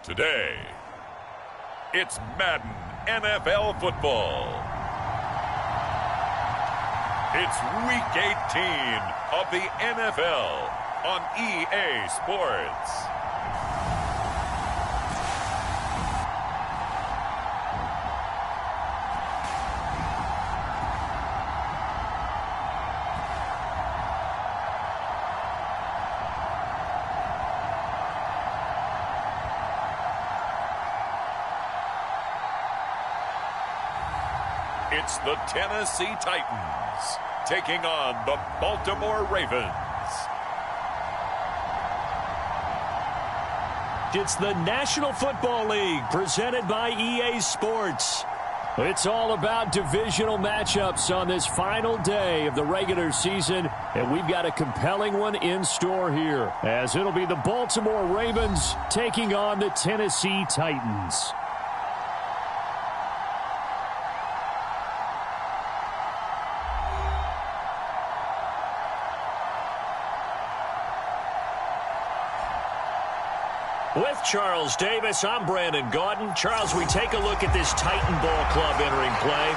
Today, it's Madden NFL football. It's Week 18 of the NFL on EA Sports. It's the Tennessee Titans taking on the Baltimore Ravens. It's the National Football League presented by EA Sports. It's all about divisional matchups on this final day of the regular season, and we've got a compelling one in store here, as it'll be the Baltimore Ravens taking on the Tennessee Titans. With Charles Davis, I'm Brandon Gaudin. Charles, we take a look at this Titan Ball Club entering play.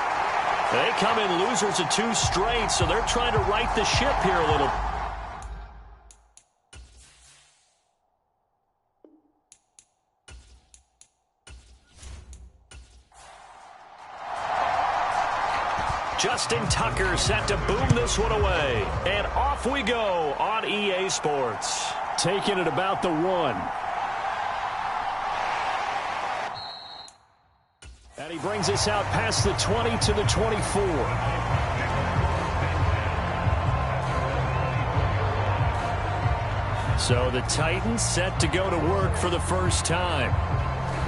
They come in losers of 2 straight, so they're trying to right the ship here a little. Justin Tucker set to boom this one away. And off we go on EA Sports. Taking it about the 1. And he brings us out past the 20 to the 24. So the Titans set to go to work for the first time.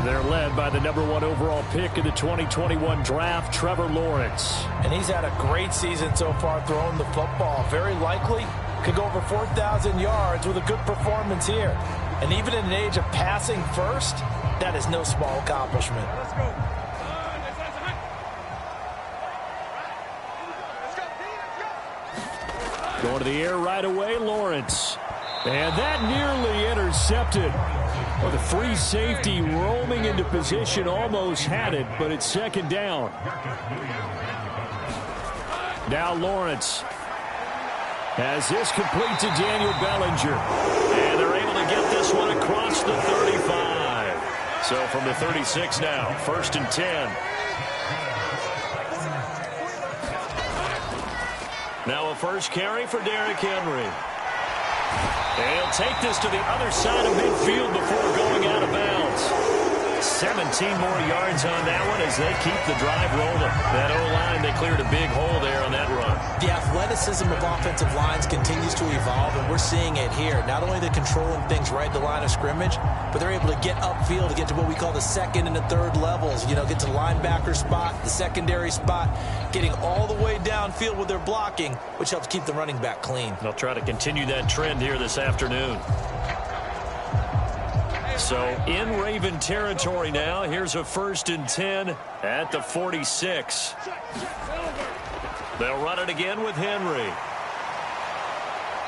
They're led by the #1 overall pick in the 2021 draft, Trevor Lawrence. And he's had a great season so far throwing the football. Very likely could go over 4,000 yards with a good performance here. And even in an age of passing first, that is no small accomplishment. Let's go. Going to the air right away, Lawrence. And that nearly intercepted. Well, the free safety roaming into position almost had it, but it's second down. Now Lawrence has this complete to Daniel Bellinger. And they're able to get this one across the 35. So from the 36 now, 1st and 10. Now a first carry for Derrick Henry. He'll take this to the other side of midfield before going out of bounds. 17 more yards on that one as they keep the drive rolling. That O-line, they cleared a big hole there on that run. The athleticism of offensive lines continues to evolve, and we're seeing it here. Not only they're controlling things right at the line of scrimmage, but they're able to get upfield to get to what we call the 2nd and the 3rd levels. You know, get to the linebacker spot, the secondary spot, getting all the way downfield with their blocking, which helps keep the running back clean. They'll try to continue that trend here this afternoon. So in Raven territory now, here's a 1st and 10 at the 46. They'll run it again with Henry.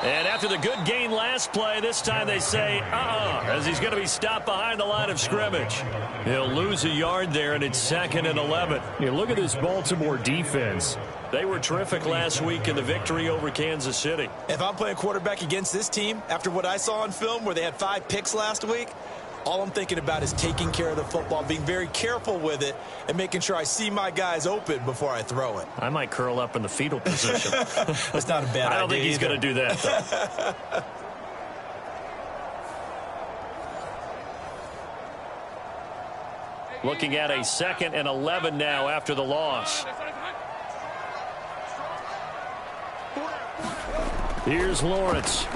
And after the good gain last play, this time they say, as he's going to be stopped behind the line of scrimmage. He'll lose a yard there, and it's 2nd and 11. You look at this Baltimore defense. They were terrific last week in the victory over Kansas City. If I'm playing quarterback against this team, after what I saw on film where they had 5 picks last week, all I'm thinking about is taking care of the football, being very careful with it, and making sure I see my guys open before I throw it. I might curl up in the fetal position. That's not a bad idea. I don't think he's going to do that, though. Looking at a 2nd and 11 now after the loss. Here's Lawrence.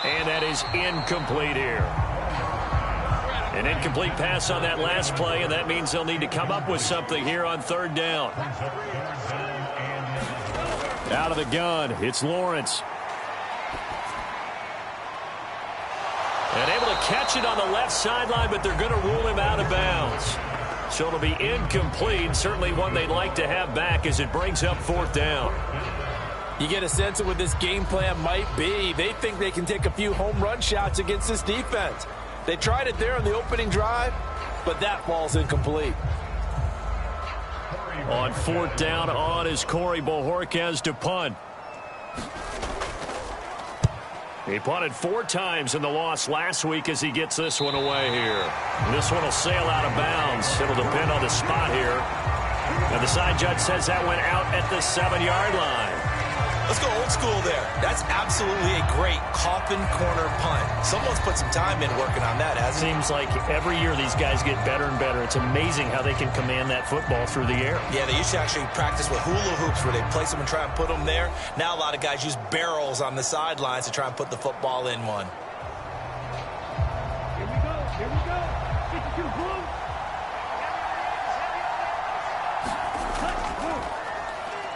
And that is incomplete here. An incomplete pass on that last play, and that means they'll need to come up with something here on 3rd down. Out of the gun, it's Lawrence. And able to catch it on the left sideline, but they're going to rule him out of bounds. So it'll be incomplete, certainly one they'd like to have back as it brings up 4th down. You get a sense of what this game plan might be. They think they can take a few home run shots against this defense. They tried it there on the opening drive, but that ball's incomplete. On fourth down on is Corey Bojorquez to punt. He punted 4 times in the loss last week as he gets this one away here. This one will sail out of bounds. It'll depend on the spot here. And the side judge says that went out at the 7-yard line. Let's go old school there. That's absolutely a great coffin corner punt. Someone's put some time in working on that, hasn't it? Seems like every year these guys get better and better. It's amazing how they can command that football through the air. Yeah, they used to actually practice with hula hoops where they place them and try and put them there. Now a lot of guys use barrels on the sidelines to try and put the football in one. Here we go. Here we go. 52 blue.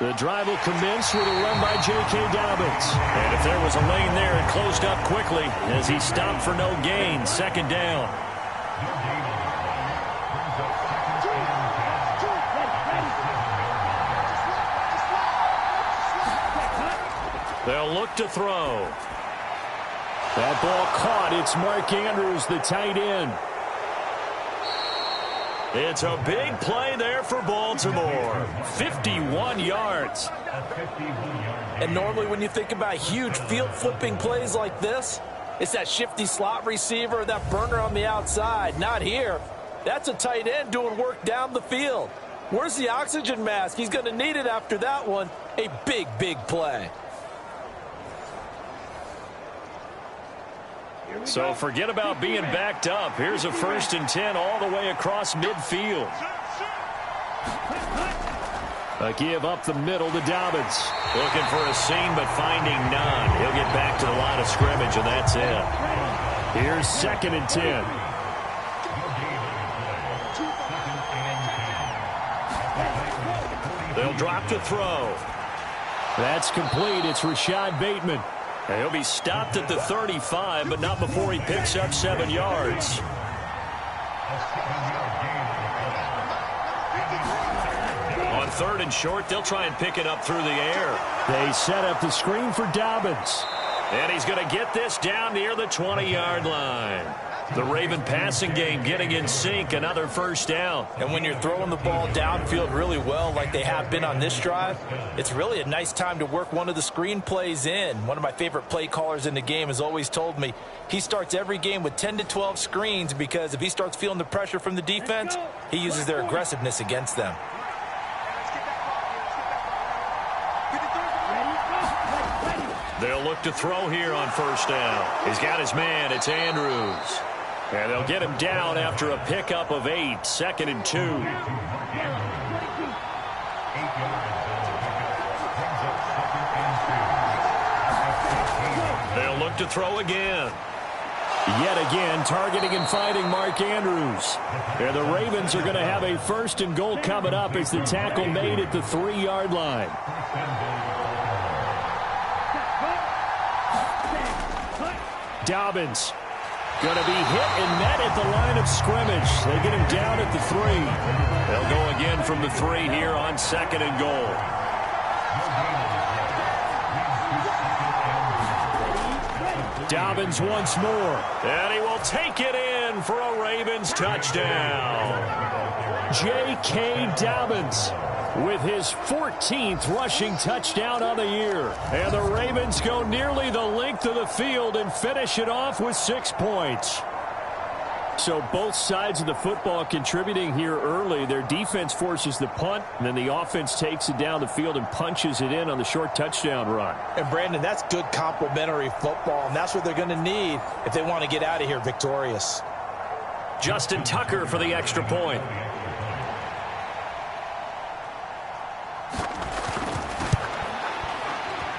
The drive will commence with a run by J.K. Dobbins. And if there was a lane there, it closed up quickly as he stopped for no gain. 2nd down. They'll look to throw. That ball caught. It's Mark Andrews, the tight end. It's a big play there for Baltimore. 51 yards. And normally when you think about huge field flipping plays like this, it's that shifty slot receiver, that burner on the outside. Not here. That's a tight end doing work down the field. Where's the oxygen mask? He's going to need it after that one. A big, big play. So forget about being backed up. Here's a 1st and 10 all the way across midfield. A give up the middle to Dobbins. Looking for a seam, but finding none. He'll get back to the line of scrimmage, and that's it. Here's 2nd and 10. They'll drop to throw. That's complete. It's Rashad Bateman. And he'll be stopped at the 35, but not before he picks up 7 yards. On 3rd and short, they'll try and pick it up through the air. They set up the screen for Dobbins. And he's going to get this down near the 20-yard line. The Raven passing game getting in sync, another 1st down. And when you're throwing the ball downfield really well like they have been on this drive, it's really a nice time to work one of the screen plays in. One of my favorite play callers in the game has always told me he starts every game with 10 to 12 screens because if he starts feeling the pressure from the defense, he uses their aggressiveness against them. They'll look to throw here on 1st down. He's got his man. It's Andrews. And they'll get him down after a pickup of 8. 2nd and 2. They'll look to throw again. Yet again, targeting and fighting Mark Andrews. And the Ravens are going to have a 1st and goal coming up as the tackle made at the 3-yard line. Dobbins going to be hit and met at the line of scrimmage. They get him down at the 3. They'll go again from the 3 here on 2nd and goal. Dobbins once more. And he will take it in for a Ravens touchdown. J.K. Dobbins with his 14th rushing touchdown on the year. And the Ravens go nearly the length of the field and finish it off with 6 points. So both sides of the football contributing here early. Their defense forces the punt, and then the offense takes it down the field and punches it in on the short touchdown run. And, Brandon, that's good complementary football, and that's what they're going to need if they want to get out of here victorious. Justin Tucker for the extra point.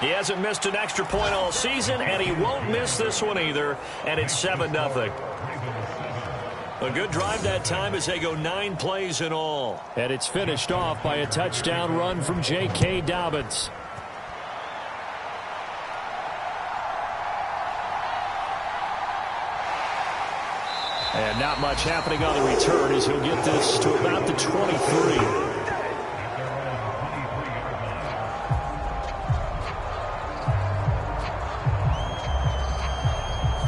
He hasn't missed an extra point all season, and he won't miss this one either, and it's 7-0. A good drive that time as they go 9 plays in all. And it's finished off by a touchdown run from J.K. Dobbins. And not much happening on the return as he'll get this to about the 23.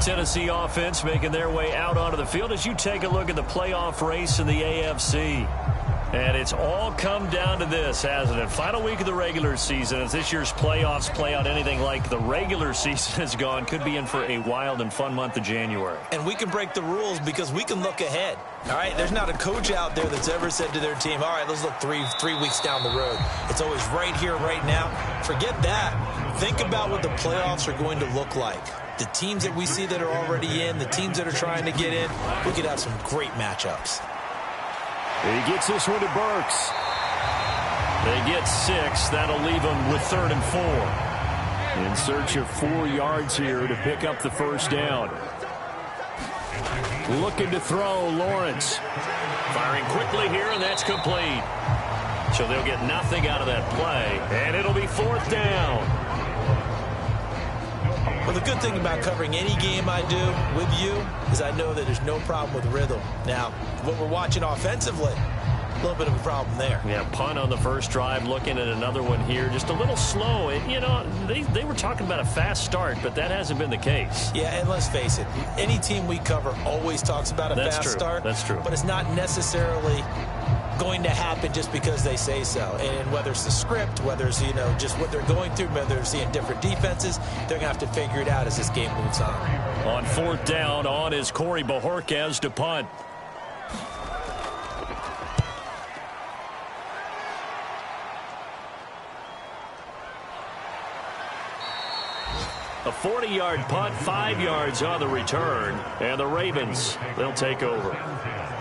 Tennessee offense making their way out onto the field as you take a look at the playoff race in the AFC. And it's all come down to this, hasn't it? Final week of the regular season. As this year's playoffs play out anything like the regular season has gone, could be in for a wild and fun month of January. And we can break the rules because we can look ahead. All right, there's not a coach out there that's ever said to their team, all right, let's look three weeks down the road. It's always right here, right now. Forget that. Think about what the playoffs are going to look like. The teams that we see that are already in, the teams that are trying to get in, we could have some great matchups. He gets this one to Burks. They get 6. That'll leave them with 3rd and 4. In search of 4 yards here to pick up the first down. Looking to throw, Lawrence. Firing quickly here, and that's complete. So they'll get nothing out of that play, and it'll be 4th down. Well, the good thing about covering any game I do with you is I know that there's no problem with rhythm. Now, what we're watching offensively, a little bit of a problem there. Yeah, punt on the first drive, looking at another one here. Just a little slow. You know, they were talking about a fast start, but that hasn't been the case. Yeah, and let's face it, any team we cover always talks about a fast start. That's true. But it's not necessarily going to happen just because they say so. And whether it's the script, whether it's, just what they're going through, whether they're seeing different defenses, they're going to have to figure it out as this game moves on. On 4th down, on is Corey Bojorquez to punt. A 40-yard punt, 5 yards on the return. And the Ravens, they'll take over.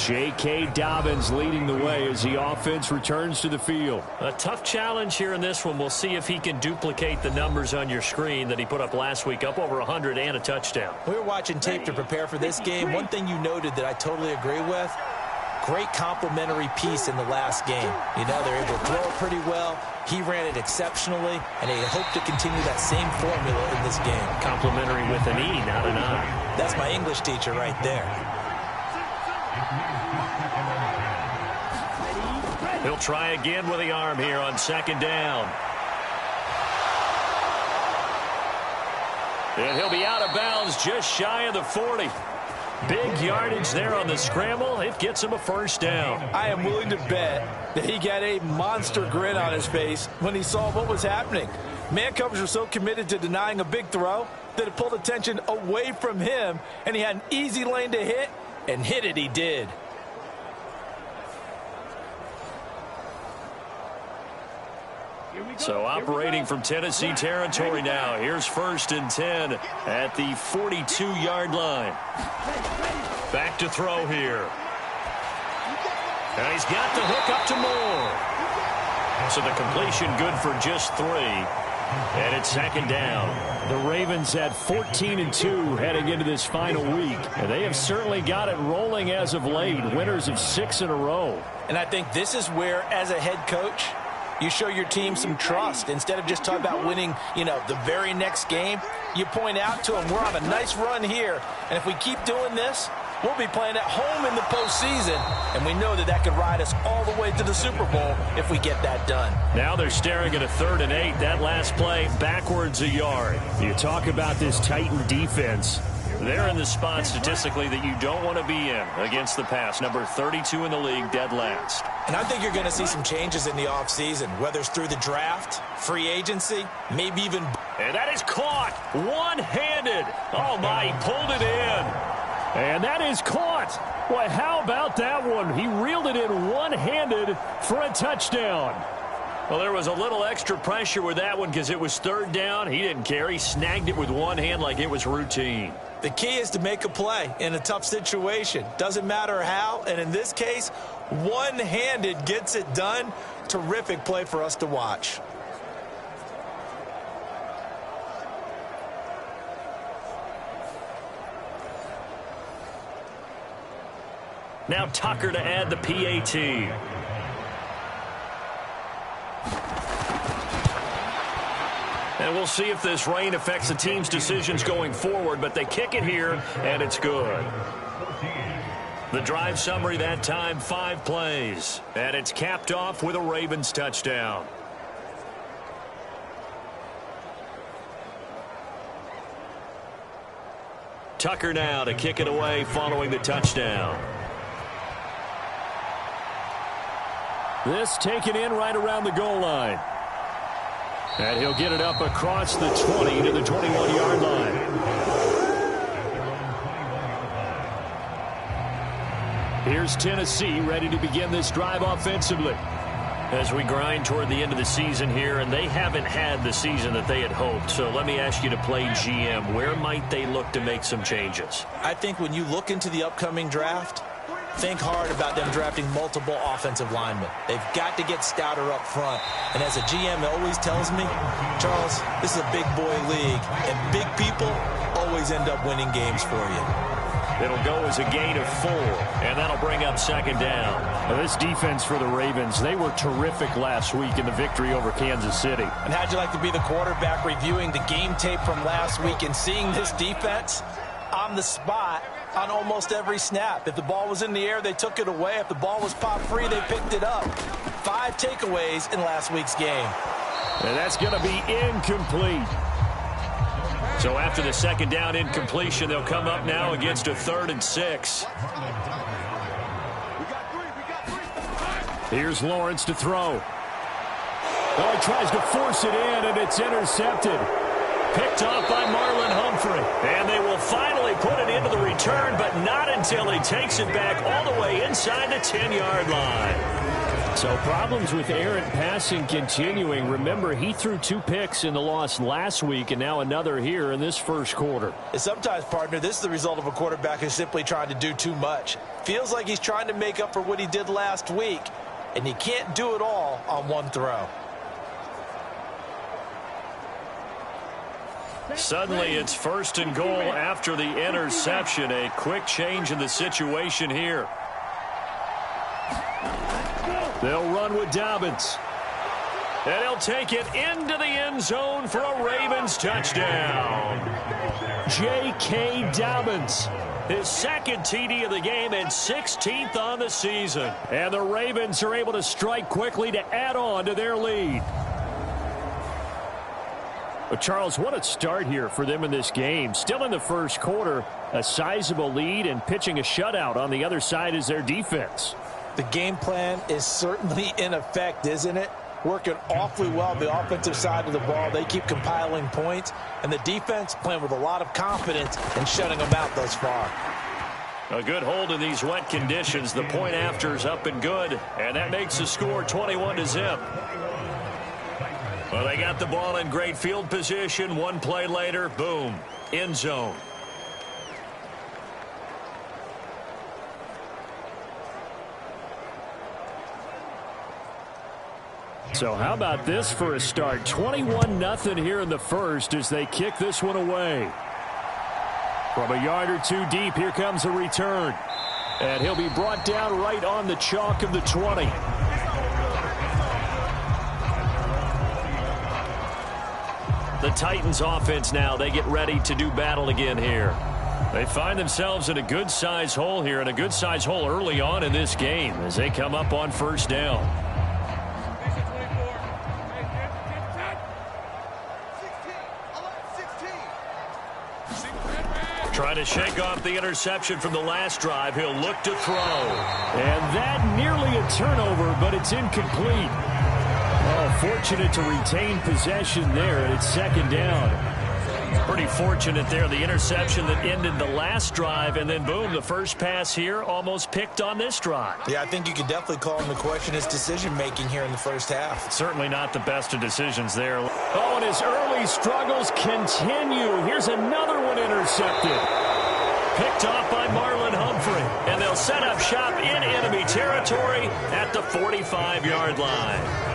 J.K. Dobbins leading the way as the offense returns to the field. A tough challenge here in this one. We'll see if he can duplicate the numbers on your screen that he put up last week, up over 100 and a touchdown. We were watching tape to prepare for this game. One thing you noted that I totally agree with, great complementary piece in the last game. They're able to throw it pretty well. He ran it exceptionally, and they hope to continue that same formula in this game. Complimentary with an E, not an I. That's my English teacher right there. He'll try again with the arm here on 2nd down. And he'll be out of bounds just shy of the 40. Big yardage there on the scramble. It gets him a first down. I am willing to bet that he got a monster grin on his face when he saw what was happening. Man coverage were so committed to denying a big throw that it pulled attention away from him, and he had an easy lane to hit, and hit it he did. So operating from Tennessee territory now. Here's 1st and 10 at the 42-yard line. Back to throw here. And he's got the hook up to Moore. So the completion good for just 3. And it's 2nd down. The Ravens had 14-2 heading into this final week. And they have certainly got it rolling as of late. Winners of 6 in a row. And I think this is where, as a head coach, you show your team some trust. Instead of just talking about winning, the very next game, you point out to them, we're on a nice run here. And if we keep doing this, we'll be playing at home in the postseason. And we know that that could ride us all the way to the Super Bowl if we get that done. Now they're staring at a 3rd and 8. That last play backwards a yard. You talk about this Titan defense. They're in the spot statistically that you don't want to be in against the pass. Number 32 in the league, dead last. And I think you're going to see some changes in the offseason, whether it's through the draft, free agency, maybe even. And that is caught one-handed. Oh, my, he pulled it in. And that is caught. Boy, how about that one? He reeled it in one-handed for a touchdown. Well, there was a little extra pressure with that one because it was 3rd down. He didn't care. He snagged it with one hand like it was routine. The key is to make a play in a tough situation. Doesn't matter how, and in this case, one-handed gets it done. Terrific play for us to watch. Now Tucker to add the PAT. And we'll see if this rain affects the team's decisions going forward, but they kick it here, and it's good. The drive summary that time, 5 plays. And it's capped off with a Ravens touchdown. Tucker now to kick it away following the touchdown. This taken in right around the goal line. And he'll get it up across the 20 to the 21-yard line. Here's Tennessee ready to begin this drive offensively. As we grind toward the end of the season here, and they haven't had the season that they had hoped. So let me ask you to play GM. Where might they look to make some changes? I think when you look into the upcoming draft, think hard about them drafting multiple offensive linemen. They've got to get stouter up front. And as a GM always tells me, Charles, this is a big boy league, and big people always end up winning games for you. It'll go as a gain of 4, and that'll bring up second down. Now, this defense for the Ravens, they were terrific last week in the victory over Kansas City. And how'd you like to be the quarterback reviewing the game tape from last week and seeing this defense on the spot on almost every snap? If the ball was in the air, they took it away. If the ball was popped free, they picked it up. 5 takeaways in last week's game. And that's going to be incomplete. So after the second down incompletion, they'll come up now against a 3rd and 6. Here's Lawrence to throw. Oh, he tries to force it in, and it's intercepted. Picked off by Marlon Humphrey. And they will finally put it into the return, but not until he takes it back all the way inside the 10-yard line. So problems with errant passing continuing. Remember, he threw 2 picks in the loss last week, and now another here in this first quarter. And sometimes, partner, this is the result of a quarterback who's simply trying to do too much. Feels like he's trying to make up for what he did last week, and he can't do it all on one throw. Suddenly, it's 1st and goal after the interception. A quick change in the situation here. They'll run with Dobbins. And he'll take it into the end zone for a Ravens touchdown. J.K. Dobbins. His 2nd TD of the game and 16th on the season. And the Ravens are able to strike quickly to add on to their lead. But Charles, what a start here for them in this game. Still in the first quarter, a sizable lead, and pitching a shutout on the other side is their defense. The game plan is certainly in effect, isn't it? Working awfully well on the offensive side of the ball. They keep compiling points, and the defense playing with a lot of confidence and shutting them out thus far. A good hold in these wet conditions. The point after is up and good, and that makes the score 21-0. Well, they got the ball in great field position. One play later, boom, end zone. So how about this for a start? 21-0 here in the first as they kick this one away. From a yard or 2 deep, here comes a return. And he'll be brought down right on the chalk of the 20. The Titans offense now, they get ready to do battle again here. They find themselves in a good-size hole here, and a good-size hole early on in this game as they come up on 1st down. Trying to shake off the interception from the last drive. He'll look to throw. And that nearly a turnover, but it's incomplete. Oh, fortunate to retain possession there, and it's 2nd down. Pretty fortunate there. The interception that ended the last drive, and then boom, the first pass here almost picked on this drive. Yeah, I think you could definitely call him to question his decision-making here in the first half. Certainly not the best of decisions there. Oh, and his early struggles continue. Here's another one intercepted. Picked off by Marlon Humphrey. And they'll set up shop in enemy territory at the 45-yard line.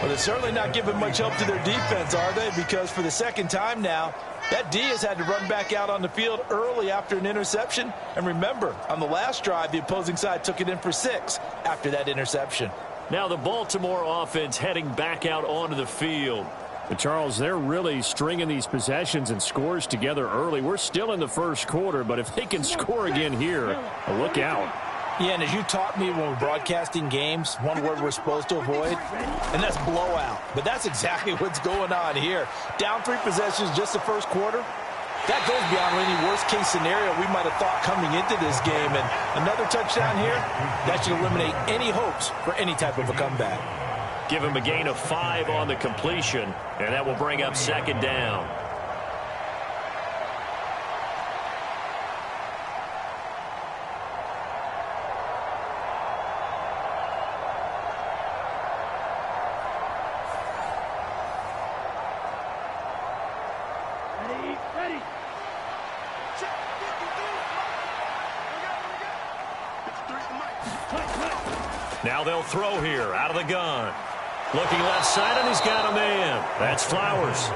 Well, they're certainly not giving much help to their defense, are they? Because for the 2nd time now, that D has had to run back out on the field early after an interception. And remember, on the last drive, the opposing side took it in for 6 after that interception. Now the Baltimore offense heading back out onto the field. But Charles, they're really stringing these possessions and scores together early. We're still in the first quarter, but if they can score again here, look out. Yeah, and as you taught me when we're broadcasting games, one word we're supposed to avoid, and that's blowout. But that's exactly what's going on here. Down 3 possessions just the first quarter. That goes beyond any worst-case scenario we might have thought coming into this game. And another touchdown here, that should eliminate any hopes for any type of a comeback. Give him a gain of 5 on the completion, and that will bring up second down. Ready. Now they'll throw here out of the gun. Looking left side, and he's got a man. That's Flowers.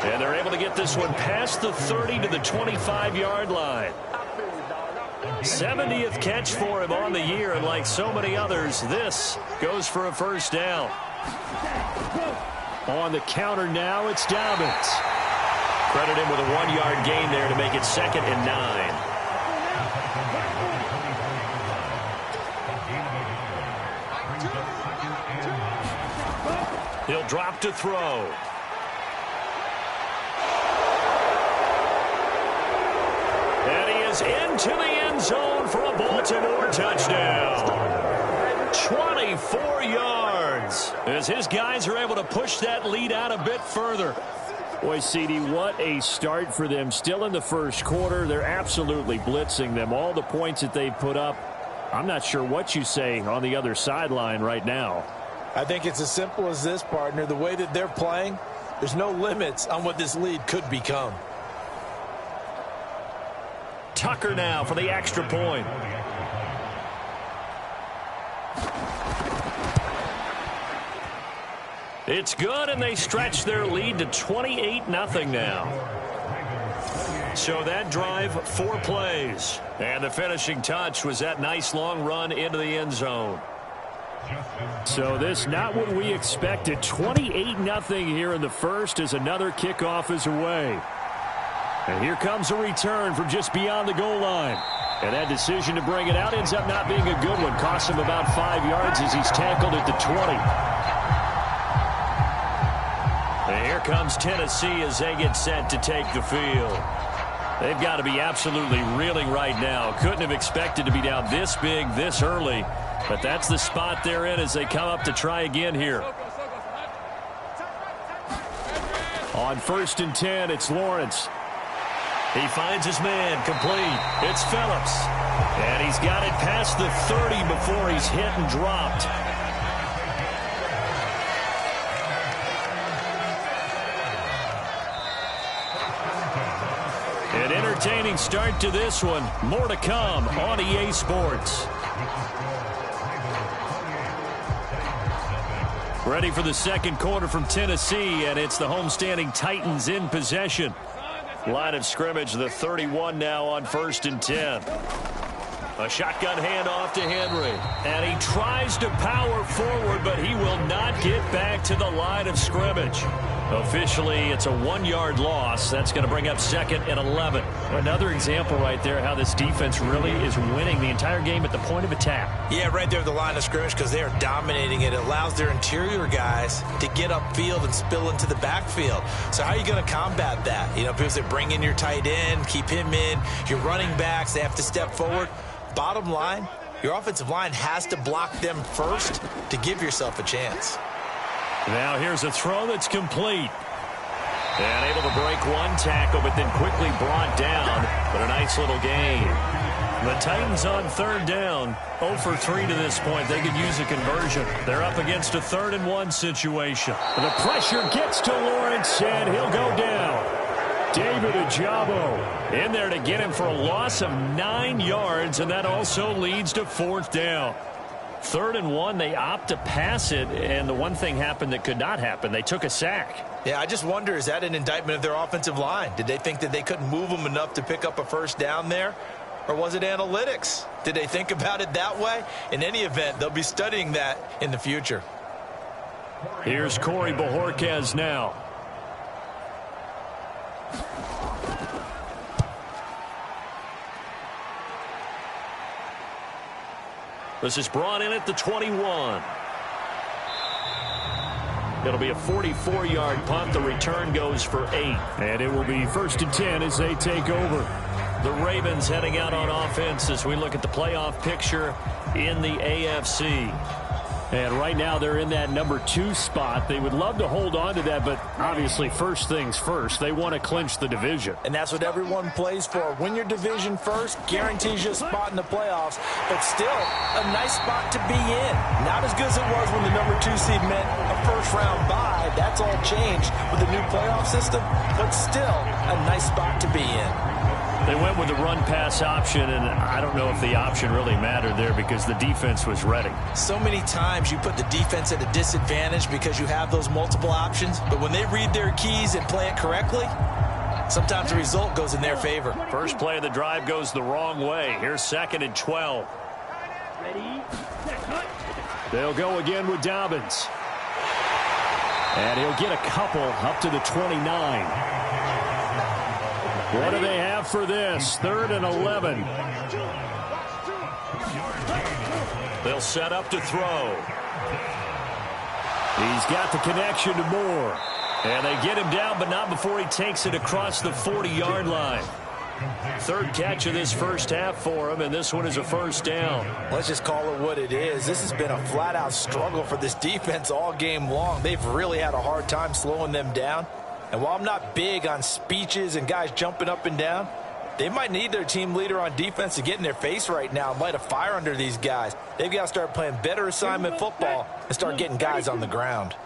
And they're able to get this one past the 30 to the 25-yard line. 70th catch for him on the year, and like so many others, this goes for a first down. On the counter now, it's Dobbins. Credit him with a 1-yard gain there to make it 2nd and 9. He'll drop to throw. And he is into the end zone for a Baltimore touchdown. 24 yards as his guys are able to push that lead out a bit further. Boy, CD, what a start for them. Still in the first quarter. They're absolutely blitzing them. All the points that they put up, I'm not sure what you say on the other sideline right now. I think it's as simple as this, partner. The way that they're playing, there's no limits on what this lead could become. Tucker now for the extra point. It's good, and they stretch their lead to 28-0 now. So that drive, 4 plays. And the finishing touch was that nice long run into the end zone. So this not what we expected. 28-0 here in the first as another kickoff is away. And here comes a return from just beyond the goal line. And that decision to bring it out ends up not being a good one. Costs him about 5 yards as he's tackled at the 20. And here comes Tennessee as they get set to take the field. They've got to be absolutely reeling right now. Couldn't have expected to be down this big, this early. But that's the spot they're in as they come up to try again here. On 1st and 10, it's Lawrence. He finds his man complete. It's Phillips. And he's got it past the 30 before he's hit and dropped. An entertaining start to this one. More to come on EA Sports. Ready for the second quarter from Tennessee, and it's the homestanding Titans in possession. Line of scrimmage, the 31 now on 1st and 10. A shotgun handoff to Henry. And he tries to power forward, but he will not get back to the line of scrimmage. Officially, it's a 1-yard loss. That's going to bring up 2nd and 11. Another example right there how this defense really is winning the entire game at the point of attack. Yeah, right there at the line of scrimmage because they are dominating it. It allows their interior guys to get upfield and spill into the backfield. So how are you going to combat that? You know, because they bring in your tight end, keep him in. Your running backs, they have to step forward. Bottom line, your offensive line has to block them first to give yourself a chance. Now here's a throw that's complete. And able to break one tackle, but then quickly brought down. But a nice little gain. The Titans on 3rd down. 0 for 3 to this point. They could use a conversion. They're up against a 3rd and 1 situation. The pressure gets to Lawrence, and he'll go down. David Ojabo in there to get him for a loss of 9 yards, and that also leads to 4th down. 3rd and 1, they opt to pass it, and the one thing happened that could not happen. They took a sack. Yeah, I just wonder, is that an indictment of their offensive line? Did they think that they couldn't move them enough to pick up a first down there? Or was it analytics? Did they think about it that way? In any event, they'll be studying that in the future. Here's Corey Bojorquez now. This is brought in at the 21. It'll be a 44-yard punt. The return goes for 8. And it will be 1st and 10 as they take over. The Ravens heading out on offense as we look at the playoff picture in the AFC. And right now they're in that number 2 spot. They would love to hold on to that, but obviously first things first. They want to clinch the division. And that's what everyone plays for. Win your division first, guarantees you a spot in the playoffs, but still a nice spot to be in. Not as good as it was when the number 2 seed meant a first-round bye. That's all changed with the new playoff system, but still a nice spot to be in. They went with the run-pass option, and I don't know if the option really mattered there because the defense was ready. So many times you put the defense at a disadvantage because you have those multiple options, but when they read their keys and play it correctly, sometimes the result goes in their favor. First play of the drive goes the wrong way. Here's 2nd and 12. Ready, set, cut. They'll go again with Dobbins. And he'll get a couple up to the 29. What do they have for this? 3rd and 11. They'll set up to throw. He's got the connection to Moore. And they get him down, but not before he takes it across the 40-yard line. 3rd catch of this first half for him, and this one is a first down. Let's just call it what it is. This has been a flat-out struggle for this defense all game long. They've really had a hard time slowing them down. And while I'm not big on speeches and guys jumping up and down, they might need their team leader on defense to get in their face right now and light a fire under these guys. They've got to start playing better assignment football and start getting guys on the ground.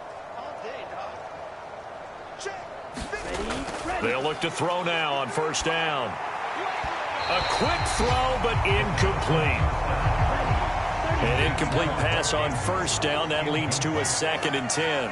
They'll look to throw now on first down. A quick throw, but incomplete. An incomplete pass on first down. That leads to a 2nd and 10.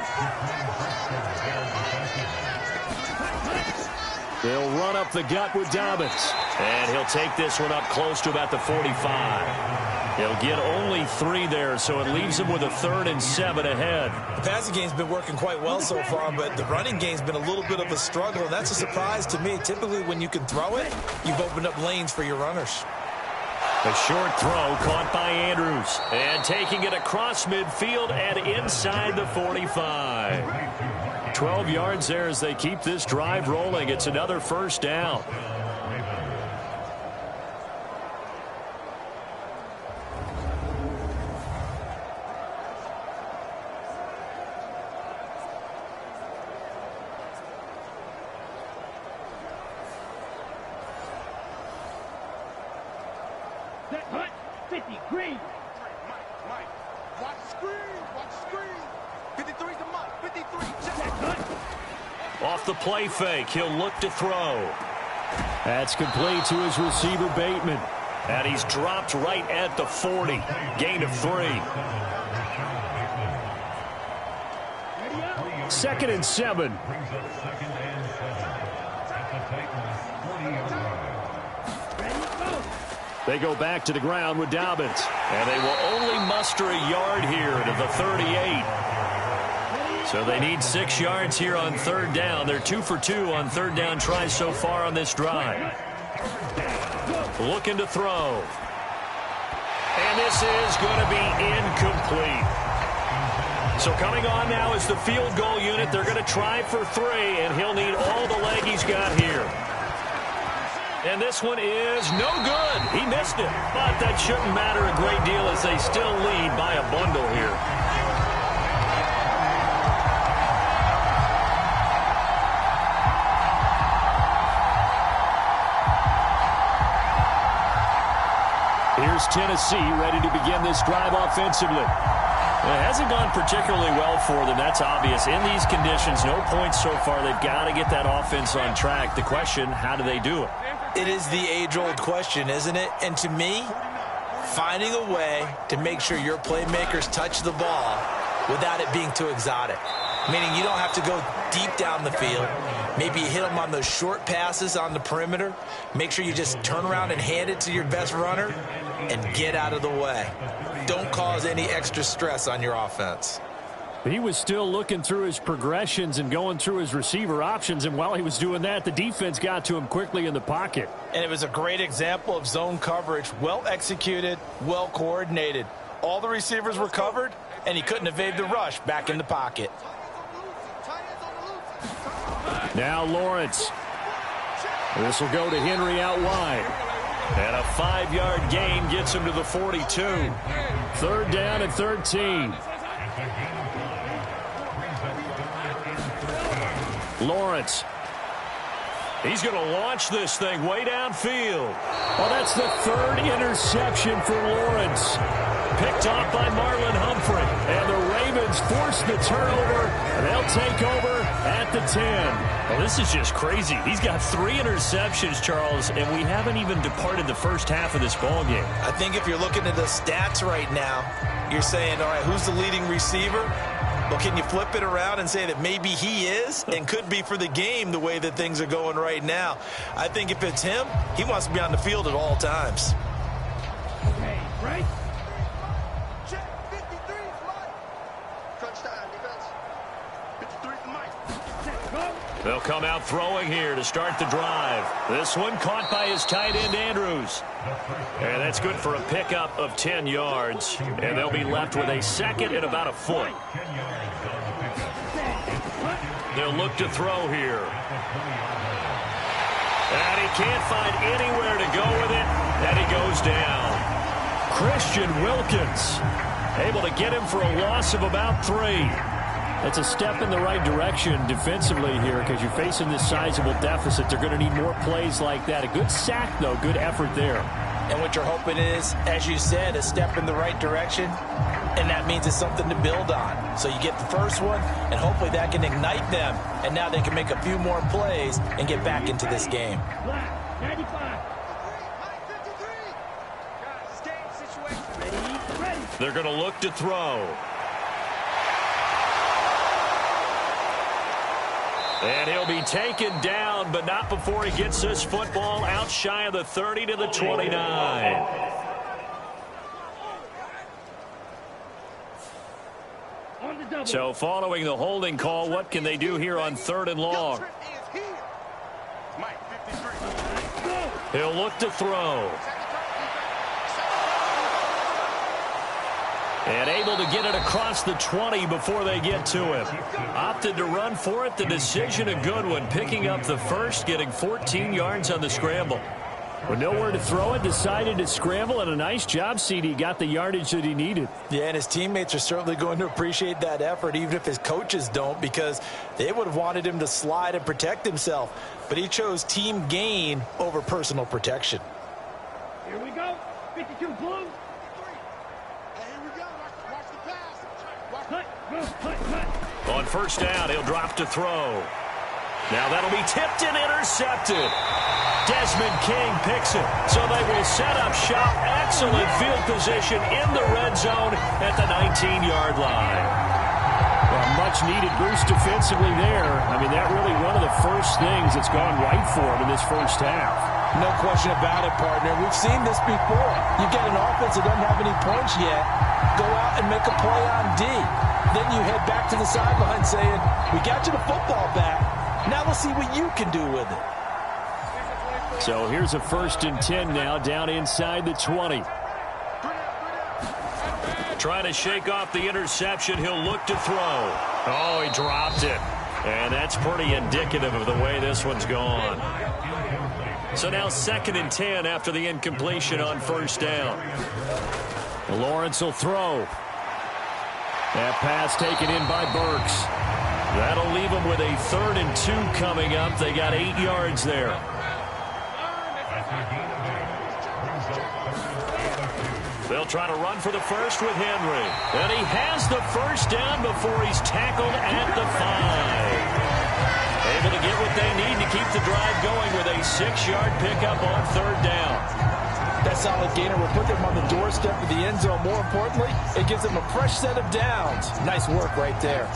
They'll run up the gut with Dobbins. And he'll take this one up close to about the 45. He'll get only 3 there, so it leaves him with a 3rd and 7 ahead. The passing game's been working quite well so far, but the running game's been a little bit of a struggle, and that's a surprise to me. Typically, when you can throw it, you've opened up lanes for your runners. A short throw caught by Andrews. And taking it across midfield and inside the 45. 12 yards there as they keep this drive rolling. It's another first down. Set, cut. 50, green. Mike, watch screen. 53's the Mike, 53. Set, cut. Off the play fake, he'll look to throw. That's complete to his receiver, Bateman. And he's dropped right at the 40. Gain of 3. 2nd and 7. Ready, go. They go back to the ground with Dobbins. And they will only muster a yard here to the 38. So they need 6 yards here on 3rd down. They're 2 for 2 on 3rd down tries so far on this drive. Looking to throw. And this is going to be incomplete. So coming on now is the field goal unit. They're going to try for 3, and he'll need all the leg he's got here. And this one is no good. He missed it. But that shouldn't matter a great deal as they still lead by a bundle here. Here's Tennessee ready to begin this drive offensively. It hasn't gone particularly well for them. That's obvious. In these conditions, no points so far. They've got to get that offense on track. The question, how do they do it? It is the age-old question, isn't it? And to me, finding a way to make sure your playmakers touch the ball without it being too exotic. Meaning you don't have to go deep down the field. Maybe you hit them on those short passes on the perimeter. Make sure you just turn around and hand it to your best runner and get out of the way. Don't cause any extra stress on your offense. He was still looking through his progressions and going through his receiver options, and while he was doing that, the defense got to him quickly in the pocket. And it was a great example of zone coverage. Well executed, well coordinated. All the receivers were covered, and he couldn't evade the rush back in the pocket. Now Lawrence. This will go to Henry out wide. And a 5-yard gain gets him to the 42. 3rd down and 13. Lawrence. He's going to launch this thing way downfield. Well, that's the 3rd interception for Lawrence. Picked off by Marlon Humphrey. And the Ravens force the turnover. And they'll take over at the 10. Well, this is just crazy. He's got 3 interceptions, Charles, and we haven't even departed the first half of this ball game. I think if you're looking at the stats right now, you're saying, all right, who's the leading receiver? Well, can you flip it around and say that maybe he is and could be for the game the way that things are going right now? I think if it's him, he wants to be on the field at all times. Okay, right? Check. 53 is Mike. Crunch time, defense. 53 is Mike. Set, go. They'll come out throwing here to start the drive. This one caught by his tight end, Andrews. And that's good for a pickup of 10 yards. And they'll be left with a 2nd and about a foot. They'll look to throw here. And he can't find anywhere to go with it. And he goes down. Christian Wilkins able to get him for a loss of about 3. It's a step in the right direction defensively here because you're facing this sizable deficit. They're going to need more plays like that. A good sack, though. Good effort there. And what you're hoping is, as you said, a step in the right direction, and that means it's something to build on. So you get the first one, and hopefully that can ignite them, and now they can make a few more plays and get back into this game. Black, 95. Mike, 53. Guys, this game situation. Ready. They're going to look to throw. And he'll be taken down, but not before he gets this football out shy of the 30 to the 29. On the double. So following the holding call, what can they do here on 3rd and long? Trip is here. Mike, 53. Go. He'll look to throw. And able to get it across the 20 before they get to him. Opted to run for it. The decision a good one. Picking up the first, getting 14 yards on the scramble. With nowhere to throw it, decided to scramble, and a nice job, CD. Got the yardage that he needed. Yeah, and his teammates are certainly going to appreciate that effort, even if his coaches don't, because they would have wanted him to slide and protect himself. But he chose team gain over personal protection. Here we go. 52 blue. Cut, go, cut. On 1st down, he'll drop to throw. Now that'll be tipped and intercepted. Desmond King picks it. So they will set up shop. Excellent field position in the red zone at the 19-yard line. Well, much needed boost defensively there. I mean, that really one of the first things that's gone right for him in this first half. No question about it, partner. We've seen this before. You get an offense that doesn't have any points yet. Go out and make a play on D. Then you head back to the sideline saying, we got you the football back. Now we'll see what you can do with it. So here's a 1st and 10 now down inside the 20. Trying to shake off the interception. He'll look to throw. Oh, he dropped it. And that's pretty indicative of the way this one's gone. So now 2nd and 10 after the incompletion on 1st down. Lawrence will throw. That pass taken in by Burks. That'll leave them with a 3rd and 2 coming up. They got 8 yards there. They'll try to run for the first with Henry. And he has the 1st down before he's tackled at the 5. Able to get what they need to keep the drive going with a 6-yard pickup on 3rd down. That solid gainer will put them on the doorstep of the end zone. More importantly, it gives them a fresh set of downs. Nice work right there.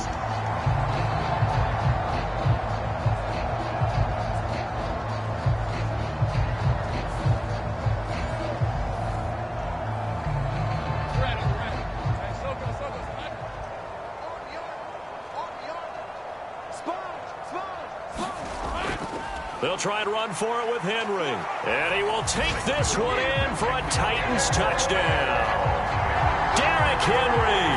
They'll try and run for it with Henry. And he will take this one in for a Titans touchdown. Derrick Henry,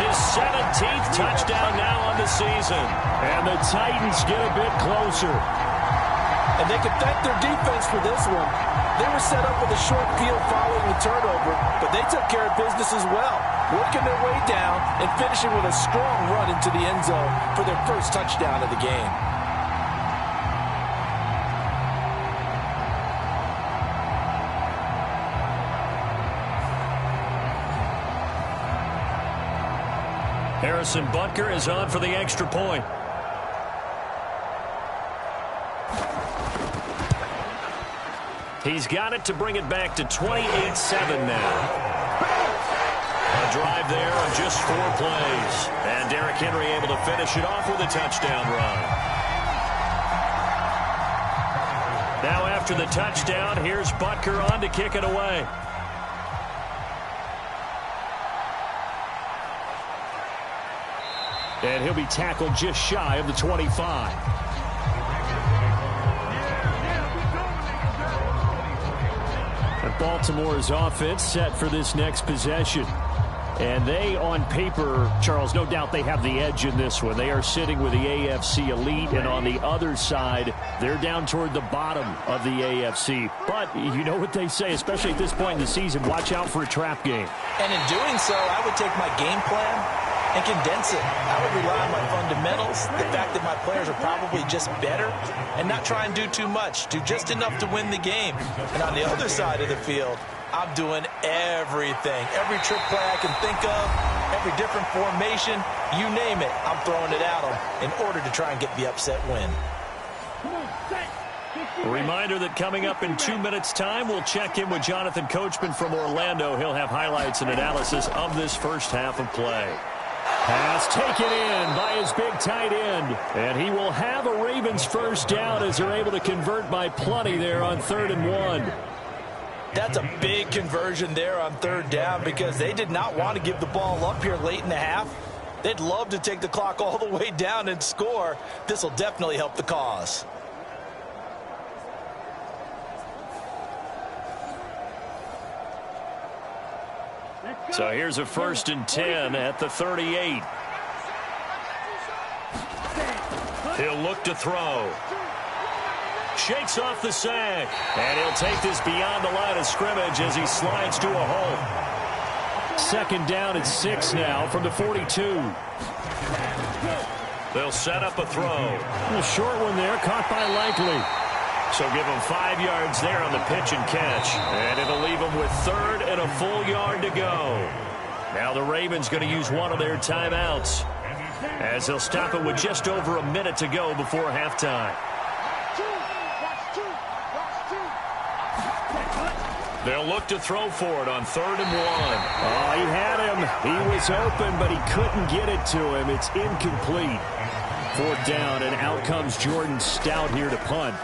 his 17th touchdown now on the season. And the Titans get a bit closer. And they can thank their defense for this one. They were set up with a short field following the turnover, but they took care of business as well, working their way down and finishing with a strong run into the end zone for their first touchdown of the game. Harrison Butker is on for the extra point. He's got it to bring it back to 28-7 now. A drive there on just 4 plays. And Derrick Henry able to finish it off with a touchdown run. Now after the touchdown, here's Butker on to kick it away. And he'll be tackled just shy of the 25. Baltimore's offense set for this next possession. And they, on paper, Charles, no doubt they have the edge in this one. They are sitting with the AFC elite, and on the other side, they're down toward the bottom of the AFC. But you know what they say, especially at this point in the season, watch out for a trap game. And in doing so, I would take my game plan and condense it. I would rely on my fundamentals, the fact that my players are probably just better, and not try and do too much, do just enough to win the game. And on the other side of the field, I'm doing everything. Every trick play I can think of, every different formation, you name it, I'm throwing it at them in order to try and get the upset win. A reminder that coming up in 2 minutes' time, we'll check in with Jonathan Coachman from Orlando. He'll have highlights and analysis of this first half of play. Pass taken in by his big tight end. And he will have a Ravens first down as they're able to convert by plenty there on 3rd and 1. That's a big conversion there on 3rd down because they did not want to give the ball up here late in the half. They'd love to take the clock all the way down and score. This will definitely help the cause. So here's a 1st and 10 at the 38. He'll look to throw. Shakes off the sack. And he'll take this beyond the line of scrimmage as he slides to a hole. 2nd down and 6 now from the 42. They'll set up a throw. A short one there, caught by Likely. So give him 5 yards there on the pitch and catch. And it'll leave him with 3rd and a full yard to go. Now the Ravens going to use one of their timeouts as they'll stop it with just over a minute to go before halftime. They'll look to throw for it on 3rd and 1. Oh, he had him. He was open, but he couldn't get it to him. It's incomplete. 4th down, and out comes Jordan Stout here to punt.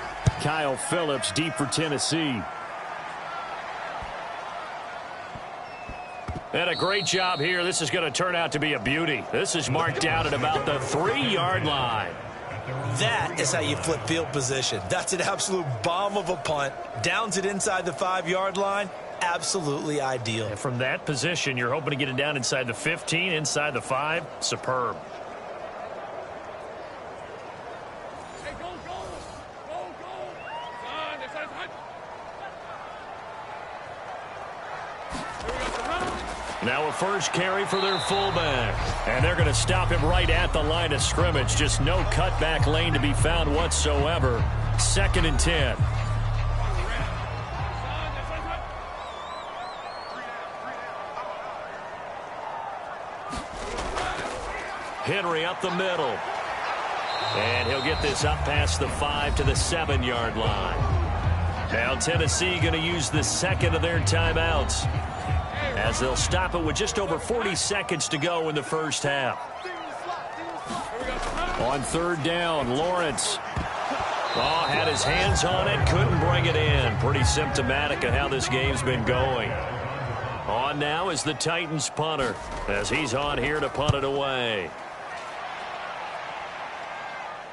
Kyle Phillips deep for Tennessee. And a great job here. This is going to turn out to be a beauty. This is marked down at about the 3-yard line. That is how you flip field position. That's an absolute bomb of a punt. Downs it inside the 5-yard line. Absolutely ideal. And from that position, you're hoping to get it down inside the 15, inside the 5. Superb. Now a first carry for their fullback. And they're going to stop him right at the line of scrimmage. Just no cutback lane to be found whatsoever. 2nd and 10. Henry up the middle. And he'll get this up past the 5 to the 7-yard line. Now Tennessee going to use the 2nd of their timeouts, as they'll stop it with just over 40 seconds to go in the first half. On 3rd down, Lawrence. Oh, had his hands on it, couldn't bring it in. Pretty symptomatic of how this game's been going. On now is the Titans punter, as he's on here to punt it away.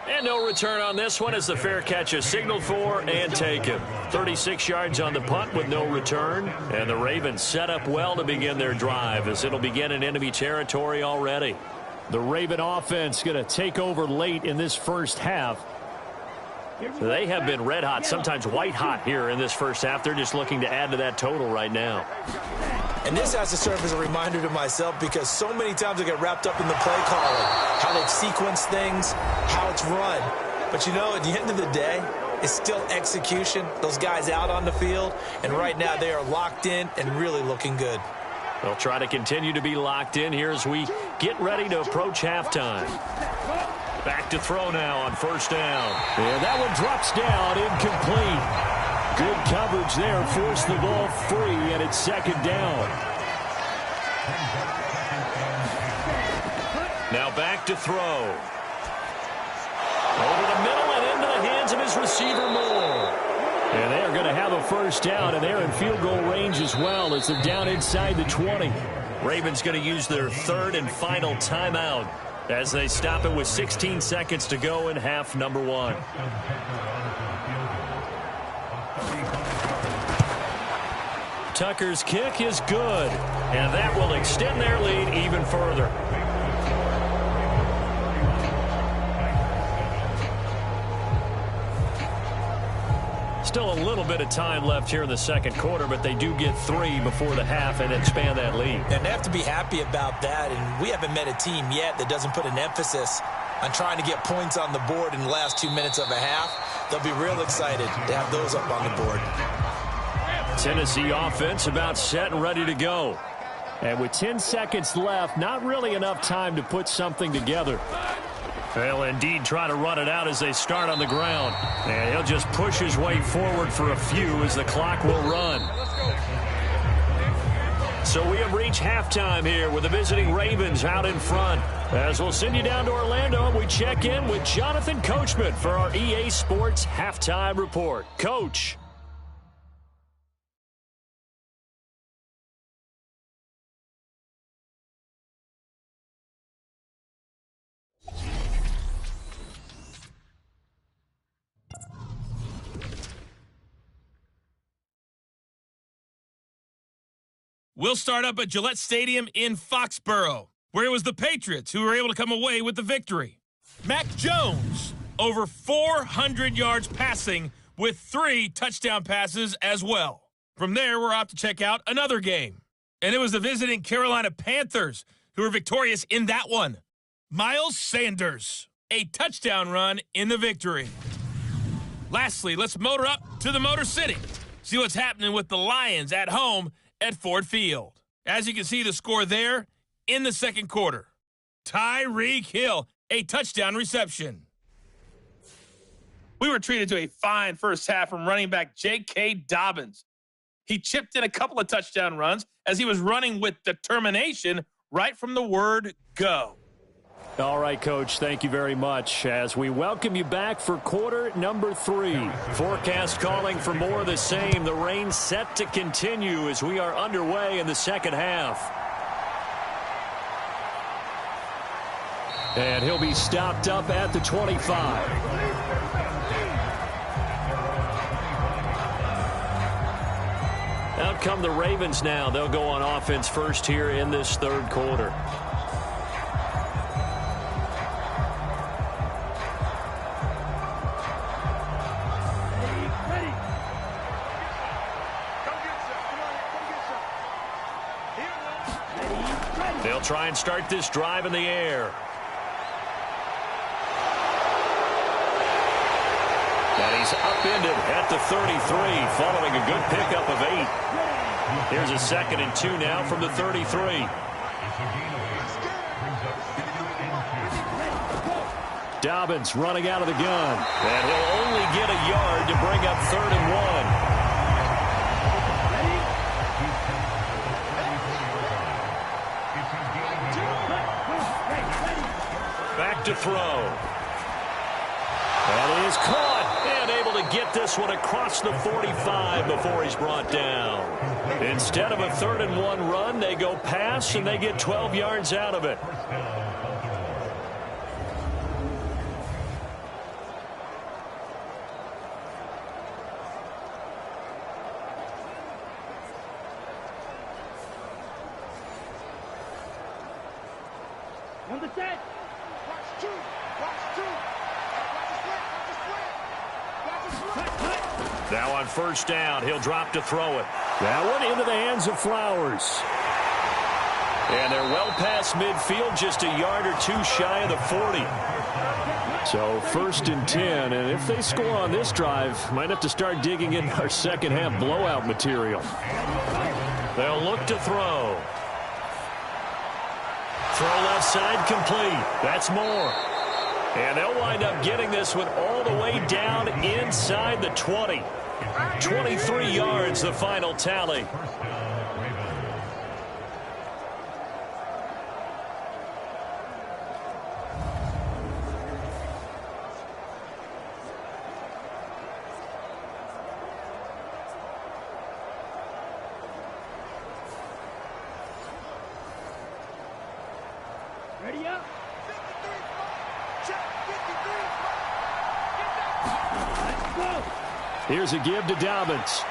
And no return on this one as the fair catch is signaled for and taken. 36 yards on the punt with no return. And the Ravens set up well to begin their drive as it'll begin in enemy territory already. The Raven offense going to take over late in this first half. They have been red hot, sometimes white hot here in this first half. They're just looking to add to that total right now. And this has to serve as a reminder to myself because so many times I get wrapped up in the play calling, how they've sequenced things, how it's run. But, you know, at the end of the day, it's still execution. Those guys out on the field, and right now they are locked in and really looking good. They'll try to continue to be locked in here as we get ready to approach halftime. Back to throw now on first down. And that one drops down, incomplete. Good coverage there, forced the ball free, and it's second down. Now back to throw. Over the middle and into the hands of his receiver, Moore. And they're going to have a first down, and they're in field goal range as well as they're down inside the 20. Ravens going to use their third and final timeout as they stop it with 16 seconds to go in half number one. Tucker's kick is good. And that will extend their lead even further. Still a little bit of time left here in the second quarter, but they do get 3 before the half and expand that lead. And they have to be happy about that, and we haven't met a team yet that doesn't put an emphasis on trying to get points on the board in the last 2 minutes of a half. They'll be real excited to have those up on the board. Tennessee offense about set and ready to go. And with 10 seconds left, not really enough time to put something together. They'll indeed try to run it out as they start on the ground. And he'll just push his way forward for a few as the clock will run. So we have reached halftime here with the visiting Ravens out in front. As we'll send you down to Orlando, we check in with Jonathan Coachman for our EA Sports Halftime Report. Coach. We'll start up at Gillette Stadium in Foxborough, where it was the Patriots who were able to come away with the victory. Mac Jones, over 400 yards passing with 3 touchdown passes as well. From there, we're off to check out another game. And it was the visiting Carolina Panthers who were victorious in that one. Miles Sanders, a touchdown run in the victory. Lastly, let's motor up to the Motor City. See what's happening with the Lions at home at Ford Field. As you can see the score there in the second quarter. Tyreek Hill, a touchdown reception. We were treated to a fine first half from running back J.K. Dobbins. He chipped in a couple of touchdown runs as he was running with determination right from the word go. All right, Coach, thank you very much as we welcome you back for quarter number 3. Forecast calling for more of the same. The rain set to continue as we are underway in the second half. And he'll be stopped up at the 25. Out come the Ravens now. They'll go on offense first here in this third quarter. They'll try and start this drive in the air. And he's upended at the 33, following a good pickup of 8. Here's a 2nd and 2 now from the 33. Dobbins running out of the gun. And he'll only get a yard to bring up 3rd and 1. Back to throw. That is caught. And able to get this one across the 45 before he's brought down. Instead of a 3rd and 1 run, they go pass and they get 12 yards out of it. On the set. Watch two. Watch two. Watch the slant. Watch the slant. Watch the slant. Now on first down, he'll drop to throw it. That one into the hands of Flowers. And they're well past midfield, just a yard or two shy of the 40. So first and 10, and if they score on this drive, might have to start digging in our second half blowout material. They'll look to throw. Throw left side complete. That's more. And they'll wind up getting this one all the way down inside the 20. 23 yards, the final tally. Ready up. 53 check. 53 Let's go. Here's a give to Dobbins.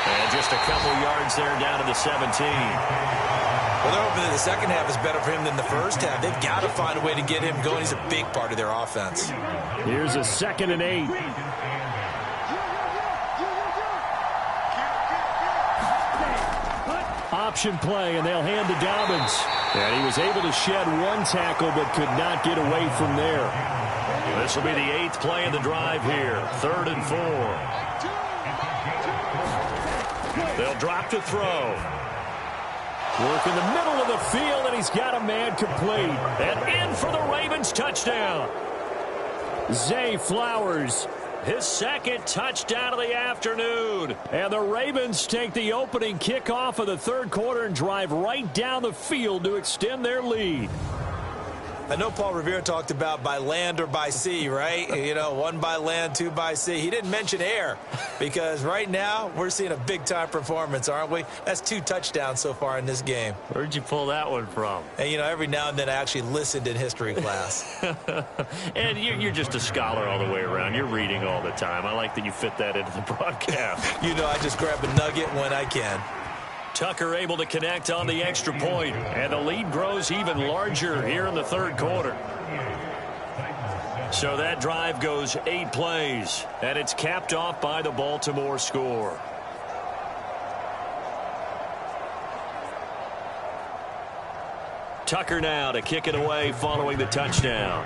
And just a couple yards there down to the 17. Well, they're hoping that the second half is better for him than the first half. They've got to find a way to get him going. He's a big part of their offense. Here's a 2nd and 8. Option play, and they'll hand to Dobbins. And he was able to shed one tackle, but could not get away from there. This will be the 8th play of the drive here. 3rd and 4. They'll drop to throw. Work in the middle of the field, and he's got a man complete. And in for the Ravens touchdown. Zay Flowers, his 2nd touchdown of the afternoon. And the Ravens take the opening kickoff of the 3rd quarter and drive right down the field to extend their lead. I know Paul Revere talked about by land or by sea, right? You know, 1 by land, 2 by sea. He didn't mention air because right now we're seeing a big-time performance, aren't we? That's 2 touchdowns so far in this game. Where'd you pull that one from? And, you know, every now and then I actually listened in history class. And you're just a scholar all the way around. You're reading all the time. I like that you fit that into the broadcast. You know, I just grab a nugget when I can. Tucker able to connect on the extra point, and the lead grows even larger here in the 3rd quarter. So that drive goes 8 plays, and it's capped off by the Baltimore score. Tucker now to kick it away following the touchdown.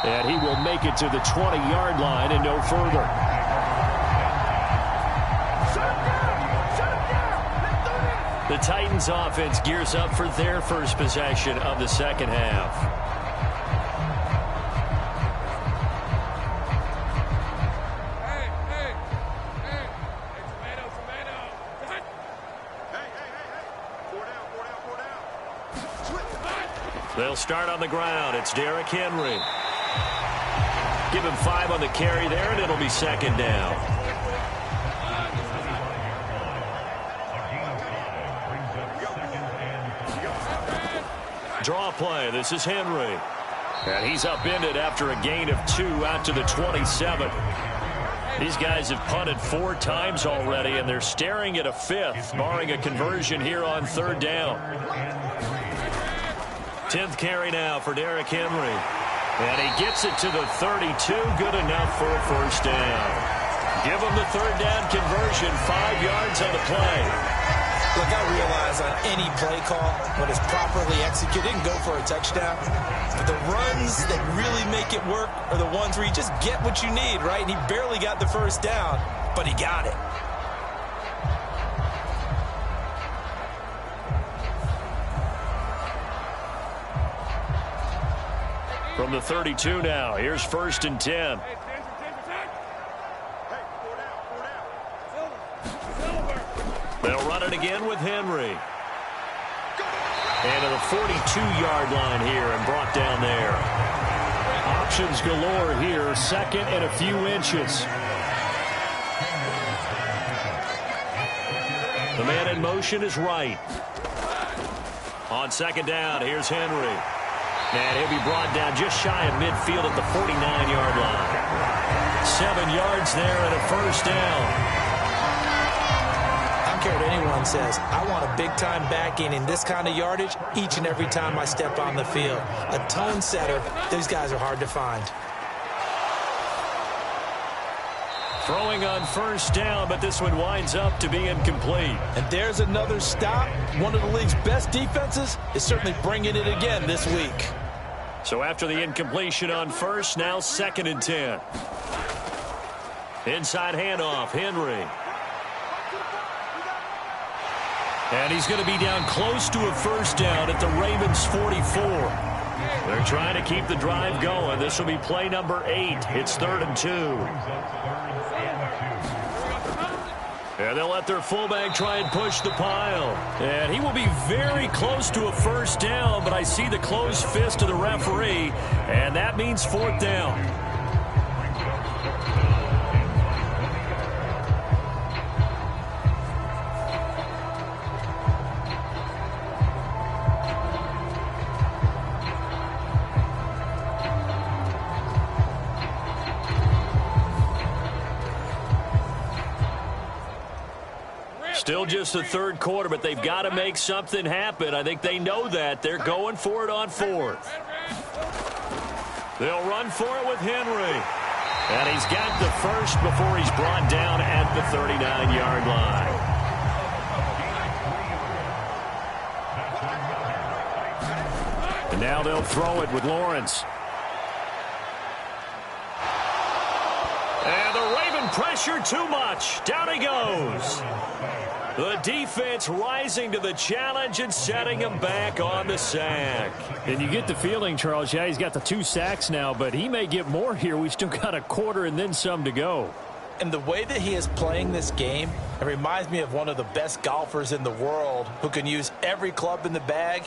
And he will make it to the 20-yard line and no further. The Titans offense gears up for their first possession of the second half. They'll start on the ground. It's Derrick Henry. Give him 5 on the carry there, and it'll be 2nd down. Draw play. This is Henry. And he's upended after a gain of 2 out to the 27. These guys have punted 4 times already, and they're staring at a 5th, barring a conversion here on 3rd down. 10th carry now for Derrick Henry. And he gets it to the 32. Good enough for a first down. Give him the 3rd down conversion. 5 yards on the play. Look, I realize on any play call, when it's properly executed, it can go for a touchdown. But the runs that really make it work are the ones where you just get what you need, right? And he barely got the first down, but he got it. From the 32 now, here's 1st and 10. They'll run it again with Henry. And to the 42-yard line here and brought down there. Options galore here, 2nd and a few inches. The man in motion is right. On 2nd down, here's Henry. And he'll be brought down just shy of midfield at the 49-yard line. 7 yards there and a first down. I'm care what anyone says. I want a big-time backing in this kind of yardage each and every time I step on the field. A tone setter, these guys are hard to find. Throwing on first down, but this one winds up to be incomplete. And there's another stop. One of the league's best defenses is certainly bringing it again this week. So after the incompletion on first, now 2nd and 10. Inside handoff, Henry. And he's going to be down close to a first down at the Ravens' 44. They're trying to keep the drive going. This will be play number 8. It's 3rd and 2. And they'll let their fullback try and push the pile. And he will be very close to a first down, but I see the closed fist of the referee, and that means 4th down. Still just the 3rd quarter, but they've got to make something happen. I think they know that. They're going for it on 4th. They'll run for it with Henry. And he's got the first before he's brought down at the 39-yard line. And now they'll throw it with Lawrence. And the Raven pressure too much. Down he goes. The defense rising to the challenge and setting him back on the sack. And you get the feeling, Charles, yeah, he's got the 2 sacks now, but he may get more here. We still got a quarter and then some to go. And the way that he is playing this game, it reminds me of one of the best golfers in the world who can use every club in the bag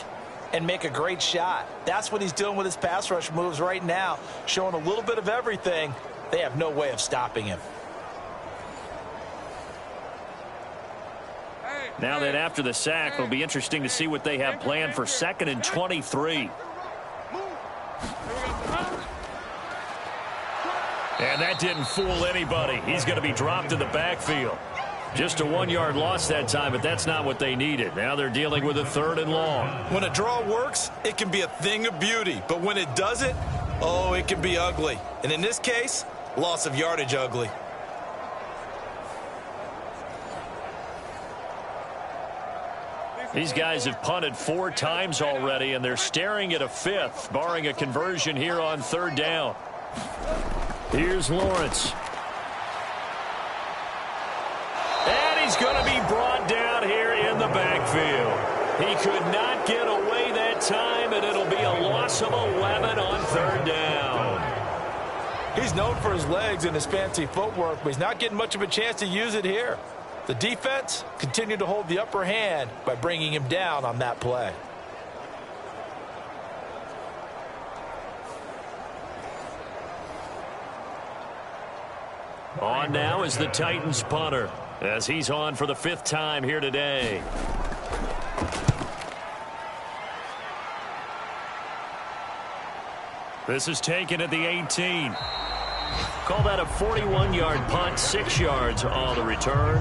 and make a great shot. That's what he's doing with his pass rush moves right now, showing a little bit of everything. They have no way of stopping him. Now that after the sack, it'll be interesting to see what they have planned for 2nd and 23. And that didn't fool anybody. He's going to be dropped in the backfield. Just a 1-yard loss that time, but that's not what they needed. Now they're dealing with a 3rd and long. When a draw works, it can be a thing of beauty. But when it doesn't, oh, it can be ugly. And in this case, loss of yardage ugly. These guys have punted 4 times already, and they're staring at a 5th, barring a conversion here on 3rd down. Here's Lawrence. And he's going to be brought down here in the backfield. He could not get away that time, and it'll be a loss of 11 on 3rd down. He's known for his legs and his fancy footwork, but he's not getting much of a chance to use it here. The defense continued to hold the upper hand by bringing him down on that play. On now is the Titans punter, as he's on for the 5th time here today. This is taken at the 18. Call that a 41-yard punt, 6 yards on the return.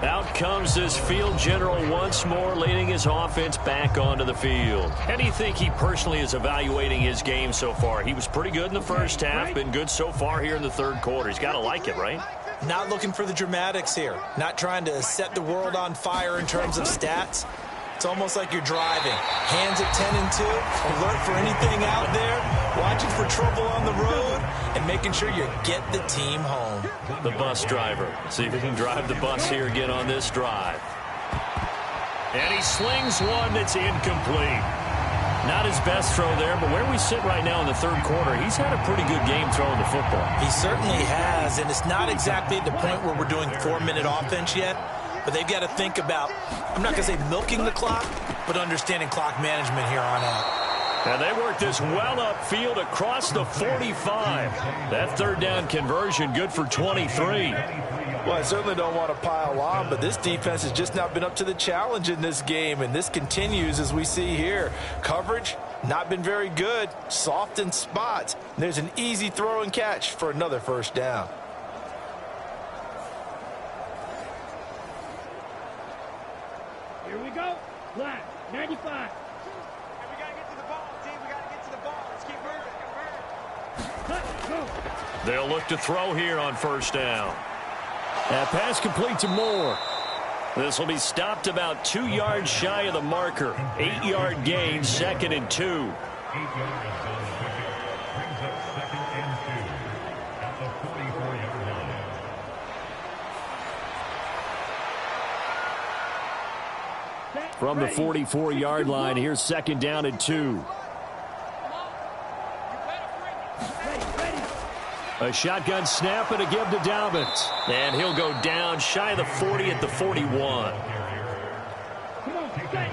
Out comes this field general once more, leading his offense back onto the field. How do you think he personally is evaluating his game so far? He was pretty good in the first half, been good so far here in the 3rd quarter. He's got to like it, right? Not looking for the dramatics here. Not trying to set the world on fire in terms of stats. It's almost like you're driving. Hands at 10 and 2, alert for anything out there, watching for trouble on the road, and making sure you get the team home. The bus driver. See if he can drive the bus here again on this drive. And he slings one that's incomplete. Not his best throw there, but where we sit right now in the 3rd quarter, he's had a pretty good game throwing the football. He certainly has, and it's not exactly at the point where we're doing 4-minute offense yet. But they've got to think about, I'm not going to say milking the clock, but understanding clock management here on out. And they work this well upfield across the 45. That 3rd down conversion good for 23. Well, I certainly don't want to pile on, but this defense has just not been up to the challenge in this game, and this continues as we see here. Coverage, not been very good, soft in spots. There's an easy throw and catch for another 1st down. Black, 95. We got to get to the ball, team. We got to get to the ball. Let's keep moving. Cut, go. They'll look to throw here on first down. That pass complete to Moore. This will be stopped about 2 yards shy of the marker. 8-yard gain, 2nd and 2. From the 44-yard line, here's 2nd down and 2. A shotgun snap and a give to Dobbins. And he'll go down shy of the 40 at the 41. Come on, stay,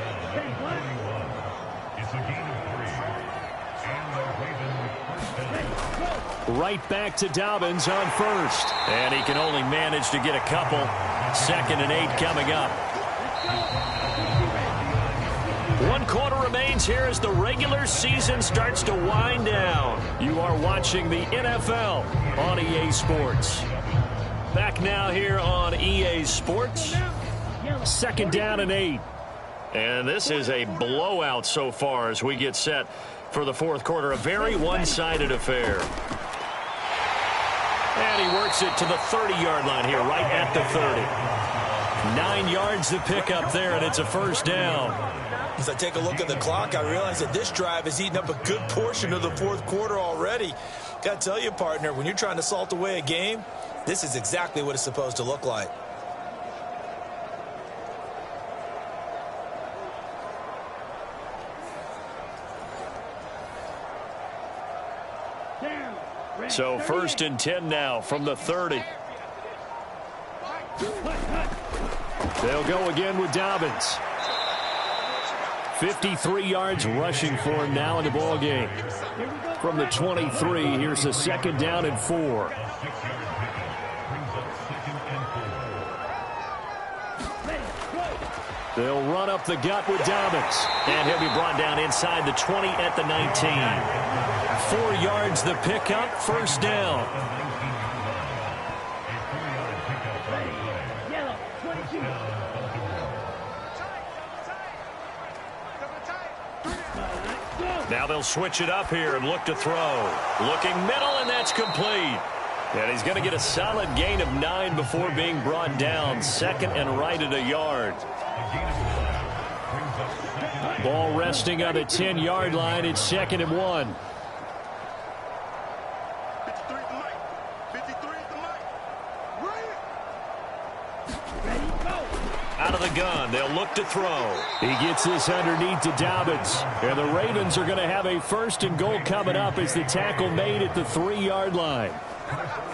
Black. Right back to Dobbins on first. And he can only manage to get a couple. 2nd and 8 coming up. 1 quarter remains here as the regular season starts to wind down. You are watching the NFL on EA Sports. Back now here on EA Sports. 2nd down and 8. And this is a blowout so far as we get set for the 4th quarter. A very one-sided affair. And he works it to the 30-yard line here, right at the 30. 9 yards to pick up there, and it's a first down. As I take a look at the clock, I realize that this drive has eaten up a good portion of the 4th quarter already. Got to tell you, partner, when you're trying to salt away a game, this is exactly what it's supposed to look like. So 1st and 10 now from the 30. They'll go again with Dobbins. 53 yards rushing for him now in the ball game. From the 23, here's a 2nd down and 4. They'll run up the gut with Dobbins. And he'll be brought down inside the 20 at the 19. 4 yards the pickup, first down. Yellow, 22. Now they'll switch it up here and look to throw. Looking middle, and that's complete. And he's going to get a solid gain of 9 before being brought down. 2nd and right at a yard. Ball resting on the 10-yard line. It's 2nd and 1. 53 at the mic. 53 at the mic. Ready, go. Out of the gun, they'll look to throw. He gets this underneath to Dobbins. And the Ravens are going to have a 1st and goal coming up as the tackle made at the 3-yard line.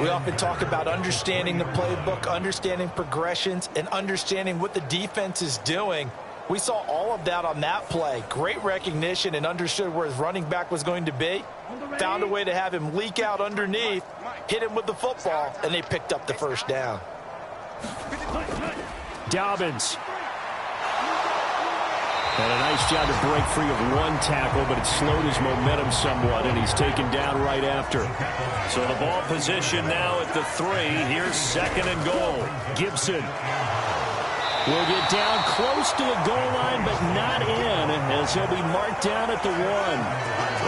We often talk about understanding the playbook, understanding progressions, and understanding what the defense is doing. We saw all of that on that play. Great recognition and understood where his running back was going to be. Found a way to have him leak out underneath, hit him with the football, and they picked up the first down. Dobbins. And a nice job to break free of 1 tackle, but it slowed his momentum somewhat, and he's taken down right after. So the ball position now at the 3. Here's 2nd and goal. Gibson will get down close to the goal line, but not in, as he'll be marked down at the 1.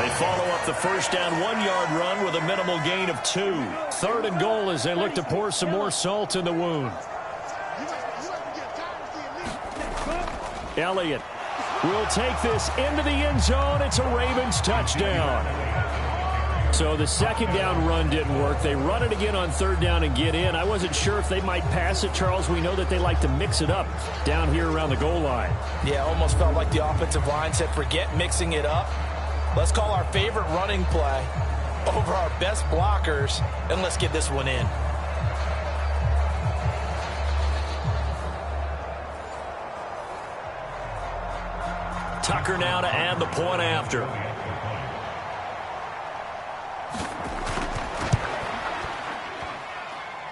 They follow up the first down 1-yard run with a minimal gain of 2. 3rd and goal as they look to pour some more salt in the wound. Elliott will take this into the end zone. It's a Ravens touchdown. So the 2nd down run didn't work. They run it again on 3rd down and get in. I wasn't sure if they might pass it, Charles. We know that they like to mix it up down here around the goal line. Yeah, almost felt like the offensive line said, forget mixing it up. Let's call our favorite running play over our best blockers, and let's get this one in. Tucker now to add the point after.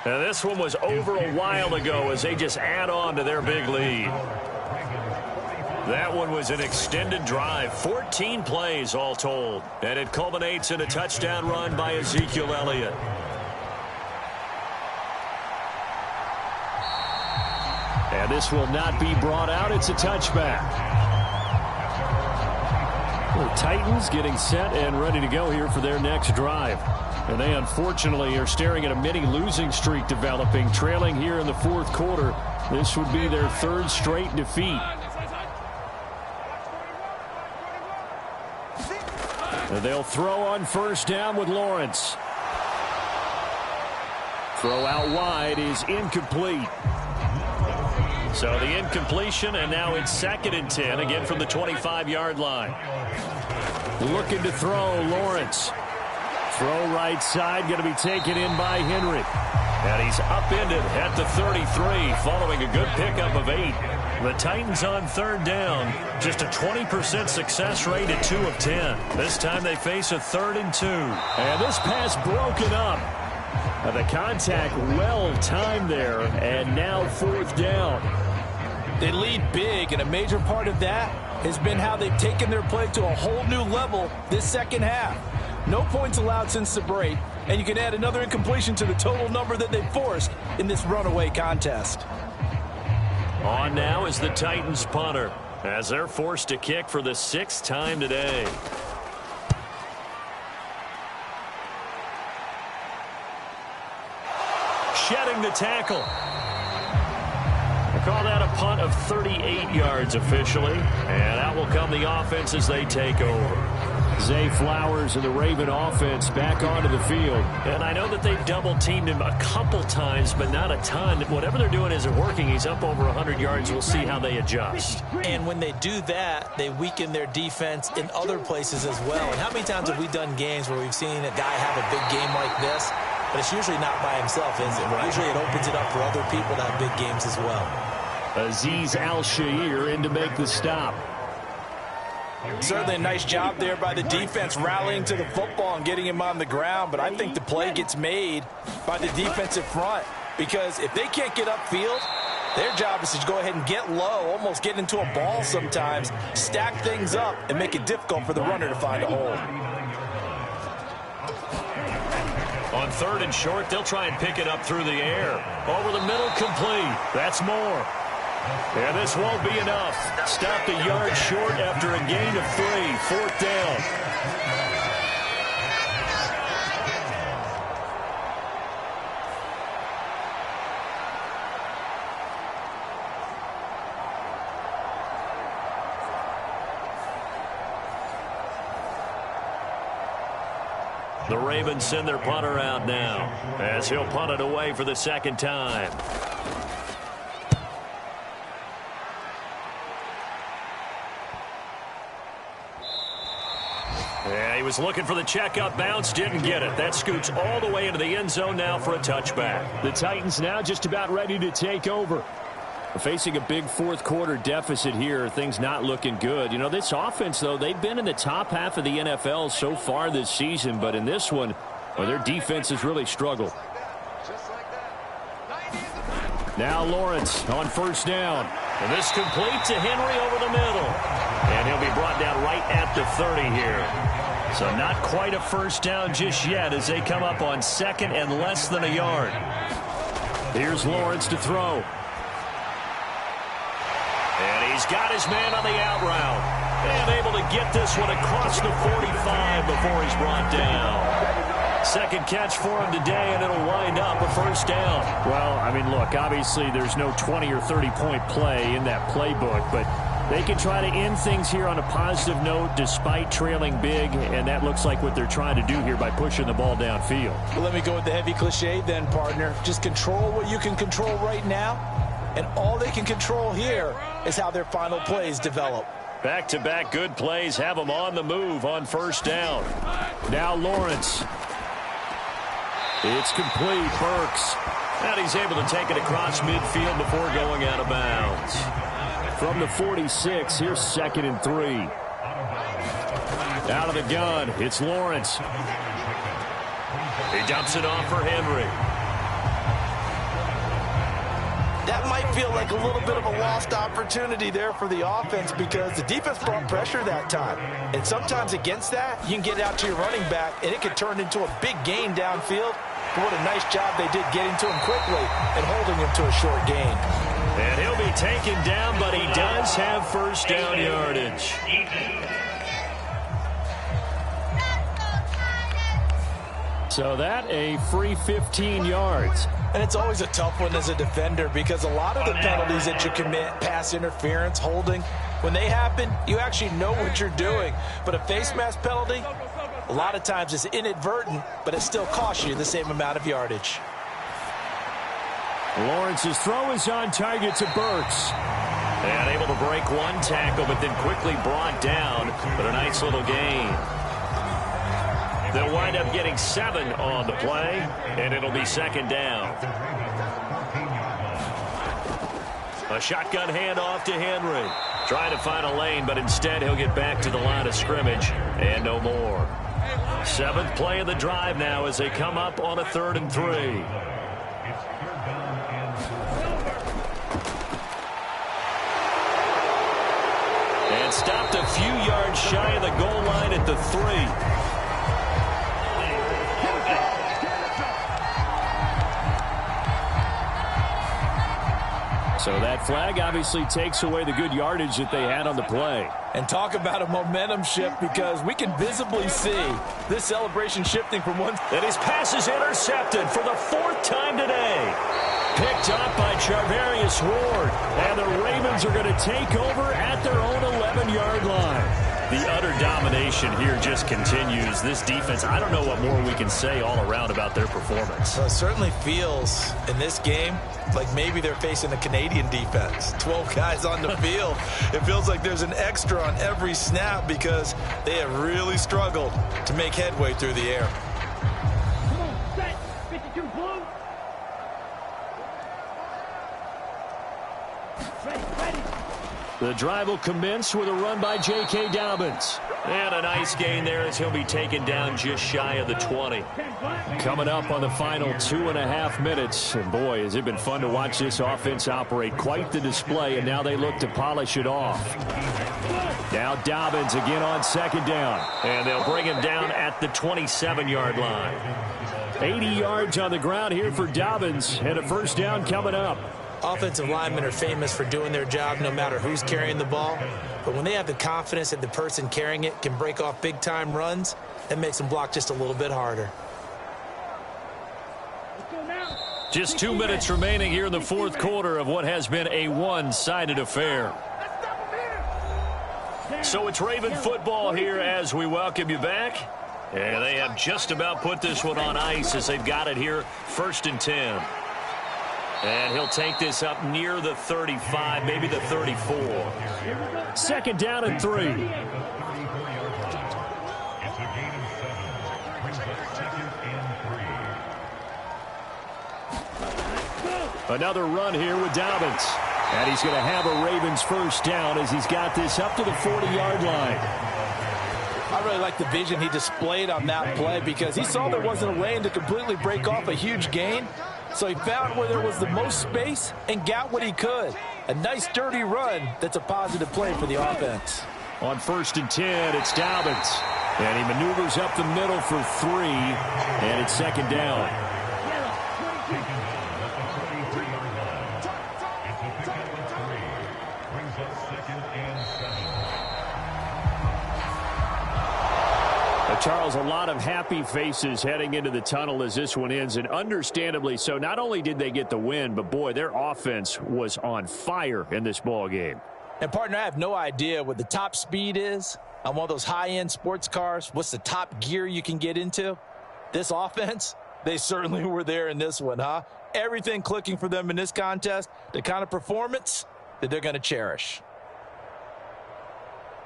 Now this one was over a while ago as they just add on to their big lead. That one was an extended drive, 14 plays all told. And it culminates in a touchdown run by Ezekiel Elliott. And this will not be brought out. It's a touchback. The Titans getting set and ready to go here for their next drive. And they unfortunately are staring at a mini losing streak developing, trailing here in the fourth quarter. This would be their third straight defeat. And they'll throw on first down with Lawrence. Throw out wide is incomplete. So the incompletion, and now it's 2nd and 10, again from the 25-yard line. Looking to throw, Lawrence. Throw right side, going to be taken in by Henry. And he's upended at the 33, following a good pickup of 8. The Titans on third down, just a 20% success rate at 2 of 10. This time they face a 3rd and 2. And this pass broken up. The contact well timed there, and now 4th down. They lead big, and a major part of that has been how they've taken their play to a whole new level this second half. No points allowed since the break, and you can add another incompletion to the total number that they forced in this runaway contest. On now is the Titans punter, as they're forced to kick for the 6th time today. Shedding the tackle. They call that a punt of 38 yards officially. And out will come the offense as they take over. Zay Flowers and the Raven offense back onto the field. And I know that they've double-teamed him a couple times, but not a ton. Whatever they're doing isn't working. He's up over 100 yards. We'll see how they adjust. And when they do that, they weaken their defense in other places as well. And how many times have we done games where we've seen a guy have a big game like this, but it's usually not by himself, is it? Right. Usually it opens it up for other people to have big games as well. Azeez Al-Shaair in to make the stop. Certainly a nice job there by the defense rallying to the football and getting him on the ground, but I think the play gets made by the defensive front, because if they can't get upfield, their job is to go ahead and get low, almost get into a ball sometimes, stack things up, and make it difficult for the runner to find a hole. On 3rd and short, they'll try and pick it up through the air. Over the middle, complete. That's more. And this won't be enough. Stopped a yard short after a gain of 3. 4th down. The Ravens send their punter out now, as he'll punt it away for the 2nd time. Yeah, he was looking for the checkup bounce, didn't get it. That scoots all the way into the end zone now for a touchback. The Titans now just about ready to take over. Facing a big fourth quarter deficit here, things not looking good. You know, this offense, though, they've been in the top half of the NFL so far this season, but in this one, well, their defense has really struggled. Now Lawrence on first down. And this complete to Henry over the middle. And he'll be brought down right at the 30 here. So not quite a first down just yet as they come up on 2nd and less than a yard. Here's Lawrence to throw. And he's got his man on the out route. And able to get this one across the 45 before he's brought down. 2nd catch for him today, and it'll wind up a first down. Well, I mean, look, obviously there's no 20 or 30-point play in that playbook, but they can try to end things here on a positive note despite trailing big, and that looks like what they're trying to do here by pushing the ball downfield. Well, let me go with the heavy cliche then, partner. Just control what you can control right now, and all they can control here is how their final plays develop. Back-to-back good plays have them on the move on first down. Now Lawrence. It's complete. Burks. And he's able to take it across midfield before going out of bounds. From the 46, here's 2nd and 3. Out of the gun, it's Lawrence. He dumps it off for Henry. That might feel like a little bit of a lost opportunity there for the offense because the defense brought pressure that time. And sometimes against that, you can get out to your running back, and it could turn into a big gain downfield. But what a nice job they did getting to him quickly and holding him to a short gain. And he'll be taken down, but he does have first down yardage. So that a free 15 yards. And it's always a tough one as a defender because a lot of the penalties that you commit, pass interference, holding, when they happen, you actually know what you're doing. But a face mask penalty, a lot of times it's inadvertent, but it still costs you the same amount of yardage. Lawrence's throw is on target to Burks. And able to break one tackle, but then quickly brought down. But a nice little gain. They'll wind up getting 7 on the play, and it'll be second down. A shotgun handoff to Henry. Trying to find a lane, but instead he'll get back to the line of scrimmage and no more. 7th play of the drive now as they come up on a 3rd and 3. And stopped a few yards shy of the goal line at the 3. So that flag obviously takes away the good yardage that they had on the play. And talk about a momentum shift because we can visibly see this celebration shifting from one. And his pass is intercepted for the 4th time today. Picked up by Charvarius Ward. And the Ravens are going to take over at their own 11-yard line. The utter domination here just continues. This defense, I don't know what more we can say all around about their performance. Well, it certainly feels in this game like maybe they're facing a Canadian defense. 12 guys on the field. It feels like there's an extra on every snap because they have really struggled to make headway through the air. Come on, set. 52 blue. Ready. The drive will commence with a run by J.K. Dobbins. And a nice gain there as he'll be taken down just shy of the 20. Coming up on the final 2.5 minutes. And boy, has it been fun to watch this offense operate. Quite the display, and now they look to polish it off. Now Dobbins again on 2nd down. And they'll bring him down at the 27-yard line. 80 yards on the ground here for Dobbins, and a 1st down coming up. Offensive linemen are famous for doing their job no matter who's carrying the ball. But when they have the confidence that the person carrying it can break off big-time runs, that makes them block just a little bit harder. Just 2 minutes remaining here in the 4th quarter of what has been a one-sided affair. So it's Raven football here as we welcome you back. And they have just about put this one on ice as they've got it here, 1st and 10. And he'll take this up near the 35, maybe the 34. 2nd down and 3. Another run here with Dobbins. And he's going to have a Ravens 1st down as he's got this up to the 40-yard line. I really like the vision he displayed on that play because he saw there wasn't a lane to completely break off a huge gain. So he found where there was the most space and got what he could. A nice, dirty run that's a positive play for the offense. On 1st and 10, it's Dobbins. And he maneuvers up the middle for 3, and it's 2nd down. Charles, a lot of happy faces heading into the tunnel as this one ends, and understandably so. Not only did they get the win, but boy, their offense was on fire in this ball game. And partner, I have no idea what the top speed is on one of those high-end sports cars. What's the top gear you can get into? This offense, they certainly were there in this one, huh? Everything clicking for them in this contest, the kind of performance that they're going to cherish.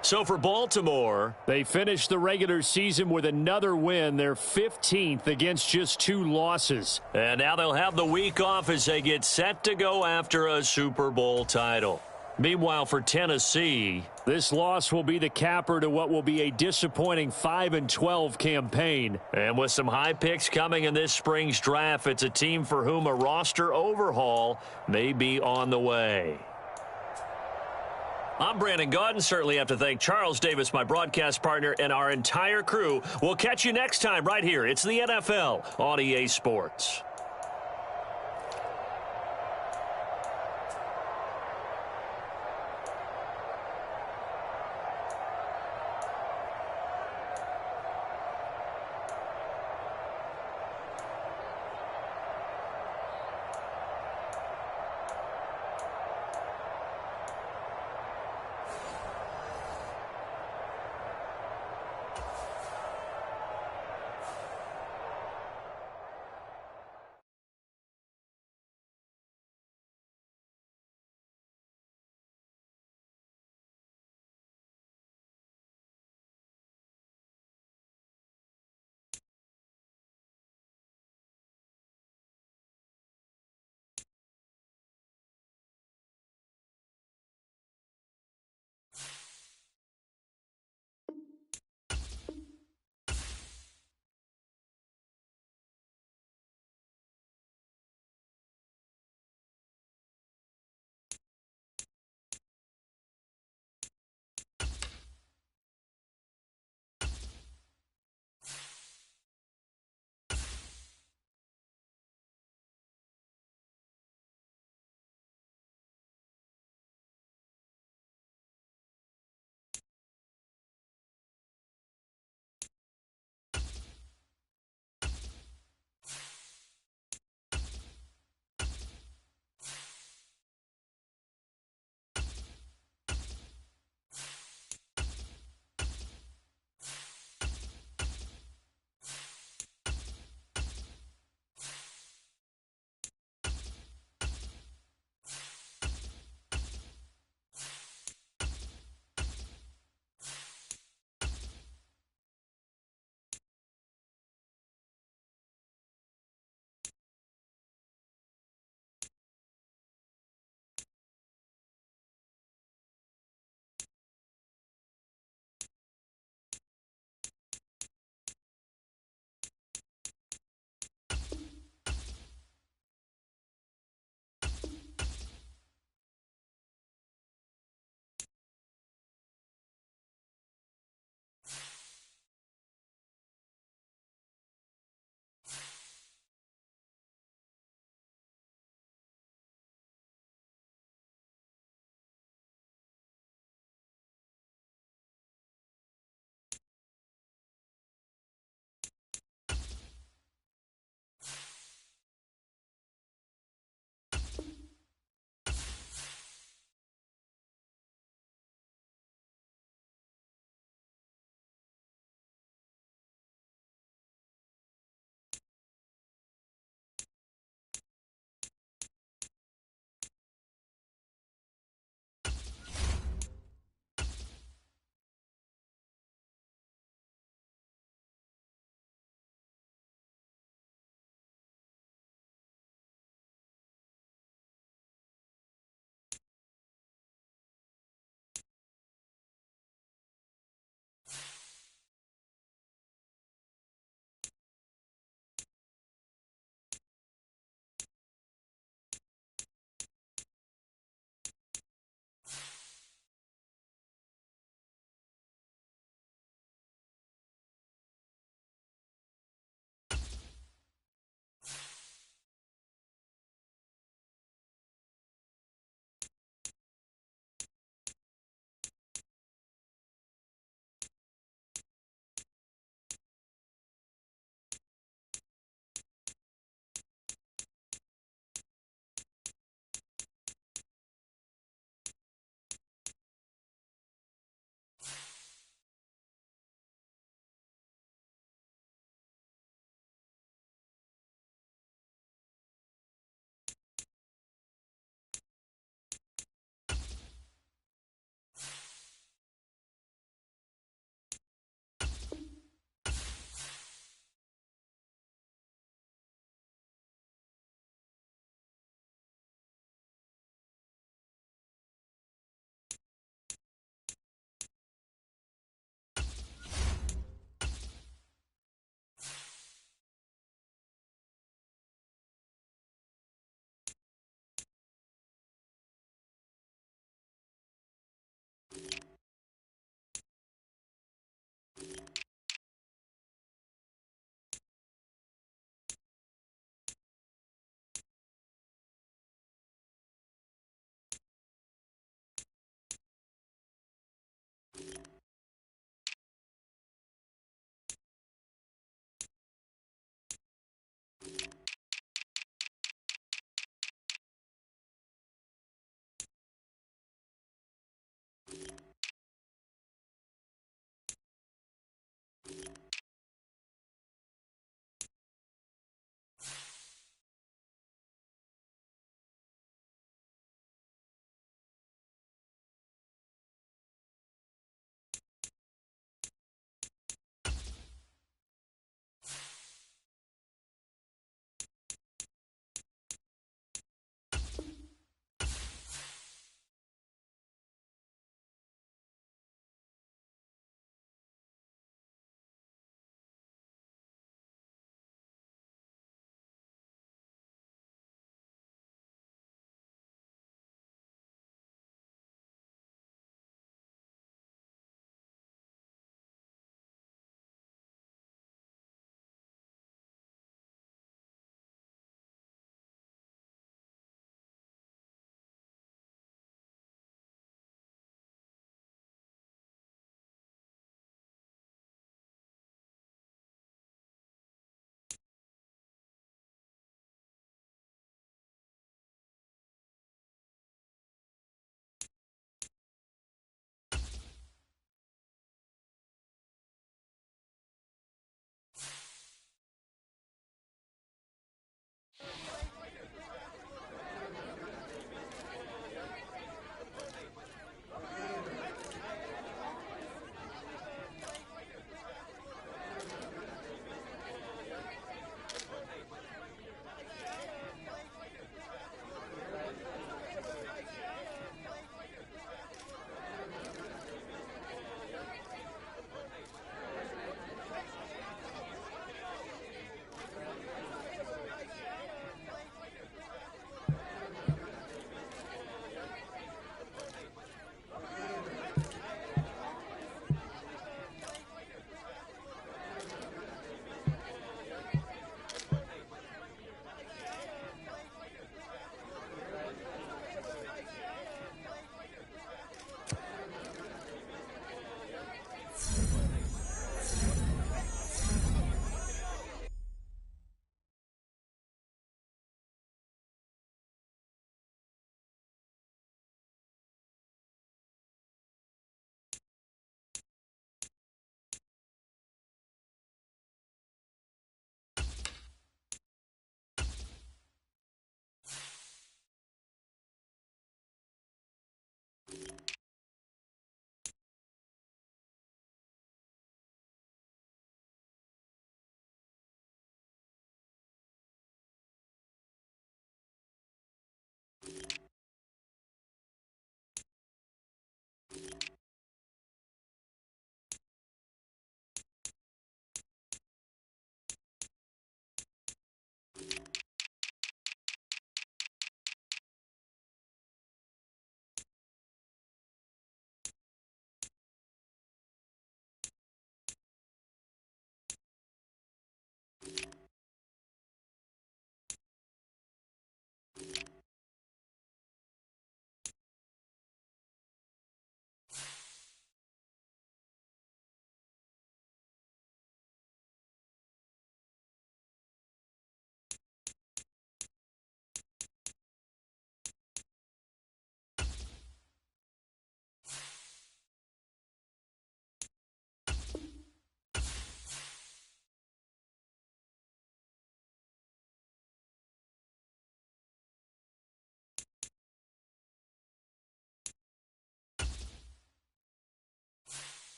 So for Baltimore, they finished the regular season with another win, their 15th against just 2 losses. And now they'll have the week off as they get set to go after a Super Bowl title. Meanwhile, for Tennessee, this loss will be the capper to what will be a disappointing 5-12 campaign. And with some high picks coming in this spring's draft, it's a team for whom a roster overhaul may be on the way. I'm Brandon Gaudin. Certainly have to thank Charles Davis, my broadcast partner, and our entire crew. We'll catch you next time right here. It's the NFL on EA Sports.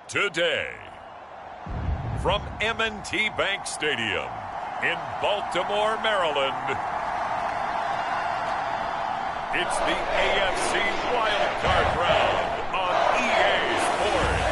today. From M&T Bank Stadium in Baltimore, Maryland, it's the AFC Wild Card Round on EA Sports.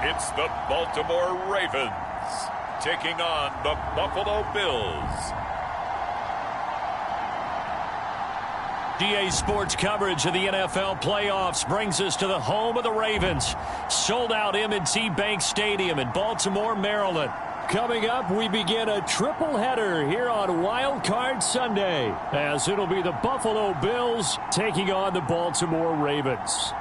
It's the Baltimore Ravens taking on the Buffalo Bills. EA Sports coverage of the NFL playoffs brings us to the home of the Ravens. Sold out M&T Bank Stadium in Baltimore, Maryland. Coming up, we begin a triple header here on Wild Card Sunday, as it'll be the Buffalo Bills taking on the Baltimore Ravens.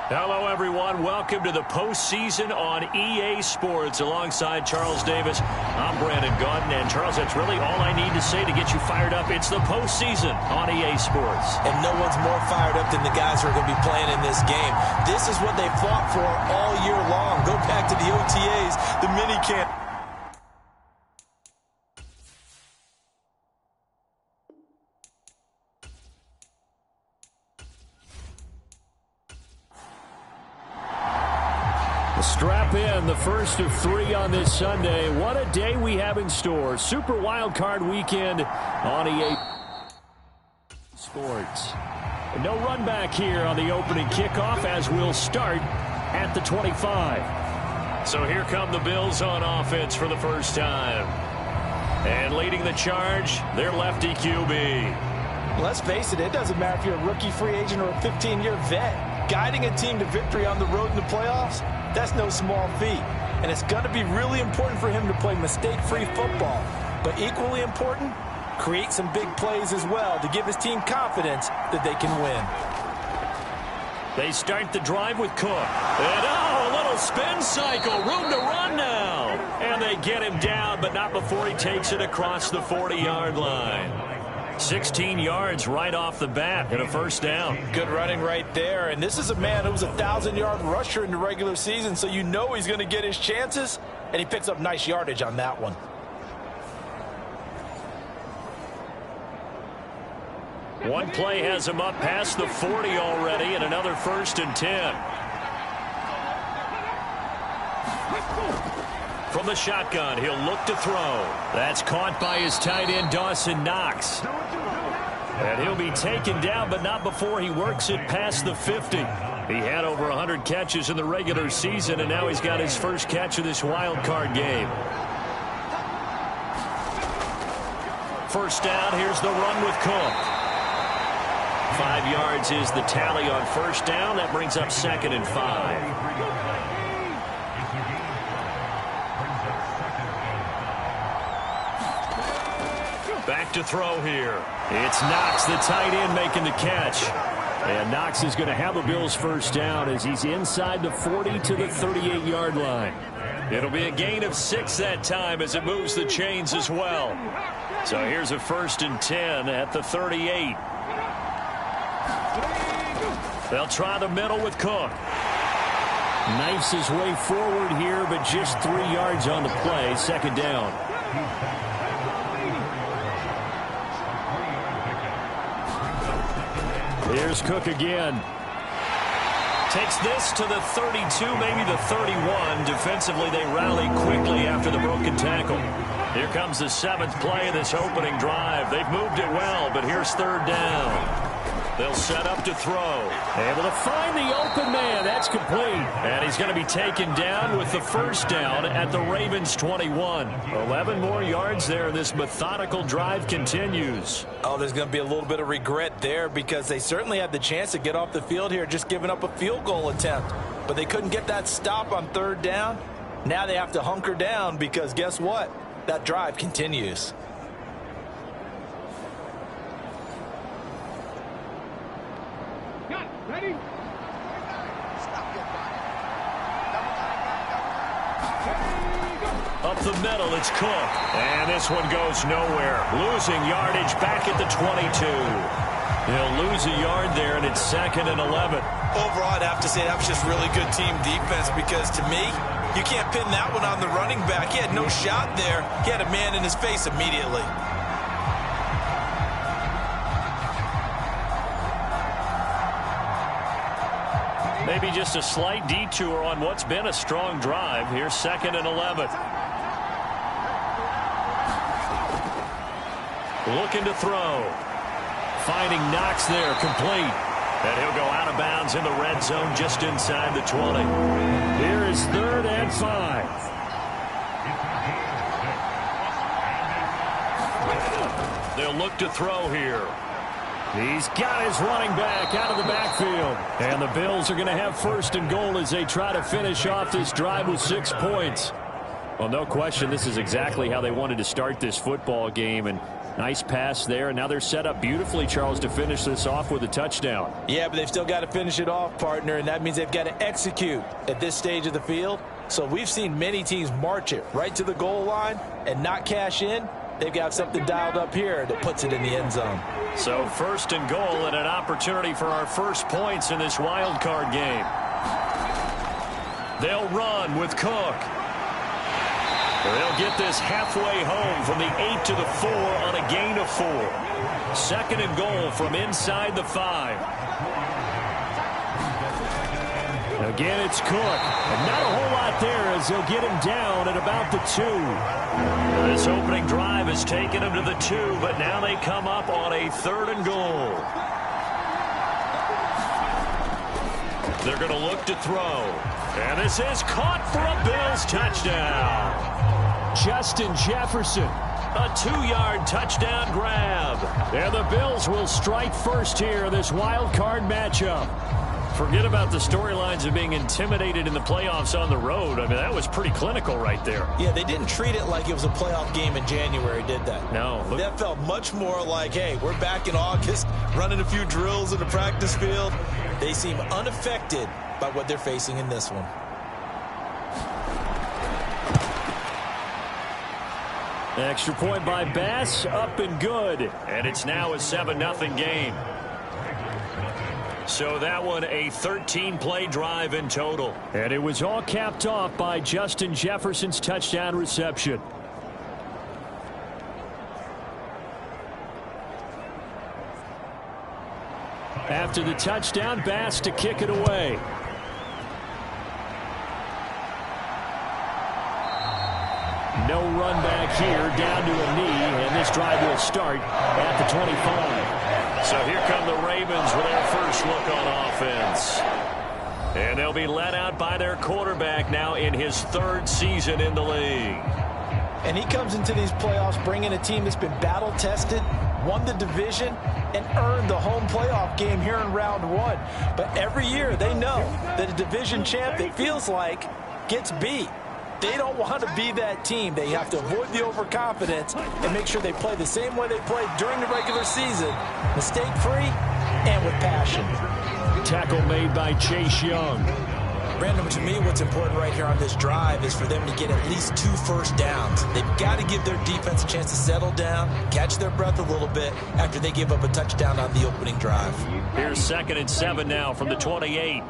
Hello, everyone. Welcome to the postseason on EA Sports. Alongside Charles Davis, I'm Brandon Gaudin. And, Charles, that's really all I need to say to get you fired up. It's the postseason on EA Sports. And no one's more fired up than the guys who are going to be playing in this game. This is what they fought for all year long. Go back to the OTAs, the minicamp. Strap in, the first of 3 on this Sunday. What a day we have in store. Super Wild Card Weekend on EA Sports. No run back here on the opening kickoff, as we'll start at the 25. So here come the Bills on offense for the first time. And leading the charge, their lefty QB. Let's face it, it doesn't matter if you're a rookie free agent or a 15-year vet. Guiding a team to victory on the road in the playoffs, that's no small feat. And it's going to be really important for him to play mistake-free football. But equally important, create some big plays as well to give his team confidence that they can win. They start the drive with Cook. And, a little spin cycle. Room to run now. And they get him down, but not before he takes it across the 40-yard line. 16 yards right off the bat and a first down. Good running right there. And this is a man who was a 1,000-yard rusher in the regular season, so you know he's going to get his chances, and he picks up nice yardage on that one. One play has him up past the 40 already, and another 1st and 10. From the shotgun, he'll look to throw. That's caught by his tight end, Dawson Knox. And he'll be taken down, but not before he works it past the 50. He had over 100 catches in the regular season, and now he's got his first catch of this wild card game. First down, here's the run with Cook. 5 yards is the tally on first down. That brings up 2nd and 5. Back to throw here. It's Knox, the tight end, making the catch. And Knox is going to have a Bills first down as he's inside the 40 to the 38-yard line. It'll be a gain of 6 that time as it moves the chains as well. So here's a 1st and 10 at the 38. They'll try the middle with Cook. Knifes his way forward here, but just 3 yards on the play. 2nd down. Here's Cook again. Takes this to the 32, maybe the 31. Defensively, they rally quickly after the broken tackle. Here comes the 7th play of this opening drive. They've moved it well, but here's 3rd down. They'll set up to throw. Able to find the open man. That's complete. And he's going to be taken down with the first down at the Ravens 21. 11 more yards there. This methodical drive continues. Oh, there's going to be a little bit of regret there because they certainly had the chance to get off the field here just giving up a field goal attempt. But they couldn't get that stop on 3rd down. Now they have to hunker down because guess what? That drive continues. Ready? Stop, Up the middle, it's Cook. And this one goes nowhere. Losing yardage back at the 22. They'll lose a yard there, and it's 2nd and 11. Overall, I'd have to say that was just really good team defense because, to me, you can't pin that one on the running back. He had no shot there. He had a man in his face immediately. Maybe just a slight detour on what's been a strong drive. Here's 2nd and 11. Looking to throw. Finding Knox there, complete. And he'll go out of bounds in the red zone just inside the 20. Here is 3rd and 5. They'll look to throw here. He's got his running back out of the backfield. And the Bills are going to have 1st and goal as they try to finish off this drive with 6 points. Well, no question, this is exactly how they wanted to start this football game. And nice pass there, and now they're set up beautifully, Charles, to finish this off with a touchdown. Yeah, but they've still got to finish it off, partner, and that means they've got to execute at this stage of the field. So we've seen many teams march it right to the goal line and not cash in. They've got something dialed up here that puts it in the end zone. So 1st and goal and an opportunity for our first points in this wild card game. They'll run with Cook. They'll get this halfway home from the 8 to the 4 on a gain of 4. 2nd and goal from inside the 5. Again, it's Cook. And not a whole lot there as they'll get him down at about the 2. This opening drive has taken him to the 2, but now they come up on a 3rd and goal. They're going to look to throw. And this is caught for a Bills touchdown. Justin Jefferson, a 2-yard touchdown grab. And the Bills will strike first here in this wild card matchup. Forget about the storylines of being intimidated in the playoffs on the road. I mean, that was pretty clinical right there. Yeah, they didn't treat it like it was a playoff game in January, did they? No. That felt much more like, hey, we're back in August, running a few drills in the practice field. They seem unaffected by what they're facing in this one. Extra point by Bass, up and good. And it's now a 7-0 game. So that one a 13-play drive in total. And it was all capped off by Justin Jefferson's touchdown reception. After the touchdown, Bass to kick it away. No run back here, down to a knee, and this drive will start at the 25. So here come the Ravens with their first look on offense. And they'll be led out by their quarterback now in his 3rd season in the league. And he comes into these playoffs bringing a team that's been battle-tested, won the division, and earned the home playoff game here in round 1. But every year they know that a division champ, it feels like, gets beat. They don't want to be that team. They have to avoid the overconfidence and make sure they play the same way they played during the regular season, mistake-free and with passion. Tackle made by Chase Young. Brandon, to me, what's important right here on this drive is for them to get at least 2 first downs. They've got to give their defense a chance to settle down, catch their breath a little bit after they give up a touchdown on the opening drive. Here's 2nd and 7 now from the 28.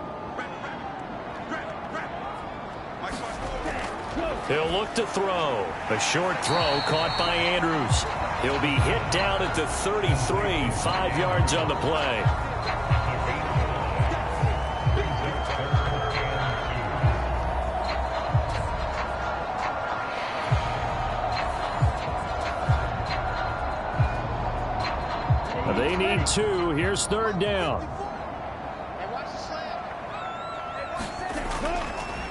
He'll look to throw. A short throw caught by Andrews. He'll be hit down at the 33, 5 yards on the play. They need 2. Here's 3rd down.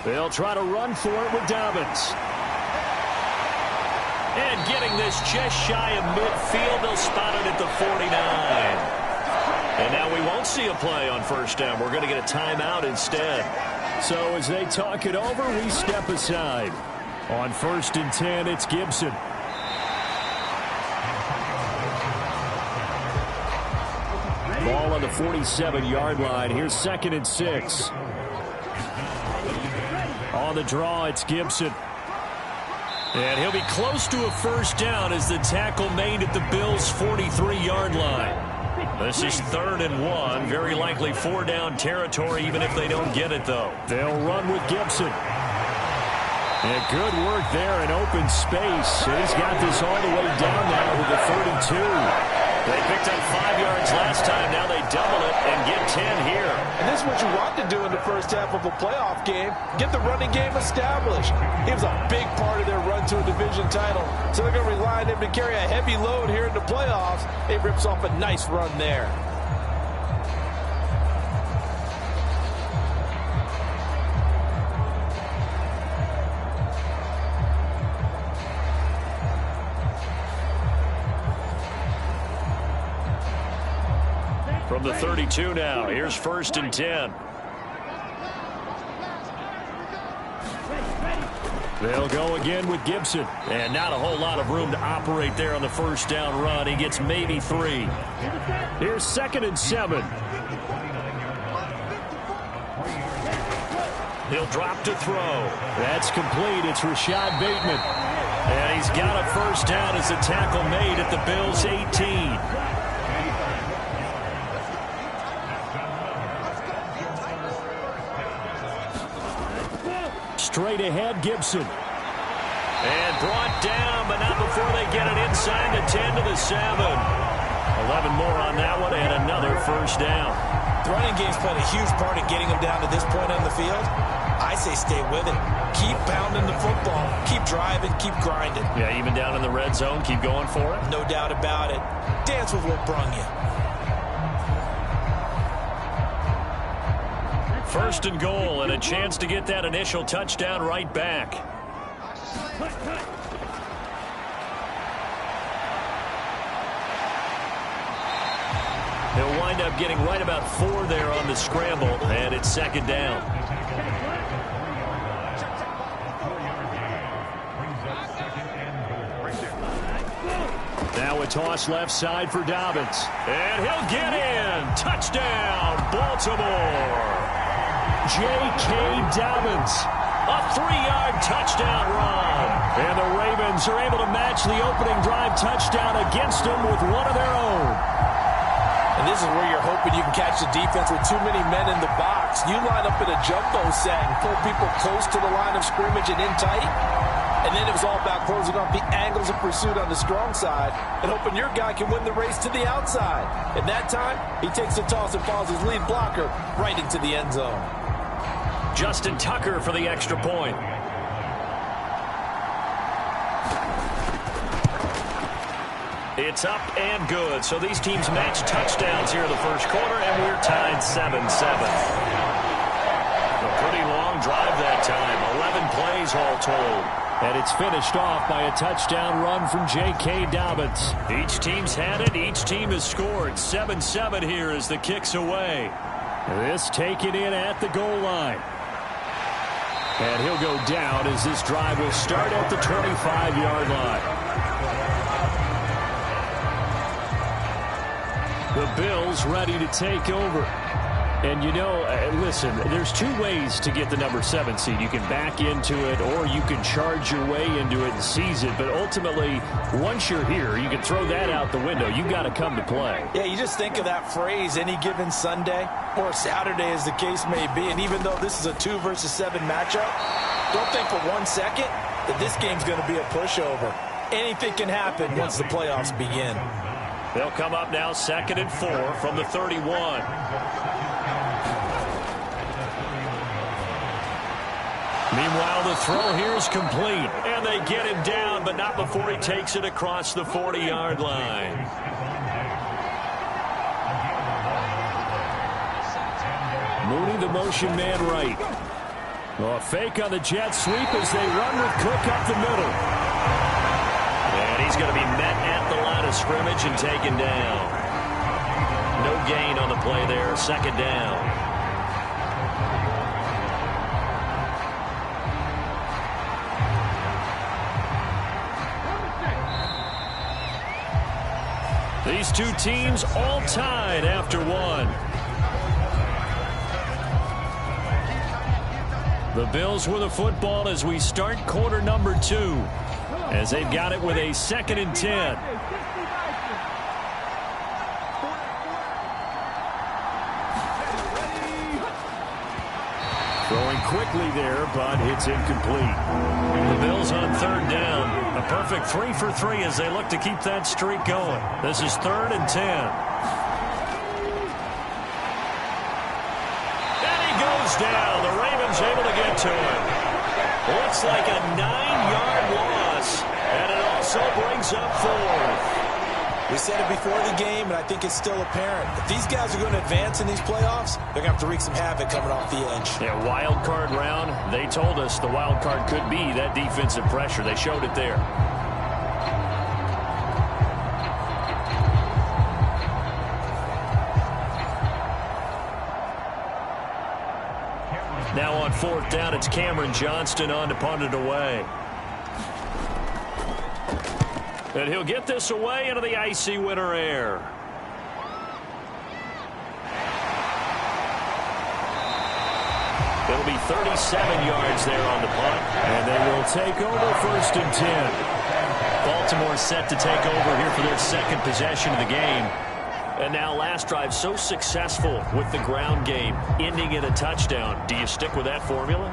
They'll try to run for it with Dobbins. And getting this just shy of midfield, they'll spot it at the 49. And now we won't see a play on 1st down. We're going to get a timeout instead. So as they talk it over, we step aside. On 1st and 10, it's Gibson. Ball on the 47-yard line. Here's 2nd and 6. On the draw, it's Gibson. And he'll be close to a first down as the tackle made at the Bills' 43-yard line. This is 3rd and 1. Very likely 4-down territory, even if they don't get it, though. They'll run with Gibson. And good work there in open space. And he's got this all the way down now with the 3rd and 2. They picked up 5 yards last time. Now they double it and get 10 here. And this is what you want to do in the first half of a playoff game. Get the running game established. He was a big part of their run to a division title. So they're going to rely on him to carry a heavy load here in the playoffs. It rips off a nice run there. From the 32 now, here's 1st and 10. They'll go again with Gibson. And not a whole lot of room to operate there on the first down run. He gets maybe 3. Here's 2nd and 7. He'll drop to throw. That's complete. It's Rashad Bateman. And he's got a first down as the tackle made at the Bills' 18. Straight ahead, Gibson. And brought down, but not before they get it inside the 10 to the 7. 11 more on that one, and another first down. The running game's played a huge part in getting them down to this point on the field. I say stay with it. Keep pounding the football. Keep driving. Keep grinding. Yeah, even down in the red zone, keep going for it. No doubt about it. Dance with what brung you. 1st and goal, and a chance to get that initial touchdown right back. He'll wind up getting right about 4 there on the scramble, and it's 2nd down. Now a toss left side for Dobbins. And he'll get in. Touchdown, Baltimore. J.K. Dobbins, a 3-yard touchdown run. And the Ravens are able to match the opening drive touchdown against them with one of their own. And this is where you're hoping you can catch the defense with too many men in the box. You line up in a jumbo set and pull people close to the line of scrimmage and in tight. And then it was all about closing off the angles of pursuit on the strong side and hoping your guy can win the race to the outside. And that time, he takes the toss and follows his lead blocker right into the end zone. Justin Tucker for the extra point. It's up and good. So these teams match touchdowns here in the first quarter, and we're tied 7-7. A pretty long drive that time. 11 plays all told. And it's finished off by a touchdown run from J.K. Dobbins. Each team's had it. Each team has scored. 7-7 here as the kick's away. This taken in at the goal line. And he'll go down as this drive will start at the 25-yard line. The Bills ready to take over. And, you know, listen, there's 2 ways to get the number 7 seed. You can back into it or you can charge your way into it and seize it. But ultimately, once you're here, you can throw that out the window. You've got to come to play. Yeah, you just think of that phrase, any given Sunday or Saturday as the case may be. And even though this is a 2 versus 7 matchup, don't think for 1 second that this game's going to be a pushover. Anything can happen once the playoffs begin. They'll come up now 2nd and 4 from the 31. Meanwhile, the throw here is complete. And they get him down, but not before he takes it across the 40-yard line. Mooney, the motion man right. A fake on the jet sweep as they run with Cook up the middle. And he's going to be met at the line of scrimmage and taken down. No gain on the play there. 2nd down. These 2 teams all tied after 1. The Bills with the football as we start quarter number 2, as they've got it with a 2nd and 10. Throwing quickly there, but it's incomplete. The Bills on 3rd down. A perfect 3 for 3 as they look to keep that streak going. This is 3rd and 10. And he goes down. The Ravens able to get to him. Looks like a 9-yard loss, and it also brings up 4th. We said it before the game, and I think it's still apparent. If these guys are going to advance in these playoffs, they're going to have to wreak some havoc coming off the edge. Yeah, wild card round. They told us the wild card could be that defensive pressure. They showed it there. Now on 4th down, it's Cameron Johnston on to punt it away. And he'll get this away into the icy winter air. It'll be 37 yards there on the punt. And they will take over 1st and 10. Baltimore set to take over here for their 2nd possession of the game. And now last drive so successful with the ground game, ending in a touchdown. Do you stick with that formula?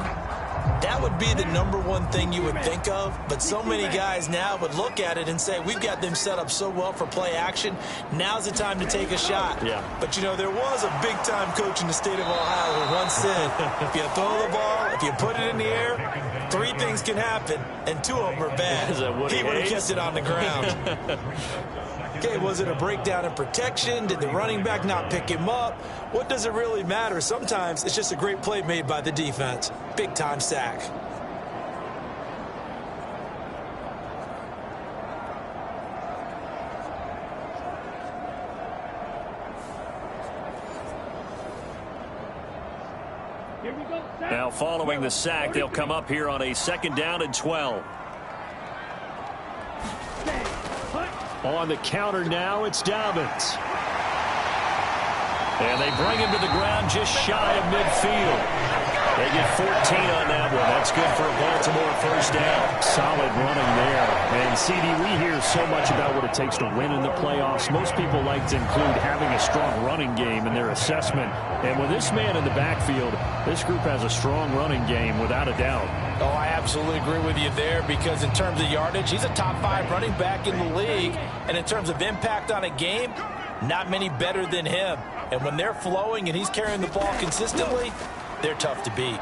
That would be the #1 thing you would think of, but so many guys now would look at it and say, we've got them set up so well for play action, now's the time to take a shot. Yeah. But, you know, there was a big-time coach in the state of Ohio who once said, if you throw the ball, if you put it in the air, 3 things can happen, and 2 of them are bad. He would have kept it on the ground. Okay, was it a breakdown in protection? Did the running back not pick him up? What does it really matter? Sometimes it's just a great play made by the defense. Big-time sack. Here we go. Now following the sack, they'll come up here on a 2nd down and 12. On the counter now, it's Dobbins. And they bring him to the ground just shy of midfield. They get 14 on that one. That's good for a Baltimore 1st down. Solid running there. And, CD, we hear so much about what it takes to win in the playoffs. Most people like to include having a strong running game in their assessment. And with this man in the backfield, this group has a strong running game without a doubt. Oh, I absolutely agree with you there because in terms of yardage, he's a top 5 running back in the league. And in terms of impact on a game, not many better than him. And when they're flowing and he's carrying the ball consistently, they're tough to beat.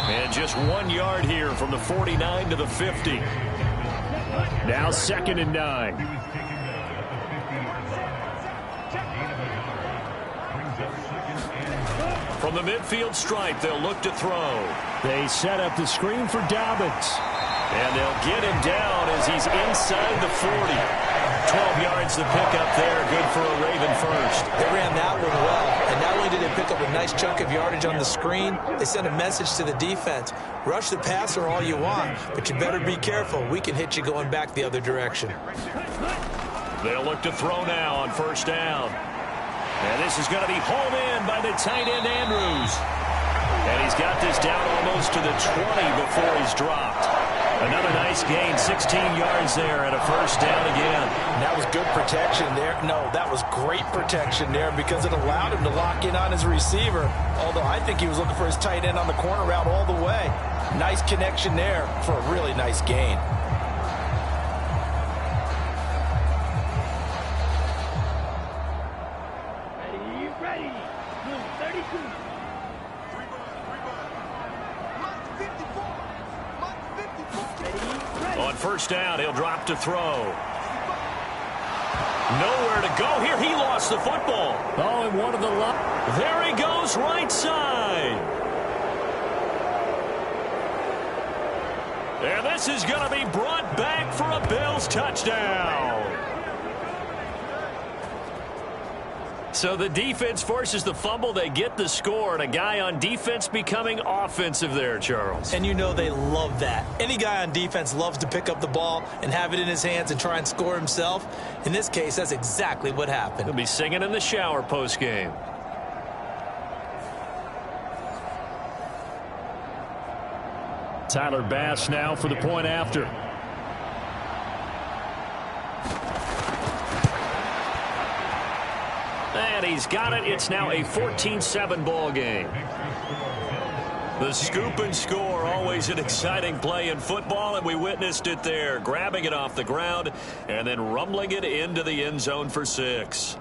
And just 1 yard here from the 49 to the 50. Now 2nd and 9. From the midfield stripe, they'll look to throw. They set up the screen for Dobbins. And they'll get him down as he's inside the 40. 12 yards to pick up there. Good for a Raven 1st. They ran that one well. And not only did they pick up a nice chunk of yardage on the screen, they sent a message to the defense. Rush the passer all you want, but you better be careful. We can hit you going back the other direction. They'll look to throw now on 1st down. And this is going to be hauled in by the tight end Andrews. And he's got this down almost to the 20 before he's dropped. Another nice gain, 16 yards there and a 1st down again. And that was good protection there. No, that was great protection there because it allowed him to lock in on his receiver. Although I think he was looking for his tight end on the corner route all the way. Nice connection there for a really nice gain. Ready. 32. On 1st down, he'll drop to throw. Nowhere to go here. He lost the football. Oh, and one of the there he goes, right side. And this is going to be brought back for a Bills touchdown. So the defense forces the fumble. They get the score, and a guy on defense becoming offensive there, Charles. And you know they love that. Any guy on defense loves to pick up the ball and have it in his hands and try and score himself. In this case, that's exactly what happened. He'll be singing in the shower postgame. Tyler Bass now for the point after. And he's got it. It's now a 14-7 ball game. The scoop and score, always an exciting play in football, and we witnessed it there, grabbing it off the ground and then rumbling it into the end zone for 6.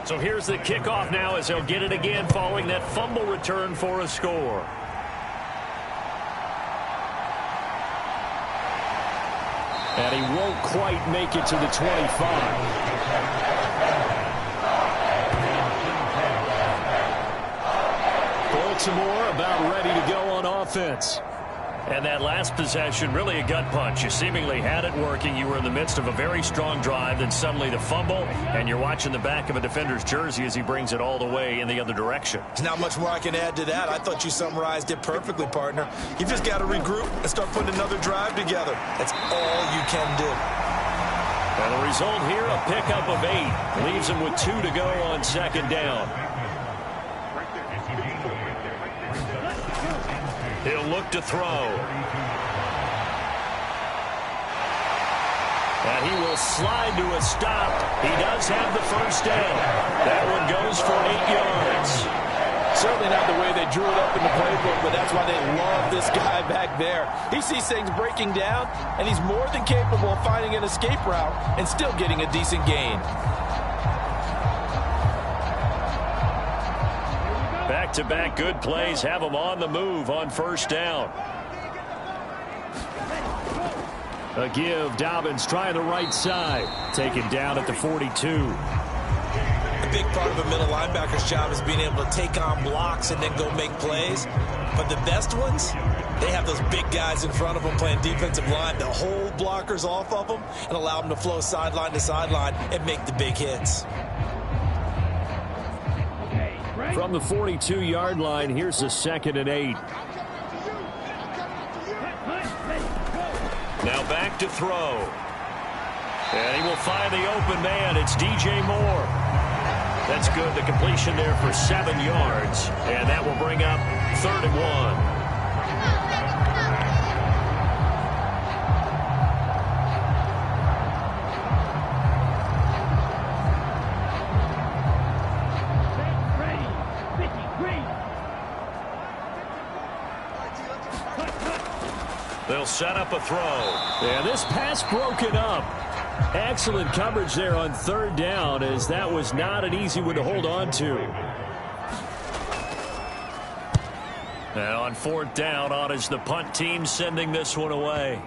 So here's the kickoff now as he'll get it again following that fumble return for a score. And he won't quite make it to the 25. Baltimore about ready to go on offense. And that last possession, really a gut punch. You seemingly had it working. You were in the midst of a very strong drive, then suddenly the fumble, and you're watching the back of a defender's jersey as he brings it all the way in the other direction. There's not much more I can add to that. I thought you summarized it perfectly, partner. You just got to regroup and start putting another drive together. That's all you can do. And the result here, a pickup of 8. Leaves him with 2 to go on second down. He'll look to throw. And he will slide to a stop. He does have the first down. That one goes for 8 yards. Certainly not the way they drew it up in the playbook, but that's why they love this guy back there. He sees things breaking down, and he's more than capable of finding an escape route and still getting a decent gain. Back-to-back good plays have him on the move on first down. A give. Dobbins trying the right side. Taken down at the 42. A big part of a middle linebacker's job is being able to take on blocks and then go make plays. But the best ones, they have those big guys in front of them playing defensive line to hold blockers off of them and allow them to flow sideline to sideline and make the big hits. From the 42-yard line, here's a 2nd and 8. Now back to throw. And he will find the open man. It's DJ Moore. That's good. The completion there for 7 yards. And that will bring up 3rd and 1. They'll set up a throw. And this pass broken up. Excellent coverage there on 3rd down, as that was not an easy one to hold on to. And on 4th down, on is the punt team sending this one away.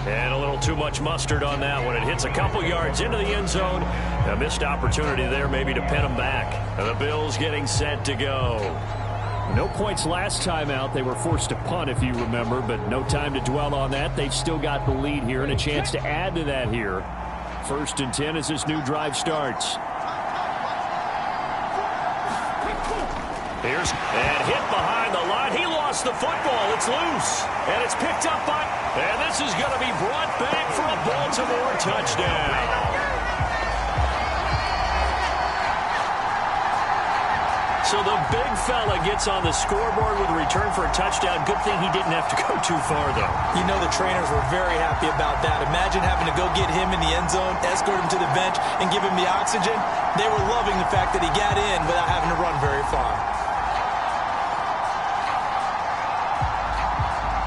And a little too much mustard on that one. It hits a couple yards into the end zone. A missed opportunity there maybe to pin them back. And the Bills getting set to go. No points last time out. They were forced to punt, if you remember, but no time to dwell on that. They've still got the lead here and a chance to add to that here. 1st and 10 as this new drive starts. Here's and hit behind the line. He lost the football. It's loose. And it's picked up by, and this is going to be brought back for a Baltimore touchdown. So the big fella gets on the scoreboard with a return for a touchdown. Good thing he didn't have to go too far, though. You know the trainers were very happy about that. Imagine having to go get him in the end zone, escort him to the bench, and give him the oxygen. They were loving the fact that he got in without having to run very far.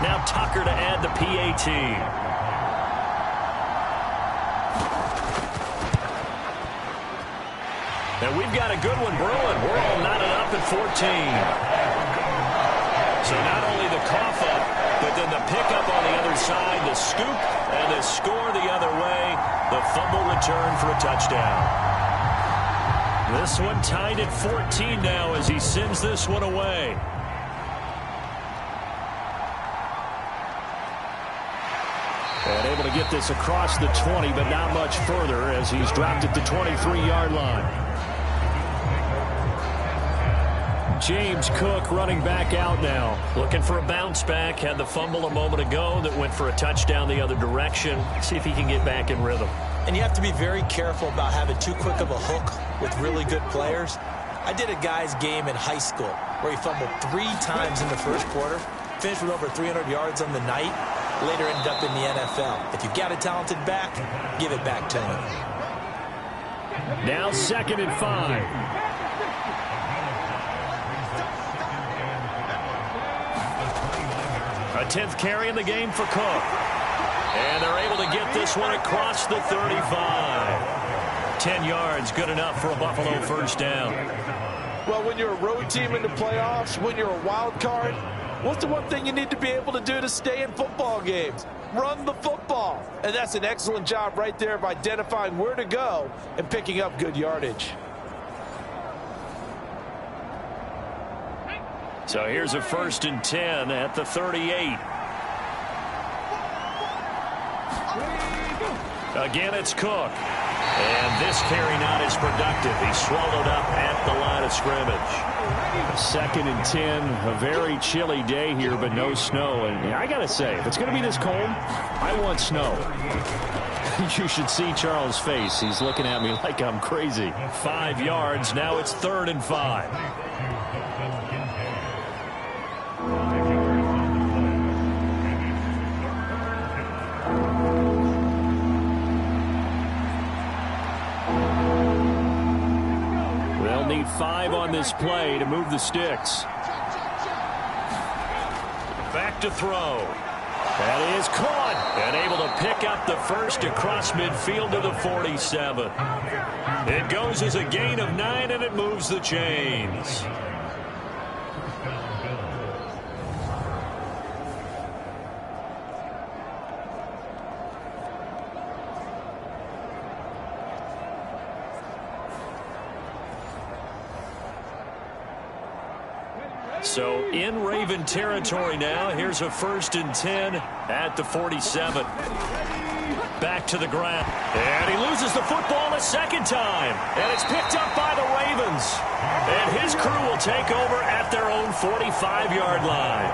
Now Tucker to add the PAT. And we've got a good one brewing. We're all knotted up at 14. So not only the cough up, but then the pickup on the other side, the scoop, and the score the other way. The fumble return for a touchdown. This one tied at 14 now as he sends this one away. And able to get this across the 20, but not much further as he's dropped at the 23-yard line. James Cook running back out now. Looking for a bounce back. Had the fumble a moment ago that went for a touchdown the other direction. See if he can get back in rhythm. And you have to be very careful about having too quick of a hook with really good players. I did a guy's game in high school where he fumbled 3 times in the first quarter. Finished with over 300 yards on the night. Later ended up in the NFL. If you've got a talented back, give it back to him. Now 2nd and 5. A 10th carry in the game for Cook. And they're able to get this one across the 35. 10 yards, good enough for a Buffalo first down. Well, when you're a road team in the playoffs, when you're a wild card, what's the one thing you need to be able to do to stay in football games? Run the football. And that's an excellent job right there of identifying where to go and picking up good yardage. So here's a 1st and 10 at the 38. Again, it's Cook. And this carry not as productive. He's swallowed up at the line of scrimmage. 2nd and 10, a very chilly day here, but no snow. And I got to say, if it's going to be this cold, I want snow. You should see Charles' face. He's looking at me like I'm crazy. 5 yards. Now it's 3rd and 5. They'll need 5 on this play to move the sticks. Back to throw. That is caught and able to pick up the first across midfield to the 47. It goes as a gain of 9 and it moves the chains. So in Raven territory now. Here's a 1st and 10 at the 47. Back to the ground. And he loses the football a second time. And it's picked up by the Ravens. And his crew will take over at their own 45-yard line.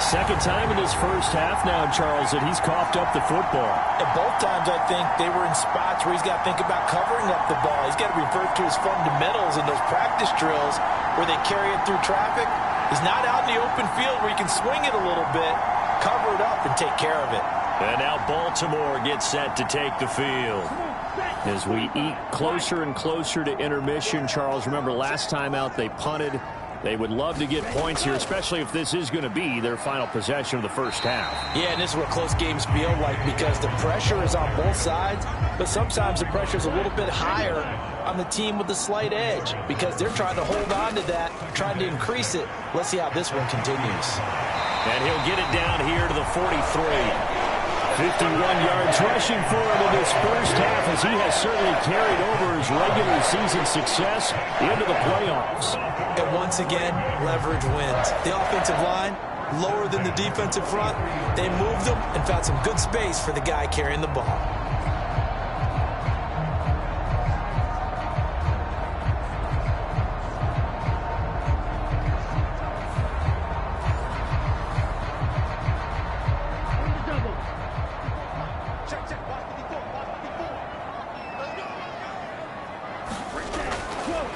Second time in this first half now, Charles, that he's coughed up the football. And both times, I think, they were in spots where he's got to think about covering up the ball. He's got to revert to his fundamentals in those practice drills where they carry it through traffic. He's not out in the open field where he can swing it a little bit, cover it up, and take care of it. And now Baltimore gets set to take the field. As we eat closer and closer to intermission, Charles, remember last time out they punted. They would love to get points here, especially if this is going to be their final possession of the first half. Yeah, and this is what close games feel like because the pressure is on both sides, but sometimes the pressure is a little bit higher on the team with the slight edge because they're trying to hold on to that, trying to increase it. Let's see how this one continues. And he'll get it down here to the 43. 51 yards rushing for him in this first half as he has certainly carried over his regular season success into the playoffs. And once again, leverage wins. The offensive line, lower than the defensive front. They moved them and found some good space for the guy carrying the ball.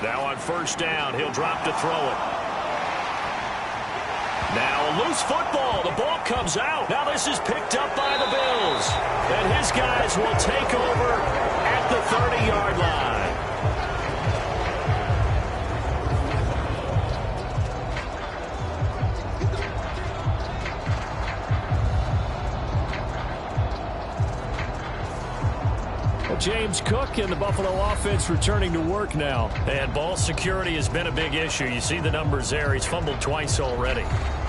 Now on first down, he'll drop to throw it. Now a loose football. The ball comes out. Now this is picked up by the Bills. And his guys will take over at the 30-yard line. James Cook and the Buffalo offense returning to work now. And ball security has been a big issue. You see the numbers there. He's fumbled twice already.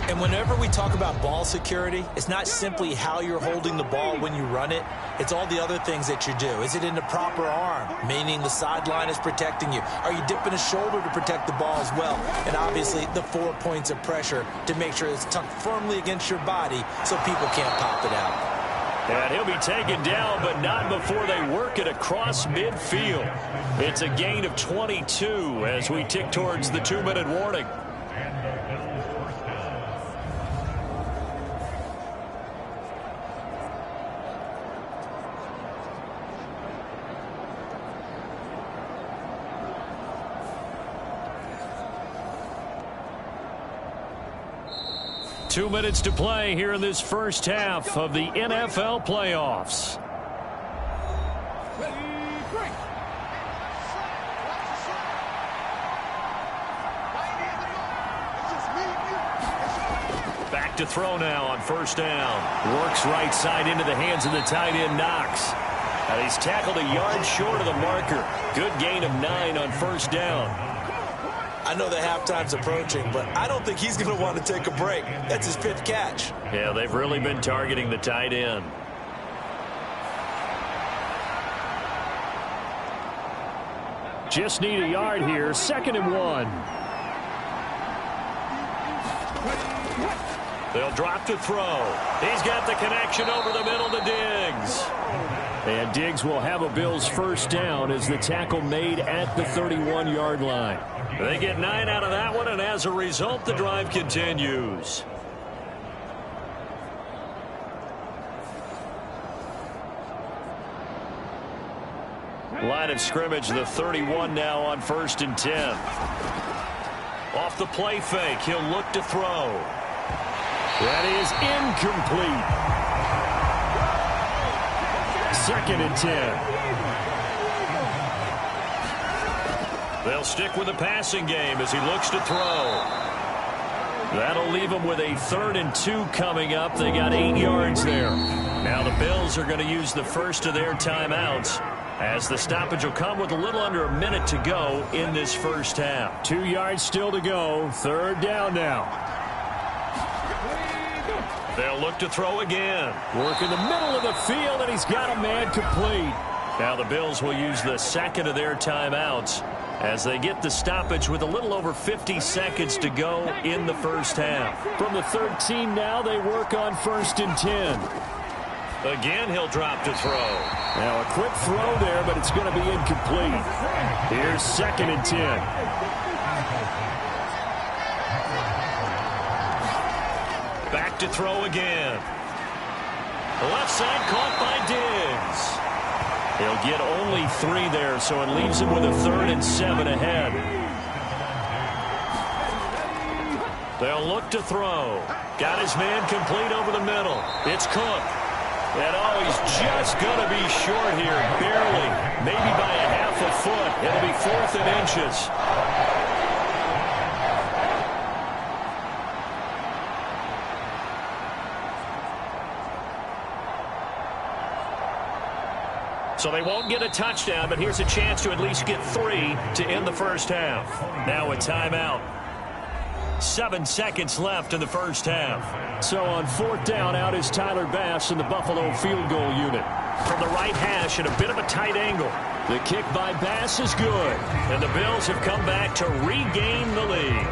And whenever we talk about ball security, it's not simply how you're holding the ball when you run it. It's all the other things that you do. Is it in the proper arm, meaning the sideline is protecting you? Are you dipping a shoulder to protect the ball as well? And obviously the 4 points of pressure to make sure it's tucked firmly against your body so people can't pop it out. And he'll be taken down, but not before they work it across midfield. It's a gain of 22 as we tick towards the 2-minute warning. 2 minutes to play here in this first half of the NFL playoffs. Back to throw now on first down. Works right side into the hands of the tight end, Knox. And he's tackled a yard short of the marker. Good gain of 9 on first down. I know the halftime's approaching, but I don't think he's going to want to take a break. That's his 5th catch. Yeah, they've really been targeting the tight end. Just need a yard here. 2nd and 1. They'll drop to throw. He's got the connection over the middle to Diggs. And Diggs will have a Bills first down as the tackle made at the 31-yard line. They get 9 out of that one, and as a result, the drive continues. Line of scrimmage, the 31 now on 1st and 10. Off the play fake, he'll look to throw. That is incomplete. 2nd and 10. They'll stick with the passing game as he looks to throw. That'll leave him with a 3rd and 2 coming up. They got 8 yards there. Now the Bills are going to use the first of their timeouts, as the stoppage will come with a little under a minute to go in this first half. 2 yards still to go. 3rd down now. They'll look to throw again. Work in the middle of the field, and he's got a man complete. Now the Bills will use the 2nd of their timeouts as they get the stoppage with a little over 50 seconds to go in the first half. From the 13 now, they work on 1st and 10. Again, he'll drop to throw. Now a quick throw there, but it's going to be incomplete. Here's 2nd and 10. Back to throw again. The left side caught by Diggs. He'll get only 3 there, so it leaves him with a 3rd and 7 ahead. They'll look to throw. Got his man complete over the middle. It's Cook. And oh, he's just going to be short here, barely. Maybe by a half a foot. It'll be 4th and inches. So they won't get a touchdown, but here's a chance to at least get 3 to end the first half. Now a timeout. 7 seconds left in the first half. So on 4th down, out is Tyler Bass in the Buffalo field goal unit. From the right hash at a bit of a tight angle. The kick by Bass is good. And the Bills have come back to regain the lead.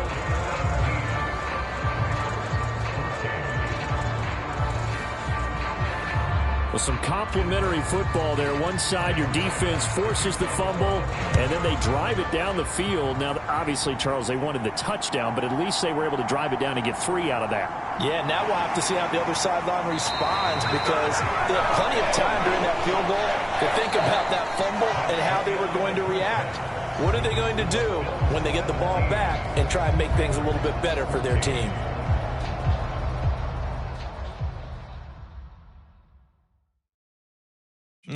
Well, some complimentary football there. One side, your defense forces the fumble, and then they drive it down the field. Now, obviously, Charles, they wanted the touchdown, but at least they were able to drive it down and get 3 out of that. Yeah, now we'll have to see how the other sideline responds, because they had plenty of time during that field goal to think about that fumble and how they were going to react. What are they going to do when they get the ball back and try and make things a little bit better for their team?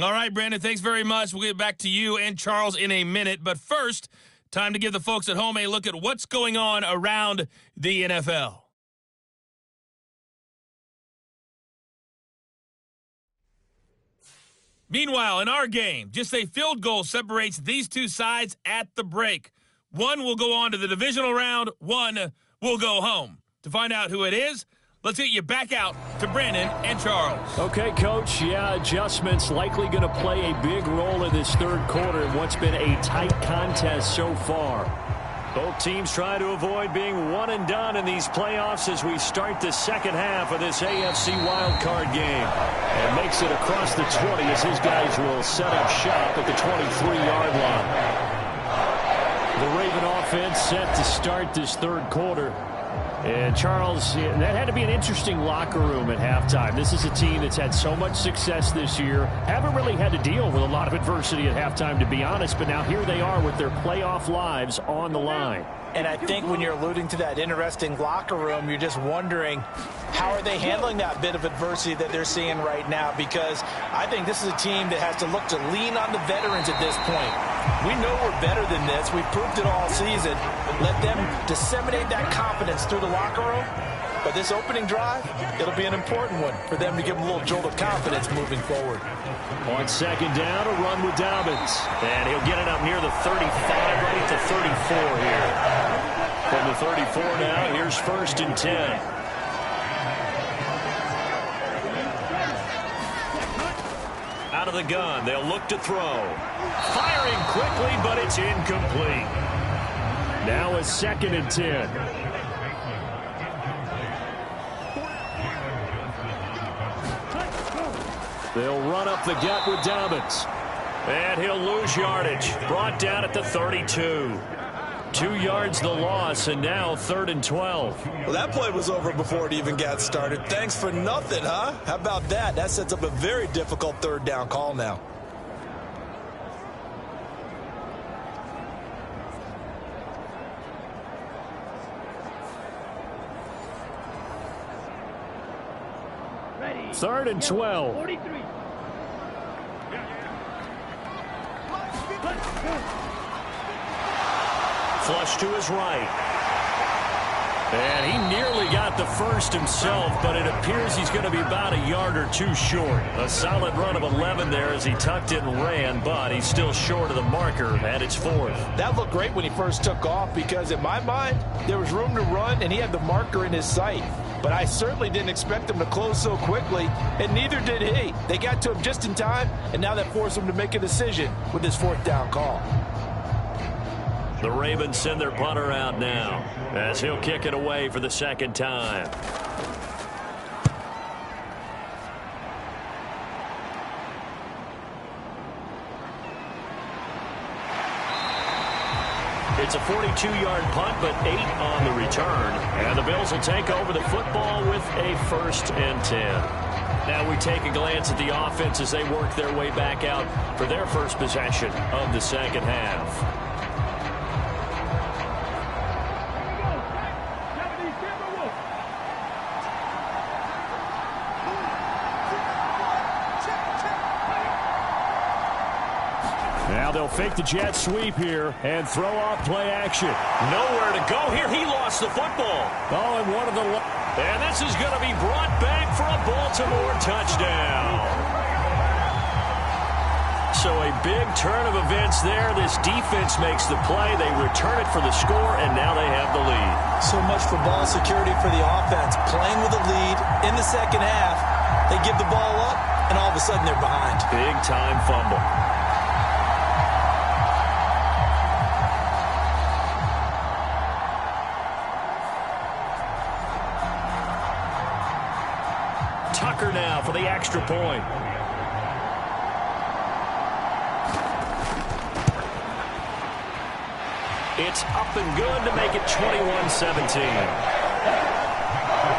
All right, Brandon, thanks very much. We'll get back to you and Charles in a minute. But first, time to give the folks at home a look at what's going on around the NFL. Meanwhile, in our game, just a field goal separates these two sides at the break. One will go on to the divisional round, one will go home. To find out who it is, let's get you back out to Brandon and Charles. Okay, Coach. Yeah, adjustments likely going to play a big role in this 3rd quarter in what's been a tight contest so far. Both teams try to avoid being one and done in these playoffs as we start the 2nd half of this AFC wildcard game. And makes it across the 20 as his guys will set up shop at the 23-yard line. The Raven offense set to start this 3rd quarter. And, Charles, that had to be an interesting locker room at halftime. This is a team that's had so much success this year. Haven't really had to deal with a lot of adversity at halftime, to be honest. But now here they are with their playoff lives on the line. And I think when you're alluding to that interesting locker room, you're just wondering how are they handling that bit of adversity that they're seeing right now, because I think this is a team that has to look to lean on the veterans at this point. We know we're better than this. We've proved it all season. Let them disseminate that confidence through the locker room. But this opening drive, it'll be an important one for them to give them a little jolt of confidence moving forward. On second down, a run with Dobbins. And he'll get it up near the 35, right at the 34 here. From the 34 now, here's 1st and 10. Out of the gun, they'll look to throw. Firing quickly, but it's incomplete. Now a 2nd and 10. They'll run up the gut with Dobbins. And he'll lose yardage. Brought down at the 32. 2 yards the loss, and now 3rd and 12. Well, that play was over before it even got started. Thanks for nothing, huh? How about that? That sets up a very difficult 3rd down call now. Ready. 3rd and 12. 43. Flush to his right. And he nearly got the first himself, but it appears he's going to be about a yard or two short. A solid run of 11 there as he tucked it and ran, but he's still short of the marker at its 4th. That looked great when he first took off, because in my mind, there was room to run and he had the marker in his sight. But I certainly didn't expect him to close so quickly, and neither did he. They got to him just in time, and now that forced him to make a decision with his 4th down call. The Ravens send their punter out now as he'll kick it away for the 2nd time. It's a 42-yard punt, but 8 on the return. And the Bills will take over the football with a 1st and 10. Now we take a glance at the offense as they work their way back out for their first possession of the 2nd half. Now they'll fake the jet sweep here and throw off play action. Nowhere to go here. He lost the football. Oh, and one of the... And this is going to be brought back for a Baltimore touchdown. So a big turn of events there. This defense makes the play. They return it for the score, and now they have the lead. So much for ball security for the offense. Playing with a lead in the 2nd half. They give the ball up, and all of a sudden they're behind. Big-time fumble. Tucker now for the extra point. It's up and good to make it 21-17.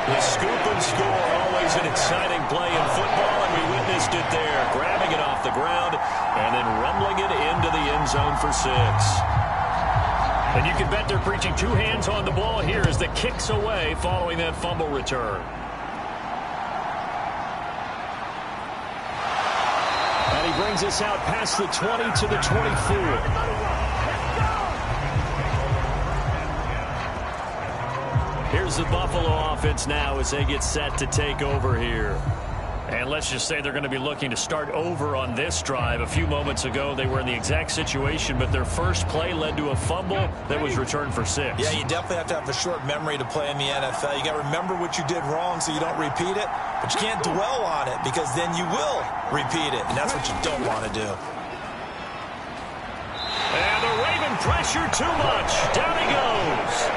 The scoop and score, always an exciting play in football, and we witnessed it there, grabbing it off the ground and then rumbling it into the end zone for 6. And you can bet they're preaching 2 hands on the ball here as the kick's away following that fumble return. And he brings us out past the 20 to the 24. Here's the Buffalo offense now as they get set to take over here. And let's just say they're going to be looking to start over on this drive. A few moments ago, they were in the exact situation, but their first play led to a fumble that was returned for 6. Yeah, you definitely have to have a short memory to play in the NFL. You got to remember what you did wrong so you don't repeat it, but you can't dwell on it because then you will repeat it, and that's what you don't want to do. And the Raven pressure too much. Down he goes.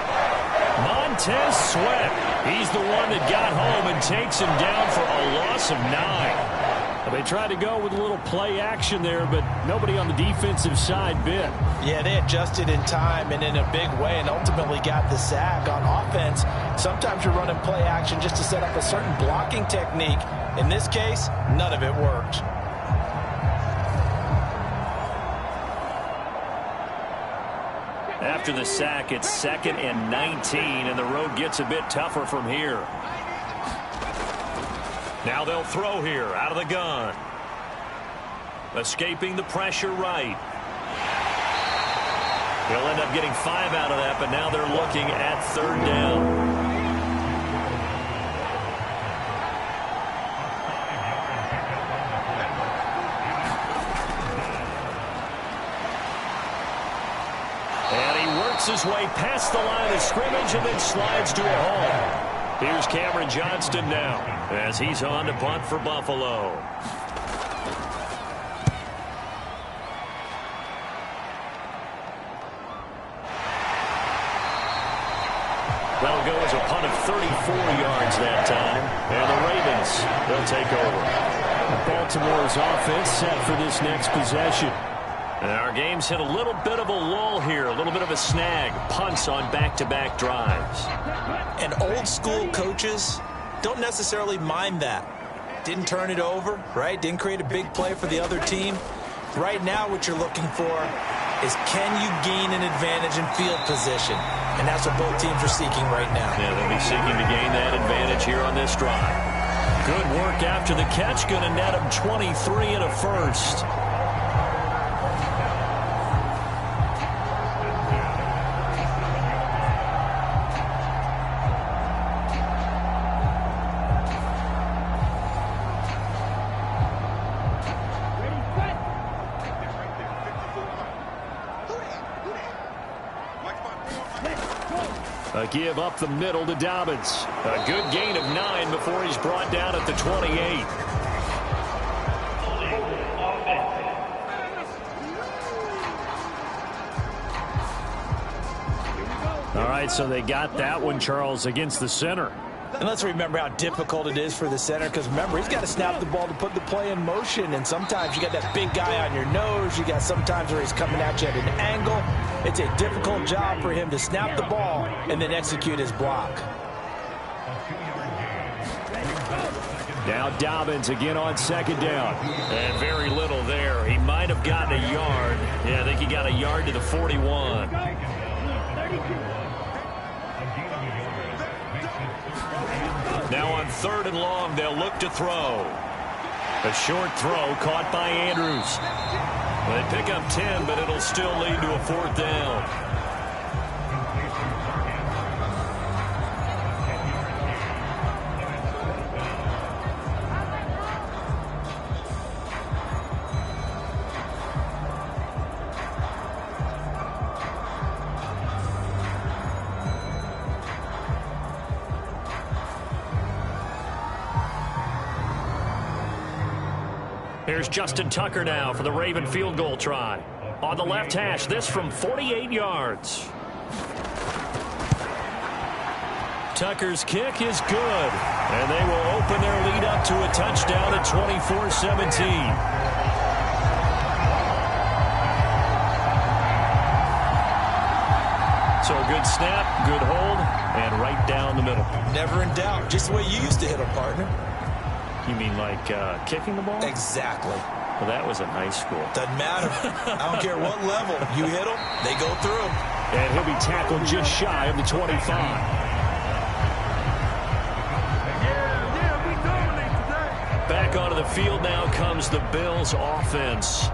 Montez Sweat. He's the one that got home and takes him down for a loss of 9. They tried to go with a little play action there, but nobody on the defensive side bit. Yeah, they adjusted in time and in a big way and ultimately got the sack. On offense, Sometimes you're running play action just to set up a certain blocking technique. In this case, none of it worked. After the sack, it's 2nd and 19, and the road gets a bit tougher from here. Now they'll throw here out of the gun. Escaping the pressure right. They'll end up getting 5 out of that, but now they're looking at 3rd down. His way past the line of scrimmage and then slides to a hole. Here's Cameron Johnston now as he's on to punt for Buffalo. That'll go as a punt of 34 yards that time. And the Ravens, they'll take over. Baltimore's offense set for this next possession. And our game's hit a little bit of a lull here, a little bit of a snag. Punts on back-to-back drives. And old-school coaches don't necessarily mind that. Didn't turn it over, right? Didn't create a big play for the other team. Right now what you're looking for is can you gain an advantage in field position? And that's what both teams are seeking right now. Yeah, they'll be seeking to gain that advantage here on this drive. Good work after the catch. Going to net him 23 and a first. A give up the middle to Dobbins. A good gain of 9 before he's brought down at the 28. All right, so they got that one, Charles, against the center. And let's remember how difficult it is for the center, because remember, he's got to snap the ball to put the play in motion, and sometimes you got that big guy on your nose. You got sometimes where he's coming at you at an angle. It's a difficult job for him to snap the ball and then execute his block. Now Dobbins again on 2nd down. And very little there. He might have gotten a yard. Yeah, I think he got a yard to the 41. Now on 3rd and long, they'll look to throw. A short throw caught by Andrews. They pick up 10, but it'll still lead to a 4th down. Here's Justin Tucker now for the Raven field goal try. On the left hash, this from 48 yards. Tucker's kick is good, and they will open their lead up to a touchdown at 24-17. So a good snap, good hold, and right down the middle. Never in doubt. Just the way you used to hit them, partner. You mean like kicking the ball? Exactly. Well, that was in high school. Doesn't matter. I don't care what level. You hit them, they go through. And he'll be tackled just shy of the 25. Back onto the field now comes the Bills offense.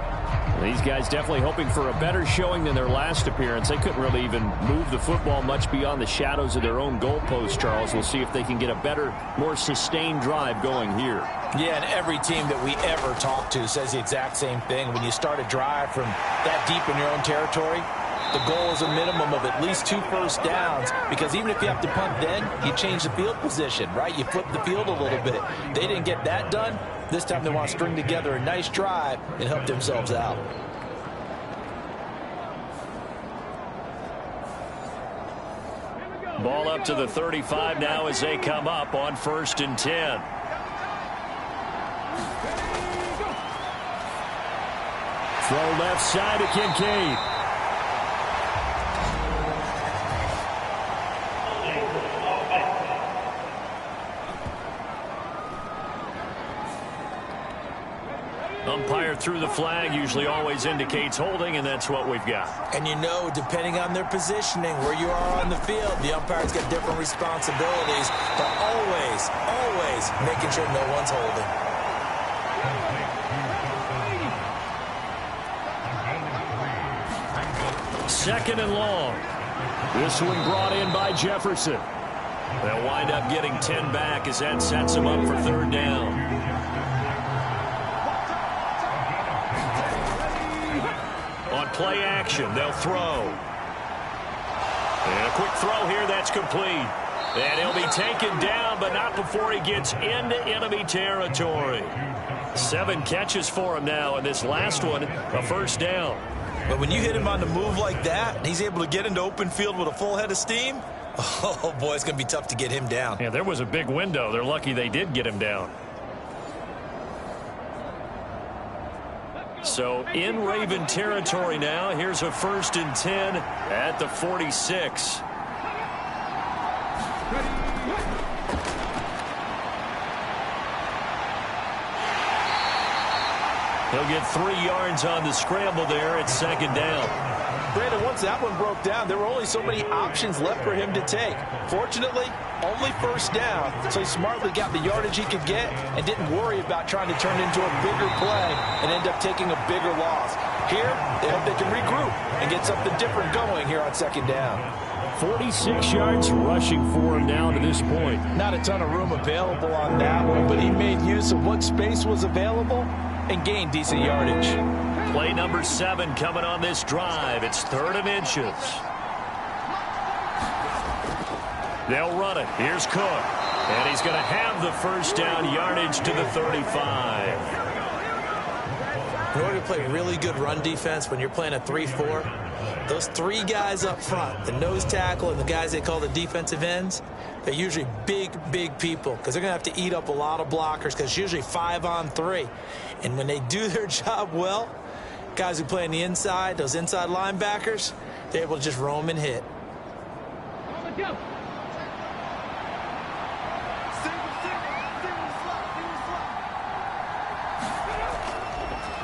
These guys definitely hoping for a better showing than their last appearance. They couldn't really even move the football much beyond the shadows of their own goalpost, Charles. We'll see if they can get a better, more sustained drive going here. Yeah, and every team that we ever talk to says the exact same thing. When you start a drive from that deep in your own territory, the goal is a minimum of at least 2 first downs, because even if you have to punt then, you change the field position, right? You flip the field a little bit. They didn't get that done. This time they want to string together a nice drive and help themselves out. Ball up to the 35 now as they come up on 1st and 10. Throw left side to Kincaid. Umpire threw the flag, usually always indicates holding, and that's what we've got. And you know, depending on their positioning, where you are on the field, the umpire's got different responsibilities, but always, always making sure no one's holding. Second and long. This one brought in by Jefferson. They'll wind up getting 10 back as that sets them up for third down. On play action, they'll throw. And a quick throw here, that's complete. And he'll be taken down, but not before he gets into enemy territory. 7 catches for him now, and this last one, a first down. But when you hit him on the move like that, and he's able to get into open field with a full head of steam, oh, boy, it's going to be tough to get him down. Yeah, there was a big window. They're lucky they did get him down. So in Raven territory now. Here's a 1st and 10 at the 46. He'll get 3 yards on the scramble there at 2nd down. Brandon, once that one broke down, there were only so many options left for him to take. Fortunately, only first down, so he smartly got the yardage he could get and didn't worry about trying to turn it into a bigger play and end up taking a bigger loss. Here, they hope they can regroup and get something different going here on 2nd down. 46 yards rushing for him now to this point. Not a ton of room available on that one, but he made use of what space was available and gained decent yardage. Play number 7 coming on this drive. It's 3rd and inches. They'll run it. Here's Cook. And he's going to have the first down, yardage to the 35. In order to play really good run defense when you're playing a 3-4, those 3 guys up front, the nose tackle and the guys they call the defensive ends, they're usually big, big people because they're going to have to eat up a lot of blockers because it's usually 5 on 3. And when they do their job well, guys who play on the inside, those inside linebackers, they're able to just roam and hit.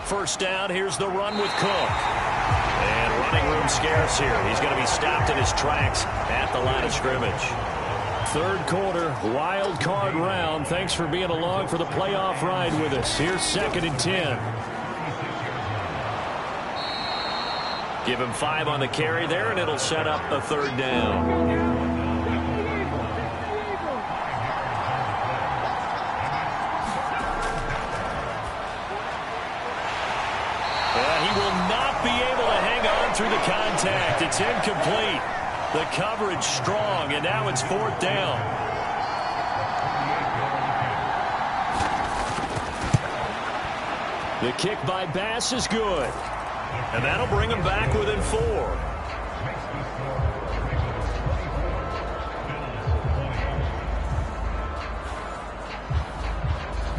First down, here's the run with Cook. And running room scarce here. He's going to be stopped in his tracks at the line of scrimmage. 3rd quarter, wild card round. Thanks for being along for the playoff ride with us. Here's 2nd and 10. Give him 5 on the carry there, and it'll set up a 3rd down. He will not be able to hang on through the contact. It's incomplete. The coverage strong, and now it's 4th down. The kick by Bass is good. And that'll bring him back within 4.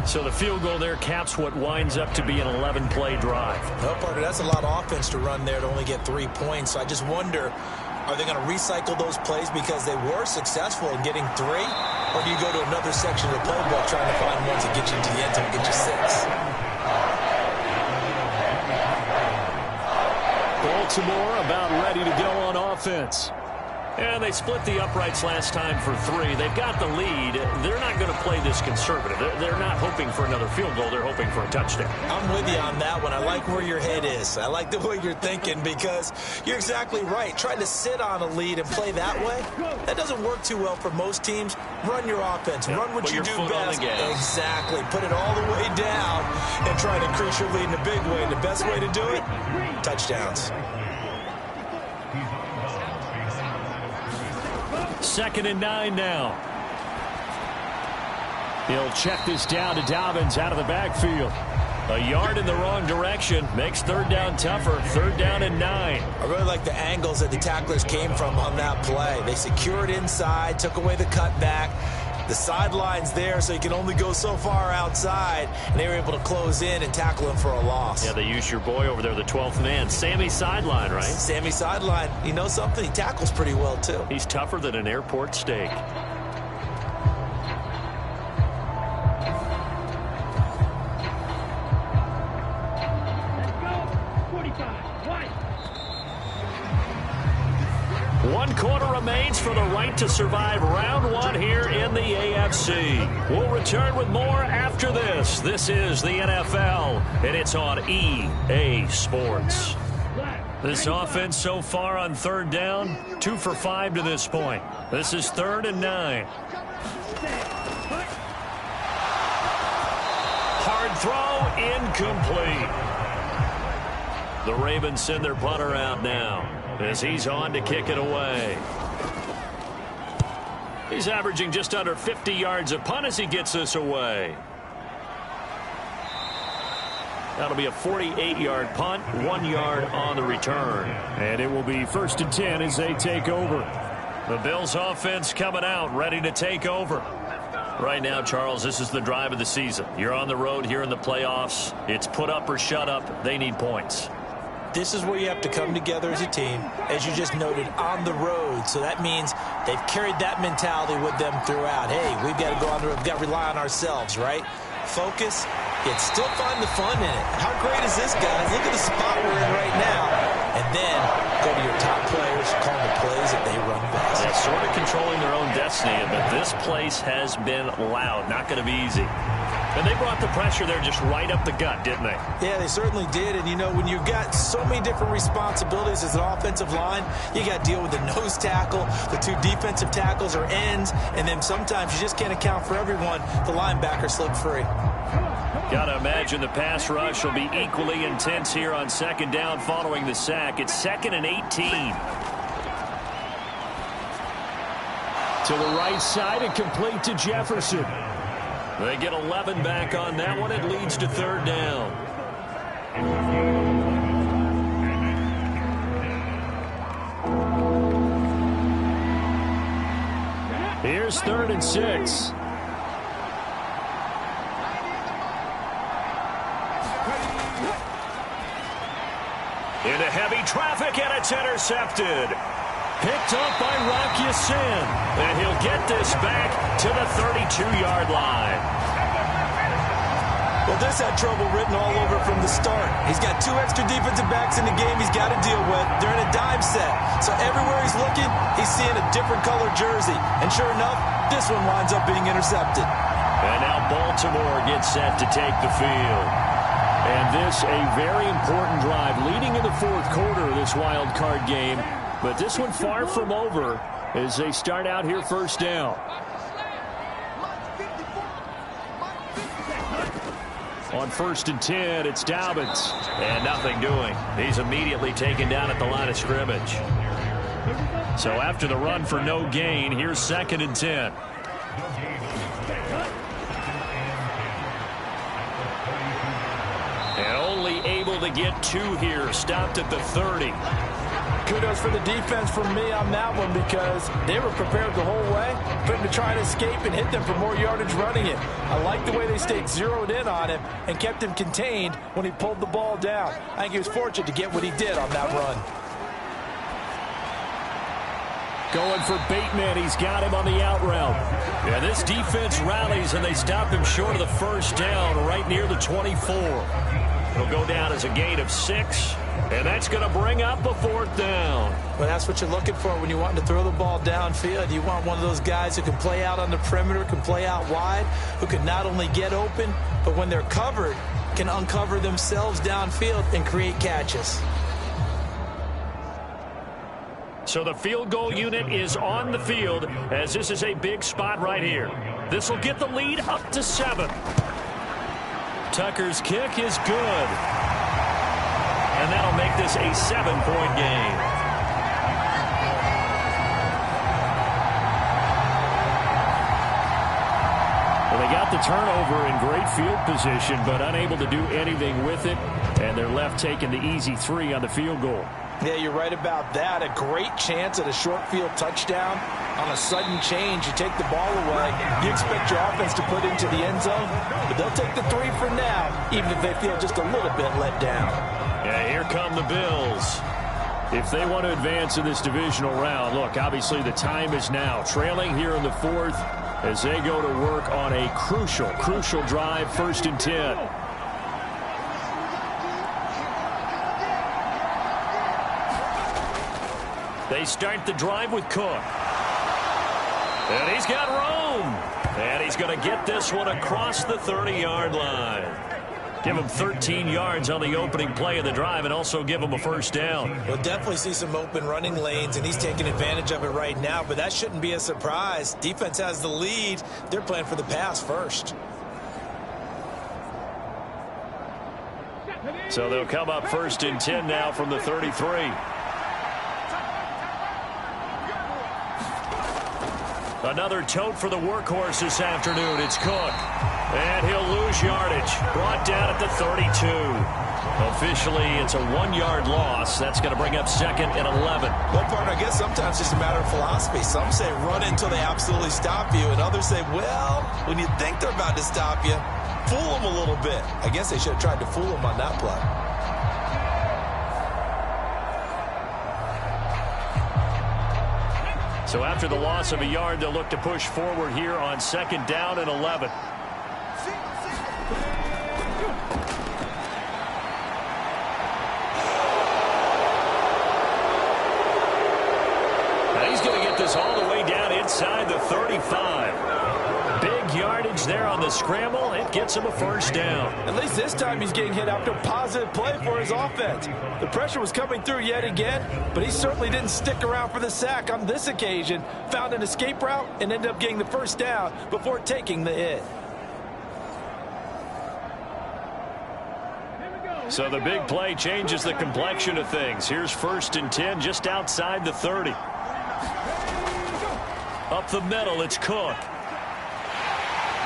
So the field goal there caps what winds up to be an 11-play drive. Well, Parker, that's a lot of offense to run there to only get 3 points. So I just wonder, are they going to recycle those plays because they were successful in getting 3? Or do you go to another section of the playbook trying to find ones that get you into the end zone and get you 6? Baltimore about ready to go on offense. And they split the uprights last time for 3. They've got the lead. They're not going to play this conservative. They're not hoping for another field goal. They're hoping for a touchdown. I'm with you on that one. I like where your head is. I like the way you're thinking because you're exactly right. Trying to sit on a lead and play that way, that doesn't work too well for most teams. Run your offense. Run what you do best. Exactly. Put it all the way down and try to increase your lead in a big way. And the best way to do it, touchdowns. 2nd and 9 now. He'll check this down to Dobbins out of the backfield. A yard in the wrong direction makes 3rd down tougher. 3rd down and 9. I really like the angles that the tacklers came from on that play. They secured inside, took away the cutback. The sideline's there, so you can only go so far outside, and they were able to close in and tackle him for a loss. Yeah, they used your boy over there, the 12th man. Sammy Sideline, right? Sammy Sideline. You know something? He tackles pretty well, too. He's tougher than an airport steak. 1 quarter remains for the right to survive round 1 here in the AFC. We'll return with more after this. This is the NFL, and it's on EA Sports. This offense so far on 3rd down, 2 for 5 to this point. This is 3rd and 9. Hard throw, incomplete. The Ravens send their punter out now as he's on to kick it away. He's averaging just under 50 yards a punt as he gets this away. That'll be a 48-yard punt, 1 yard on the return. And it will be 1st and 10 as they take over. The Bills offense coming out, ready to take over. Right now, Charles, this is the drive of the season. You're on the road here in the playoffs. It's put up or shut up. They need points. This is where you have to come together as a team, as you just noted, on the road. So that means they've carried that mentality with them throughout. Hey, we've got to go on the road. We've got to rely on ourselves, right? Focus, yet still find the fun in it. How great is this, guys? Look at the spot we're in right now. And then go to your top players, call the plays that they run best. They're sort of controlling their own destiny, but this place has been loud. Not going to be easy. And they brought the pressure there just right up the gut, didn't they? Yeah, they certainly did. And, you know, when you've got so many different responsibilities as an offensive line, you got to deal with the nose tackle, the 2 defensive tackles or ends, and then sometimes you just can't account for everyone. The linebacker slipped free. Got to imagine the pass rush will be equally intense here on 2nd down following the sack. It's 2nd and 18. To the right side and complete to Jefferson. They get 11 back on that one. It leads to 3rd down. Here's 3rd and 6. Into heavy traffic, and it's intercepted. Picked up by Rock Ya-Sin. And he'll get this back to the 32-yard line. Well, this had trouble written all over from the start. He's got 2 extra defensive backs in the game he's got to deal with. They're in a dime set. So everywhere he's looking, he's seeing a different color jersey. And sure enough, this one winds up being intercepted. And now Baltimore gets set to take the field. And this a very important drive leading in the 4th quarter of this wild card game. But this one far from over as they start out here 1st down. On 1st and 10, it's Dobbins. And nothing doing. He's immediately taken down at the line of scrimmage. So after the run for no gain, here's 2nd and 10. And only able to get 2 here. Stopped at the 30. Kudos for the defense from me on that one because they were prepared the whole way for him to try and escape and hit them for more yardage running it. I like the way they stayed zeroed in on him and kept him contained when he pulled the ball down. I think he was fortunate to get what he did on that run. Going for Bateman. He's got him on the out route. Yeah, this defense rallies, and they stop him short of the 1st down right near the 24. It'll go down as a gain of 6, and that's going to bring up a 4th down. Well, that's what you're looking for when you want to throw the ball downfield. You want one of those guys who can play out on the perimeter, can play out wide, who can not only get open, but when they're covered, can uncover themselves downfield and create catches. So the field goal unit is on the field as this is a big spot right here. This will get the lead up to 7. Tucker's kick is good. And that'll make this a 7-point game. Well, they got the turnover in great field position, but unable to do anything with it. And they're left taking the easy 3 on the field goal. Yeah, you're right about that. A great chance at a short field touchdown. On a sudden change, you take the ball away. You expect your offense to put into the end zone, but they'll take the 3 for now, even if they feel just a little bit let down. Yeah, here come the Bills. If they want to advance in this divisional round, look, obviously the time is now. Trailing here in the 4th as they go to work on a crucial drive, 1st and 10. They start the drive with Cook. And he's got room. And he's going to get this one across the 30-yard line. Give him 13 yards on the opening play of the drive and also give him a first down. We'll definitely see some open running lanes, and he's taking advantage of it right now, but that shouldn't be a surprise. Defense has the lead. They're playing for the pass first. So they'll come up 1st and 10 now from the 33. Another tote for the workhorse this afternoon. It's Cook. And he'll lose yardage. Brought down at the 32. Officially, it's a 1-yard loss. That's going to bring up 2nd and 11. Well, partner, I guess sometimes it's just a matter of philosophy. Some say run until they absolutely stop you, and others say, well, when you think they're about to stop you, fool them a little bit. I guess they should have tried to fool them on that play. So after the loss of a yard, they'll look to push forward here on 2nd down and 11. Now he's going to get this all the way down inside the 35. Big yardage there on the scramble. It gets him a first down. At least this time he's getting hit after a positive play for his offense. The pressure was coming through yet again, but he certainly didn't stick around for the sack on this occasion. Found an escape route and ended up getting the first down before taking the hit. So the big play changes the complexion of things. Here's 1st and 10 just outside the 30. Up the middle, it's Cook.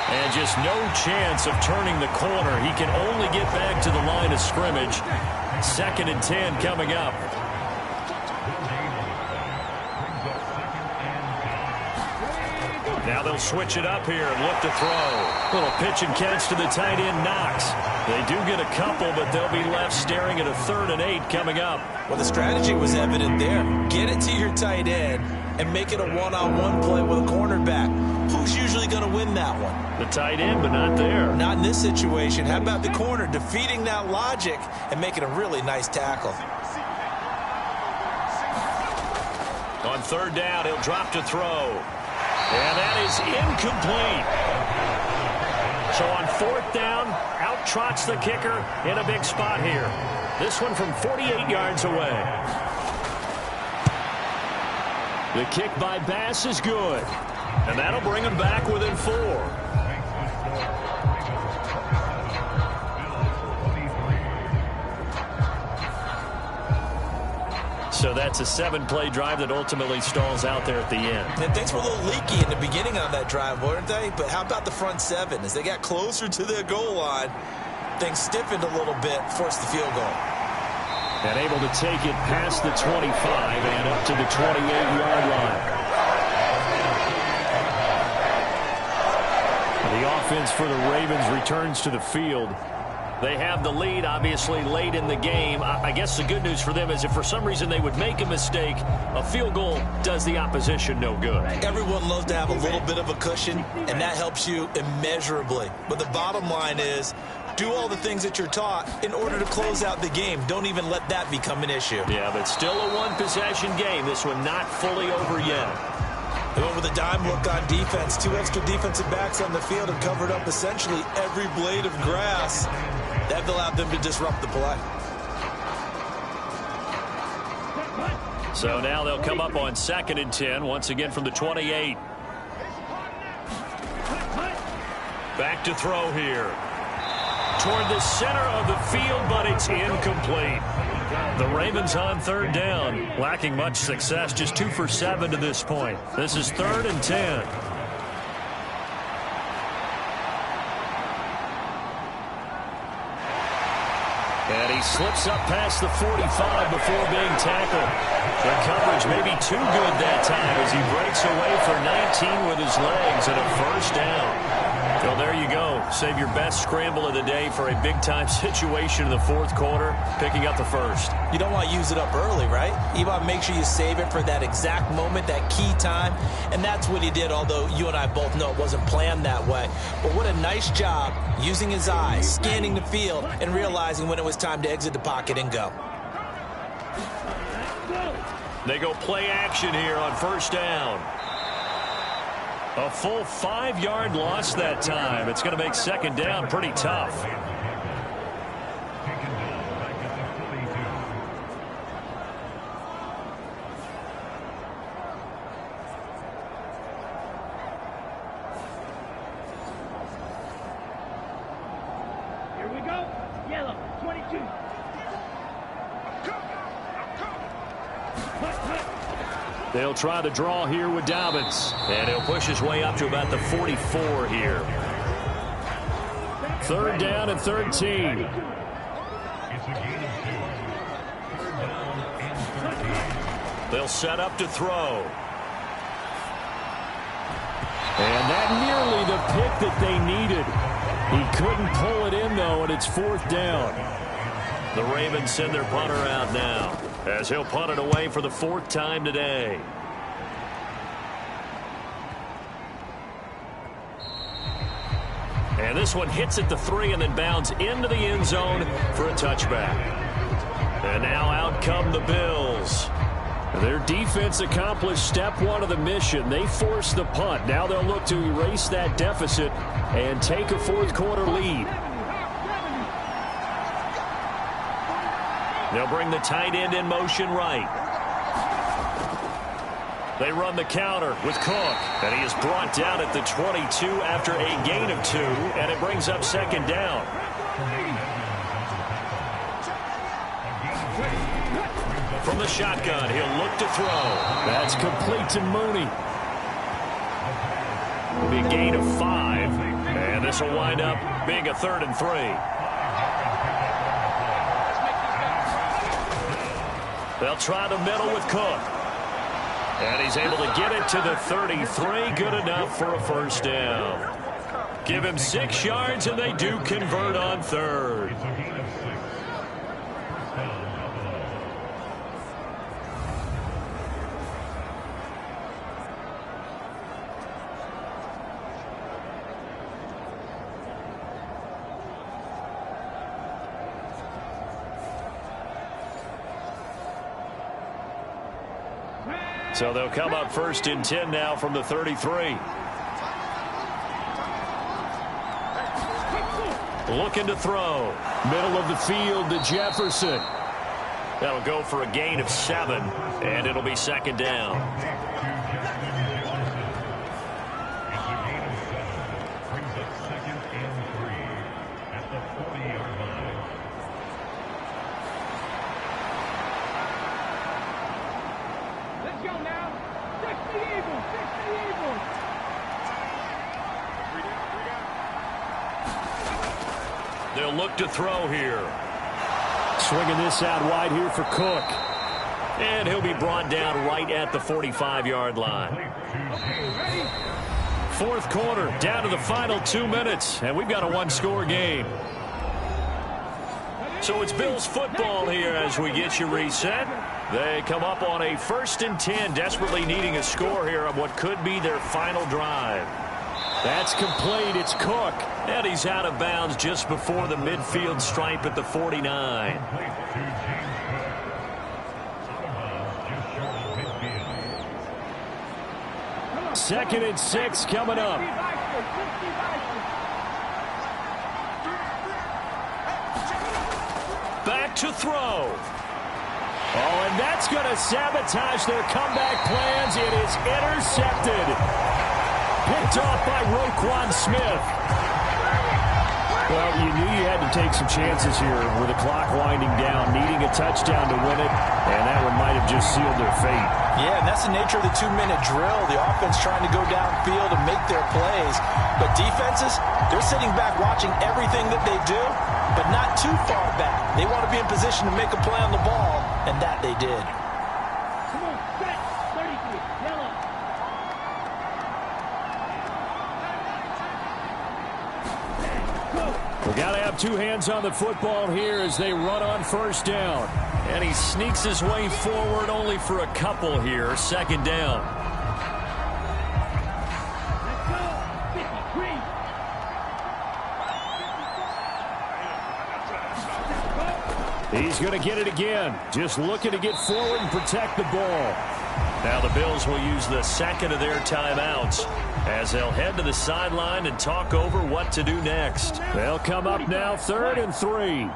And just no chance of turning the corner. He can only get back to the line of scrimmage. 2nd and 10 coming up. Now they'll switch it up here and look to throw. Little pitch and catch to the tight end, Knox. They do get a couple, but they'll be left staring at a 3rd and 8 coming up. Well, the strategy was evident there. Get it to your tight end and make it a one-on-one play with a cornerback. Who's usually going to win that one? The tight end, but not there. Not in this situation. How about the corner defeating that logic and making a really nice tackle? On 3rd down, he'll drop to throw. And that is incomplete. So on 4th down, out trots the kicker in a big spot here. This one from 48 yards away. The kick by Bass is good. And that'll bring him back within 4. So that's a 7-play drive that ultimately stalls out there at the end. And things were a little leaky in the beginning on that drive, weren't they? But how about the front 7? As they got closer to their goal line, things stiffened a little bit, forced the field goal. And able to take it past the 25 and up to the 28-yard line. The offense for the Ravens returns to the field. They have the lead, obviously, late in the game. I guess the good news for them is if for some reason they would make a mistake, a field goal does the opposition no good. Everyone loves to have a little bit of a cushion, and that helps you immeasurably. But the bottom line is, do all the things that you're taught in order to close out the game. Don't even let that become an issue. Yeah, but still a one-possession game. This one not fully over yet. They went with a dime look on defense. 2 extra defensive backs on the field and covered up essentially every blade of grass. That allowed them to disrupt the play. So now they'll come up on 2nd and 10, once again from the 28. Back to throw here. Toward the center of the field, but it's incomplete. The Ravens on 3rd down, lacking much success, just 2 for 7 to this point. This is 3rd and 10. And he slips up past the 45 before being tackled. The coverage may be too good that time as he breaks away for 19 with his legs and a first down. Well, there you go. Save your best scramble of the day for a big-time situation in the 4th quarter, picking up the first. You don't want to use it up early, right? You want to make sure you save it for that exact moment, that key time. And that's what he did, although you and I both know it wasn't planned that way. But what a nice job using his eyes, scanning the field, and realizing when it was time to exit the pocket and go. They go play action here on first down. A full 5-yard loss that time. It's going to make second down pretty tough. Here we go. Yellow, 22. They'll try to draw here with Dobbins. And he'll push his way up to about the 44 here. Third down and 13. They'll set up to throw. And that nearly the pick that they needed. He couldn't pull it in, though, and it's fourth down. The Ravens send their punter out now, as he'll punt it away for the 4th time today. And this one hits at the 3 and then bounds into the end zone for a touchback. And now out come the Bills. Their defense accomplished step 1 of the mission. They forced the punt. Now they'll look to erase that deficit and take a fourth-quarter lead. They'll bring the tight end in motion right. They run the counter with Cook, and he is brought down at the 22 after a gain of 2, and it brings up second down. From the shotgun, he'll look to throw. That's complete to Mooney. Big gain of 5, and this will wind up being a 3rd and 3. They'll try the middle with Cook. And he's able to get it to the 33. Good enough for a first down. Give him 6 yards, and they do convert on 3rd. So they'll come up 1st and 10 now from the 33. Looking to throw. Middle of the field to Jefferson. That'll go for a gain of 7, and it'll be second down. They'll look to throw here. Swinging this out wide here for Cook. And he'll be brought down right at the 45-yard line. 4th quarter, down to the final 2 minutes, and we've got a 1-score game. So it's Bills football here as we get you reset. They come up on a 1st and 10, desperately needing a score here on what could be their final drive. That's complete. It's Cook. And he's out of bounds just before the midfield stripe at the 49. Second and 6 coming up. Back to throw. Oh, and that's going to sabotage their comeback plans. It is intercepted. Picked off by Roquan Smith. Well, you knew you had to take some chances here with the clock winding down, needing a touchdown to win it, and that one might have just sealed their fate. Yeah, and that's the nature of the 2-minute drill. The offense trying to go downfield and make their plays. But defenses, they're sitting back watching everything that they do, but not too far back. They want to be in position to make a play on the ball, and that they did. Come on, set. 33, yellow. We got to have 2 hands on the football here as they run on first down. And he sneaks his way forward only for a couple here. Second down. Let's go. 53. He's going to get it again. Just looking to get forward and protect the ball. Now the Bills will use the second of their timeouts as they'll head to the sideline and talk over what to do next. They'll come up now 3rd and 3.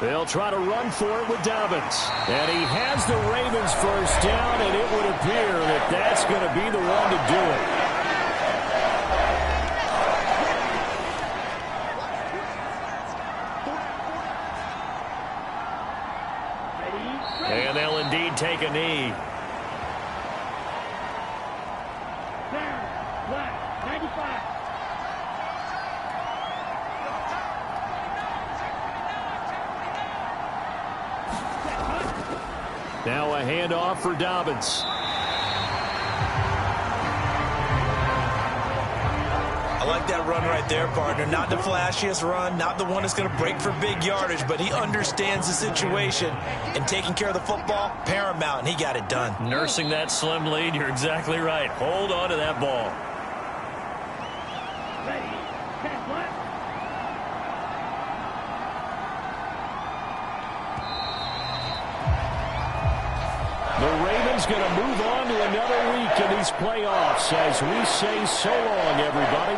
They'll try to run for it with Dobbins. And he has the Ravens first down, and it would appear that that's going to be the one to do it. And they'll indeed take a knee. Black, 95. Now a handoff for Dobbins. I like that run right there, partner. Not the flashiest run, not the one that's going to break for big yardage, but he understands the situation, and taking care of the football, paramount, and he got it done. Nursing that slim lead, you're exactly right. Hold on to that ball. Ready. 10 left. The Ravens going to move on to another week in these playoffs as we say so long, everybody.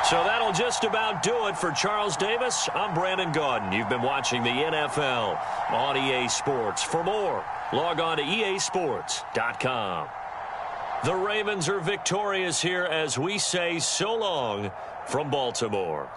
So that'll just about do it for Charles Davis. I'm Brandon Gaudin. You've been watching the NFL on EA Sports. For more, log on to easports.com. The Ravens are victorious here as we say so long from Baltimore.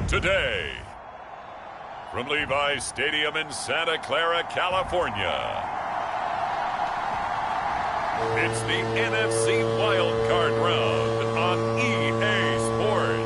today. From Levi's Stadium in Santa Clara, California, it's the NFC Wild Card Round on EA Sports.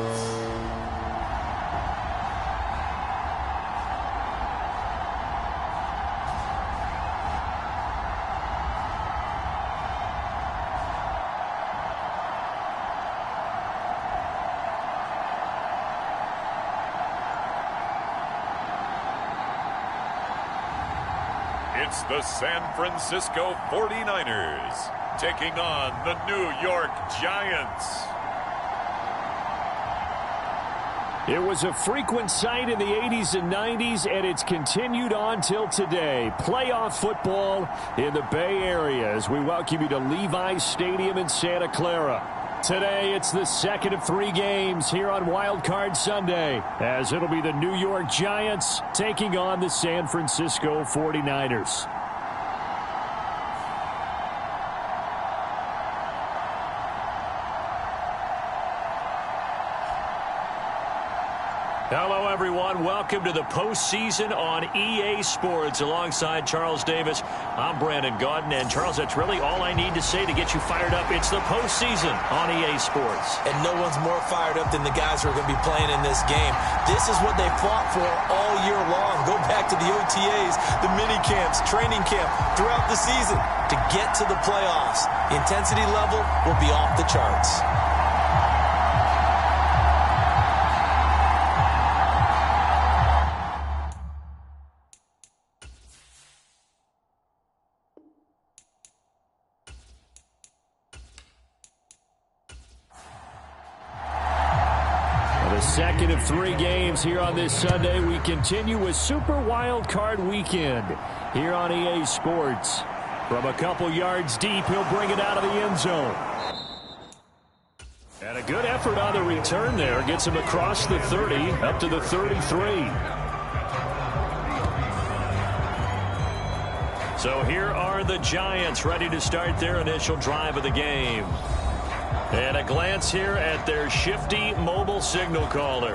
It's the San Francisco 49ers taking on the New York Giants. It was a frequent sight in the 80s and 90s, and it's continued on till today. Playoff football in the Bay Area as we welcome you to Levi's Stadium in Santa Clara. Today, it's the second of 3 games here on Wild Card Sunday, as it'll be the New York Giants taking on the San Francisco 49ers. Hello, everyone. Welcome to the postseason on EA Sports. Alongside Charles Davis, I'm Brandon Gaudin. And, Charles, that's really all I need to say to get you fired up. It's the postseason on EA Sports. And no one's more fired up than the guys who are going to be playing in this game. This is what they fought for all year long. Go back to the OTAs, the mini camps, training camp, throughout the season to get to the playoffs. The intensity level will be off the charts. Second of 3 games here on this Sunday. We continue with Super Wild Card Weekend here on EA Sports. From a couple yards deep, he'll bring it out of the end zone. And a good effort on the return there. Gets him across the 30, up to the 33. So here are the Giants ready to start their initial drive of the game. And a glance here at their shifty mobile signal caller.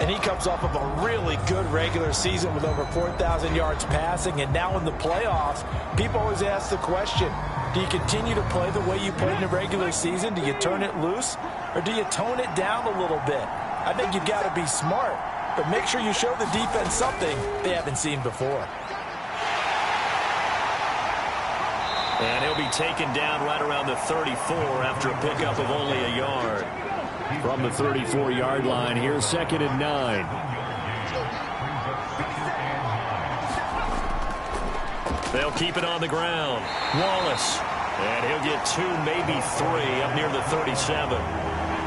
And he comes off of a really good regular season with over 4,000 yards passing. And now in the playoffs, people always ask the question, do you continue to play the way you played in the regular season? Do you turn it loose? Or do you tone it down a little bit? I think you've got to be smart. But make sure you show the defense something they haven't seen before. And he'll be taken down right around the 34 after a pickup of only a yard. From the 34-yard line, here's 2nd and 9. They'll keep it on the ground. Wallace. And he'll get 2, maybe 3 up near the 37.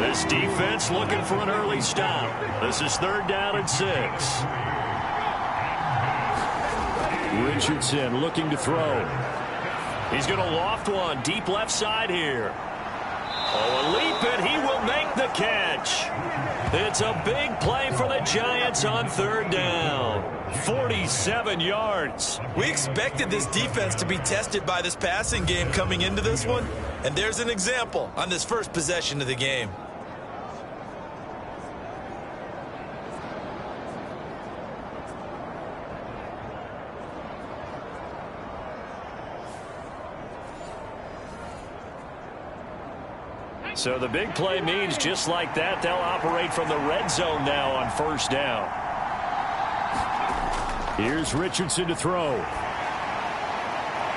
This defense looking for an early stop. This is 3rd down and 6. Richardson looking to throw. He's going to loft one deep left side here. Oh, a leap, and he will make the catch. It's a big play for the Giants on 3rd down. 47 yards. We expected this defense to be tested by this passing game coming into this one, and there's an example on this first possession of the game. So the big play means just like that, they'll operate from the red zone now on 1st down. Here's Richardson to throw.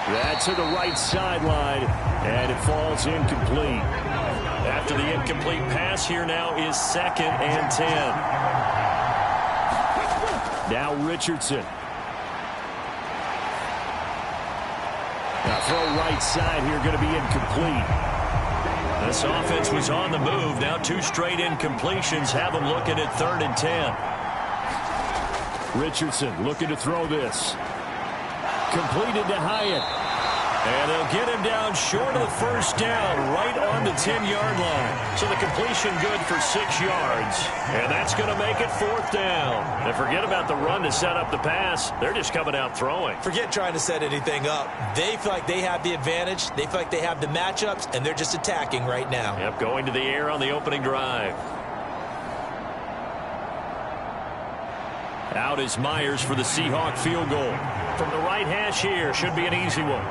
That's to the right sideline, and it falls incomplete. After the incomplete pass, here now is 2nd and 10. Now Richardson. Now throw right side here, going to be incomplete. This offense was on the move. Now 2 straight incompletions have them looking at 3rd and 10. Richardson looking to throw this. Completed to Hyatt. And they'll get him down short of the 1st down, right on the 10-yard line. So the completion good for 6 yards. And that's going to make it 4th down. And forget about the run to set up the pass. They're just coming out throwing. Forget trying to set anything up. They feel like they have the advantage. They feel like they have the matchups, and they're just attacking right now. Yep, going to the air on the opening drive. Out is Myers for the Seahawk field goal. From the right hash here, should be an easy one.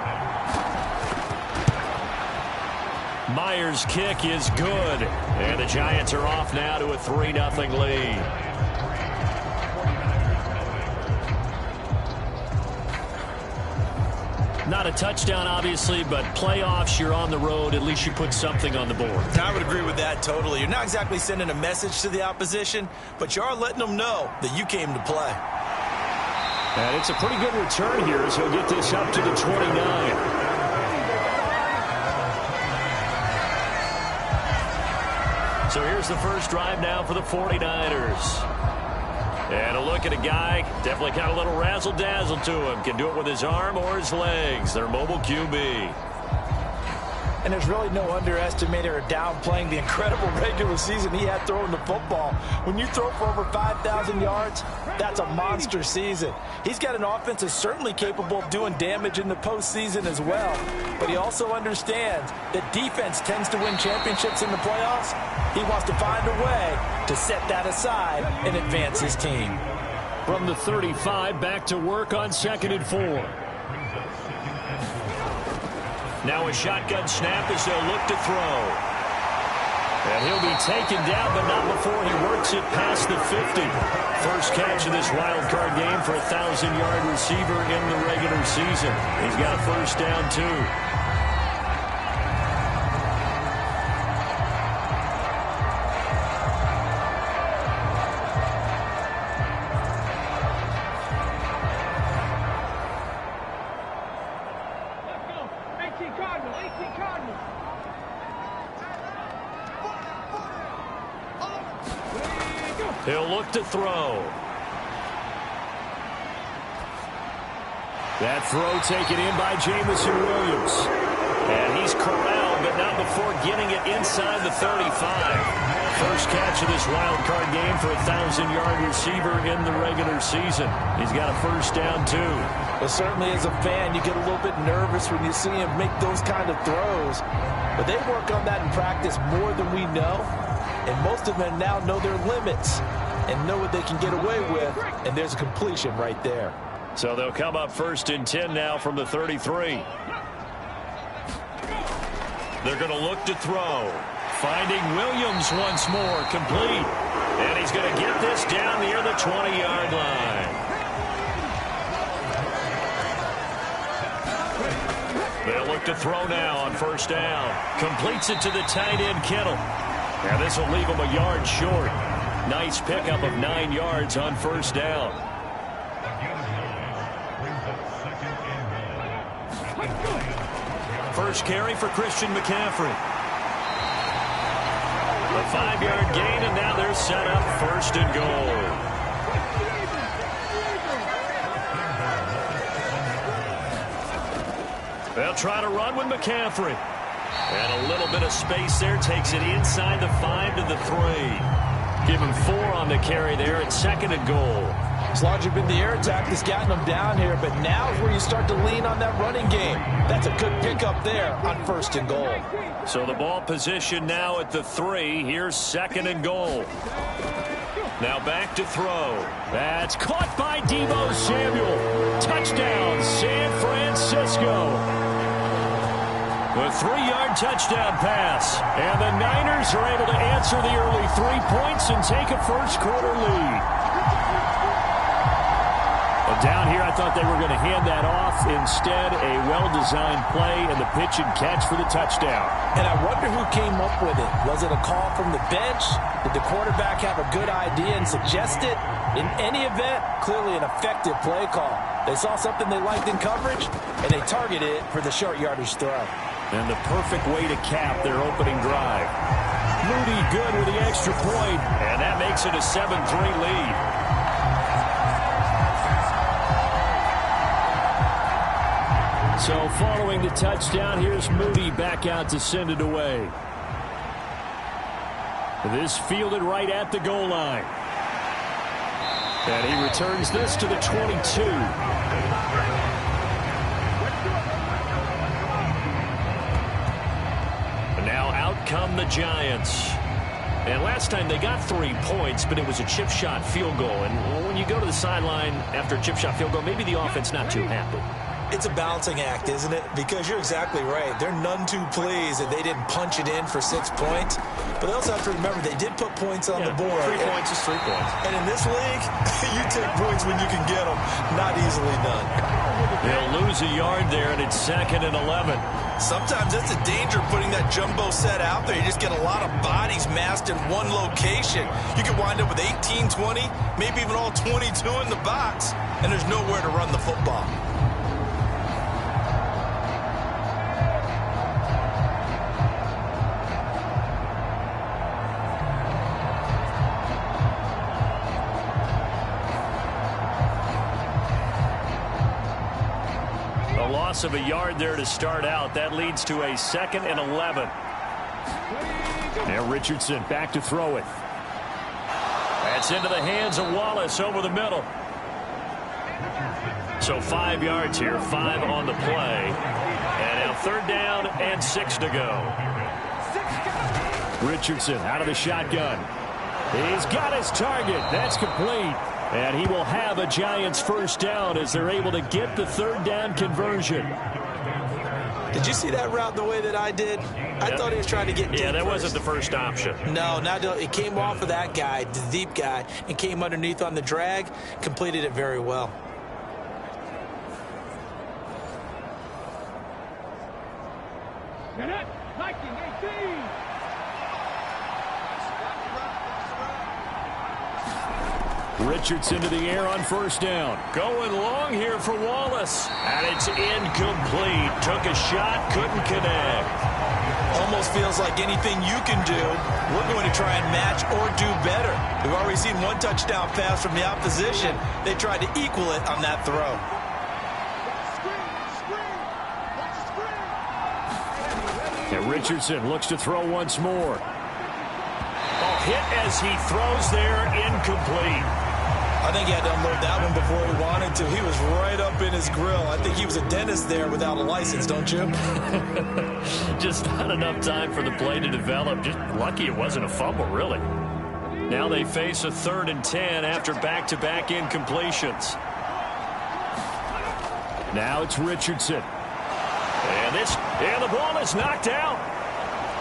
Myers' kick is good. And the Giants are off now to a 3-0 lead. Not a touchdown, obviously, but playoffs, you're on the road. At least you put something on the board. I would agree with that totally. You're not exactly sending a message to the opposition, but you are letting them know that you came to play. And it's a pretty good return here as he'll get this up to the 29. So here's the first drive now for the 49ers. And a look at a guy, definitely got a little razzle-dazzle to him. Can do it with his arm or his legs. Their mobile QB. And there's really no underestimating or downplaying the incredible regular season he had throwing the football. When you throw for over 5,000 yards, that's a monster season. He's got an offense that's certainly capable of doing damage in the postseason as well. But he also understands that defense tends to win championships in the playoffs. He wants to find a way to set that aside and advance his team. From the 35, back to work on 2nd and 4. Now a shotgun snap as they'll look to throw. And he'll be taken down, but not before he works it past the 50. First catch of this wild card game for a 1,000-yard receiver in the regular season. He's got a first down, too. He'll look to throw. That throw taken in by Jamison Williams. And he's corralled, but not before getting it inside the 35. First catch of this wild card game for a 1,000-yard receiver in the regular season. He's got a first down, too. Well, certainly as a fan, you get a little bit nervous when you see him make those kind of throws. But they work on that in practice more than we know. And most of them now know their limits and know what they can get away with. And there's a completion right there. So they'll come up 1st and 10 now from the 33. They're going to look to throw. Finding Williams once more, complete. And he's going to get this down near the 20-yard line. They'll look to throw now on 1st down. Completes it to the tight end, Kittle. Now this will leave him a yard short. Nice pickup of 9 yards on 1st down. First carry for Christian McCaffrey. A 5-yard gain, and now they're set up 1st and goal. They'll try to run with McCaffrey. And a little bit of space there, takes it inside the 5 to the 3. Give him 4 on the carry there at 2nd and goal. It's largely been the air attack that's gotten them down here, but now is where you start to lean on that running game. That's a good pickup there on 1st and goal. So the ball position now at the 3. Here's 2nd and goal. Now back to throw. That's caught by Deebo Samuel. Touchdown, San Francisco. A 3-yard touchdown pass. And the Niners are able to answer the early 3 points and take a first-quarter lead. But down here, I thought they were going to hand that off. Instead, a well-designed play and the pitch and catch for the touchdown. And I wonder who came up with it. Was it a call from the bench? Did the quarterback have a good idea and suggest it? In any event, clearly an effective play call. They saw something they liked in coverage, and they targeted it for the short yardage throw. And the perfect way to cap their opening drive. Moody good with the extra point, and that makes it a 7-3 lead. So following the touchdown, here's Moody back out to send it away. This fielded right at the goal line. And he returns this to the 22. Now out come the Giants. And last time they got 3 points, but it was a chip shot field goal. And when you go to the sideline after a chip shot field goal, maybe the offense not too happy. It's a balancing act, isn't it? Because you're exactly right. They're none too pleased that they didn't punch it in for 6 points. But they also have to remember they did put points on the board. 3 points is 3 points. And in this league, you take points when you can get them. Not easily done. They'll lose a yard there, and it's 2nd and 11. Sometimes that's the danger of putting that jumbo set out there. You just get a lot of bodies massed in one location. You could wind up with 18, 20, maybe even all 22 in the box, and there's nowhere to run the football. Loss of a yard there to start out. That leads to a 2nd and 11. Now Richardson back to throw it. That's into the hands of Wallace over the middle. So 5 yards here, 5 on the play. And now 3rd down and 6 to go. Richardson out of the shotgun. He's got his target. That's complete. And he will have a Giants first down as they're able to get the 3rd down conversion. Did you see that route the way that I did? I thought he was trying to get deep. Yeah, that wasn't the first option. No, it came off of that guy, the deep guy, and came underneath on the drag, completed it very well. Richardson to the air on 1st down. Going long here for Wallace. And it's incomplete. Took a shot, couldn't connect. Almost feels like anything you can do, we're going to try and match or do better. We've already seen 1 touchdown pass from the opposition. They tried to equal it on that throw. And Richardson looks to throw once more. Hit as he throws there, incomplete. I think he had to unload that one before he wanted to. He was right up in his grill. I think he was a dentist there without a license, don't you? Just not enough time for the play to develop. Just lucky it wasn't a fumble, really. Now they face a 3rd and 10 after back-to-back incompletions. Now it's Richardson. And the ball is knocked out.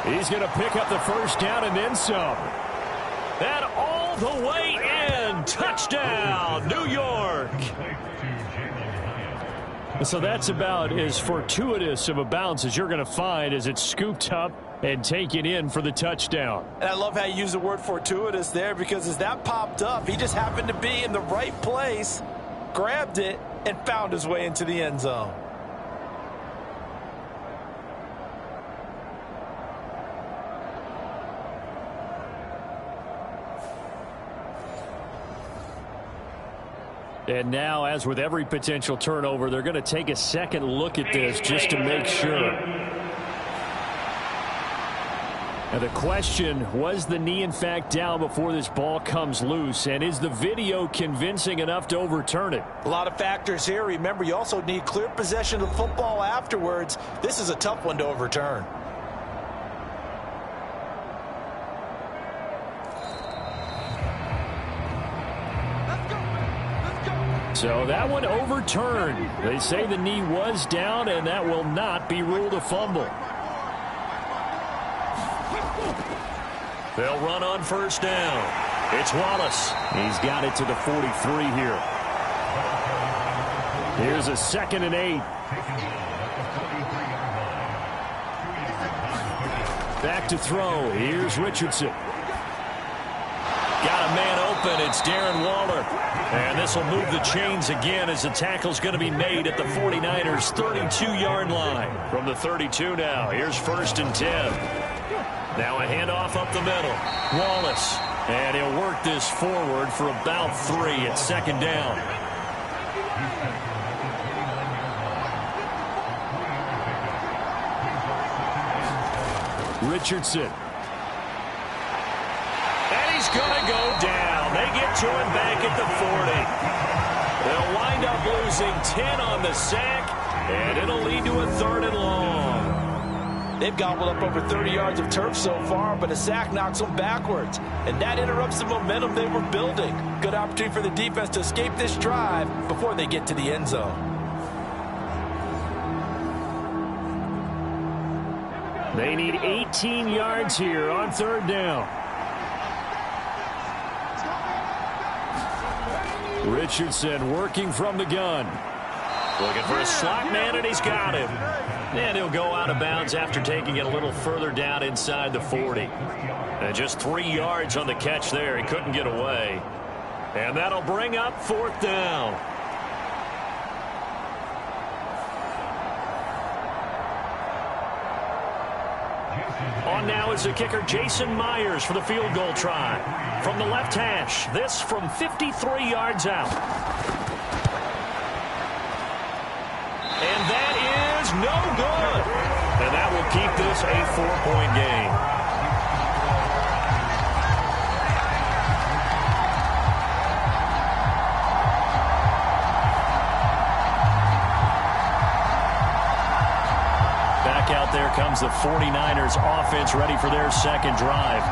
He's going to pick up the first down and then some. That all the way in. Touchdown, New York. So that's about as fortuitous of a bounce as you're going to find as it's scooped up and taken in for the touchdown. And I love how you use the word fortuitous there, because as that popped up, he just happened to be in the right place, grabbed it, and found his way into the end zone. And now, as with every potential turnover, they're going to take a second look at this just to make sure. Now the question, was the knee in fact down before this ball comes loose? And is the video convincing enough to overturn it? A lot of factors here. Remember, you also need clear possession of football afterwards. This is a tough one to overturn. So that one overturned. They say the knee was down, and that will not be ruled a fumble. They'll run on 1st down. It's Wallace. He's got it to the 43 here. Here's a 2nd and 8. Back to throw. Here's Richardson. Got a man open. It's Darren Waller. And this will move the chains again as the tackle's going to be made at the 49ers' 32-yard line. From the 32 now, here's 1st and 10. Now a handoff up the middle. Wallace. And he'll work this forward for about 3 at 2nd down. Richardson. And he's going to go down. They get to him back at the 40. They'll wind up losing 10 on the sack, and it'll lead to a 3rd and long. They've gobbled up over 30 yards of turf so far, but a sack knocks them backwards. And that interrupts the momentum they were building. Good opportunity for the defense to escape this drive before they get to the end zone. They need 18 yards here on third down. Richardson working from the gun. Looking for a slot man, and he's got him. And he'll go out of bounds after taking it a little further down inside the 40. And just 3 yards on the catch there. He couldn't get away. And that'll bring up fourth down. On now is the kicker, Jason Myers, for the field goal try. From the left hash, this from 53 yards out. And that is no good. And that will keep this a 4-point game. Back out there comes the 49ers offense, ready for their second drive.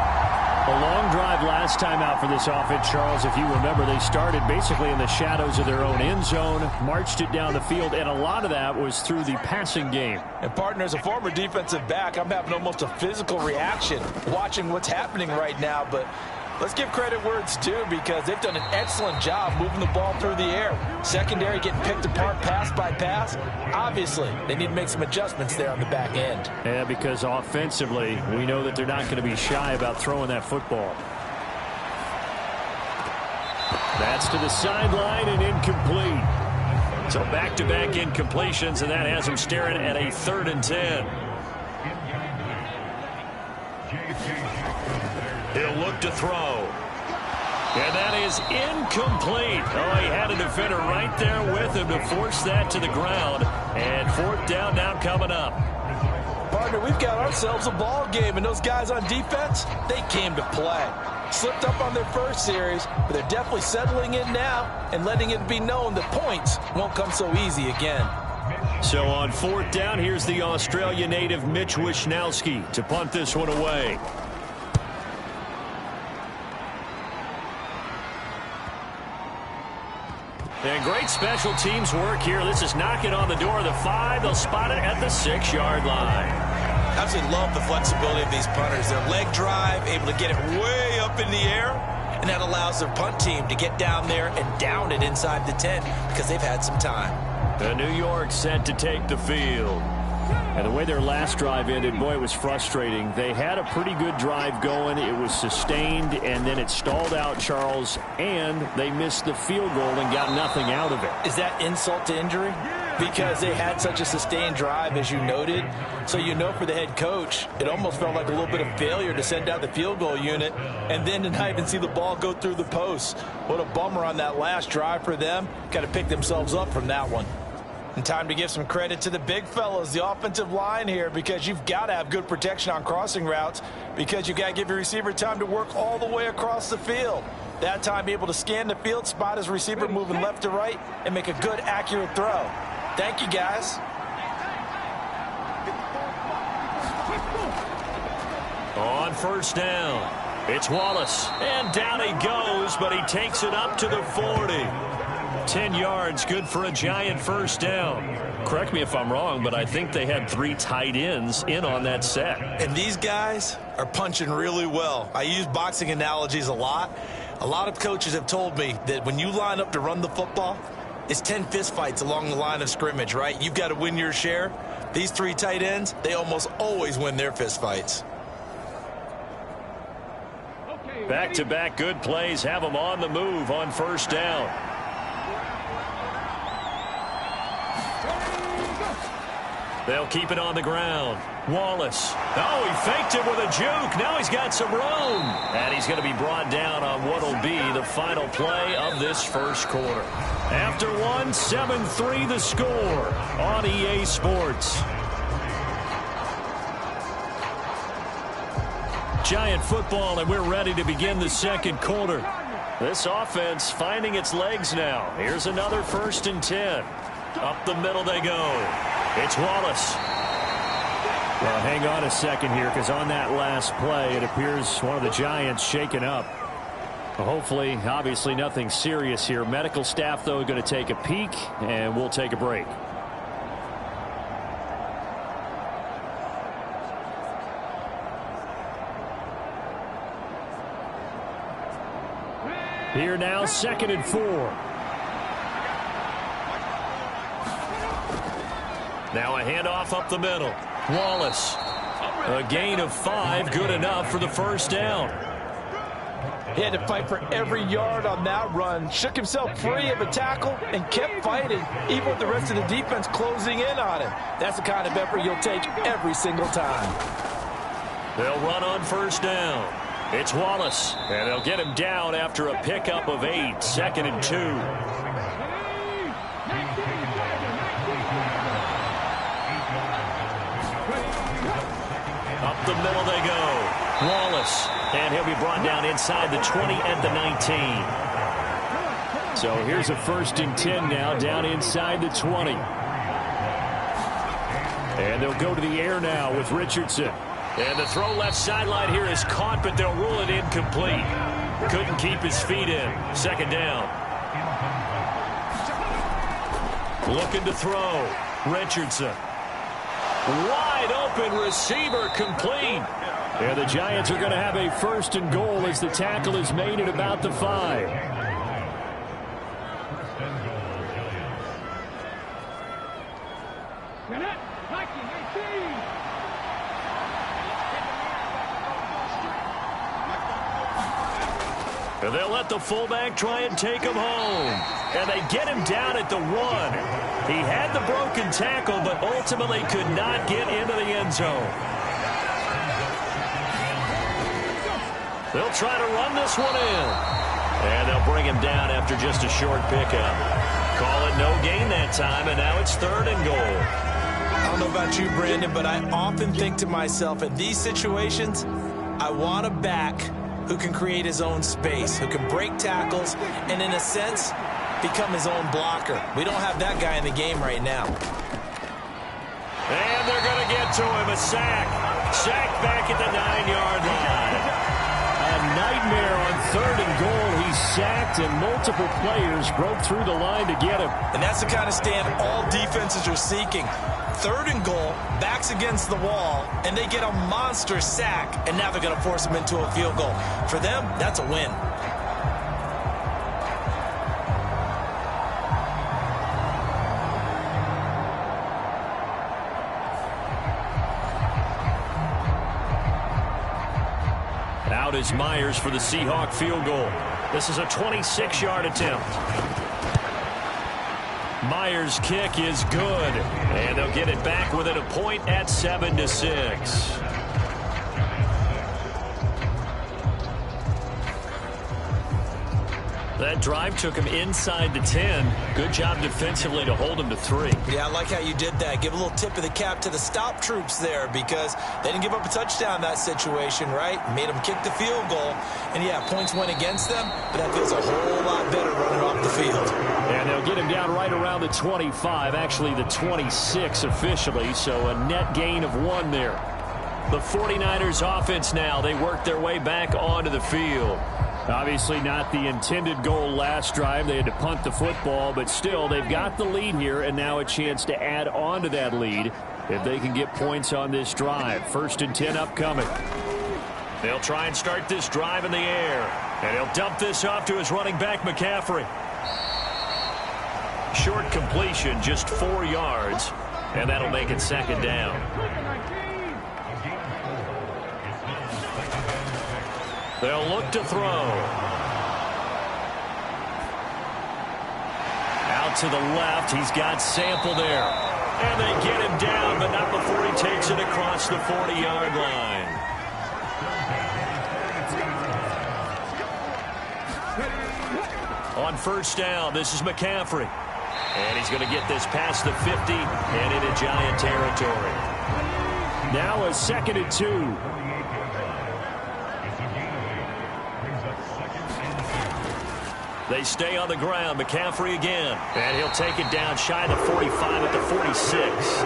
A long drive last time out for this offense, Charles. If you remember, they started basically in the shadows of their own end zone, marched it down the field, and a lot of that was through the passing game. And, partner, as a former defensive back, I'm having almost a physical reaction watching what's happening right now. But let's give credit where it's due, because they've done an excellent job moving the ball through the air. Secondary getting picked apart pass by pass. Obviously, they need to make some adjustments there on the back end. Yeah, because offensively, we know that they're not going to be shy about throwing that football. That's to the sideline and incomplete. So back-to-back incompletions, and that has them staring at a 3rd and 10. He'll look to throw. And that is incomplete. Oh, he had a defender right there with him to force that to the ground. And fourth down now coming up. Partner, we've got ourselves a ball game, and those guys on defense, they came to play. Slipped up on their first series, but they're definitely settling in now and letting it be known that points won't come so easy again. So on fourth down, here's the Australia native Mitch Wishnowsky to punt this one away. And great special teams work here. This is knocking on the door of the 5. They'll spot it at the 6-yard line. Absolutely love the flexibility of these punters. Their leg drive, able to get it way up in the air, and that allows their punt team to get down there and down it inside the 10 because they've had some time. The New York set to take the field. And the way their last drive ended, boy, it was frustrating. They had a pretty good drive going. It was sustained, and then it stalled out, Charles, and they missed the field goal and got nothing out of it. Is that insult to injury? Because they had such a sustained drive, as you noted. So you know for the head coach, it almost felt like a little bit of failure to send out the field goal unit and then to not even see the ball go through the post. What a bummer on that last drive for them. Got to pick themselves up from that one. And time to give some credit to the big fellas, the offensive line here, because you've got to have good protection on crossing routes because you've got to give your receiver time to work all the way across the field. That time, be able to scan the field, spot his receiver moving left to right, and make a good, accurate throw. Thank you, guys. On first down, it's Wallace. And down he goes, but he takes it up to the 40. 10 yards, good for a giant first down. Correct me if I'm wrong, but I think they had 3 tight ends in on that set. And these guys are punching really well. I use boxing analogies a lot. A lot of coaches have told me that when you line up to run the football, it's 10 fistfights along the line of scrimmage, right? You've got to win your share. These 3 tight ends, they almost always win their fistfights. Back-to-back good plays have them on the move on first down. They'll keep it on the ground. Wallace. Oh, he faked it with a juke. Now he's got some room. And he's going to be brought down on what will be the final play of this first quarter. After one, 7-3 the score on EA Sports. Giant football, and we're ready to begin the second quarter. This offense finding its legs now. Here's another 1st and 10. Up the middle they go. It's Wallace. Well, hang on a second here, because on that last play, it appears one of the Giants shaken up. Well, hopefully, obviously nothing serious here. Medical staff, though, going to take a peek, and we'll take a break. Here now, 2nd and 4. Now a handoff up the middle. Wallace. A gain of 5, good enough for the first down. He had to fight for every yard on that run. Shook himself free of a tackle and kept fighting, even with the rest of the defense closing in on him. That's the kind of effort you'll take every single time. They'll run on first down. It's Wallace, and they'll get him down after a pickup of 8, 2nd and 2. Up the middle they go. Wallace, and he'll be brought down inside the 20 at the 19. So here's a 1st and 10 now, down inside the 20. And they'll go to the air now with Richardson. And the throw left sideline here is caught, but they'll rule it incomplete. Couldn't keep his feet in. 2nd down. Looking to throw. Richardson. Wide open receiver, complete. And the Giants are going to have a 1st and goal as the tackle is made at about the 5. And they'll let the fullback try and take him home. And they get him down at the 1. He had the broken tackle, but ultimately could not get into the end zone. They'll try to run this one in. And they'll bring him down after just a short pickup. Call it no gain that time, and now it's 3rd and goal. I don't know about you, Brandon, but I often think to myself, in these situations, I want a back who can create his own space, who can break tackles, and in a sense, become his own blocker. We don't have that guy in the game right now. And they're going to get to him, a sack. Sack back at the 9-yard line. A nightmare on 3rd and goal. He's sacked, and multiple players broke through the line to get him. And that's the kind of stand all defenses are seeking. 3rd and goal, backs against the wall, and they get a monster sack, and now they're going to force him into a field goal. For them, that's a win. Out is Myers for the Seahawk field goal. This is a 26-yard attempt. Myers' kick is good, and they'll get it back within a point at 7-6. That drive took him inside the 10. Good job defensively to hold him to 3. Yeah, I like how you did that. Give a little tip of the cap to the stop troops there, because they didn't give up a touchdown in that situation, right? Made them kick the field goal. And, yeah, points went against them, but that feels a whole lot better running off the field. And they'll get him down right around the 25, actually the 26 officially, so a net gain of 1 there. The 49ers offense now, they work their way back onto the field. Obviously not the intended goal last drive. They had to punt the football, but still they've got the lead here, and now a chance to add on to that lead if they can get points on this drive. 1st and 10 upcoming. They'll try and start this drive in the air, and he'll dump this off to his running back, McCaffrey. Short completion, just 4 yards, and that'll make it 2nd down. They'll look to throw. Out to the left. He's got Sample there. And they get him down, but not before he takes it across the 40-yard line. On 1st down, this is McCaffrey. And he's going to get this past the 50 and into Giant territory. Now a 2nd and 2. They stay on the ground. McCaffrey again. And he'll take it down shy of the 45 at the 46.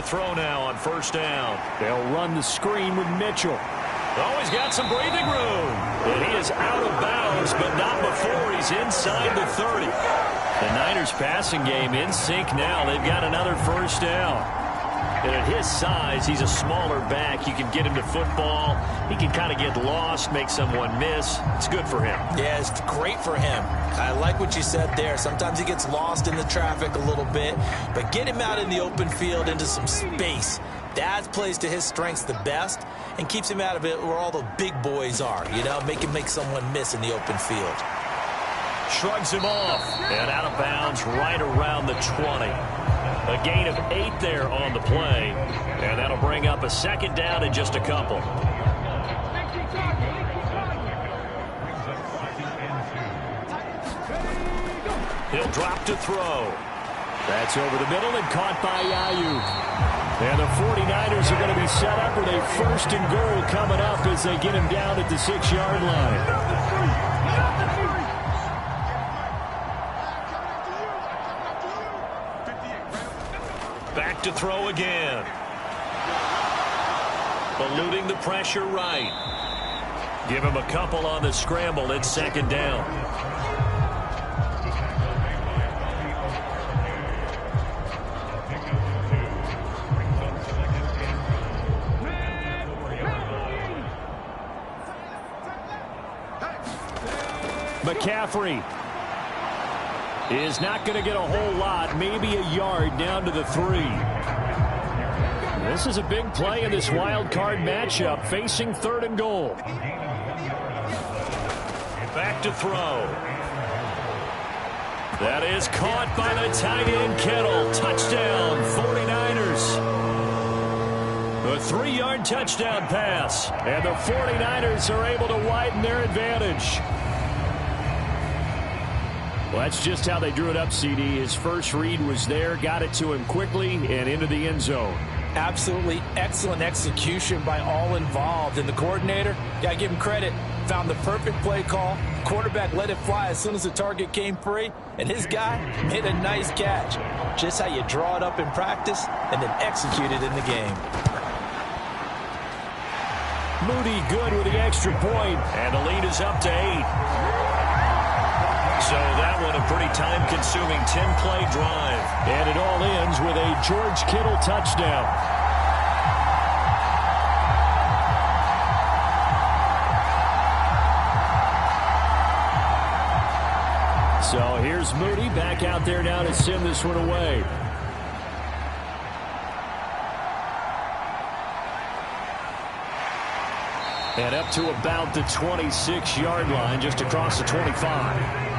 throw now on first down. They'll run the screen with Mitchell. Oh, he's got some breathing room. And he is out of bounds, but not before he's inside the 30. The Niners passing game in sync now. They've got another first down. And at his size, he's a smaller back. You can get him to football. He can kind of get lost, make someone miss. It's good for him. Yeah, it's great for him. I like what you said there. Sometimes he gets lost in the traffic a little bit, but get him out in the open field into some space. That plays to his strengths the best and keeps him out of it where all the big boys are, you know, make him make someone miss in the open field. Shrugs him off and out of bounds right around the 20. A gain of 8 there on the play, and that'll bring up a second down in just a couple. He'll drop to throw. That's over the middle and caught by Ayuk. And the 49ers are going to be set up with a first and goal coming up as they get him down at the 6-yard line. Back to throw again. Eluding the pressure right. Give him a couple on the scramble. It's second down. McCaffrey is not going to get a whole lot, maybe a yard down to the 3. This is a big play in this wild card matchup, facing third and goal. Back to throw. That is caught by the tight end Kittle. Touchdown, 49ers. A 3-yard touchdown pass, and the 49ers are able to widen their advantage. Well, that's just how they drew it up, CD. His first read was there, got it to him quickly, and into the end zone. Absolutely excellent execution by all involved. And the coordinator, got to give him credit, found the perfect play call. Quarterback let it fly as soon as the target came free, and his guy made a nice catch. Just how you draw it up in practice and then execute it in the game. Moody good with the extra point, and the lead is up to 8. So that one a pretty time-consuming 10-play drive. And it all ends with a George Kittle touchdown. So here's Moody back out there now to send this one away. And up to about the 26-yard line, just across the 25.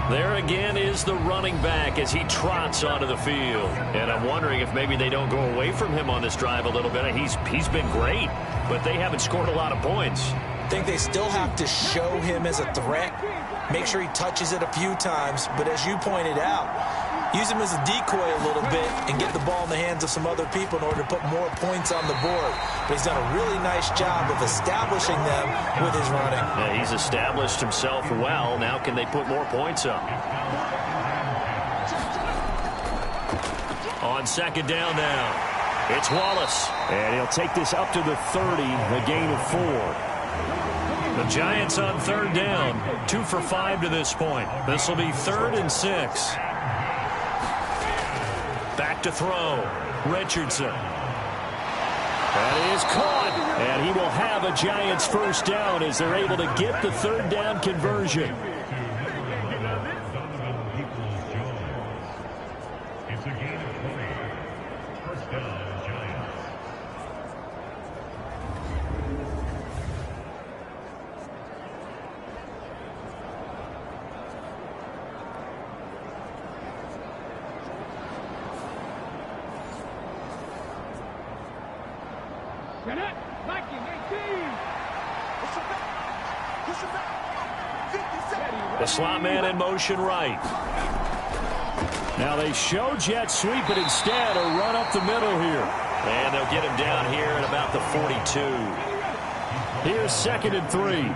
There again is the running back as he trots onto the field. And I'm wondering if maybe they don't go away from him on this drive a little bit. He's been great, but they haven't scored a lot of points. I think they still have to show him as a threat, make sure he touches it a few times. But as you pointed out, use him as a decoy a little bit and get the ball in the hands of some other people in order to put more points on the board. But he's done a really nice job of establishing them with his running. Yeah, he's established himself well. Now can they put more points up? On second down now, it's Wallace. And he'll take this up to the 30, a gain of 4. The Giants on third down, 2 for 5 to this point. This will be 3rd and 6. Back to throw. Richardson. That is caught. And he will have a Giants first down as they're able to get the third down conversion. The slot man in motion right. Now they show jet sweep, but instead a run up the middle here. And they'll get him down here at about the 42. Here's 2nd and 3.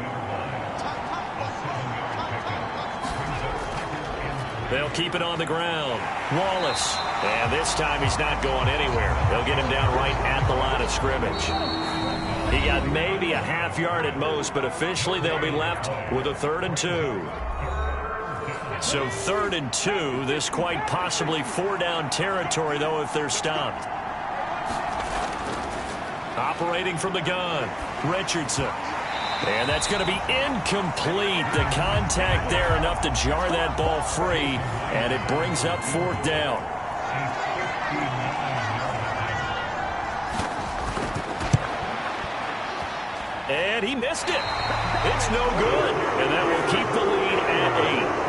They'll keep it on the ground. Wallace. And this time he's not going anywhere. They'll get him down right at the line of scrimmage. He got maybe a half yard at most, but officially they'll be left with a 3rd and 2. So 3rd and 2. This quite possibly 4-down territory, though, if they're stopped. Operating from the gun, Richardson. And that's going to be incomplete. The contact there enough to jar that ball free, and it brings up 4th down. And he missed it. It's no good. And that will keep the lead at 8.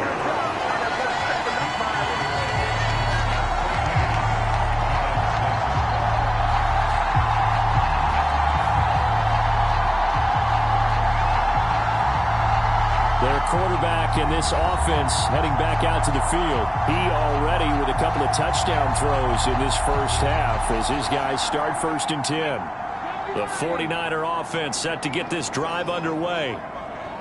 Their quarterback in this offense heading back out to the field. He already with a couple of touchdown throws in this first half as his guys start 1st and 10. The 49er offense set to get this drive underway.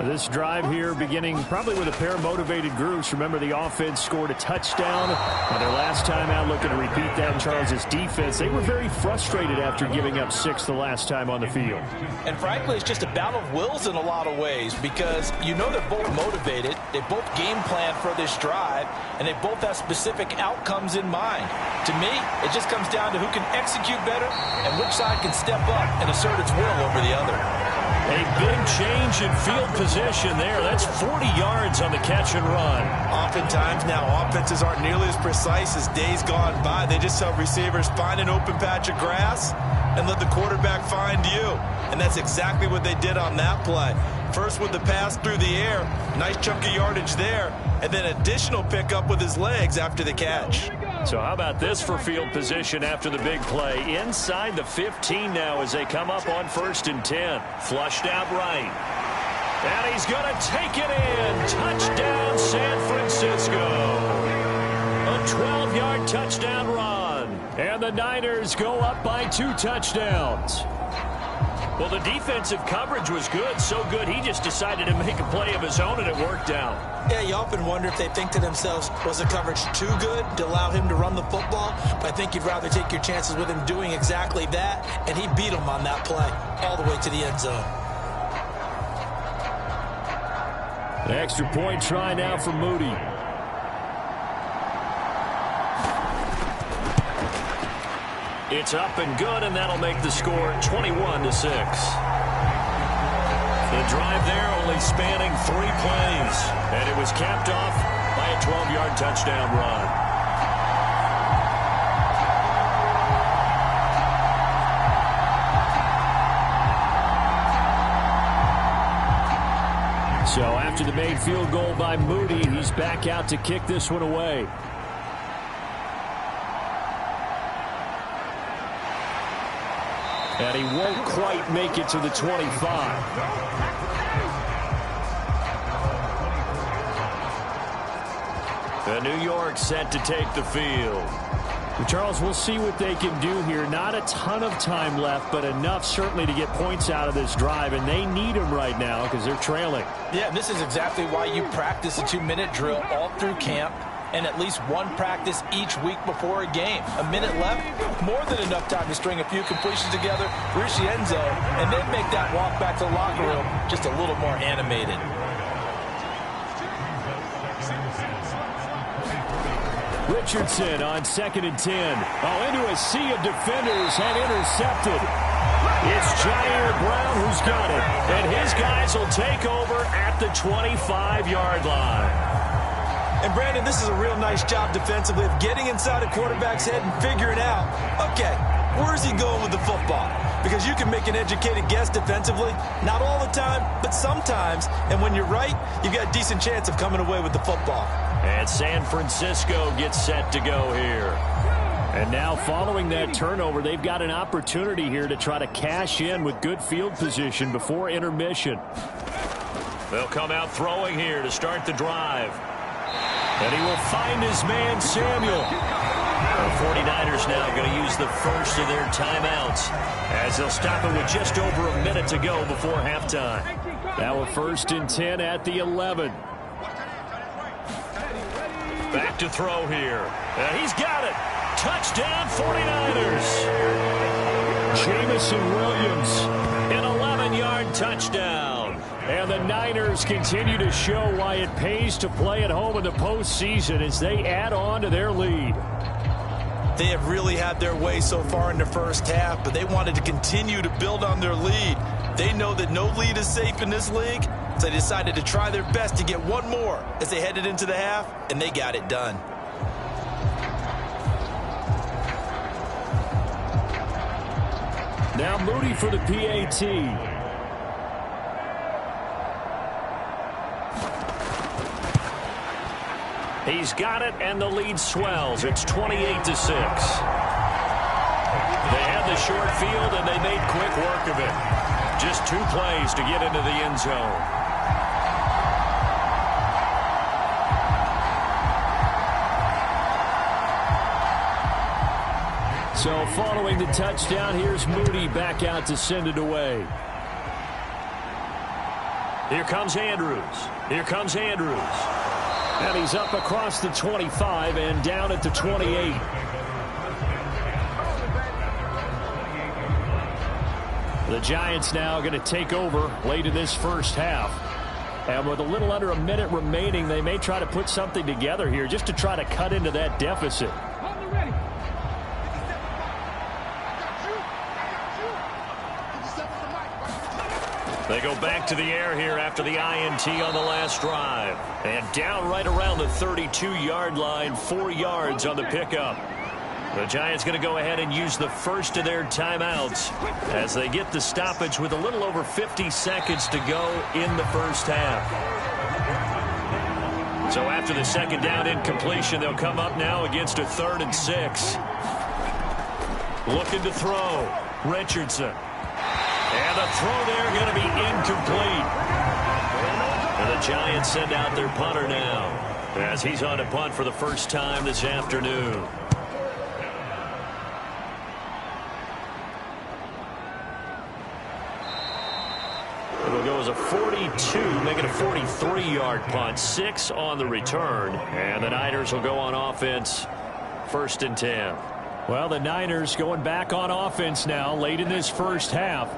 This drive here beginning probably with a pair of motivated groups. Remember, the offense scored a touchdown on their last time out. Looking to repeat that in Charles' defense. They were very frustrated after giving up 6 the last time on the field. And frankly, it's just a battle of wills in a lot of ways because you know they're both motivated. They both game plan for this drive, and they both have specific outcomes in mind. To me, it just comes down to who can execute better and which side can step up and assert its will over the other. A big change in field position there. That's 40 yards on the catch and run. Oftentimes now offenses aren't nearly as precise as days gone by. They just have receivers find an open patch of grass and let the quarterback find you. And that's exactly what they did on that play. First with the pass through the air, nice chunk of yardage there, and then additional pickup with his legs after the catch. So how about this for field position after the big play? Inside the 15 now as they come up on 1st and 10. Flushed out right. And he's going to take it in. Touchdown, San Francisco. A 12-yard touchdown run. And the Niners go up by 2 touchdowns. Well, the defensive coverage was good, so good he just decided to make a play of his own, and it worked out. Yeah, you often wonder if they think to themselves, was the coverage too good to allow him to run the football? But I think you'd rather take your chances with him doing exactly that, and he beat him on that play all the way to the end zone. An extra point try now for Moody. It's up and good, and that'll make the score 21-6. The drive there only spanning 3 plays, and it was capped off by a 12-yard touchdown run. So after the made field goal by Moody, he's back out to kick this one away. And he won't quite make it to the 25. The New York set to take the field. Charles, we'll see what they can do here. Not a ton of time left, but enough certainly to get points out of this drive, and they need them right now because they're trailing. Yeah, this is exactly why you practice a 2-minute drill all through camp and at least one practice each week before a game. A minute left, more than enough time to string a few completions together, reach the end zone, and then make that walk back to the locker room just a little more animated. Richardson on 2nd and 10. Oh, into a sea of defenders and intercepted. It's Jair Brown who's got it. And his guys will take over at the 25-yard line. And, Brandon, this is a real nice job defensively of getting inside a quarterback's head and figuring out, okay, where's he going with the football? Because you can make an educated guess defensively, not all the time, but sometimes. And when you're right, you've got a decent chance of coming away with the football. And San Francisco gets set to go here. And now following that turnover, they've got an opportunity here to try to cash in with good field position before intermission. They'll come out throwing here to start the drive. And he will find his man, Samuel. The 49ers now going to use the first of their timeouts as they'll stop it with just over a minute to go before halftime. Now a 1st and 10 at the 11. Back to throw here. He's got it. Touchdown 49ers. Jamison Williams, an 11-yard touchdown. And the Niners continue to show why it pays to play at home in the postseason as they add on to their lead. They have really had their way so far in the first half, but they wanted to continue to build on their lead. They know that no lead is safe in this league, so they decided to try their best to get one more as they headed into the half, and they got it done. Now Moody for the PAT. He's got it, and the lead swells. It's 28-6. They had the short field, and they made quick work of it. Just 2 plays to get into the end zone. So following the touchdown, here's Moody back out to send it away. Here comes Andrews. Here comes Andrews. And he's up across the 25 and down at the 28. The Giants now going to take over late in this first half. And with a little under a minute remaining, they may try to put something together here just to try to cut into that deficit. They go back to the air here after the INT on the last drive. And down right around the 32-yard line, 4 yards on the pickup. The Giants going to go ahead and use the first of their timeouts as they get the stoppage with a little over 50 seconds to go in the first half. So after the second down incompletion, they'll come up now against a 3rd and 6. Looking to throw. Richardson. And the throw there going to be incomplete. And the Giants send out their punter now as he's on to punt for the first time this afternoon. It'll go as a 42, make it a 43-yard punt. 6 on the return. And the Niners will go on offense 1st and 10. Well, the Niners going back on offense now late in this first half.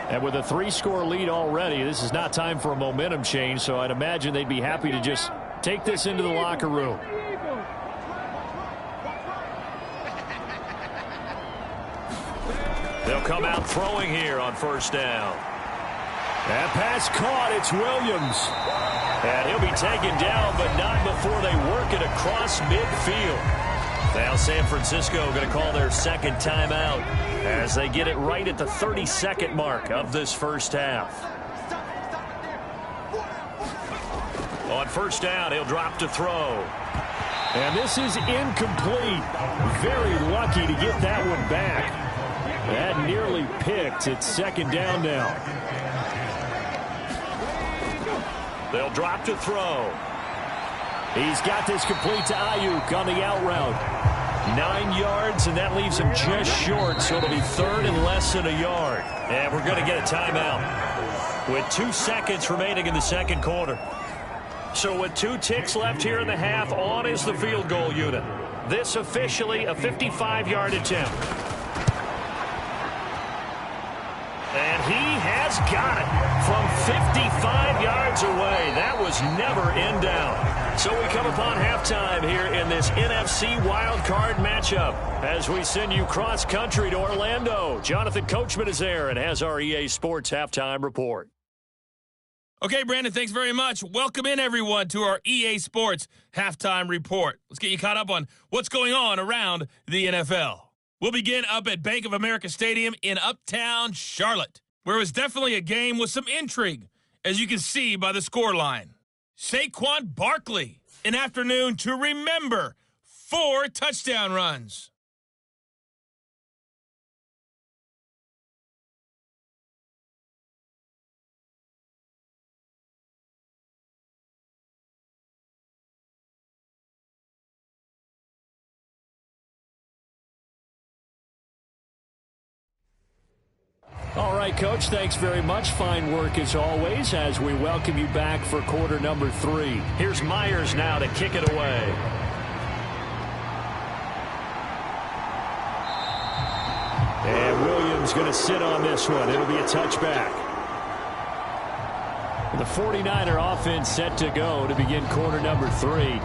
And with a 3-score lead already, this is not time for a momentum change, so I'd imagine they'd be happy to just take this into the locker room. They'll come out throwing here on 1st down. That pass caught. It's Williams. And he'll be taken down, but not before they work it across midfield. Now San Francisco going to call their second timeout as they get it right at the 32nd mark of this first half. On 1st down, he'll drop to throw. And this is incomplete. Very lucky to get that one back. That nearly picked. It's 2nd down now. They'll drop to throw. He's got this complete to Ayuk on the out route. 9 yards, and that leaves him just short, so it'll be 3rd and less than a yard. And we're going to get a timeout with 2 seconds remaining in the second quarter. So with 2 ticks left here in the half, on is the field goal unit. This officially a 55-yard attempt. And he has got it from 55 yards away. That was never in doubt. So we come upon halftime here in this NFC wildcard matchup as we send you cross-country to Orlando. Jonathan Coachman is there and has our EA Sports halftime report. Okay, Brandon, thanks very much. Welcome in, everyone, to our EA Sports halftime report. Let's get you caught up on what's going on around the NFL. We'll begin up at Bank of America Stadium in Uptown Charlotte, where it was definitely a game with some intrigue, as you can see by the scoreline. Saquon Barkley, an afternoon to remember, 4 touchdown runs. All right, Coach, thanks very much. Fine work as always as we welcome you back for quarter number 3. Here's Myers now to kick it away. Williams going to sit on this one. It'll be a touchback. The 49er offense set to go to begin quarter number 3.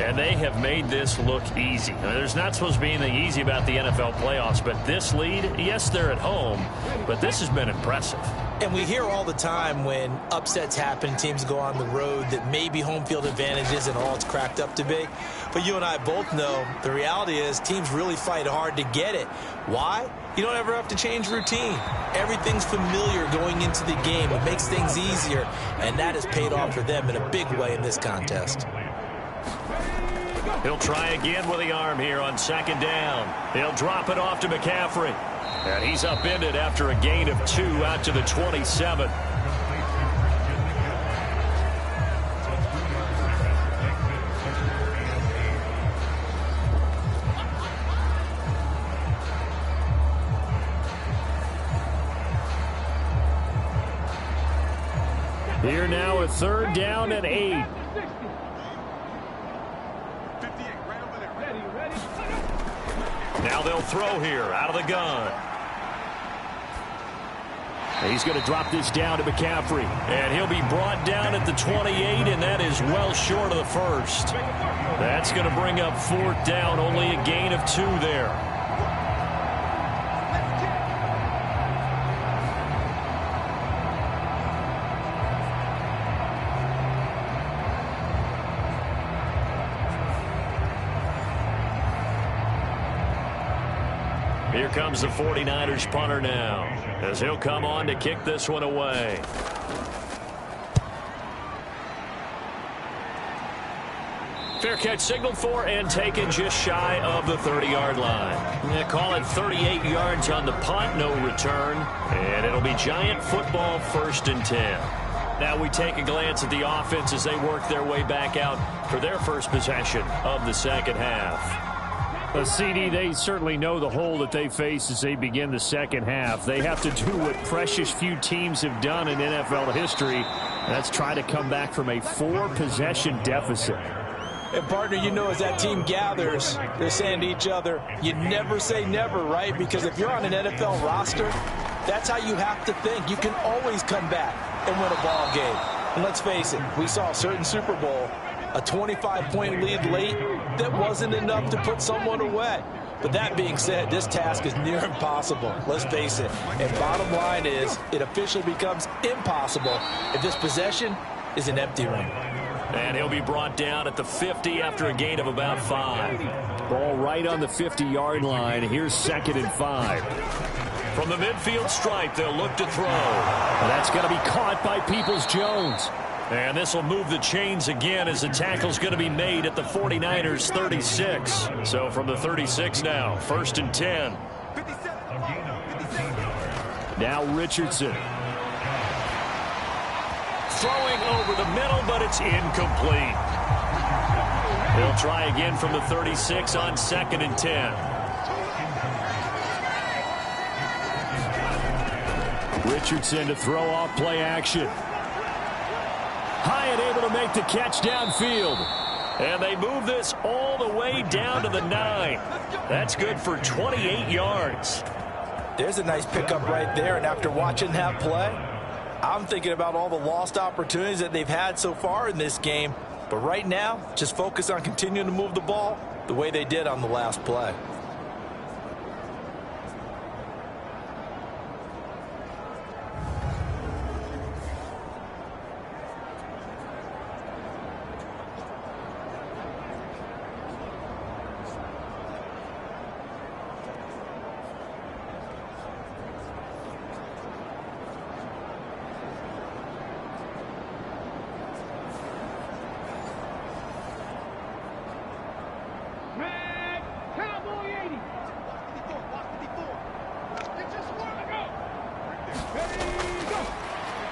And they have made this look easy. I mean, there's not supposed to be anything easy about the NFL playoffs, but this lead, yes, they're at home, but this has been impressive. And we hear all the time when upsets happen, teams go on the road, that maybe home field advantage isn't all it's cracked up to be. But you and I both know the reality is teams really fight hard to get it. Why? You don't ever have to change routine. Everything's familiar going into the game. It makes things easier, and that has paid off for them in a big way in this contest. He'll try again with the arm here on second down. He'll drop it off to McCaffrey. And he's upended after a gain of 2 out to the 27. Here now a third down and 8. Now they'll throw here out of the gun. He's going to drop this down to McCaffrey. And he'll be brought down at the 28, and that is well short of the first. That's going to bring up 4th down, only a gain of 2 there. Here comes the 49ers punter now, as he'll come on to kick this one away. Fair catch signaled for and taken just shy of the 30-yard line. They call it 38 yards on the punt, no return, and it'll be Giant football 1st and 10. Now we take a glance at the offense as they work their way back out for their first possession of the second half. CD, they certainly know the hole that they face as they begin the second half. They have to do what precious few teams have done in NFL history. That's try to come back from a 4-possession deficit. And, partner, you know, as that team gathers, they're saying to each other, you never say never, right? Because if you're on an NFL roster, that's how you have to think. You can always come back and win a ball game. And let's face it, we saw a certain Super Bowl, a 25-point lead late that wasn't enough to put someone away. But that being said, this task is near impossible. Let's face it. And bottom line is, it officially becomes impossible if this possession is an empty one. And he'll be brought down at the 50 after a gain of about 5. Ball right on the 50-yard line. Here's 2nd and 5. From the midfield stripe, they'll look to throw. And that's going to be caught by Peoples-Jones. And this will move the chains again as the tackle's going to be made at the 49ers 36. So from the 36 now, 1st and 10. Now Richardson. Throwing over the middle, but it's incomplete. They'll try again from the 36 on 2nd and 10. Richardson to throw off play action. High and able to make the catch downfield. And they move this all the way down to the 9. That's good for 28 yards. There's a nice pickup right there, and after watching that play, I'm thinking about all the lost opportunities that they've had so far in this game. But right now, just focus on continuing to move the ball the way they did on the last play.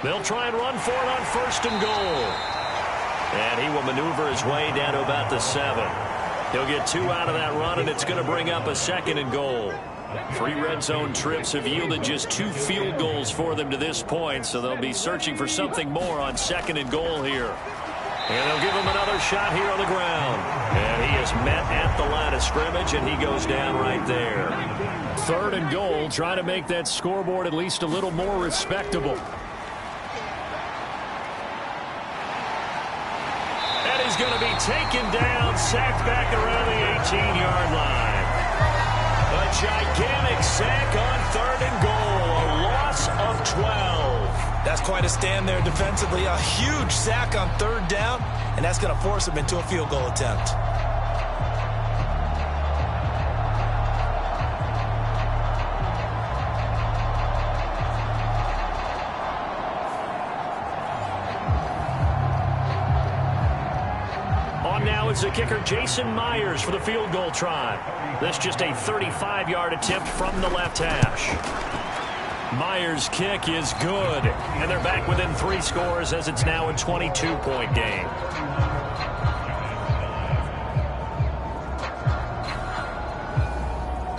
They'll try and run for it on 1st and goal. And he will maneuver his way down to about the 7. He'll get 2 out of that run, and it's going to bring up a 2nd and goal. 3 red zone trips have yielded just 2 field goals for them to this point, so they'll be searching for something more on 2nd and goal here. And they'll give him another shot here on the ground. And he is met at the line of scrimmage, and he goes down right there. 3rd and goal, trying to make that scoreboard at least a little more respectable. And he's going to be taken down, sacked back around the 18-yard line. A gigantic sack on 3rd and goal, a loss of 12. That's quite a stand there defensively. A huge sack on 3rd down, and that's going to force him into a field goal attempt. Now it's the kicker Jason Myers for the field goal try. This just a 35-yard attempt from the left hash. Myers' kick is good, and they're back within 3 scores as it's now a 22-point game.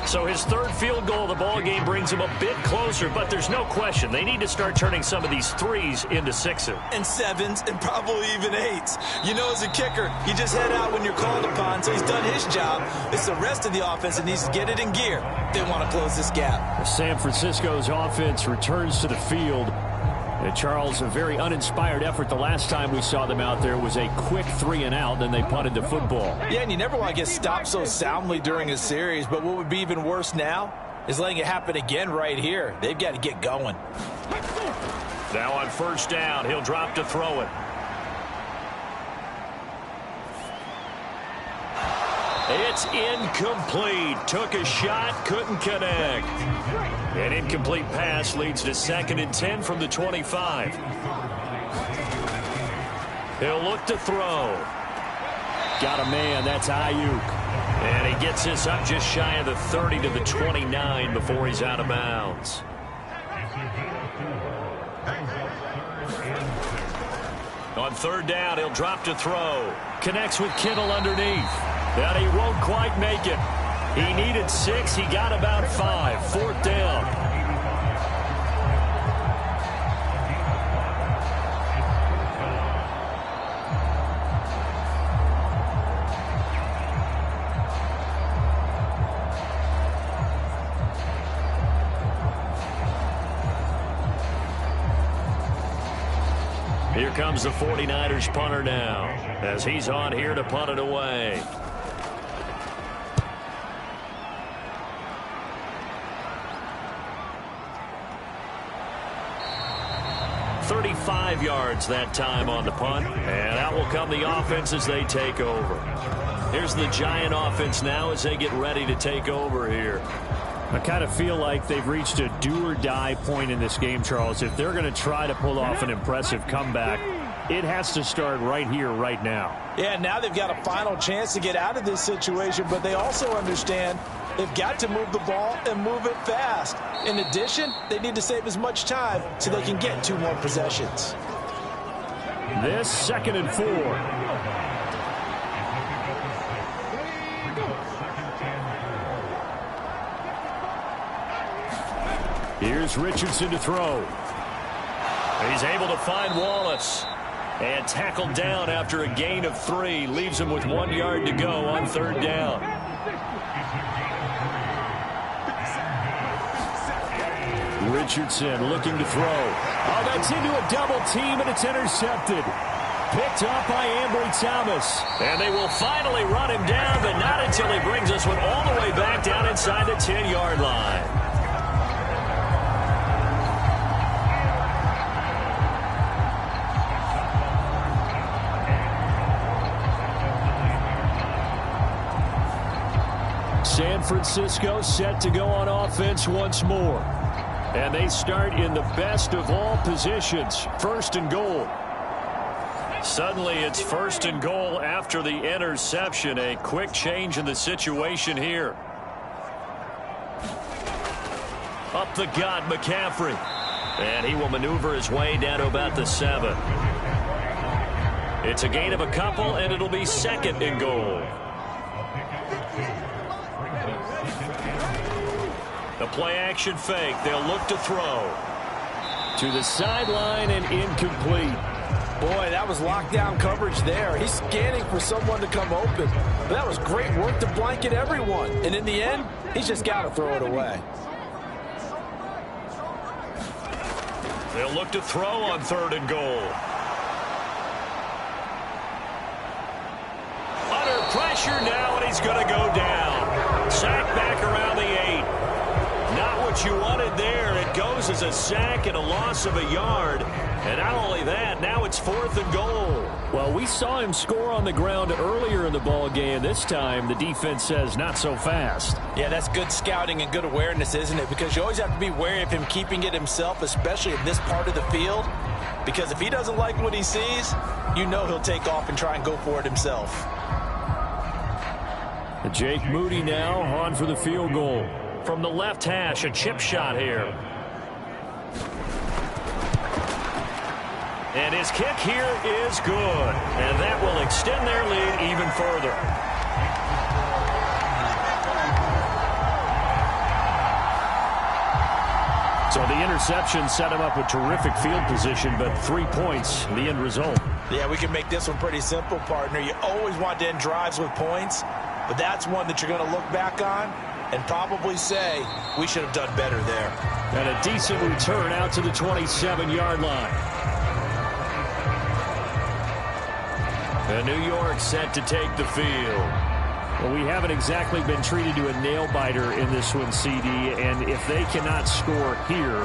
So his 3rd field goal of the ball game brings him a bit closer, but there's no question they need to start turning some of these 3s into 6s. And 7s, and probably even 8s. You know, as a kicker, you just head out when you're called upon, so he's done his job. It's the rest of the offense that needs to get it in gear. They want to close this gap. San Francisco's offense returns to the field. And Charles, a very uninspired effort. The last time we saw them out there was a quick 3-and-out, then they punted the football. Yeah, and you never want to get stopped so soundly during a series, but what would be even worse now is letting it happen again right here. They've got to get going. Now on 1st down, he'll drop to throw it. It's incomplete. Took a shot, couldn't connect. An incomplete pass leads to 2nd and 10 from the 25. He'll look to throw. Got a man, that's Ayuk. And he gets this up just shy of the 30 to the 29 before he's out of bounds. On 3rd down, he'll drop to throw. Connects with Kittle underneath. But he won't quite make it. He needed 6. He got about 5. 4th down. Here comes the 49ers punter now, as he's on here to punt it away. 35 yards that time on the punt. And out will come the offense as they take over. Here's the Giant offense now as they get ready to take over here. I kind of feel like they've reached a do-or-die point in this game, Charles. If they're going to try to pull off an impressive comeback, it has to start right here, right now. Yeah, now they've got a final chance to get out of this situation, but they also understand they've got to move the ball and move it fast. In addition, they need to save as much time so they can get 2 more possessions. This 2nd and 4. Here's Richardson to throw. He's able to find Wallace. And tackled down after a gain of 3. Leaves him with 1 yard to go on 3rd down. Richardson looking to throw. Oh, that's into a double team, and it's intercepted. Picked up by Ambry Thomas. And they will finally run him down, but not until he brings us one all the way back down inside the 10-yard line. San Francisco set to go on offense once more. And they start in the best of all positions, 1st and goal. Suddenly it's 1st and goal after the interception. A quick change in the situation here. Up the gut, McCaffrey. And he will maneuver his way down to about the 7. It's a gain of a couple, and it'll be 2nd and goal. The play-action fake. They'll look to throw. To the sideline and incomplete. Boy, that was lockdown coverage there. He's scanning for someone to come open. But that was great work to blanket everyone. And in the end, he's just got to throw it away. They'll look to throw on 3rd and goal. Under pressure now, and he's going to go down. Sack back around the 8. Not what you wanted there. It goes as a sack and a loss of a yard. And not only that, now it's 4th and goal. Well, we saw him score on the ground earlier in the ball game. This time, the defense says not so fast. Yeah, that's good scouting and good awareness, isn't it? Because you always have to be wary of him keeping it himself, especially in this part of the field. Because if he doesn't like what he sees, you know he'll take off and try and go for it himself. Jake Moody now on for the field goal. From the left hash, a chip shot here. And his kick here is good. And that will extend their lead even further. So the interception set him up with terrific field position, but 3 points, the end result. Yeah, we can make this one pretty simple, partner. You always want to end drives with points, but that's one that you're going to look back on and probably say, we should have done better there. And a decent return out to the 27-yard line. And New York set to take the field. Well, we haven't exactly been treated to a nail-biter in this one, CD, and if they cannot score here,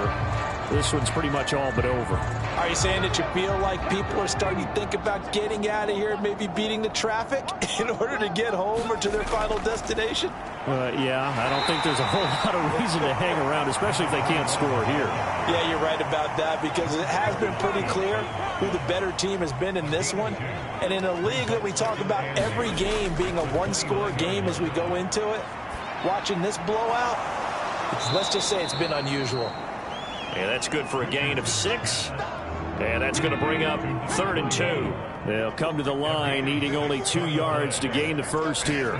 this one's pretty much all but over. Are you saying that you feel like people are starting to think about getting out of here, maybe beating the traffic in order to get home or to their final destination? Yeah, I don't think there's a whole lot of reason to hang around, especially if they can't score here. Yeah, you're right about that, because it has been pretty clear who the better team has been in this one. And in a league that we talk about every game being a one-score game as we go into it, watching this blowout, let's just say it's been unusual. Yeah, that's good for a gain of 6. And that's going to bring up 3rd and 2. They'll come to the line needing only 2 yards to gain the first here.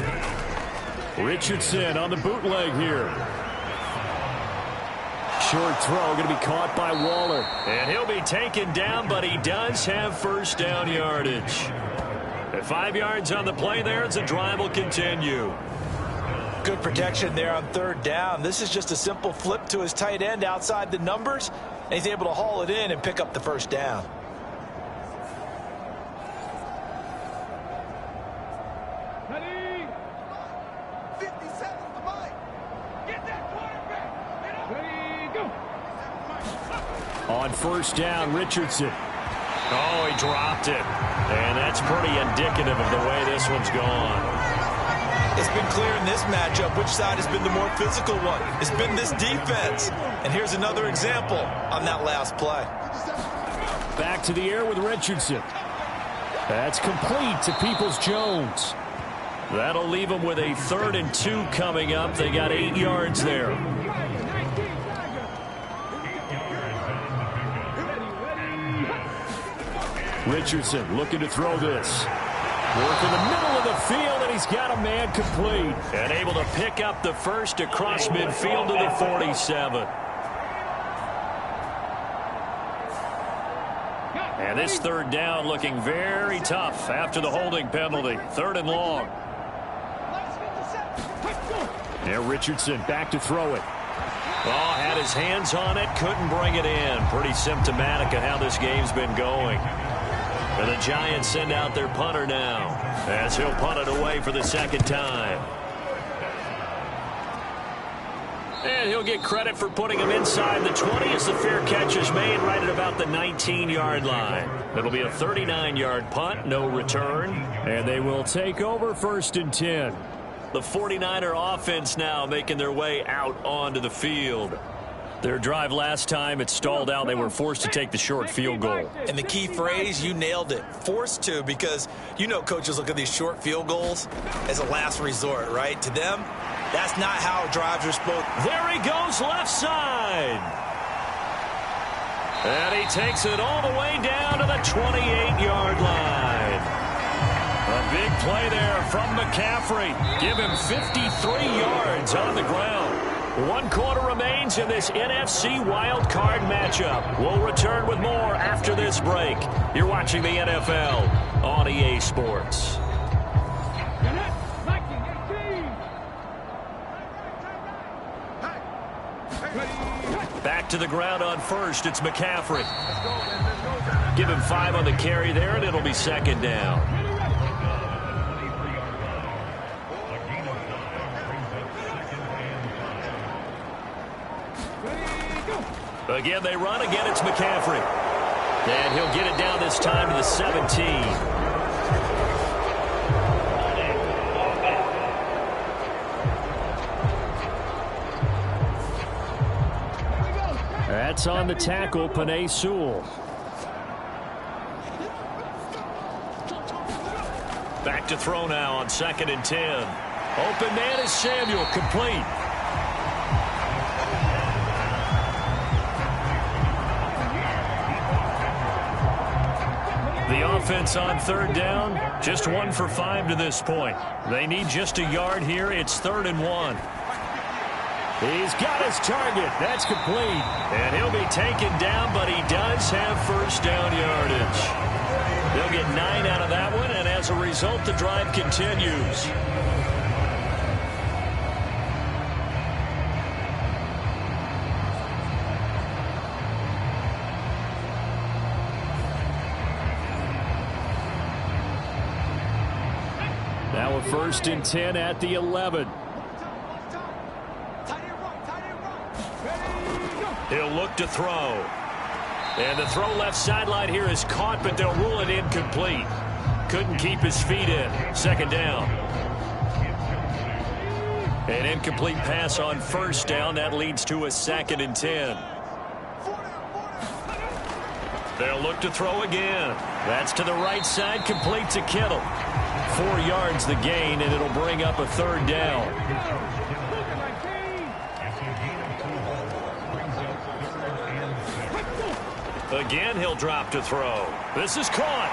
Richardson on the bootleg here. Short throw going to be caught by Waller. And he'll be taken down, but he does have first down yardage. At 5 yards on the play there, as the drive will continue. Good protection there on 3rd down. This is just a simple flip to his tight end outside the numbers, and he's able to haul it in and pick up the first down. Ready? 57 to Mike. Get that quarterback. Get up. Ready, go. On first down, Richardson. Oh, he dropped it. And that's pretty indicative of the way this one's gone. It's been clear in this matchup which side has been the more physical one. It's been this defense. And here's another example on that last play. Back to the air with Richardson. That's complete to Peoples-Jones. That'll leave them with a 3rd and 2 coming up. They got 8 yards there. Richardson looking to throw this. Work in the middle of the field, and he's got a man complete. And able to pick up the first across midfield to the 47. And this 3rd down looking very tough after the holding penalty. 3rd and long. Now Richardson back to throw it. Oh, had his hands on it, couldn't bring it in. Pretty symptomatic of how this game's been going. And the Giants send out their punter now, as he'll punt it away for the 2nd time. And he'll get credit for putting him inside the 20 as the fair catch is made right at about the 19-yard line. It'll be a 39-yard punt, no return. And they will take over 1st and 10. The 49er offense now making their way out onto the field. Their drive last time, it stalled out. They were forced to take the short field goal. And the key phrase, you nailed it, forced to, because you know coaches look at these short field goals as a last resort, right? To them, that's not how drives are supposed. There he goes, left side. And he takes it all the way down to the 28-yard line. A big play there from McCaffrey. Give him 53 yards on the ground. One quarter remains in this NFC wild card matchup. We'll return with more after this break. You're watching the NFL on EA Sports. Back to the ground on first. It's McCaffrey. Give him 5 on the carry there, and it'll be second down. Again, they run. Again, it's McCaffrey. And he'll get it down this time to the 17. That's on the tackle, Penei Sewell. Back to throw now on 2nd and 10. Open man is Samuel, complete. The offense on 3rd down, just 1 for 5 to this point. They need just a yard here. It's 3rd and 1. He's got his target. That's complete. And he'll be taken down, but he does have 1st down yardage. They'll get 9 out of that one, and as a result, the drive continues. Now a 1st and 10 at the 11. He'll look to throw. And the throw left sideline here is caught, but they'll rule it incomplete. Couldn't keep his feet in. 2nd down. An incomplete pass on 1st down. That leads to a 2nd and 10. They'll look to throw again. That's to the right side, complete to Kittle. 4 yards the gain, and it'll bring up a 3rd down. Again, he'll drop to throw. This is caught.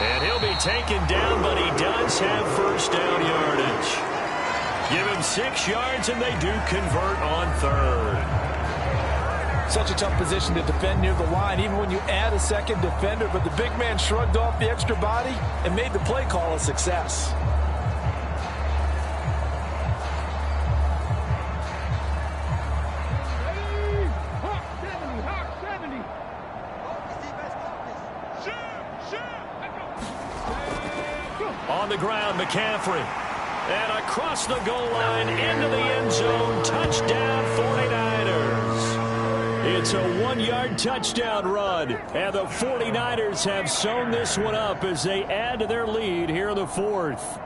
And he'll be taken down, but he does have 1st down yardage. Give him 6 yards, and they do convert on 3rd. Such a tough position to defend near the line, even when you add a 2nd defender. But the big man shrugged off the extra body and made the play call a success. On the ground, McCaffrey. And across the goal line, into the end zone. Touchdown, 49ers. It's a 1-yard touchdown run. And the 49ers have sewn this one up as they add to their lead here in the 4th.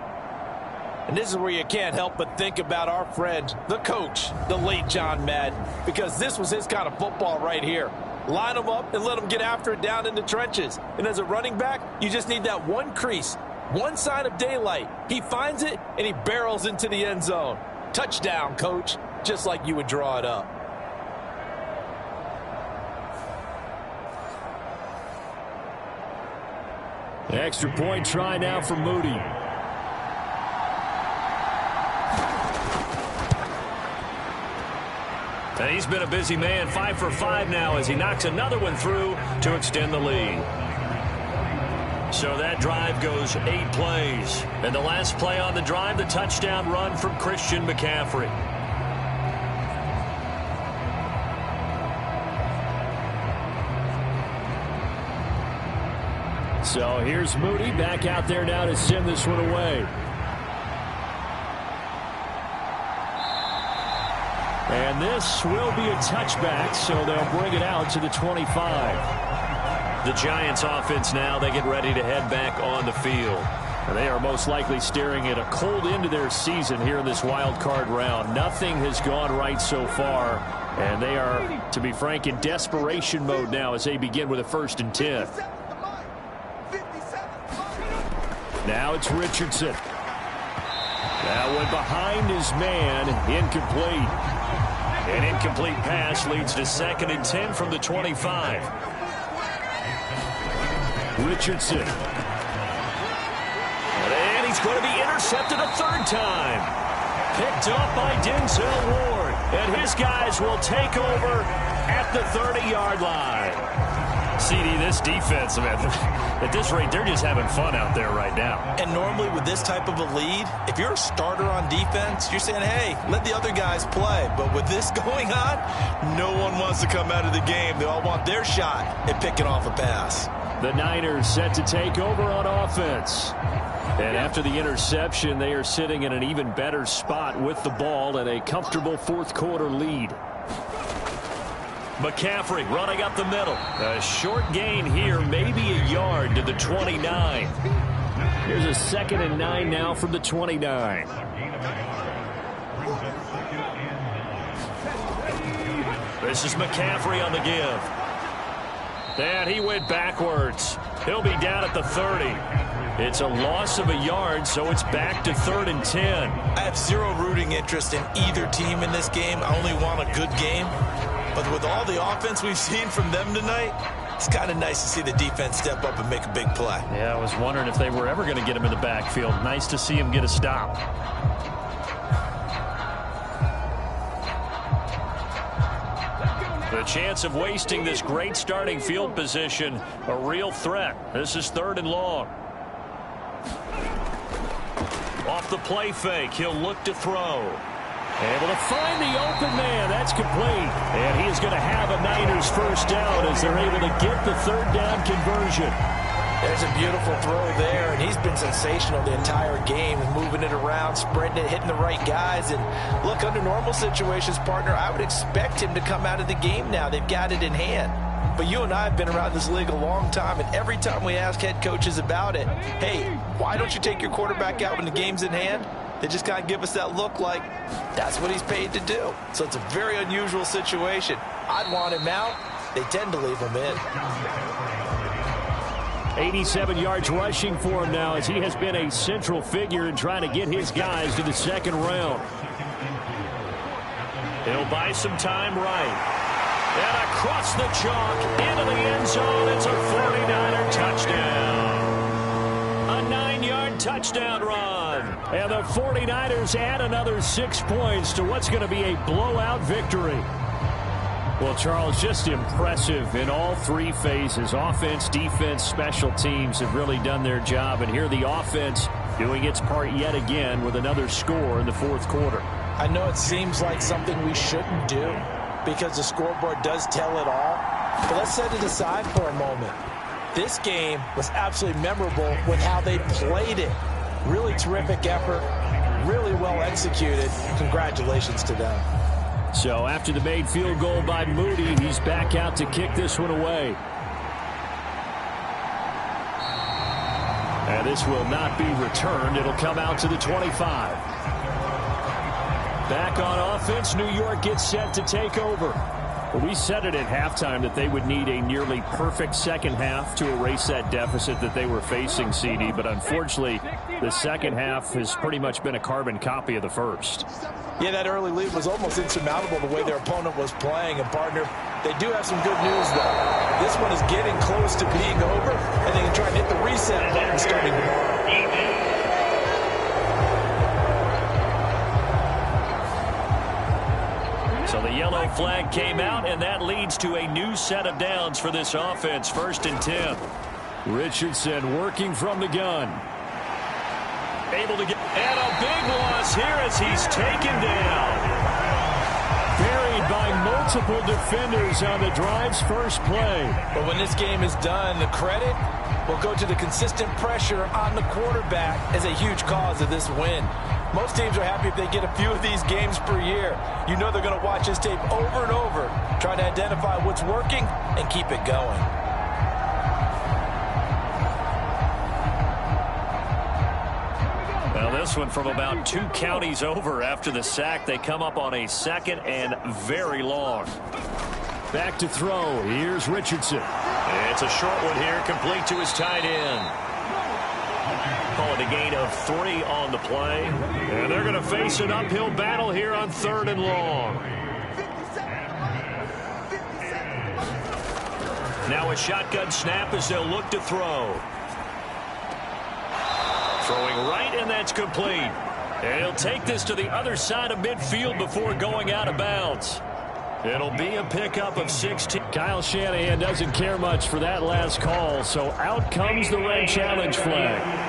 And this is where you can't help but think about our friend, the coach, the late John Madden. Because this was his kind of football right here. Line them up and let them get after it down in the trenches. And as a running back, you just need that one crease. One sign of daylight. He finds it, and he barrels into the end zone. Touchdown, coach, just like you would draw it up. The extra point try now for Moody. And he's been a busy man, 5 for 5 now as he knocks another one through to extend the lead. So that drive goes 8 plays. And the last play on the drive, the touchdown run from Christian McCaffrey. So here's Moody back out there now to send this one away. And this will be a touchback, so they'll bring it out to the 25. The Giants offense now, they get ready to head back on the field. And they are most likely staring at a cold end to their season here in this wild card round. Nothing has gone right so far, and they are, to be frank, in desperation mode now as they begin with a 1st and 10. Now it's Richardson. That one behind his man, incomplete. An incomplete pass leads to 2nd and 10 from the 25. Richardson. And he's going to be intercepted a 3rd time. Picked off by Denzel Ward. And his guys will take over at the 30-yard line. CD, this defense, man, at this rate, they're just having fun out there right now. And normally with this type of a lead, if you're a starter on defense, you're saying, hey, let the other guys play. But with this going on, no one wants to come out of the game. They all want their shot at picking off a pass. The Niners set to take over on offense. And after the interception, they are sitting in an even better spot with the ball and a comfortable fourth-quarter lead. McCaffrey running up the middle. A short gain here, maybe a yard to the 29. Here's a 2nd and 9 now from the 29. This is McCaffrey on the give. And he went backwards. He'll be down at the 30. It's a loss of a yard, so it's back to 3rd and 10. I have zero rooting interest in either team in this game. I only want a good game. But with all the offense we've seen from them tonight, it's kind of nice to see the defense step up and make a big play. Yeah, I was wondering if they were ever going to get him in the backfield. Nice to see him get a stop. The chance of wasting this great starting field position, a real threat. This is 3rd and long. Off the play fake, he'll look to throw. Able to find the open man. That's complete. And he is going to have a Niners first down as they're able to get the 3rd down conversion. There's a beautiful throw there, and he's been sensational the entire game, moving it around, spreading it, hitting the right guys. And look, under normal situations, partner, I would expect him to come out of the game now. They've got it in hand. But you and I have been around this league a long time, and every time we ask head coaches about it, hey, why don't you take your quarterback out when the game's in hand? They just kind of give us that look like that's what he's paid to do. So it's a very unusual situation. I'd want him out. They tend to leave him in. 87 yards rushing for him now as he has been a central figure in trying to get his guys to the 2nd round. He'll buy some time right. And across the chalk into the end zone. It's a 49er touchdown. A 9-yard touchdown run. And the 49ers add another 6 points to what's going to be a blowout victory. Well, Charles, just impressive in all 3 phases. Offense, defense, special teams have really done their job. And here the offense doing its part yet again with another score in the 4th quarter. I know it seems like something we shouldn't do because the scoreboard does tell it all. But let's set it aside for a moment. This game was absolutely memorable with how they played it. Really terrific effort, really well executed. Congratulations to them. So after the made field goal by Moody, he's back out to kick this one away. And this will not be returned. It'll come out to the 25. Back on offense, New York gets set to take over. Well, we said it at halftime that they would need a nearly perfect second half to erase that deficit that they were facing, CD. But unfortunately, the second half has pretty much been a carbon copy of the first. Yeah, that early lead was almost insurmountable the way their opponent was playing. And, partner, they do have some good news, though. This one is getting close to being over, and they can try and hit the reset button starting tomorrow. So the yellow flag came out, and that leads to a new set of downs for this offense. 1st and 10. Richardson working from the gun. Able to get, and a big loss here as he's taken down. Buried by multiple defenders on the drive's first play. But when this game is done, the credit will go to the consistent pressure on the quarterback as a huge cause of this win. Most teams are happy if they get a few of these games per year. You know they're going to watch this tape over and over, try to identify what's working and keep it going. Well, this one from about 2 counties over after the sack. They come up on a 2nd and very long. Back to throw. Here's Richardson. It's a short one here, complete to his tight end. Call it a gain of 3 on the play. And they're going to face an uphill battle here on 3rd and long. Now a shotgun snap as they'll look to throw. Throwing right, and that's complete. And he'll take this to the other side of midfield before going out of bounds. It'll be a pickup of 16. Kyle Shanahan doesn't care much for that last call, so out comes the red challenge flag.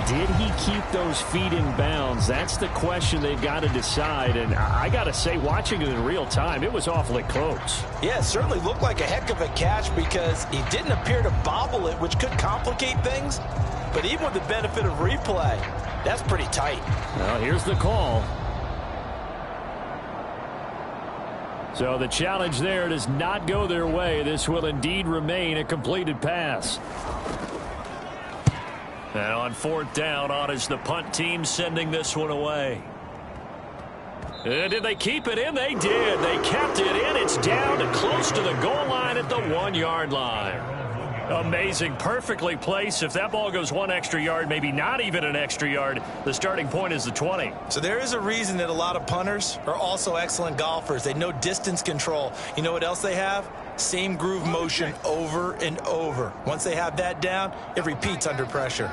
Did he keep those feet in bounds? That's the question they've got to decide. And I got to say, watching it in real time, it was awfully close. Yeah, it certainly looked like a heck of a catch because he didn't appear to bobble it, which could complicate things. But even with the benefit of replay, that's pretty tight. Well, here's the call. So the challenge there does not go their way. This will indeed remain a completed pass. And on fourth down, on is the punt team sending this one away. And did they keep it in? They did. They kept it in. It's down to close to the goal line at the 1-yard line. Amazing. Perfectly placed. If that ball goes one extra yard, maybe not even an extra yard, the starting point is the 20. So there is a reason that a lot of punters are also excellent golfers. They know distance control. You know what else they have? Same groove motion over and over. Once they have that down, it repeats under pressure.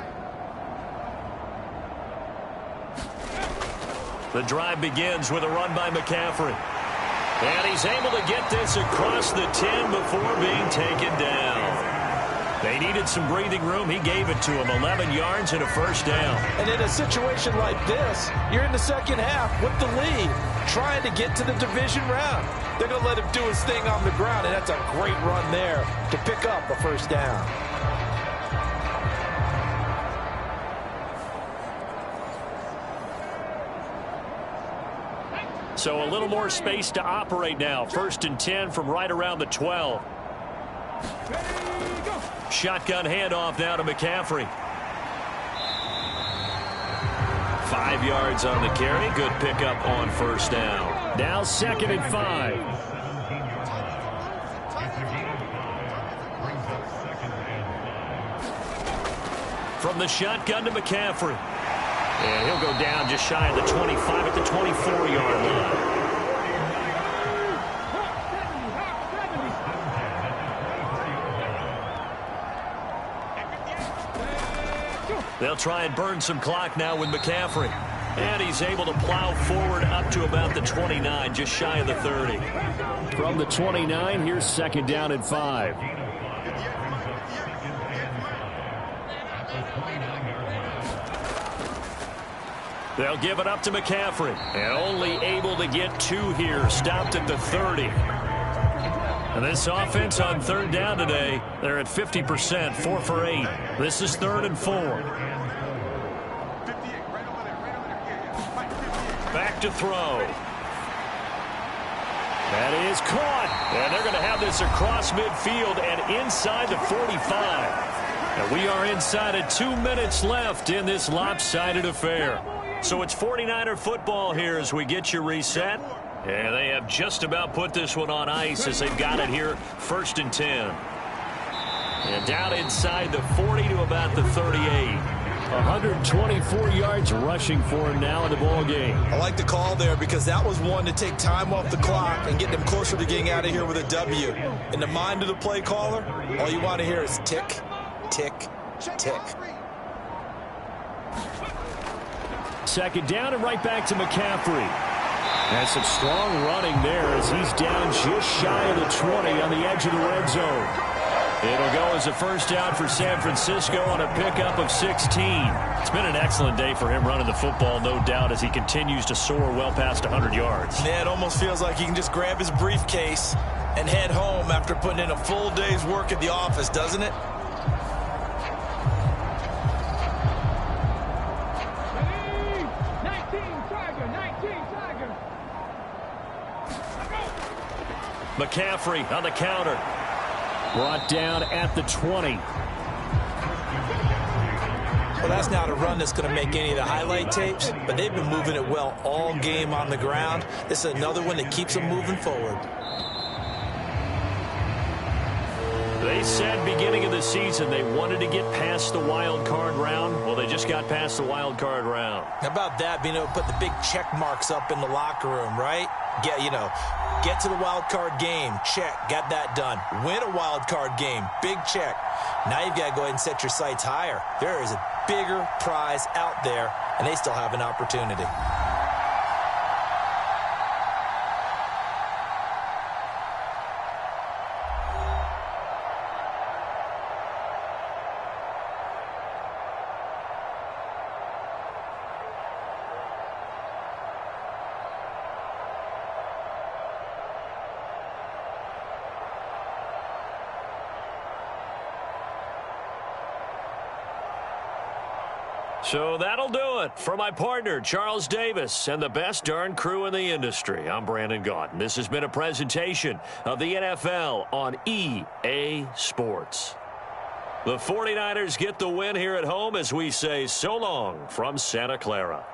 The drive begins with a run by McCaffrey. And he's able to get this across the 10 before being taken down. They needed some breathing room. He gave it to him. 11 yards and a first down. And in a situation like this, you're in the second half with the lead, trying to get to the division round. They're going to let him do his thing on the ground, and that's a great run there to pick up a first down. So a little more space to operate now. 1st and 10 from right around the 12. Shotgun handoff now to McCaffrey. 5 yards on the carry. Good pickup on first down. Now 2nd and 5. From the shotgun to McCaffrey. And he'll go down just shy of the 25 at the 24-yard line. They'll try and burn some clock now with McCaffrey. And he's able to plow forward up to about the 29, just shy of the 30. From the 29, here's 2nd down and 5. They'll give it up to McCaffrey. And only able to get 2 here, stopped at the 30. And this offense on 3rd down today, they're at 50%, 4 for 8. This is 3rd and 4. Back to throw. That is caught. And they're going to have this across midfield and inside the 45. And we are inside of 2 minutes left in this lopsided affair. So it's 49er football here as we get you reset. And they have just about put this one on ice as they've got it here, 1st and 10. And down inside the 40 to about the 38. 124 yards rushing for him now in the ball game. I like the call there because that was one to take time off the clock and get them closer to getting out of here with a W. In the mind of the play caller, all you want to hear is tick, tick, tick. 2nd down and right back to McCaffrey. And some strong running there as he's down just shy of the 20 on the edge of the red zone. It'll go as a first down for San Francisco on a pickup of 16. It's been an excellent day for him running the football, no doubt, as he continues to soar well past 100 yards. Yeah, it almost feels like he can just grab his briefcase and head home after putting in a full day's work at the office, doesn't it? McCaffrey on the counter. Brought down at the 20. Well, that's not a run that's going to make any of the highlight tapes, but they've been moving it well all game on the ground. This is another one that keeps them moving forward. They said beginning of the season they wanted to get past the wild card round. Well, they just got past the wild card round. How about that, being able to put the big check marks up in the locker room, right? Get to the wild card game. Check. Got that done. Win a wild card game. Big check. Now you've got to go ahead and set your sights higher. There is a bigger prize out there, and they still have an opportunity. So that'll do it for my partner, Charles Davis, and the best darn crew in the industry. I'm Brandon Gaudin. This has been a presentation of the NFL on EA Sports. The 49ers get the win here at home as we say so long from Santa Clara.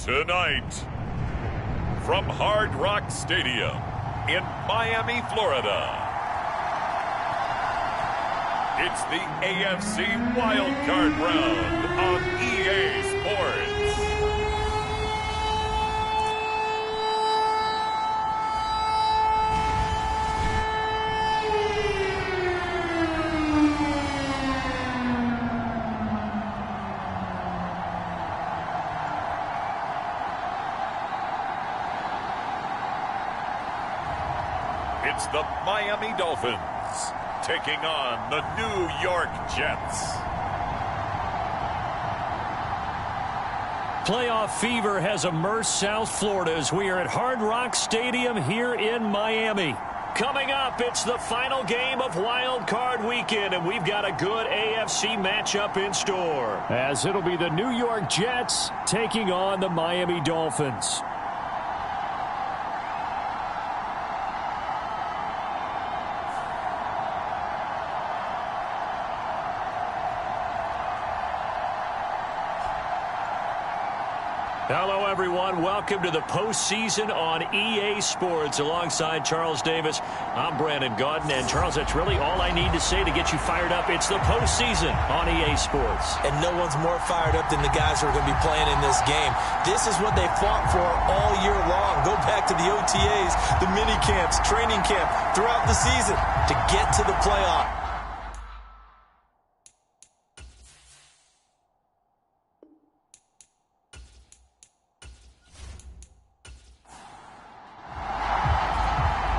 Tonight, from Hard Rock Stadium in Miami, Florida, it's the AFC Wild Card Round on EA Sports. It's the Miami Dolphins taking on the New York Jets. Playoff fever has immersed South Florida as we are at Hard Rock Stadium here in Miami. Coming up, it's the final game of Wild Card Weekend, and we've got a good AFC matchup in store, as it'll be the New York Jets taking on the Miami Dolphins. Hello, everyone. Welcome to the postseason on EA Sports. Alongside Charles Davis, I'm Brandon Gaudin. And, Charles, that's really all I need to say to get you fired up. It's the postseason on EA Sports. And no one's more fired up than the guys who are going to be playing in this game. This is what they fought for all year long. Go back to the OTAs, the mini camps, training camp, throughout the season to get to the playoff.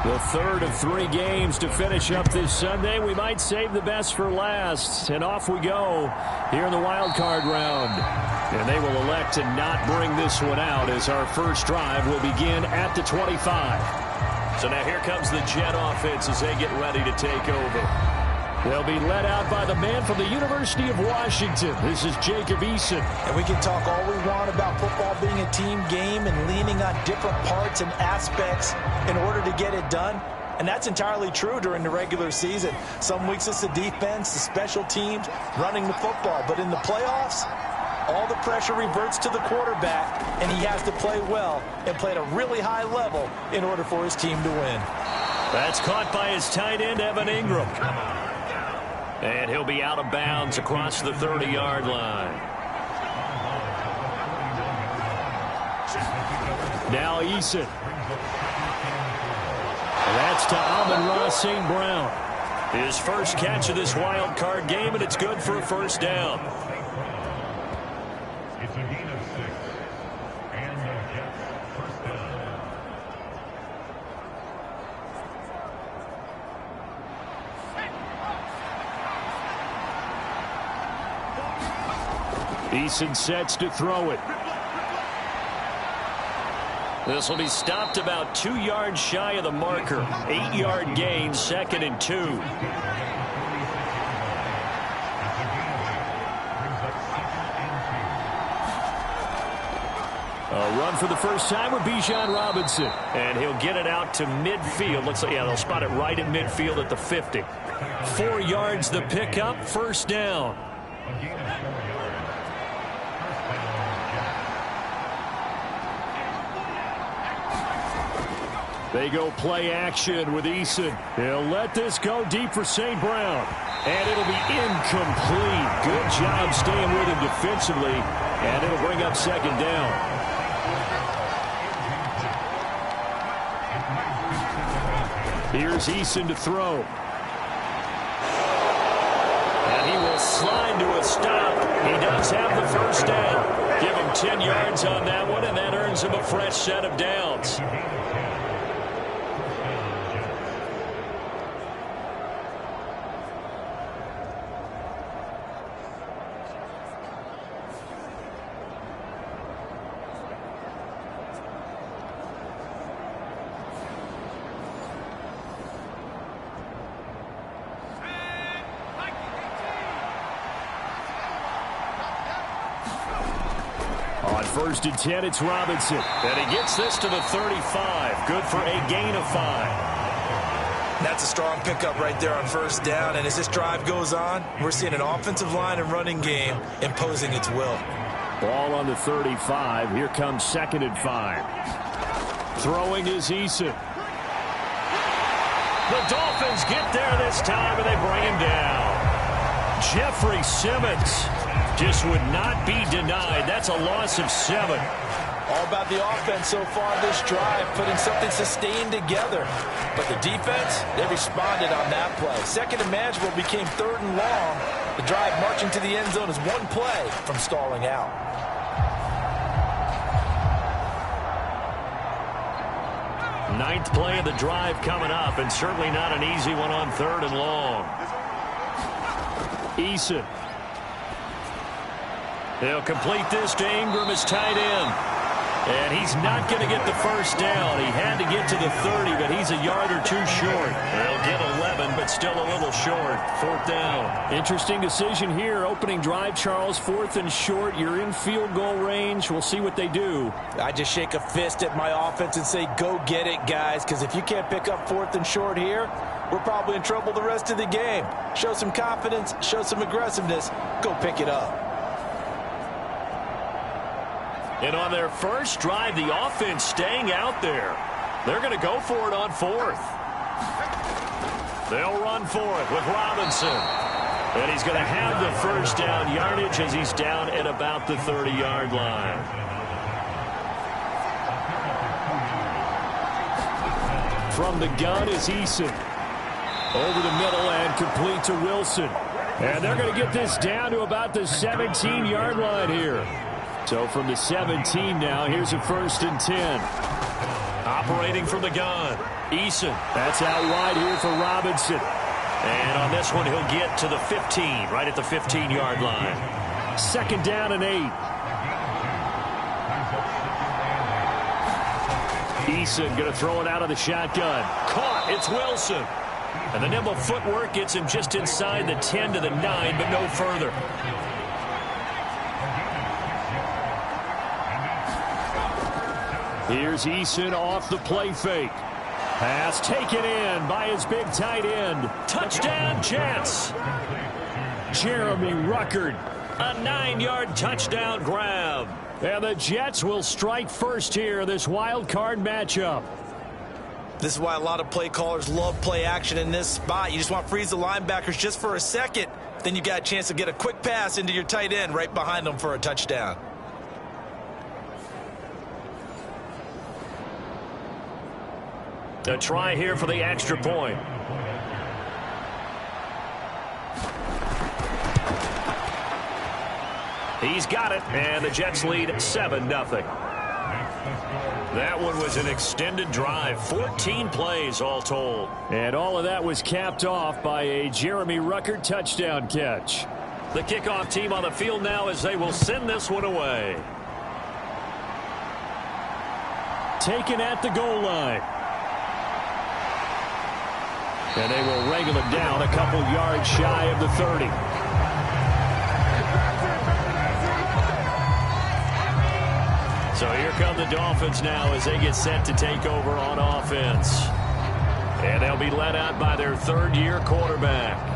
The third of 3 games to finish up this Sunday. We might save the best for last. And off we go here in the wild card round. And they will elect to not bring this one out as our first drive will begin at the 25. So now here comes the Jet offense as they get ready to take over. They'll be led out by the man from the University of Washington. This is Jacob Eason. And we can talk all we want about football being a team game and leaning on different parts and aspects in order to get it done. And that's entirely true during the regular season. Some weeks it's the defense, the special teams, running the football. But in the playoffs, all the pressure reverts to the quarterback, and he has to play well and play at a really high level in order for his team to win. That's caught by his tight end, Evan Ingram. And he'll be out of bounds across the 30-yard line. Now Eason. That's to Amon-Ra St. Brown. His first catch of this wild card game, and it's good for a first down. It's a gain of 6. And the Jets first down. Eason sets to throw it. This will be stopped about 2 yards shy of the marker. 8-yard gain, 2nd and 2. A run for the first time with Bijan Robinson. And he'll get it out to midfield. Looks like, yeah, they'll spot it right at midfield at the 50. 4 yards the pickup, first down. They go play action with Eason. He'll let this go deep for St. Brown. And it'll be incomplete. Good job staying with him defensively. And it'll bring up 2nd down. Here's Eason to throw. And he will slide to a stop. He does have the first down. Give him 10 yards on that one, and that earns him a fresh set of downs. On 1st and 10, it's Robinson. And he gets this to the 35. Good for a gain of 5. That's a strong pickup right there on first down. And as this drive goes on, we're seeing an offensive line and running game imposing its will. Ball on the 35. Here comes 2nd and 5. Throwing is Eason. The Dolphins get there this time, and they bring him down. Jeffrey Simmons just would not be denied. That's a loss of 7. All about the offense so far this drive, putting something sustained together. But the defense, they responded on that play. 2nd and manageable became 3rd and long. The drive marching to the end zone is 1 play from stalling out. Ninth play of the drive coming up, and certainly not an easy one on 3rd and long. Eason. They'll complete this to Ingram as tight end. And he's not going to get the first down. He had to get to the 30, but he's a yard or 2 short. They'll get 11, but still a little short. 4th down. Interesting decision here. Opening drive, Charles. 4th and short. You're in field goal range. We'll see what they do. I just shake a fist at my offense and say, go get it, guys, because if you can't pick up 4th and short here, we're probably in trouble the rest of the game. Show some confidence, show some aggressiveness, go pick it up. And on their first drive, the offense staying out there. They're going to go for it on 4th. They'll run for it with Robinson. And he's going to have the first down yardage as he's down at about the 30-yard line. From the gun is Eason. Over the middle and complete to Wilson. And they're going to get this down to about the 17-yard line here. So from the 17 now, here's a 1st and 10. Operating from the gun, Eason. That's out wide here for Robinson. And on this one, he'll get to the 15, right at the 15-yard line. 2nd down and 8. Eason going to throw it out of the shotgun. Caught. It's Wilson. And the nimble footwork gets him just inside the 10 to the 9, but no further. Here's Eason off the play fake. Pass taken in by his big tight end. Touchdown, Jets. Jeremy Ruckert, a 9-yard touchdown grab. And the Jets will strike first here in this wild card matchup. This is why a lot of play callers love play action in this spot. You just want to freeze the linebackers just for a second. Then you got a chance to get a quick pass into your tight end right behind them for a touchdown. A try here for the extra point. He's got it, and the Jets lead 7-0. That one was an extended drive, 14 plays all told. And all of that was capped off by a Jeremy Ruckert touchdown catch. The kickoff team on the field now as they will send this one away. Taken at the goal line. And they will wrangle him down a couple yards shy of the 30. So here come the Dolphins now as they get set to take over on offense. And they'll be led out by their 3rd-year quarterback.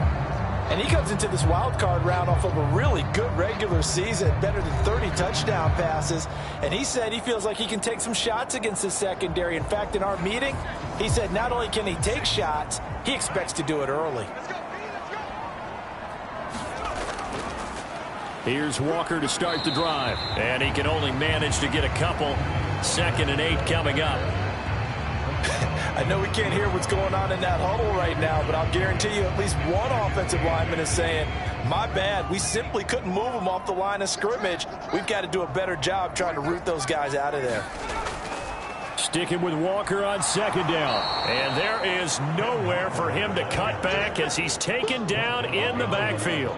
And he comes into this wild card round off of a really good regular season, better than 30 touchdown passes. And he said he feels like he can take some shots against the secondary. In fact, in our meeting, he said not only can he take shots, he expects to do it early. Here's Walker to start the drive. And he can only manage to get a couple. 2nd and 8 coming up. I know we can't hear what's going on in that huddle right now, but I'll guarantee you at least one offensive lineman is saying, my bad, we simply couldn't move them off the line of scrimmage. We've got to do a better job trying to root those guys out of there. Sticking with Walker on 2nd down. And there is nowhere for him to cut back as he's taken down in the backfield.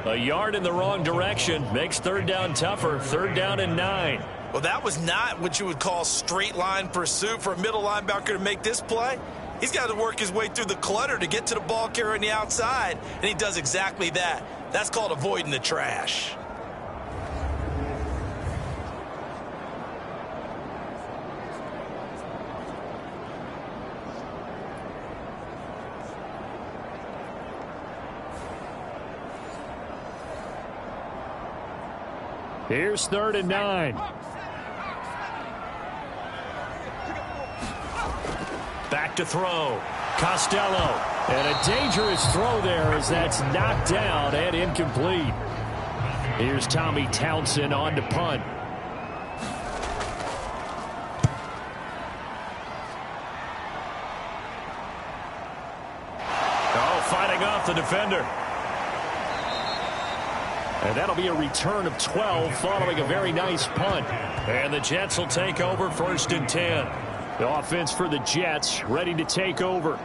A yard in the wrong direction makes 3rd down tougher. 3rd down and 9. Well, that was not what you would call straight line pursuit for a middle linebacker to make this play. He's got to work his way through the clutter to get to the ball carrier on the outside, and he does exactly that. That's called avoiding the trash. Here's 3rd and 9. Back to throw. Costello. And a dangerous throw there as that's knocked down and incomplete. Here's Tommy Townsend on to punt. Fighting off the defender. And that'll be a return of 12 following a very nice punt. And the Jets will take over 1st and 10. The offense for the Jets ready to take over.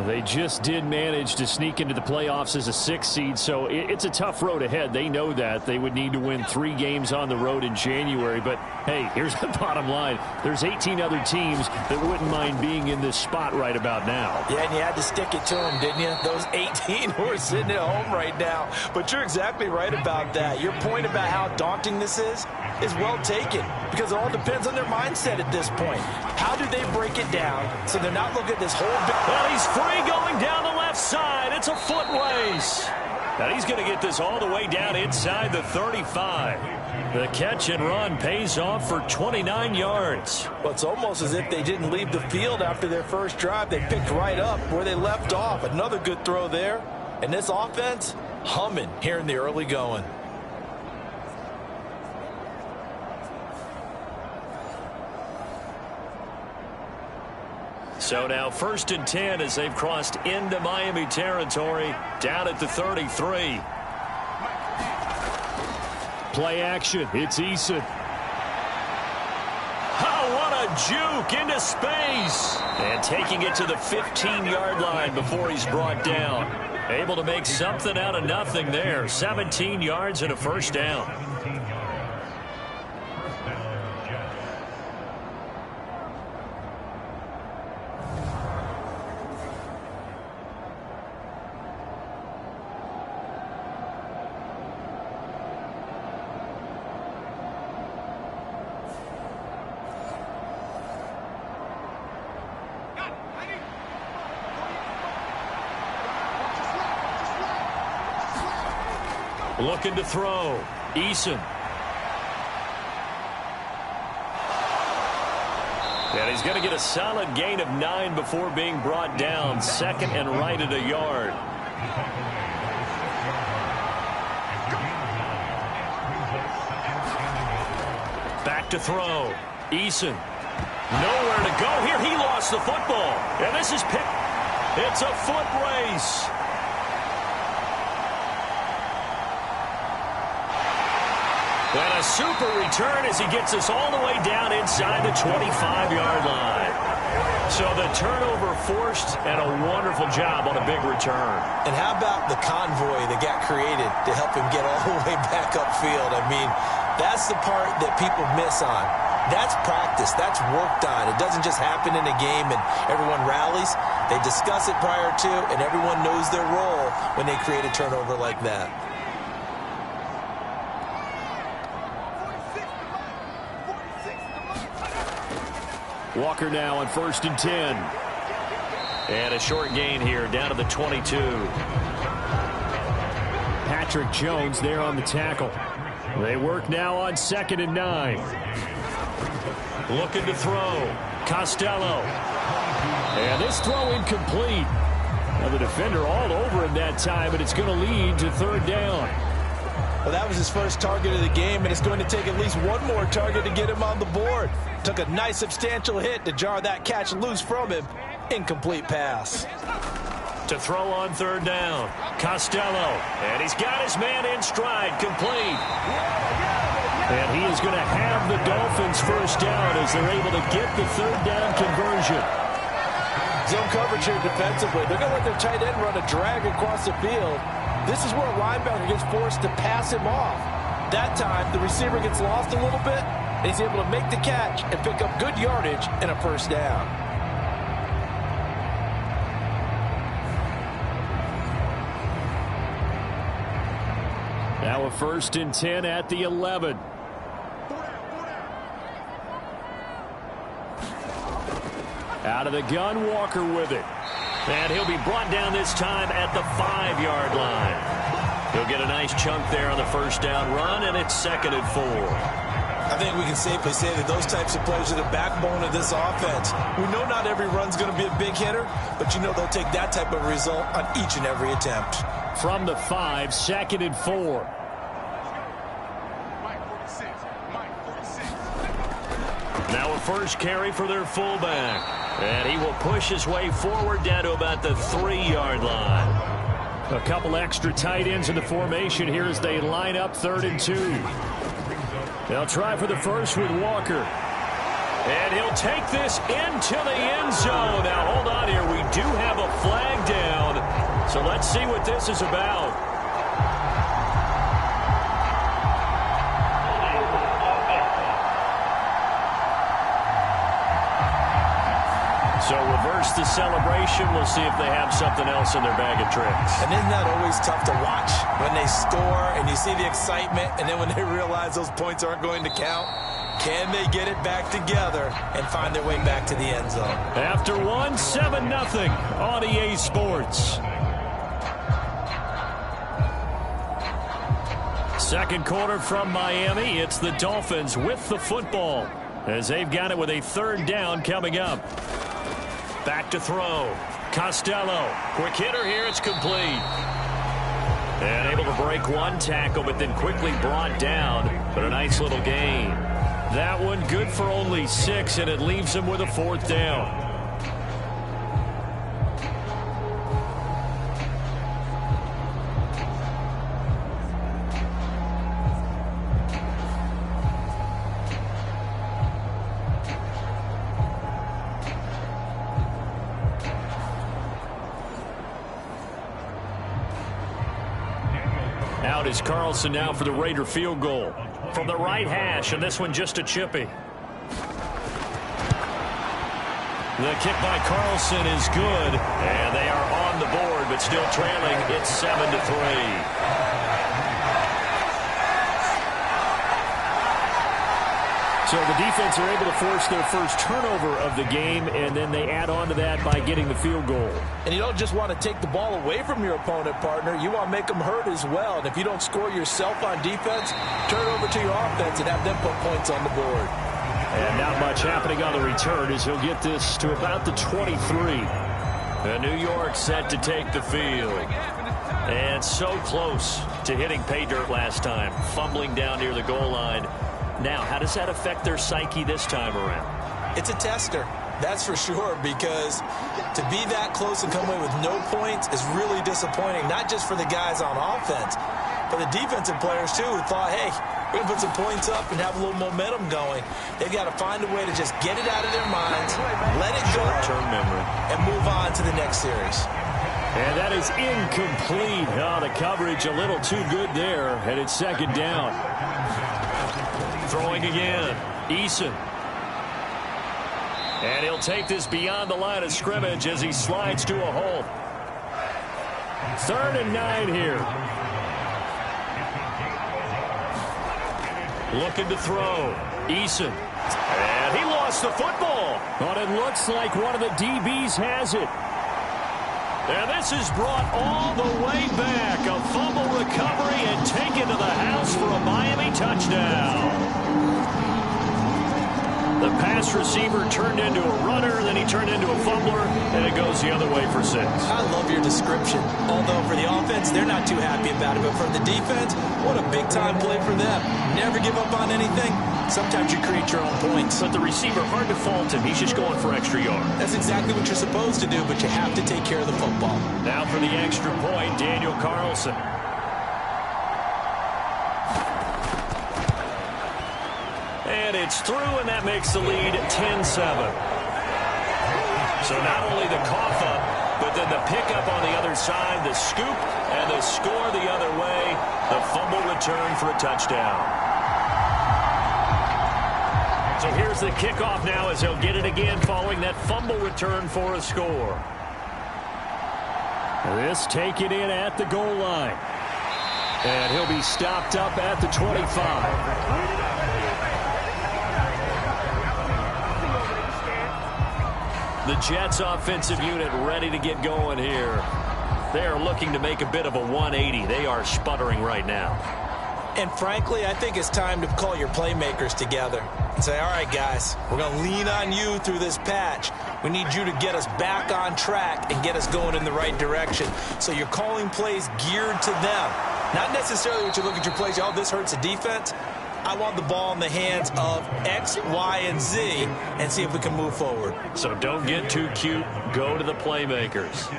They just did manage to sneak into the playoffs as a 6th seed, so it's a tough road ahead. They know that. They would need to win 3 games on the road in January. But, hey, here's the bottom line. There's 18 other teams that wouldn't mind being in this spot right about now. Yeah, and you had to stick it to them, didn't you? Those 18 who are sitting at home right now. But you're exactly right about that. Your point about how daunting this is well taken, because it all depends on their mindset at this point. How do they break it down so they're not looking at this whole big... Well, he's free going down the left side. It's a foot race. Now he's going to get this all the way down inside the 35. The catch and run pays off for 29 yards. Well, it's almost as if they didn't leave the field after their first drive. They picked right up where they left off. Another good throw there. And this offense, humming here in the early going. So now 1st and 10 as they've crossed into Miami territory, down at the 33. Play action. It's Eason. Oh, what a juke into space. And taking it to the 15-yard line before he's brought down. Able to make something out of nothing there. 17 yards and a 1st down. Looking to throw. Eason. And he's going to get a solid gain of 9 before being brought down. 2nd and right at a yard. Back to throw. Eason. Nowhere to go here. He lost the football. And this is picked. It's a foot race. And a super return as he gets us all the way down inside the 25-yard line. So the turnover forced and a wonderful job on a big return. And how about the convoy that got created to help him get all the way back upfield? I mean, that's the part that people miss on. That's practice. That's worked on. It doesn't just happen in a game and everyone rallies. They discuss it prior to, and everyone knows their role when they create a turnover like that. Walker now on 1st and 10. And a short gain here down to the 22. Patrick Jones there on the tackle. They work now on 2nd and 9. Looking to throw. Costello. And this throw incomplete. Now the defender all over him that time, but it's going to lead to 3rd down. Well, that was his first target of the game, and it's going to take at least one more target to get him on the board. Took a nice substantial hit to jar that catch loose from him. Incomplete pass. To throw on 3rd down. Costello. And he's got his man in stride. Complete. And he is going to have the Dolphins 1st down as they're able to get the 3rd down conversion. Zone coverage here defensively. They're going to let their tight end run a drag across the field. This is where a linebacker gets forced to pass him off. That time, the receiver gets lost a little bit, and he's able to make the catch and pick up good yardage and a 1st down. Now a 1st and 10 at the 11. Out of the gun, Walker with it. And he'll be brought down this time at the 5-yard line. He'll get a nice chunk there on the first down run, and it's 2nd and 4. I think we can safely say that those types of players are the backbone of this offense. We know not every run's going to be a big hitter, but you know they'll take that type of result on each and every attempt. From the 5, 2nd and 4. Now a first carry for their fullback. And he will push his way forward down to about the 3-yard line. A couple extra tight ends in the formation here as they line up 3rd and 2. They'll try for the first with Walker. And he'll take this into the end zone. Now, hold on here. We do have a flag down. So let's see what this is about. So reverse the celebration. We'll see if they have something else in their bag of tricks. And isn't that always tough to watch when they score and you see the excitement, and then when they realize those points aren't going to count? Can they get it back together and find their way back to the end zone? After 7-0 on EA Sports. Second quarter from Miami. It's the Dolphins with the football as they've got it with a 3rd down coming up. Back to throw. Costello. Quick hitter here. It's complete. And able to break one tackle, but then quickly brought down. But a nice little gain. That one good for only 6, and it leaves him with a 4th down. Out is Carlson now for the Raider field goal. From the right hash, and this one just a chippy. The kick by Carlson is good, and they are on the board, but still trailing. It's 7-3. So the defense are able to force their first turnover of the game, and then they add on to that by getting the field goal. And you don't just want to take the ball away from your opponent, partner. You want to make them hurt as well. And if you don't score yourself on defense, turn it over to your offense and have them put points on the board. And not much happening on the return as he'll get this to about the 23. And New York set to take the field. And so close to hitting pay dirt last time, fumbling down near the goal line. Now, how does that affect their psyche this time around? It's a tester, that's for sure, because to be that close and come away with no points is really disappointing, not just for the guys on offense, but the defensive players, too, who thought, hey, we're going to put some points up and have a little momentum going. They've got to find a way to just get it out of their minds, let it go, short-term memory, and move on to the next series. And that is incomplete. Oh, the coverage a little too good there, and it's 2nd down. Throwing again, Eason. And he'll take this beyond the line of scrimmage as he slides to a hole. 3rd and 9 here. Looking to throw. Eason. And he lost the football. But it looks like one of the DBs has it. And this is brought all the way back. A fumble recovery and taken to the house for a Miami touchdown. The pass receiver turned into a runner, then he turned into a fumbler, and it goes the other way for 6. I love your description. Although for the offense, they're not too happy about it. But for the defense, what a big-time play for them. Never give up on anything. Sometimes you create your own points. But the receiver, hard to fault him. He's just going for extra yards. That's exactly what you're supposed to do, but you have to take care of the football. Now for the extra point, Daniel Carlson. And it's through, and that makes the lead 10-7. So not only the cough up, but then the pickup on the other side, the scoop, and the score the other way, the fumble return for a touchdown. So here's the kickoff now as he'll get it again following that fumble return for a score. This taken in at the goal line. And he'll be stopped up at the 25. The Jets offensive unit ready to get going here. They are looking to make a bit of a 180. They are sputtering right now. And frankly, I think it's time to call your playmakers together and say, all right, guys, we're going to lean on you through this patch. We need you to get us back on track and get us going in the right direction. So you're calling plays geared to them. Not necessarily what you look at your plays, oh, this hurts the defense. I want the ball in the hands of X, Y, and Z and see if we can move forward. So don't get too cute. Go to the playmakers.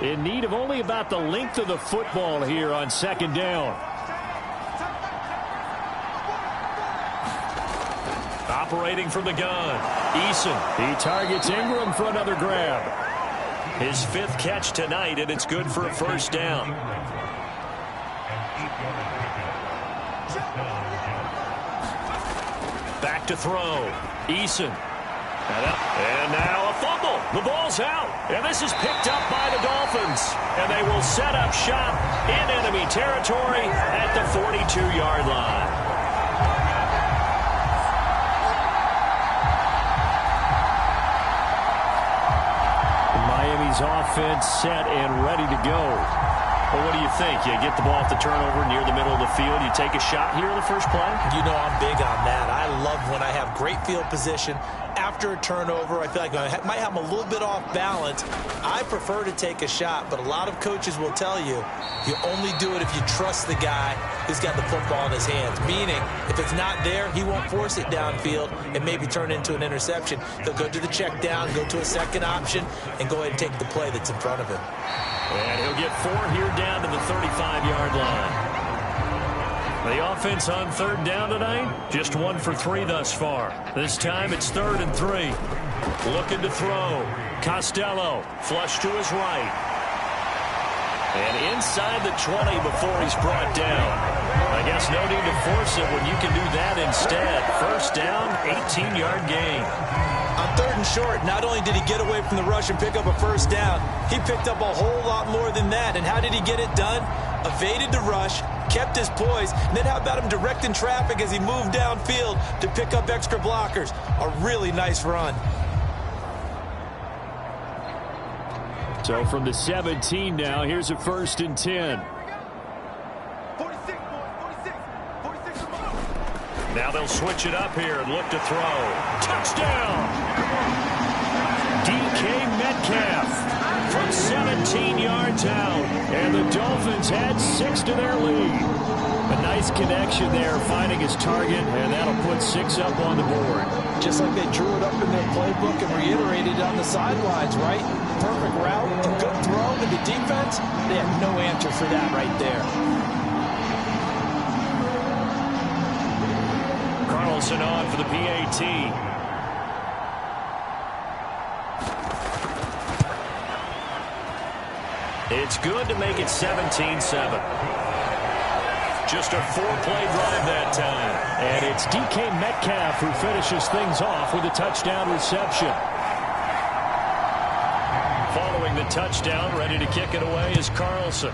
In need of only about the length of the football here on second down. Operating from the gun, Eason. He targets Ingram for another grab. His 5th catch tonight, and it's good for a first down. Back to throw, Eason. And now a fumble. The ball's out. And this is picked up by the Dolphins. And they will set up shop in enemy territory at the 42-yard line. Miami's offense set and ready to go. Well, what do you think? You get the ball off the turnover near the middle of the field. You take a shot here in the first play? You know I'm big on that. I love when I have great field position. After a turnover, I feel like I might have them a little bit off balance. I prefer to take a shot, but a lot of coaches will tell you, you only do it if you trust the guy who's got the football in his hands. Meaning, if it's not there, he won't force it downfield and maybe turn into an interception. He'll go to the check down, go to a second option, and go ahead and take the play that's in front of him. And he'll get 4 here down to the 35-yard line. The offense on third down tonight, just 1 for 3 thus far. This time it's 3rd and 3. Looking to throw. Costello, flush to his right. And inside the 20 before he's brought down. I guess no need to force it when you can do that instead. First down, 18-yard gain. On 3rd and short, not only did he get away from the rush and pick up a first down, he picked up a whole lot more than that. And how did he get it done? Evaded the rush, kept his poise, and then how about him directing traffic as he moved downfield to pick up extra blockers? A really nice run. So from the 17 now, here's a 1st and 10. 46, 46. Now they'll switch it up here and look to throw. Touchdown! DK Metcalf from 17 yards out. And the Dolphins had 6 to their lead. A nice connection there, finding his target, and that'll put 6 up on the board. Just like they drew it up in their playbook and reiterated on the sidelines, right? Perfect route, a good throw to the defense. They have no answer for that right there. Carlson on for the PAT. It's good to make it 17-7. Just a 4-play drive that time. And it's DK Metcalf who finishes things off with a touchdown reception. Following the touchdown, ready to kick it away is Carlson.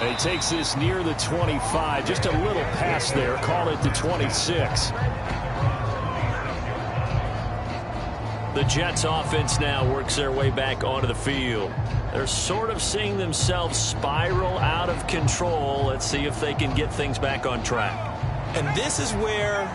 And he takes this near the 25. Just a little pass there. Call it the 26. The Jets offense now works their way back onto the field. They're sort of seeing themselves spiral out of control. Let's see if they can get things back on track. And this is where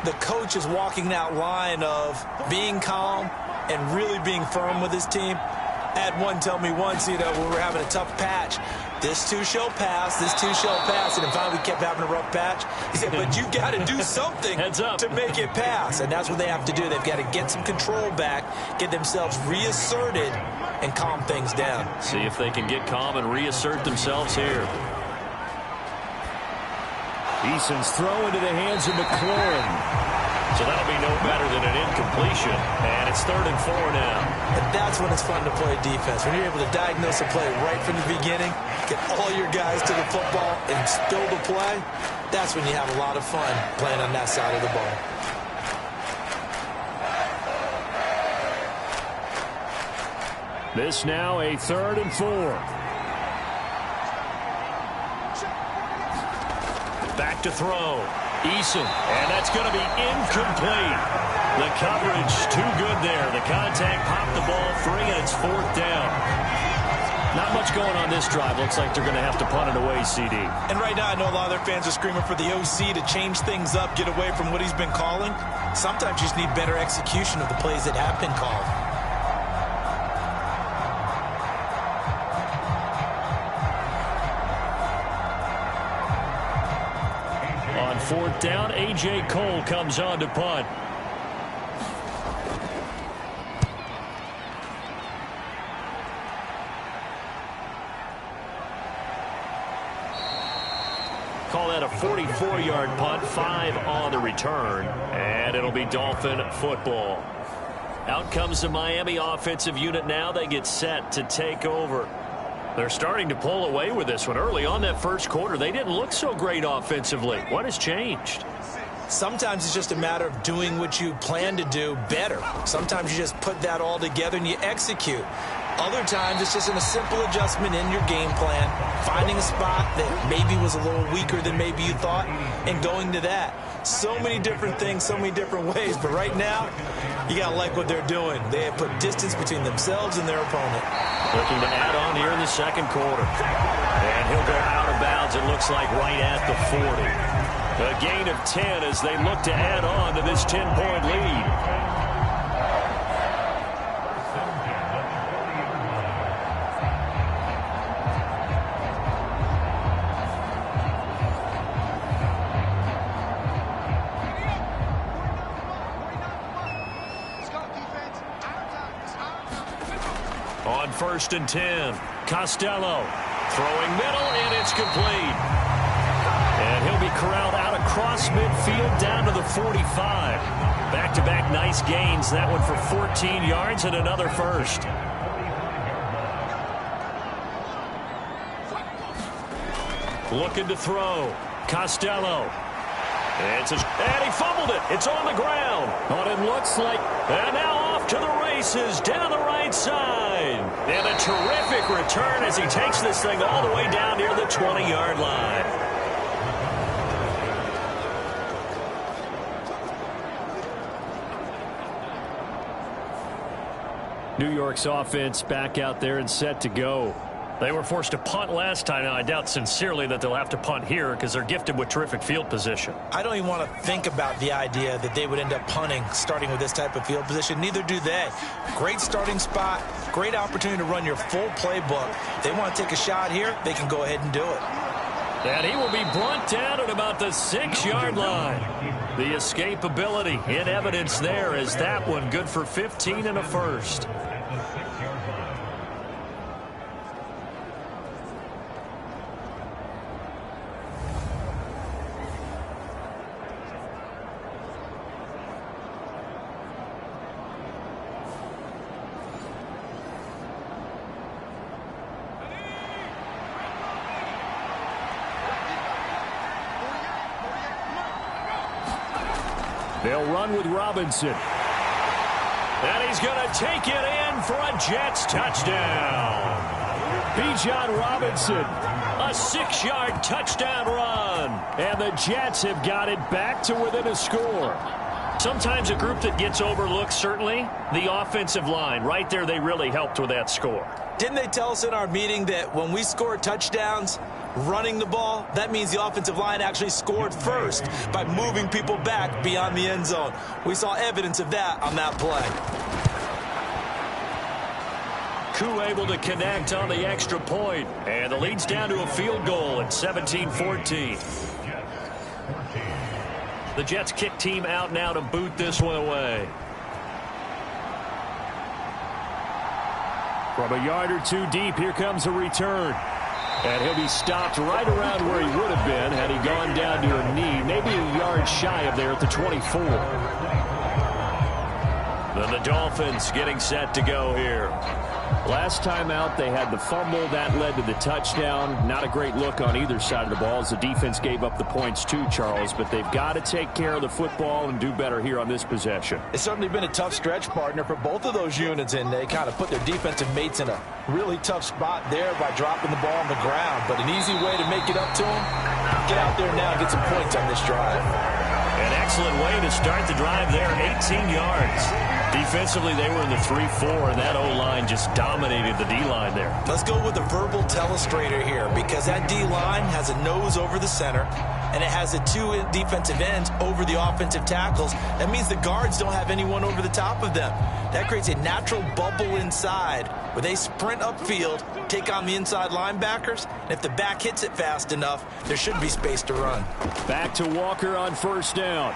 the coach is walking that line of being calm and really being firm with his team. I had one tell me once, when we were having a tough patch, this too shall pass, this too shall pass. And finally we kept having a rough patch. He said, but you got to do something to make it pass. And that's what they have to do. They've got to get some control back, get themselves reasserted, and calm things down. See if they can get calm and reassert themselves here. Eason's throw into the hands of McLaurin. So that'll be no better than an incompletion. And it's 3rd and 4 now. And that's when it's fun to play defense. When you're able to diagnose a play right from the beginning, get all your guys to the football and spill the play, that's when you have a lot of fun playing on that side of the ball. This now a 3rd and 4. Back to throw. Eason, and that's going to be incomplete. The coverage too good there. The contact popped the ball free, and it's 4th down. Not much going on this drive. Looks like they're going to have to punt it away, CD. And right now, I know a lot of their fans are screaming for the OC to change things up, get away from what he's been calling. Sometimes you just need better execution of the plays that have been called. On 4th down, A.J. Cole comes on to punt. Call that a 44-yard punt, 5 on the return, and it'll be Dolphin football. Out comes the Miami offensive unit now. They get set to take over. They're starting to pull away with this one. Early on that first quarter, they didn't look so great offensively. What has changed? Sometimes it's just a matter of doing what you plan to do better. Sometimes you just put that all together and you execute. Other times it's just a simple adjustment in your game plan, finding a spot that maybe was a little weaker than maybe you thought, and going to that. So many different things, so many different ways, but right now, you got to like what they're doing. They have put distance between themselves and their opponent. Looking to add on here in the second quarter. And he'll go out of bounds, it looks like right at the 40. A gain of 10 as they look to add on to this 10-point lead. On 1st and 10, Costello throwing middle, and it's complete. And he'll be corralled out across midfield down to the 45. Back-to-back nice gains. That one for 14 yards and another first. Looking to throw. Costello. And he fumbled it. It's on the ground. But it looks like, and now off to the races down the right side. And a terrific return as he takes this thing all the way down near the 20-yard line. New York's offense back out there and set to go. They were forced to punt last time. Now, I doubt sincerely that they'll have to punt here because they're gifted with terrific field position. I don't even want to think about the idea that they would end up punting starting with this type of field position. Neither do they. Great starting spot, great opportunity to run your full playbook. They want to take a shot here, they can go ahead and do it. And he will be brought down at about the 6-yard line. The escapability in evidence there as that one good for 15 and a first. They'll run with Robinson. And he's going to take it in for a Jets touchdown. Bijan Robinson, a 6-yard touchdown run. And the Jets have got it back to within a score. Sometimes a group that gets overlooked, certainly, the offensive line. Right there, they really helped with that score. Didn't they tell us in our meeting that when we score touchdowns, running the ball, that means the offensive line actually scored first by moving people back beyond the end zone. We saw evidence of that on that play. Koo able to connect on the extra point, and the lead's down to a field goal at 17-14. The Jets kick team out now to boot this one away. From a yard or two deep, here comes a return. And he'll be stopped right around where he would have been had he gone down to a knee, maybe a yard shy of there at the 24. Then the Dolphins getting set to go here. Last time out, they had the fumble. That led to the touchdown. Not a great look on either side of the ball as the defense gave up the points too, Charles. But they've got to take care of the football and do better here on this possession. It's certainly been a tough stretch, partner, for both of those units, and they kind of put their defensive mates in a really tough spot there by dropping the ball on the ground. But an easy way to make it up to them, Get out there now and get some points on this drive. An excellent way to start the drive there, 18 yards. Defensively, they were in the 3-4, and that O-line just dominated the D-line there. Let's go with a verbal telestrator here, because that D-line has a nose over the center, and it has the two defensive ends over the offensive tackles. That means the guards don't have anyone over the top of them. That creates a natural bubble inside where they sprint upfield, take on the inside linebackers, and if the back hits it fast enough, there should be space to run. Back to Walker on first down.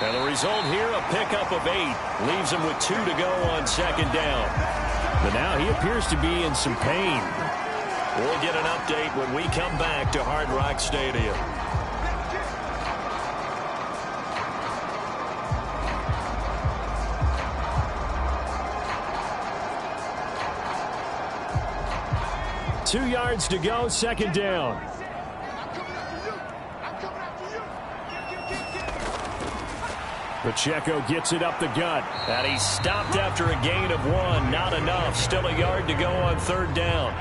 And the result here, a pickup of 8. Leaves him with 2 to go on second down. But now he appears to be in some pain. We'll get an update when we come back to Hard Rock Stadium. Two yards to go, second down. Pacheco gets it up the gut, and he's stopped after a gain of 1. Not enough. Still a yard to go on third down.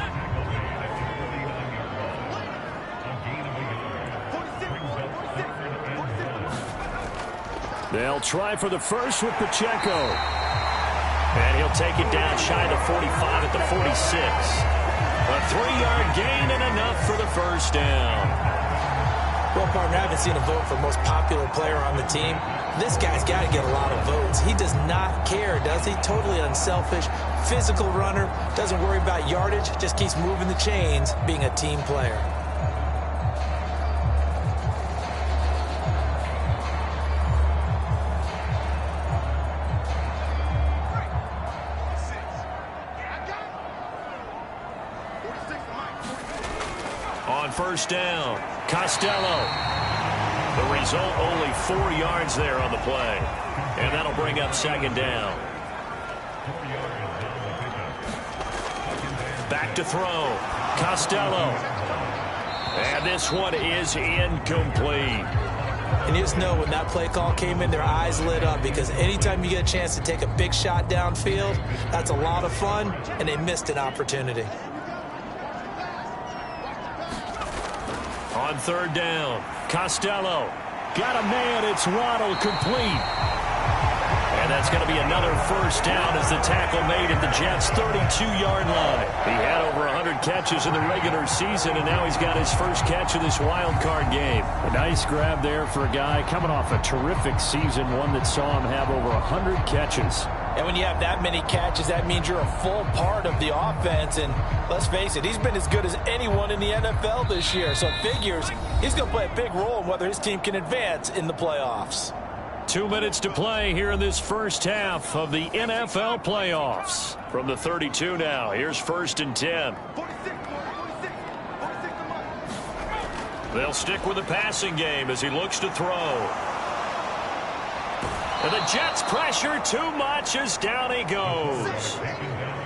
They'll try for the first with Pacheco. And he'll take it down shy of the 45 at the 46. A 3-yard gain and enough for the first down. Well, partner, I haven't seen a vote for most popular player on the team. This guy's got to get a lot of votes. He does not care, does he? Totally unselfish, physical runner, doesn't worry about yardage, just keeps moving the chains, being a team player. On first down, Costello. The result, only 4 yards there on the play. And that'll bring up second down. Back to throw. Costello. And this one is incomplete. And you just know when that play call came in, their eyes lit up, because anytime you get a chance to take a big shot downfield, that's a lot of fun, and they missed an opportunity. On third down, Costello. Got a man, it's Waddle, complete. And that's going to be another first down as the tackle made at the Jets' 32-yard line. He had over 100 catches in the regular season, and now he's got his first catch of this wild card game. A nice grab there for a guy coming off a terrific season, one that saw him have over 100 catches. And when you have that many catches, that means you're a full part of the offense. And let's face it, he's been as good as anyone in the NFL this year. So it figures he's going to play a big role in whether his team can advance in the playoffs. 2 minutes to play here in this first half of the NFL playoffs. From the 32 now, here's first and 10. They'll stick with the passing game as he looks to throw. And the Jets pressure too much as down he goes.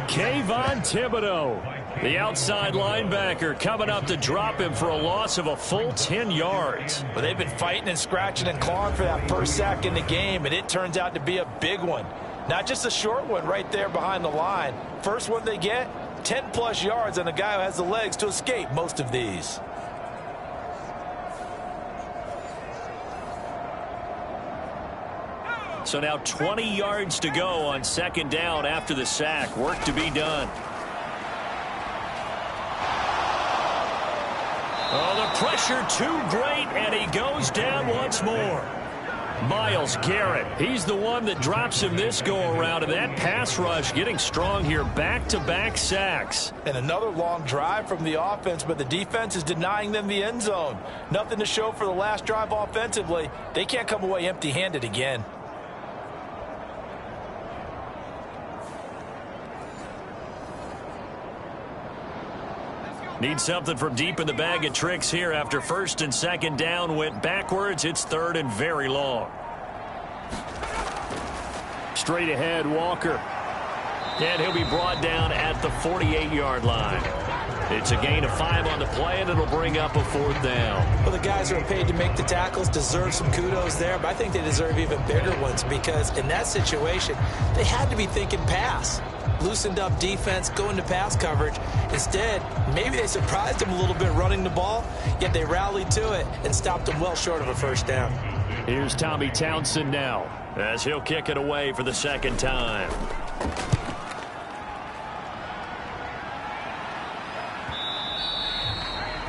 Kayvon Thibodeau, the outside linebacker, coming up to drop him for a loss of a full 10 yards. Well, they've been fighting and scratching and clawing for that first sack in the game, and it turns out to be a big one. Not just a short one right there behind the line. First one they get, 10-plus yards on a guy who has the legs to escape most of these. So now 20 yards to go on second down after the sack. Work to be done. Oh, the pressure too great, and he goes down once more. Myles Garrett, he's the one that drops him this go-around, and that pass rush getting strong here. Back-to-back sacks. And another long drive from the offense, but the defense is denying them the end zone. Nothing to show for the last drive offensively. They can't come away empty-handed again. Need something from deep in the bag of tricks here after first and second down went backwards. It's third and very long. Straight ahead, Walker. And he'll be brought down at the 48-yard line. It's a gain of 5 on the play, and it'll bring up a fourth down. Well, the guys who are paid to make the tackles deserve some kudos there, but I think they deserve even bigger ones, because in that situation, they had to be thinking pass. loosened up defense, going to pass coverage. Instead, maybe they surprised him a little bit running the ball, yet they rallied to it and stopped him well short of a first down. Here's Tommy Townsend now as he'll kick it away for the second time.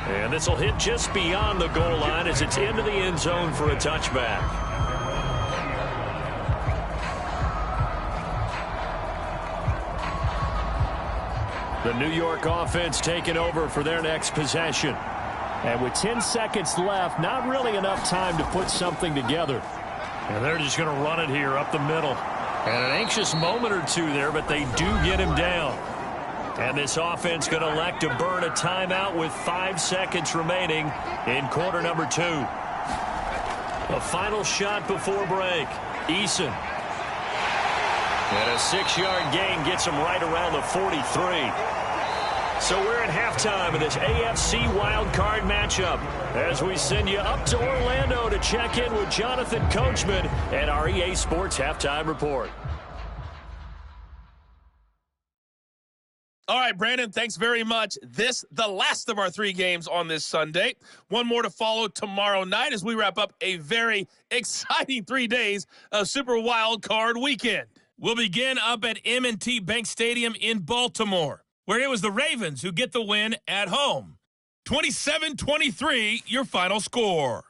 And this will hit just beyond the goal line as it's into the end zone for a touchback. The New York offense taking over for their next possession. And with 10 seconds left, not really enough time to put something together. And they're just going to run it here up the middle. And an anxious moment or two there, but they do get him down. And this offense going to elect to burn a timeout with 5 seconds remaining in quarter number 2. A final shot before break. Eason. And a 6-yard gain gets him right around the 43. So we're at halftime of this AFC Wild Card matchup as we send you up to Orlando to check in with Jonathan Coachman and our EA Sports Halftime Report. All right, Brandon, thanks very much. The last of our 3 games on this Sunday. One more to follow tomorrow night as we wrap up a very exciting 3 days of Super Wild Card Weekend. We'll begin up at M&T Bank Stadium in Baltimore, where it was the Ravens who get the win at home. 27-23, your final score.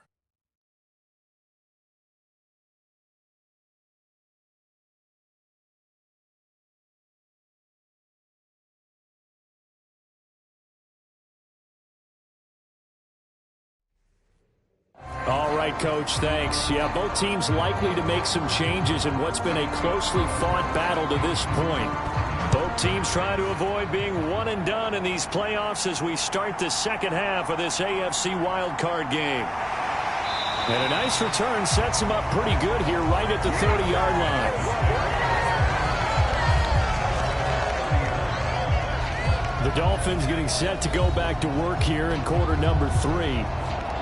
All right, Coach, thanks. Yeah, both teams likely to make some changes in what's been a closely fought battle to this point. Both teams trying to avoid being one and done in these playoffs as we start the second half of this AFC wildcard game. And a nice return sets them up pretty good here right at the 30-yard line. The Dolphins getting set to go back to work here in quarter number 3.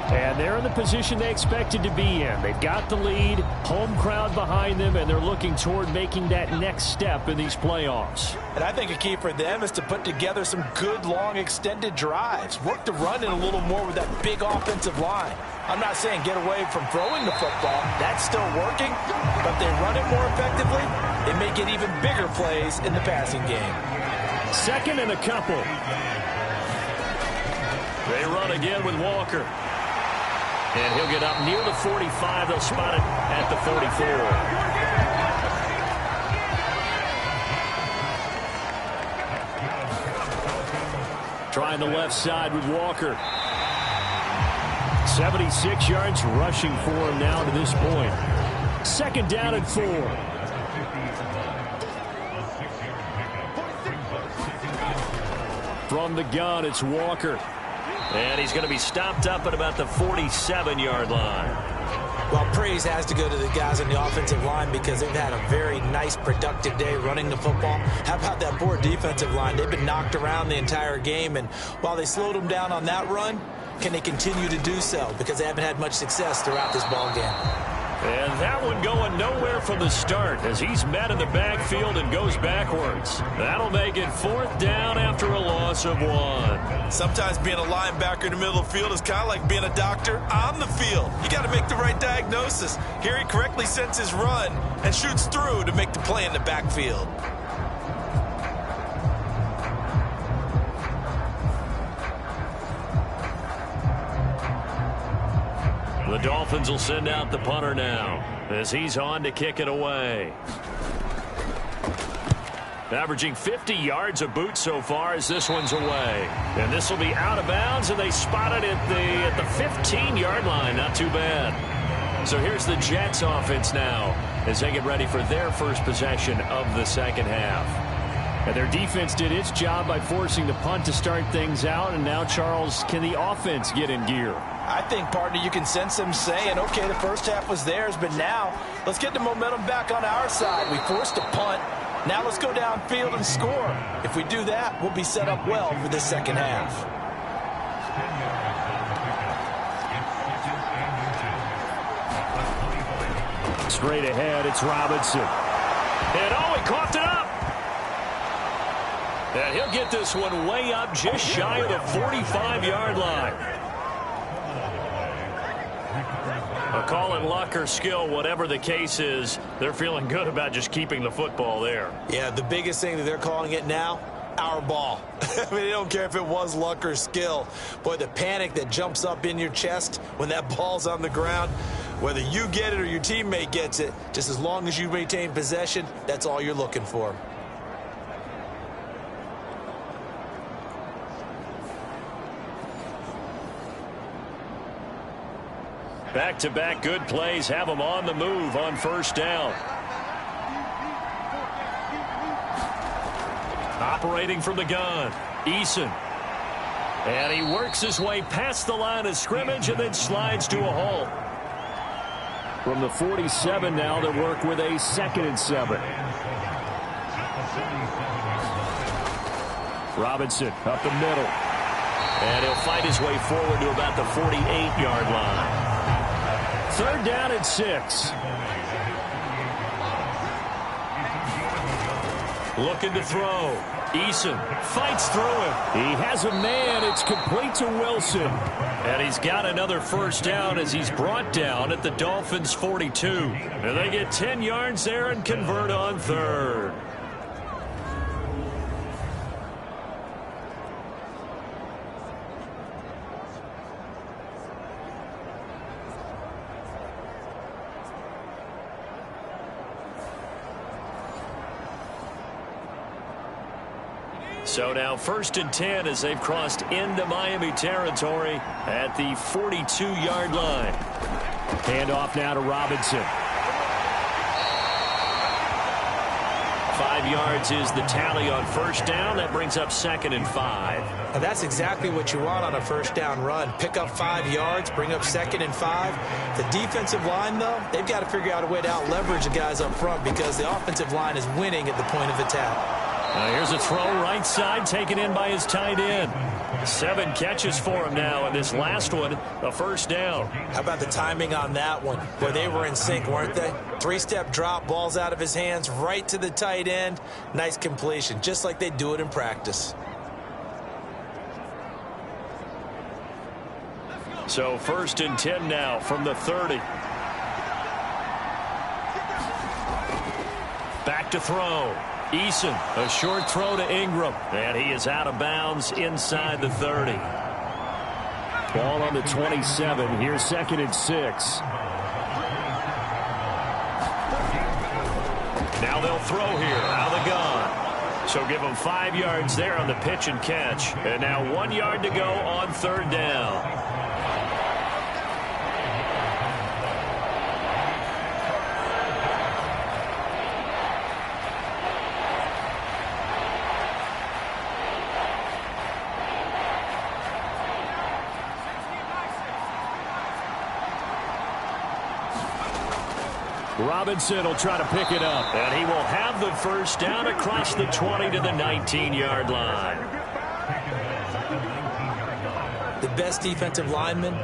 And they're in the position they expected to be in. They've got the lead, home crowd behind them, and they're looking toward making that next step in these playoffs. And I think a key for them is to put together some good, long, extended drives. Work the run in a little more with that big offensive line. I'm not saying get away from throwing the football. That's still working. But if they run it more effectively, they may get even bigger plays in the passing game. Second and a couple. They run again with Walker. And he'll get up near the 45. They'll spot it at the 44. Trying the left side with Walker. 76 yards rushing for him now to this point. Second down and 4. From the gun, it's Walker. And he's going to be stopped up at about the 47-yard line. Well, praise has to go to the guys on the offensive line because they've had a very nice, productive day running the football. How about that poor defensive line? They've been knocked around the entire game, and while they slowed them down on that run, can they continue to do so? Because they haven't had much success throughout this ball game. And that one going nowhere from the start as he's met in the backfield and goes backwards. That'll make it 4th down after a loss of 1. Sometimes being a linebacker in the middle of the field is kind of like being a doctor on the field. You got to make the right diagnosis. Here he correctly sets his run and shoots through to make the play in the backfield. The Dolphins will send out the punter now as he's on to kick it away. Averaging 50 yards a boot so far as this one's away. And this will be out of bounds, and they spot it at the 15-yard line. Not too bad. So here's the Jets offense now as they get ready for their first possession of the second half. And their defense did its job by forcing the punt to start things out. And now, Charles, can the offense get in gear? I think, partner, you can sense them saying, okay, the first half was theirs, but now let's get the momentum back on our side. We forced a punt. Now let's go downfield and score. If we do that, we'll be set up well for this second half. Straight ahead, it's Robinson. And he coughed it up. And he'll get this one way up just shy of the 45-yard line. Call it luck or skill, whatever the case is, they're feeling good about just keeping the football there. Yeah, the biggest thing that they're calling it now, our ball. I mean, they don't care if it was luck or skill. Boy, the panic that jumps up in your chest when that ball's on the ground, whether you get it or your teammate gets it, just as long as you maintain possession, that's all you're looking for. Back-to-back good plays have them on the move on first down. Operating from the gun, Eason. And he works his way past the line of scrimmage and then slides to a halt. From the 47 now, they work with a 2nd and 7. Robinson up the middle. And he'll fight his way forward to about the 48-yard line. 3rd down and 6. Looking to throw. Eason fights through him. He has a man. It's complete to Wilson. And he's got another first down as he's brought down at the Dolphins' 42. And they get 10 yards there and convert on 3rd. So now 1st and 10 as they've crossed into Miami territory at the 42-yard line. Handoff now to Robinson. 5 yards is the tally on first down. That brings up 2nd and 5. And that's exactly what you want on a first down run. Pick up 5 yards, bring up 2nd and 5. The defensive line, though, they've got to figure out a way to out-leverage the guys up front because the offensive line is winning at the point of attack. Here's a throw right side taken in by his tight end. 7 catches for him now, and this last one, a first down. How about the timing on that one? Where they were in sync, weren't they? 3-step drop, balls out of his hands, right to the tight end. Nice completion, just like they do it in practice. So 1st and 10 now from the 30. Back to throw. Eason, a short throw to Ingram, and he is out of bounds inside the 30. Ball on the 27. Here's 2nd and 6. Now they'll throw here out of the gun. So give them 5 yards there on the pitch and catch. And now 1 yard to go on 3rd down. Robinson will try to pick it up, and he will have the first down across the 20 to the 19-yard line. The best defensive linemen,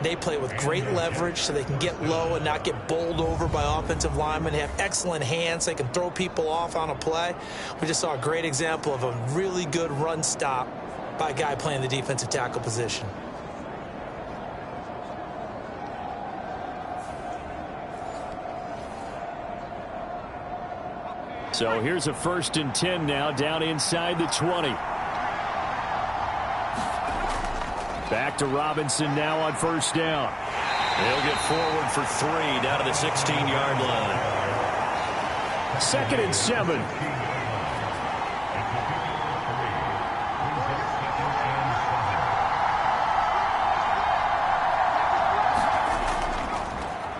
they play with great leverage so they can get low and not get bowled over by offensive linemen. They have excellent hands. They can throw people off on a play. We just saw a great example of a really good run stop by a guy playing the defensive tackle position. So here's a 1st and 10 now down inside the 20. Back to Robinson now on first down. They'll get forward for 3 down to the 16-yard line. 2nd and 7.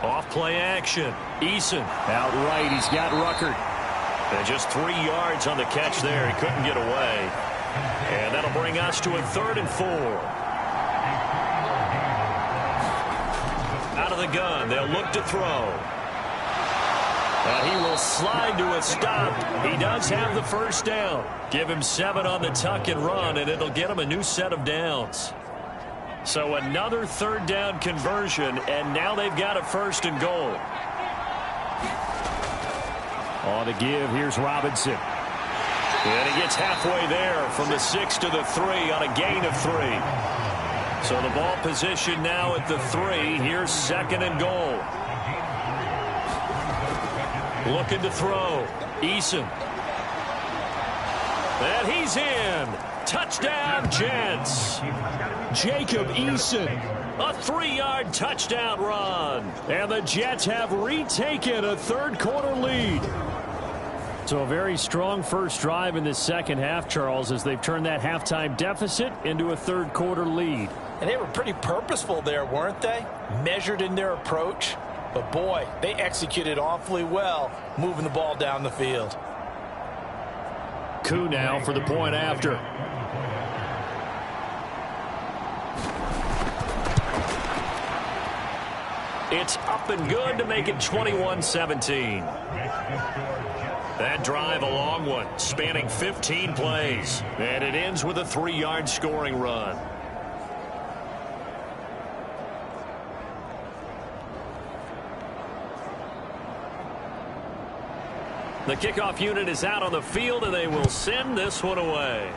Off play action. Eason out right. He's got Ruckert. And just 3 yards on the catch there. He couldn't get away. And that'll bring us to a 3rd and 4. Out of the gun. They'll look to throw. And he will slide to a stop. He does have the first down. Give him 7 on the tuck and run, and it'll get him a new set of downs. So another 3rd down conversion, and now they've got a 1st and goal. On the give, here's Robinson. And he gets halfway there from the 6 to the 3 on a gain of 3. So the ball position now at the 3. Here's 2nd and goal. Looking to throw. Eason. And he's in. Touchdown, Jets. Jacob Eason. A 3-yard touchdown run. And the Jets have retaken a third-quarter lead. So a very strong first drive in the second half, Charles, as they've turned that halftime deficit into a third-quarter lead. And they were pretty purposeful there, weren't they? Measured in their approach. But, boy, they executed awfully well moving the ball down the field. Koo now for the point after. It's up and good to make it 21-17. That drive, a long one, spanning 15 plays. And it ends with a 3-yard scoring run. The kickoff unit is out on the field, and they will send this one away.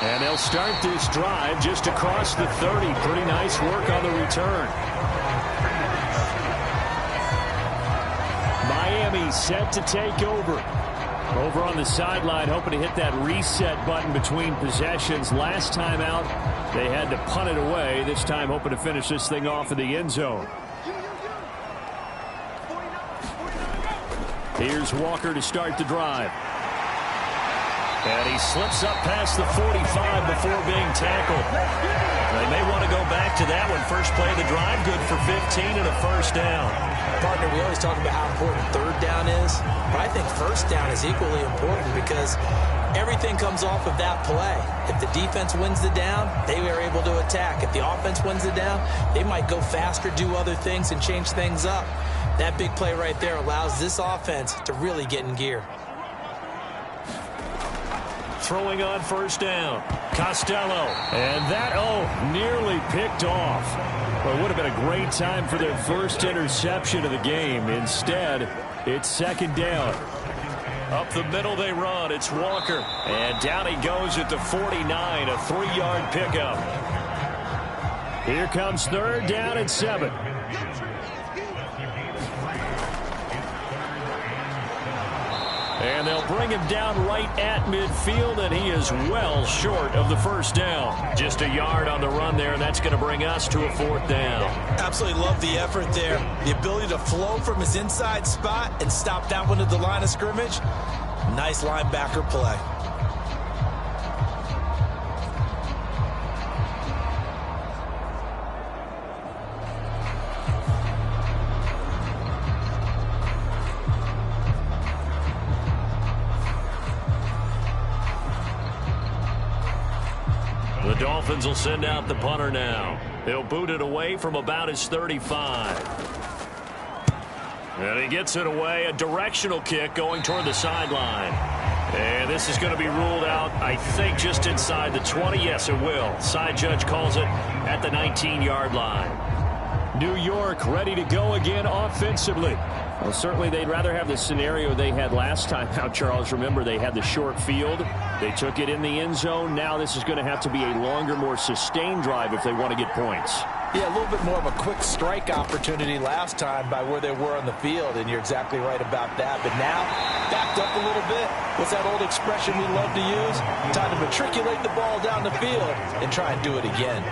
And they'll start this drive just across the 30. Pretty nice work on the return. Miami set to take over. Over on the sideline, hoping to hit that reset button between possessions. Last time out, they had to punt it away. This time, hoping to finish this thing off in the end zone. Here's Walker to start the drive. And he slips up past the 45 before being tackled. They may want to go back to that one. First play of the drive, good for 15 and a first down. Partner, we always talk about how important third down is, but I think first down is equally important because everything comes off of that play. If the defense wins the down, they are able to attack. If the offense wins the down, they might go faster, do other things, and change things up. That big play right there allows this offense to really get in gear. Throwing on first down. Costello. And that, nearly picked off. Well, it would have been a great time for their first interception of the game. Instead, it's second down. Up the middle they run. It's Walker. And down he goes at the 49, a 3-yard pickup. Here comes third down and 7. And they'll bring him down right at midfield, and he is well short of the first down. Just a yard on the run there, and that's going to bring us to a 4th down. Absolutely love the effort there. The ability to flow from his inside spot and stop that one at the line of scrimmage. Nice linebacker play. The Dolphins will send out the punter now. He'll boot it away from about his 35. And he gets it away. A directional kick going toward the sideline. And this is going to be ruled out, I think, just inside the 20. Yes, it will. Side judge calls it at the 19-yard line. New York ready to go again offensively. Well, certainly they'd rather have the scenario they had last time out, Charles. Remember, they had the short field. They took it in the end zone. Now this is going to have to be a longer, more sustained drive if they want to get points. Yeah, a little bit more of a quick strike opportunity last time by where they were on the field, and you're exactly right about that. But now, backed up a little bit. What's that old expression we love to use? Time to matriculate the ball down the field and try and do it again.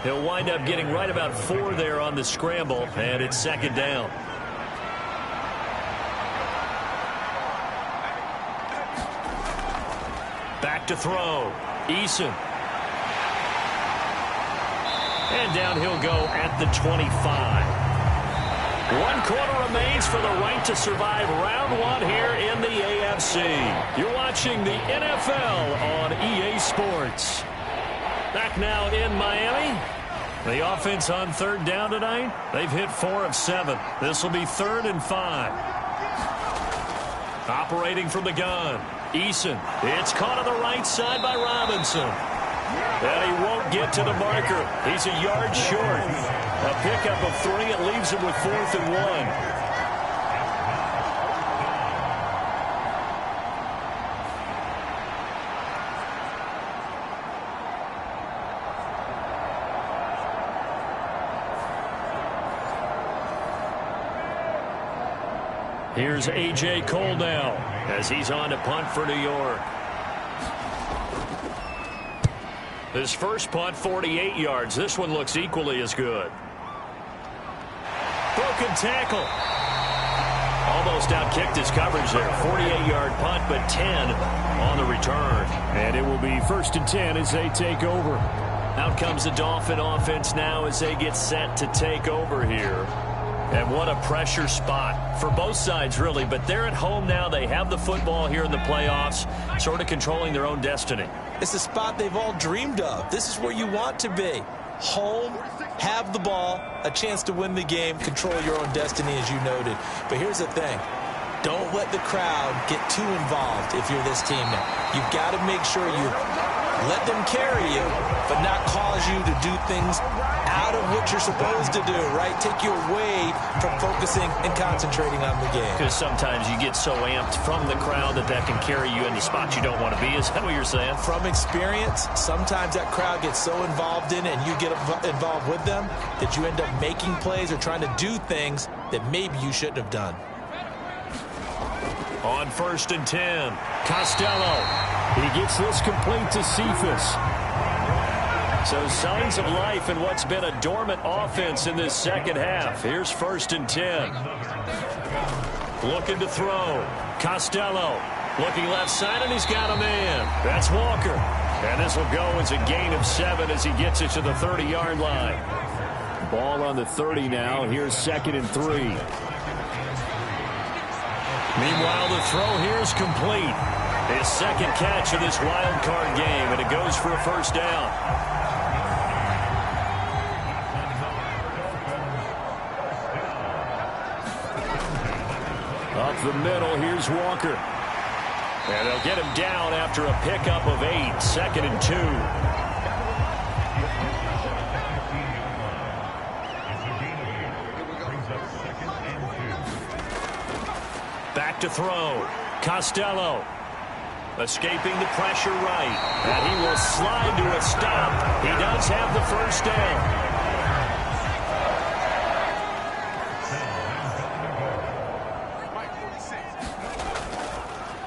He'll wind up getting right about 4 there on the scramble, and it's second down. Back to throw. Eason. And down he'll go at the 25. 1 quarter remains for the right to survive round 1 here in the AFC. You're watching the NFL on EA Sports. Back now in Miami. The offense on third down tonight. They've hit 4 of 7. This will be 3rd and 5. Operating from the gun. Eason. It's caught on the right side by Robinson. And he won't get to the marker. He's a yard short. A pickup of 3. It leaves him with 4th and 1. Here's A.J. Cole now as he's on to punt for New York. His first punt, 48 yards. This one looks equally as good. Broken tackle. Almost outkicked his coverage there. 48-yard punt, but 10 on the return. And it will be 1st and 10 as they take over. Out comes the Dolphin offense now as they get set to take over here. And what a pressure spot for both sides, really. But they're at home now. They have the football here in the playoffs, sort of controlling their own destiny. It's the spot they've all dreamed of. This is where you want to be. Home, have the ball, a chance to win the game, control your own destiny, as you noted. But here's the thing. Don't let the crowd get too involved if you're this team now. You've got to make sure you let them carry you, but not cause you to do things out of what you're supposed to do, right? Take you away from focusing and concentrating on the game. Because sometimes you get so amped from the crowd that can carry you into spots you don't want to be. Is that what you're saying? From experience, sometimes that crowd gets so involved in it and you get involved with them that you end up making plays or trying to do things that maybe you shouldn't have done. On 1st and 10, Costello. He gets this complete to Cephas. So signs of life in what's been a dormant offense in this second half. Here's 1st and 10. Looking to throw. Costello looking left side, and he's got a man. That's Walker. And this will go as a gain of 7 as he gets it to the 30-yard line. Ball on the 30 now. Here's 2nd and 3. Meanwhile, the throw here is complete. His second catch of this wild card game, and it goes for a 1st down. Up the middle, here's Walker. And they'll get him down after a pickup of 8, 2nd and 2. Back to throw. Costello escaping the pressure right. And he will slide to a stop. He does have the 1st down.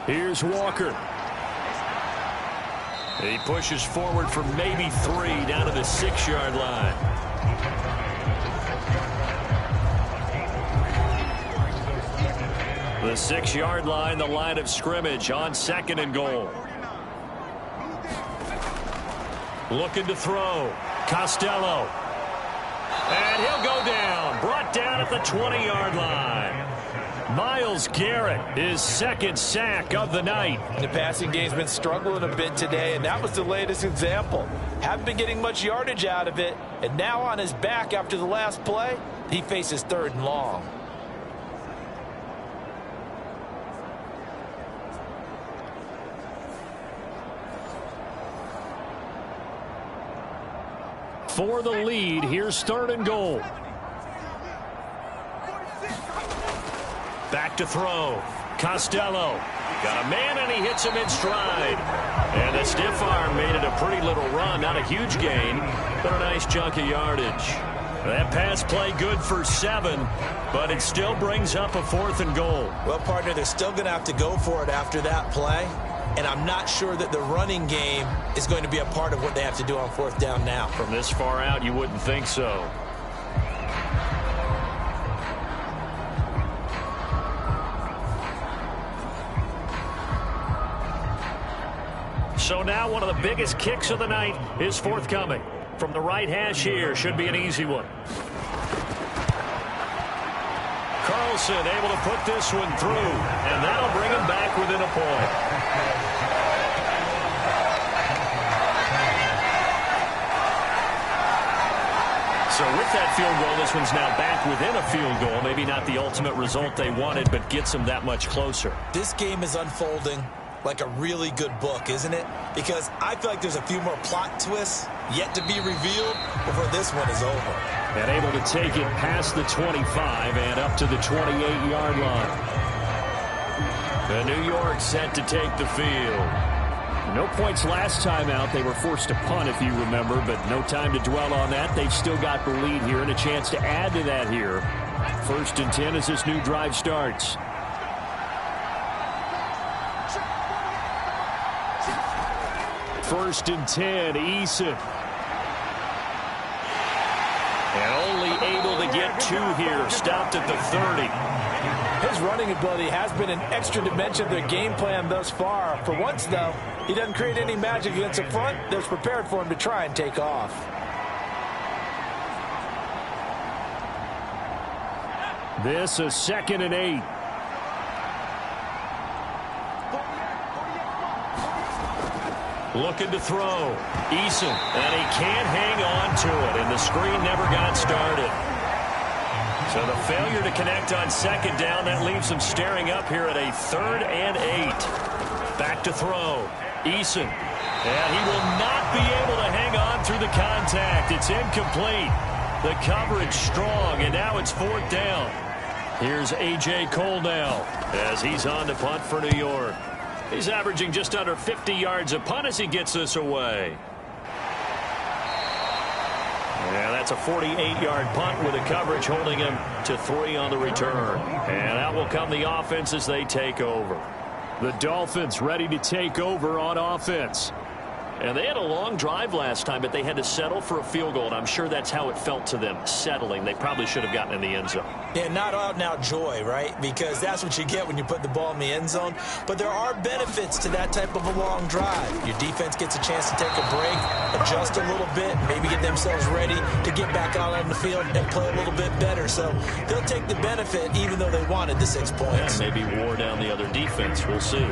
Here's Walker. He pushes forward for maybe 3 down to the 6-yard line. The 6-yard line, the line of scrimmage on 2nd and goal. Looking to throw. Costello. And he'll go down. Brought down at the 20-yard line. Myles Garrett, his 2nd sack of the night. The passing game's been struggling a bit today, and that was the latest example. Haven't been getting much yardage out of it, and now on his back after the last play, he faces 3rd and long. For the lead, here's 3rd and goal. Back to throw. Costello. Got a man, and he hits him in stride. And the stiff arm made it a pretty little run. Not a huge gain, but a nice chunk of yardage. That pass play good for 7, but it still brings up a 4th and goal. Well, partner, they're still going to have to go for it after that play. And I'm not sure that the running game is going to be a part of what they have to do on 4th down now. From this far out, you wouldn't think so. So now one of the biggest kicks of the night is forthcoming. From the right hash here, should be an easy one. Carlson able to put this one through, and that'll bring him back within a point. So with that field goal, this one's now back within a field goal. Maybe not the ultimate result they wanted, but gets them that much closer. This game is unfolding like a really good book, isn't it? Because I feel like there's a few more plot twists yet to be revealed before this one is over. And able to take it past the 25 and up to the 28-yard line. The New York set to take the field. No points last time out. They were forced to punt, if you remember, but no time to dwell on that. They've still got the lead here and a chance to add to that here. 1st and 10 as this new drive starts. First and 10, Eason. And only able to get 2 here. Stopped at the 30. His running ability has been an extra dimension of their game plan thus far. For once, though, he doesn't create any magic against the front that's prepared for him to try and take off. This is 2nd and 8. Looking to throw. Eason, and he can't hang on to it, and the screen never got started. So the failure to connect on 2nd down, that leaves him staring up here at a 3rd and 8. Back to throw. Eason, and he will not be able to hang on through the contact. It's incomplete. The coverage strong, and now it's 4th down. Here's A.J. Cole now as he's on to punt for New York. He's averaging just under 50 yards a punt as he gets this away. Yeah, that's a 48-yard punt with a coverage holding him to 3 on the return. And out will come the offense as they take over. The Dolphins ready to take over on offense. And they had a long drive last time, but they had to settle for a field goal, and I'm sure that's how it felt to them, settling. They probably should have gotten in the end zone. Yeah, not out-and-out joy, right? Because that's what you get when you put the ball in the end zone. But there are benefits to that type of a long drive. Your defense gets a chance to take a break, adjust a little bit, maybe get themselves ready to get back out on the field and play a little bit better. So they'll take the benefit even though they wanted the 6 points. Yeah, maybe wore down the other defense. We'll see.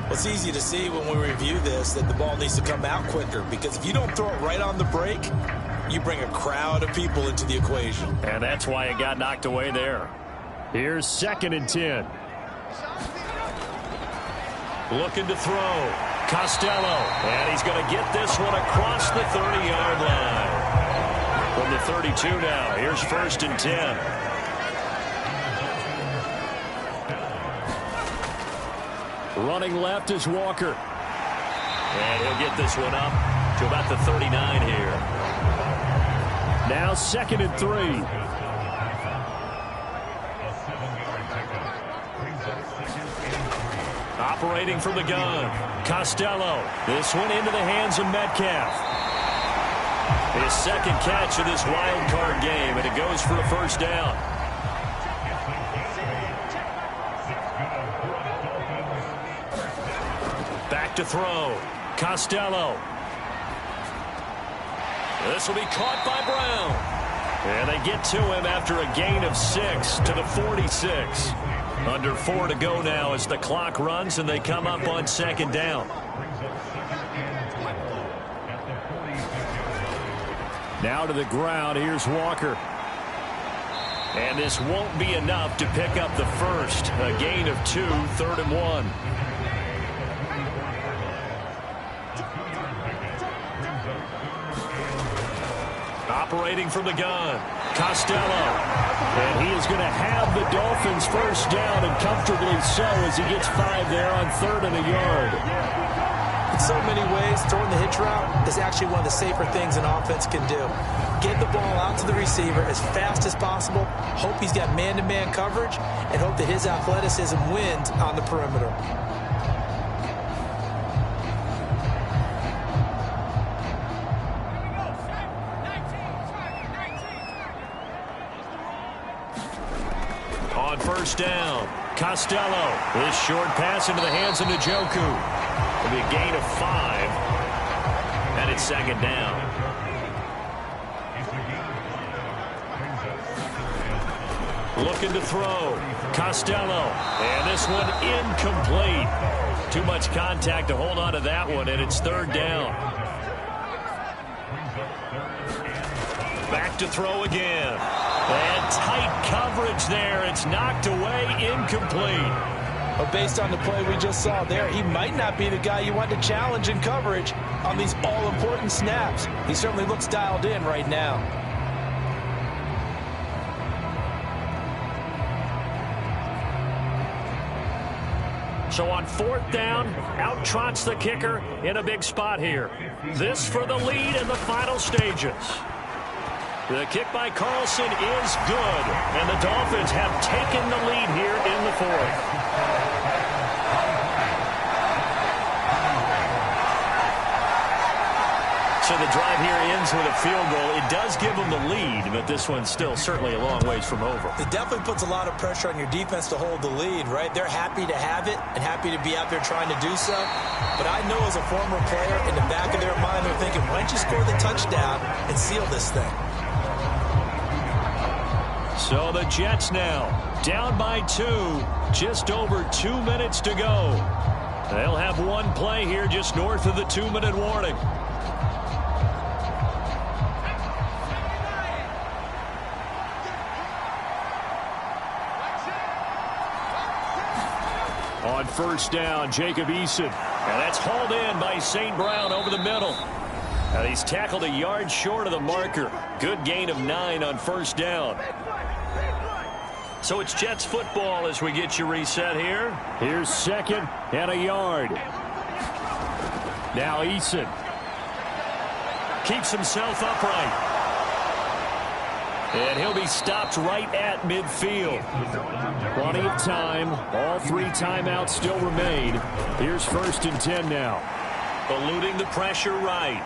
Well, it's easy to see when we review this that the ball needs to come out quicker, because if you don't throw it right on the break, you bring a crowd of people into the equation. And that's why it got knocked away there. Here's 2nd and 10. Looking to throw. Costello. And he's going to get this one across the 30-yard line. From the 32 now, here's 1st and 10. Running left is Walker. And he'll get this one up to about the 39 here. Now 2nd and 3. Operating from the gun. Costello. This one into the hands of Metcalf. His 2nd catch of this wild card game, and it goes for a 1st down. Back to throw. Costello. This will be caught by Brown. And they get to him after a gain of 6 to the 46. Under 4 to go now as the clock runs and they come up on 2nd down. Now to the ground. Here's Walker. And this won't be enough to pick up the 1st. A gain of 2, 3rd and 1. Operating from the gun. Costello. And he is going to have the Dolphins 1st down, and comfortably so, as he gets 5 there on 3rd and a yard. In so many ways, throwing the hitch route is actually one of the safer things an offense can do. Get the ball out to the receiver as fast as possible, hope he's got man-to-man coverage, and hope that his athleticism wins on the perimeter. On 1st down, Costello. This short pass into the hands of Njoku. It'll be a gain of 5. And it's 2nd down. Looking to throw. Costello. And this one incomplete. Too much contact to hold on to that one, and it's 3rd down. Back to throw again. And tight coverage there. It's knocked away, incomplete. But based on the play we just saw there, he might not be the guy you want to challenge in coverage on these all-important snaps. He certainly looks dialed in right now. So on 4th down, out trots the kicker in a big spot here. This for the lead in the final stages. The kick by Carlson is good, and the Dolphins have taken the lead here in the 4th. So the drive here ends with a field goal. It does give them the lead, but this one's still certainly a long ways from over. It definitely puts a lot of pressure on your defense to hold the lead, right? They're happy to have it and happy to be out there trying to do so. But I know as a former player, in the back of their mind, they're thinking, why don't you score the touchdown and seal this thing? So the Jets now down by 2, just over 2 minutes to go. They'll have one play here just north of the 2-minute warning. On 1st down, Jacob Eason. And that's hauled in by St. Brown over the middle. And he's tackled a yard short of the marker. Good gain of 9 on 1st down. So it's Jets football as we get you reset here. Here's 2nd and a yard. Now Eason keeps himself upright. And he'll be stopped right at midfield. Plenty of time. All 3 timeouts still remain. Here's 1st and 10 now. Eluding the pressure right.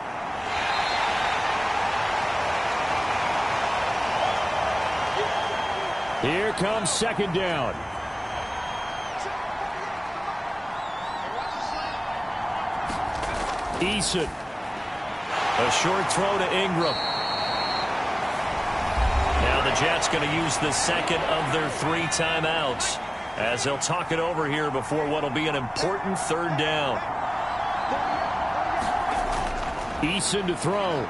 Here comes 2nd down. Eason. A short throw to Ingram. Now the Jets going to use the 2nd of their 3 timeouts as they'll talk it over here before what will be an important 3rd down. Eason to throw.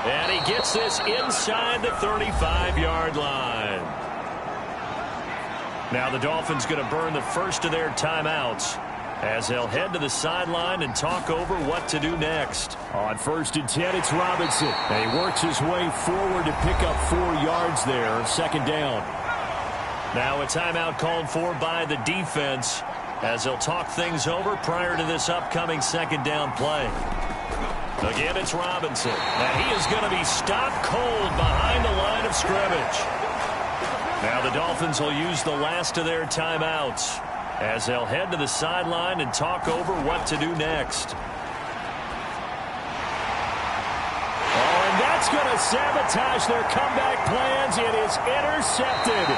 And he gets this inside the 35-yard line. Now the Dolphins going to burn the first of their timeouts as they'll head to the sideline and talk over what to do next. On 1st and 10, it's Robinson. And he works his way forward to pick up 4 yards there, 2nd down. Now a timeout called for by the defense as they'll talk things over prior to this upcoming 2nd down play. Again, it's Robinson. And he is going to be stopped cold behind the line of scrimmage. Now the Dolphins will use the last of their timeouts as they'll head to the sideline and talk over what to do next. Oh, and that's going to sabotage their comeback plans. It is intercepted.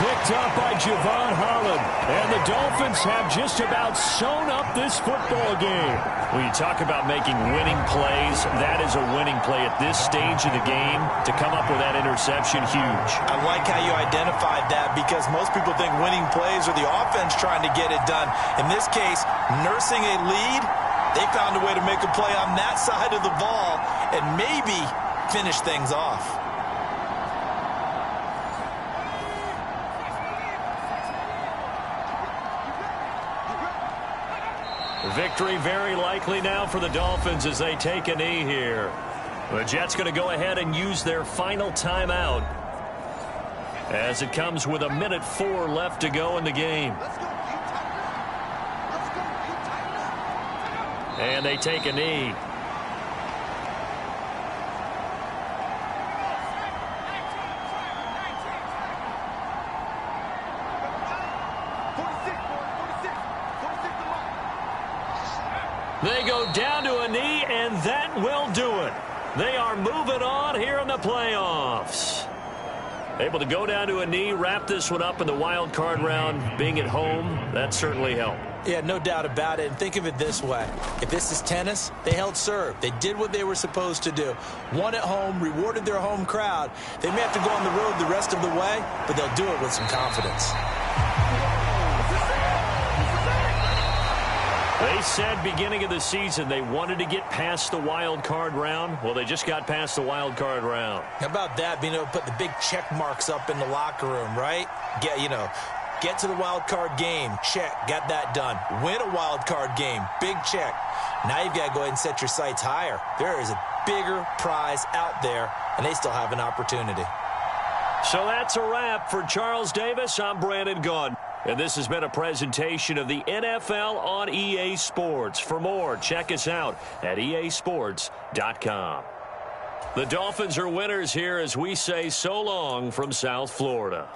Picked up by Javon Holland. And the Dolphins have just about sewn up this football game. When you talk about making winning plays, that is a winning play at this stage of the game. To come up with that interception, huge. I like how you identified that because most people think winning plays are the offense trying to get it done. In this case, nursing a lead, they found a way to make a play on that side of the ball and maybe finish things off. Victory very likely now for the Dolphins as they take a knee here. The Jets going to go ahead and use their final timeout as it comes with 1:04 left to go in the game. And they take a knee. They go down to a knee, and that will do it. They are moving on here in the playoffs. Able to go down to a knee, wrap this one up in the wild card round. Being at home, that certainly helped. Yeah, no doubt about it. And think of it this way. If this is tennis, they held serve. They did what they were supposed to do. Won at home, rewarded their home crowd. They may have to go on the road the rest of the way, but they'll do it with some confidence. They said beginning of the season they wanted to get past the wild card round. Well, they just got past the wild card round. How about that, being able to put the big check marks up in the locker room, right? Get to the wild card game. Check. Got that done. Win a wild card game. Big check. Now you've got to go ahead and set your sights higher. There is a bigger prize out there, and they still have an opportunity. So that's a wrap for Charles Davis. I'm Brandon Gaudin. And this has been a presentation of the NFL on EA Sports. For more, check us out at easports.com. The Dolphins are winners here as we say so long from South Florida.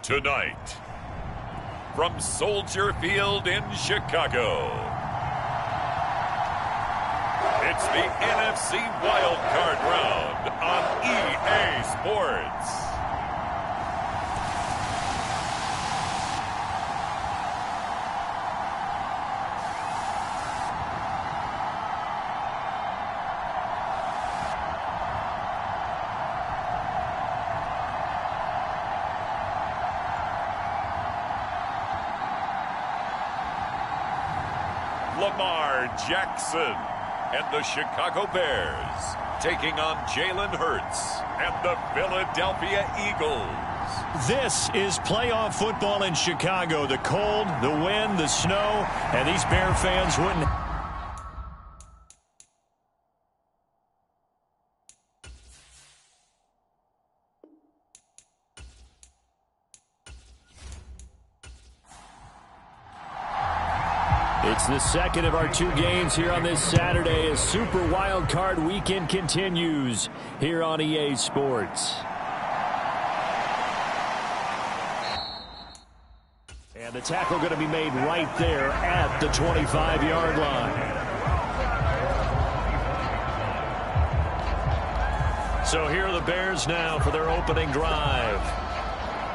Tonight, from Soldier Field in Chicago, it's the NFC Wild Card Round on EA Sports. Lamar Jackson and the Chicago Bears taking on Jalen Hurts and the Philadelphia Eagles. This is playoff football in Chicago. The cold, the wind, the snow, and these Bear fans wouldn't... It's the second of our 2 games here on this Saturday as Super Wild Card Weekend continues here on EA Sports. And the tackle going to be made right there at the 25-yard line. So here are the Bears now for their opening drive.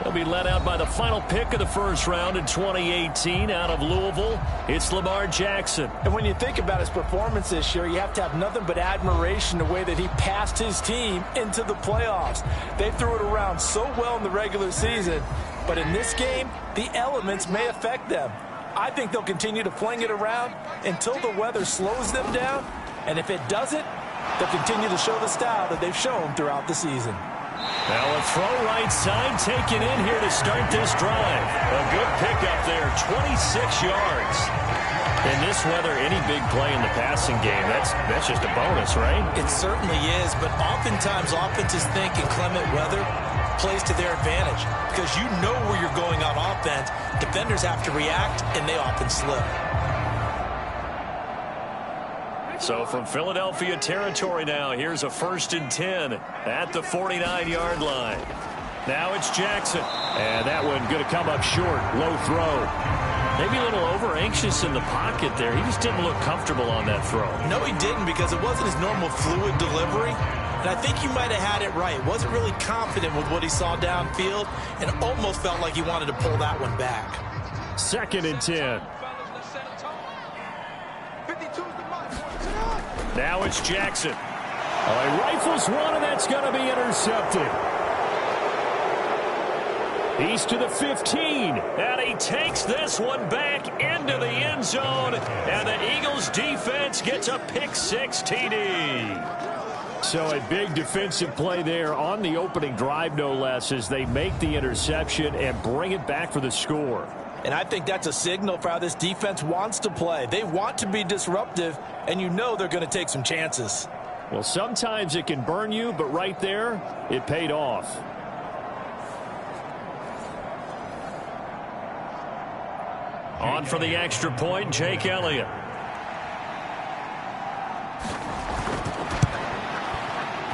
They'll be led out by the final pick of the first round in 2018 out of Louisville. It's Lamar Jackson. And when you think about his performance this year, you have to have nothing but admiration the way that he passed his team into the playoffs. They threw it around so well in the regular season, but in this game, the elements may affect them. I think they'll continue to fling it around until the weather slows them down, and if it doesn't, they'll continue to show the style that they've shown throughout the season. Now a throw right side taken in here to start this drive. A good pickup there, 26 yards. In this weather, any big play in the passing game, that's just a bonus, right? It certainly is, but oftentimes offenses think inclement weather plays to their advantage because you know where you're going on offense. Defenders have to react, and they often slip. So from Philadelphia territory now, here's a 1st and 10 at the 49-yard line. Now it's Jackson. And that one going to come up short. Low throw. Maybe a little over-anxious in the pocket there. He just didn't look comfortable on that throw. No, he didn't because it wasn't his normal fluid delivery. And I think you might have had it right. Wasn't really confident with what he saw downfield and almost felt like he wanted to pull that one back. 2nd and 10. Now it's Jackson. Oh, he rifles one, and that's going to be intercepted. He's to the 15, and he takes this one back into the end zone, and the Eagles defense gets a pick-6 TD. So a big defensive play there on the opening drive, no less, as they make the interception and bring it back for the score. And I think that's a signal for how this defense wants to play. They want to be disruptive, and you know they're going to take some chances. Well, sometimes it can burn you, but right there, it paid off. On for the extra point, Jake Elliott.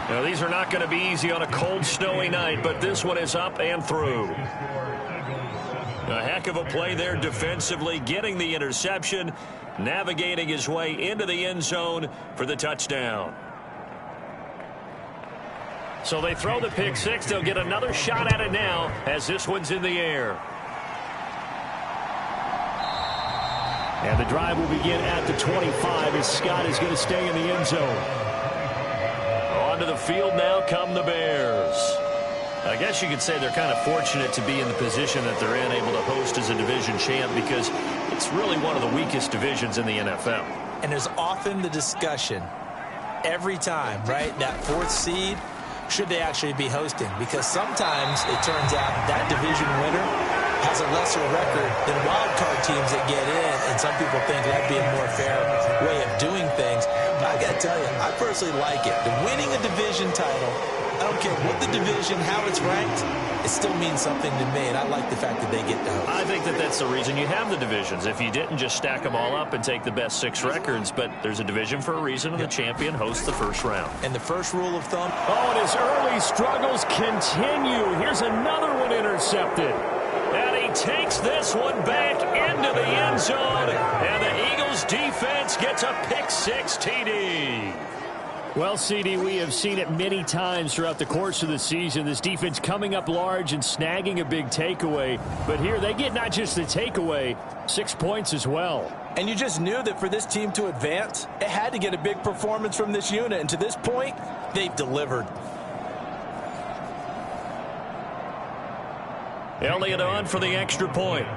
Now, these are not going to be easy on a cold, snowy night, but this one is up and through. A heck of a play there defensively, getting the interception, navigating his way into the end zone for the touchdown. So they throw the pick-6. They'll get another shot at it now as this one's in the air. And the drive will begin at the 25 as Scott is going to stay in the end zone. Onto the field now come the Bears. I guess you could say they're kind of fortunate to be in the position that they're in, able to host as a division champ, because it's really one of the weakest divisions in the NFL. And there's often the discussion every time, right? That 4th seed, should they actually be hosting? Because sometimes it turns out that division winner has a lesser record than wild card teams that get in, and some people think that'd be a more fair way of doing things. But I got to tell you, I personally like it. The winning a division title, I don't care what the division, how it's ranked, it still means something to me, and I like the fact that they get to host. I think that that's the reason you have the divisions. If you didn't, just stack them all up and take the best 6 records, but there's a division for a reason, and the champion hosts the first round. And the first rule of thumb. Oh, and his early struggles continue. Here's another one intercepted. takes this one back into the end zone, and the Eagles defense gets a pick-six TD. Well, CD, we have seen it many times throughout the course of the season. This defense coming up large and snagging a big takeaway. But here they get not just the takeaway, 6 points as well. And you just knew that for this team to advance, it had to get a big performance from this unit. And to this point, they've delivered. Elliott on for the extra point.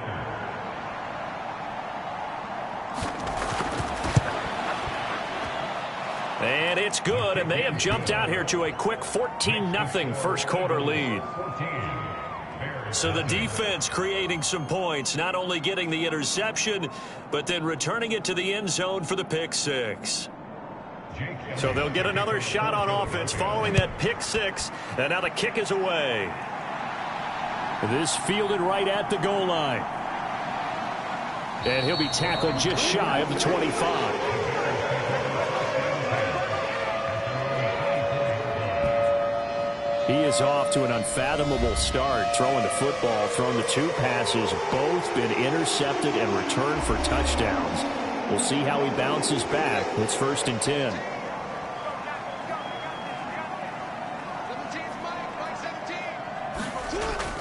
And it's good, and they have jumped out here to a quick 14-0 first quarter lead. So the defense creating some points, not only getting the interception, but then returning it to the end zone for the pick six. So they'll get another shot on offense following that pick six, and now the kick is away. This fielded right at the goal line. And he'll be tackled just shy of the 25. He is off to an unfathomable start, throwing the football, throwing the 2 passes, both been intercepted and returned for touchdowns. We'll see how he bounces back. It's 1st and 10.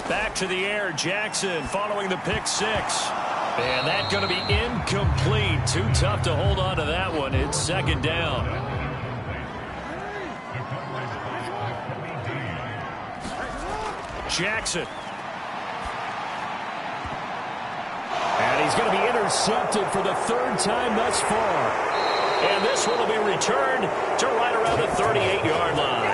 Back to the air, Jackson following the pick six. And that's going to be incomplete. Too tough to hold on to that one. It's 2nd down. Jackson. And he's going to be intercepted for the 3rd time thus far. And this one will be returned to right around the 38-yard line.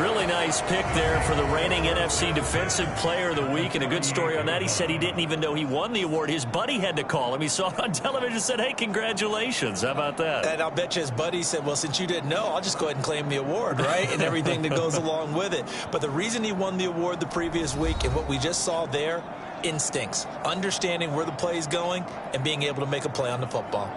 Really nice pick there for the reigning NFC Defensive Player of the Week. And a good story on that. He said he didn't even know he won the award. His buddy had to call him. He saw it on television and said, hey, congratulations. How about that? And I'll bet you his buddy said, well, since you didn't know, I'll just go ahead and claim the award, right? And everything that goes along with it. But the reason he won the award the previous week and what we just saw there, instincts, understanding where the play is going and being able to make a play on the football.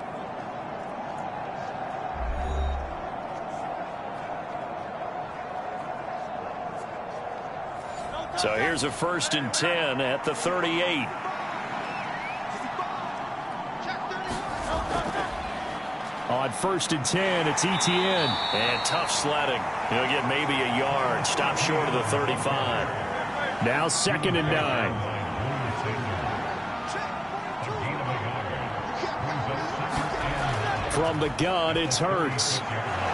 So here's a 1st and 10 at the 38. On 1st and 10, it's Etienne. And tough sledding. He'll get maybe a yard. Stop short of the 35. Now 2nd and 9. From the gun, it's Hurts.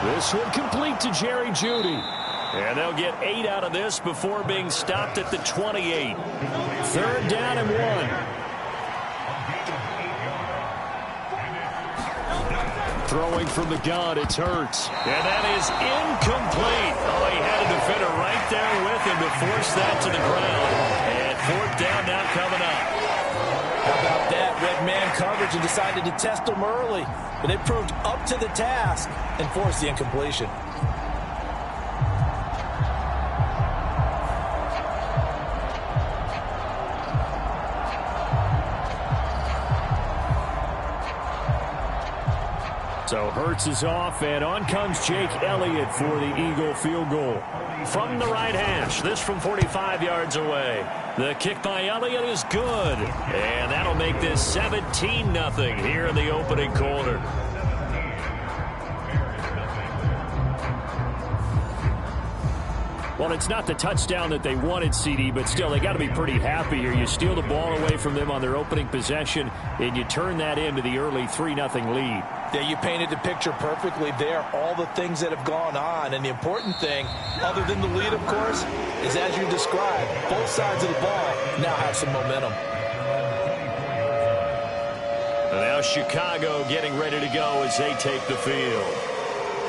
This one complete to Jerry Jeudy. And they'll get 8 out of this before being stopped at the 28. 3rd down and 1. Throwing from the gun, it's Hurts. And that is incomplete. Oh, he had a defender right there with him to force that to the ground. And 4th down now coming up. How about that? Red man coverage and decided to test them early. But they proved up to the task and forced the incompletion. So Hurts is off, and on comes Jake Elliott for the Eagle field goal. From the right hash, this from 45 yards away. The kick by Elliott is good, and that'll make this 17-0 here in the opening quarter. Well, it's not the touchdown that they wanted, CD, but still, they got to be pretty happy here. You steal the ball away from them on their opening possession, and you turn that into the early 3-0 lead. Yeah, you painted the picture perfectly there, all the things that have gone on. And the important thing, other than the lead, of course, is as you described, both sides of the ball now have some momentum. And now Chicago getting ready to go as they take the field.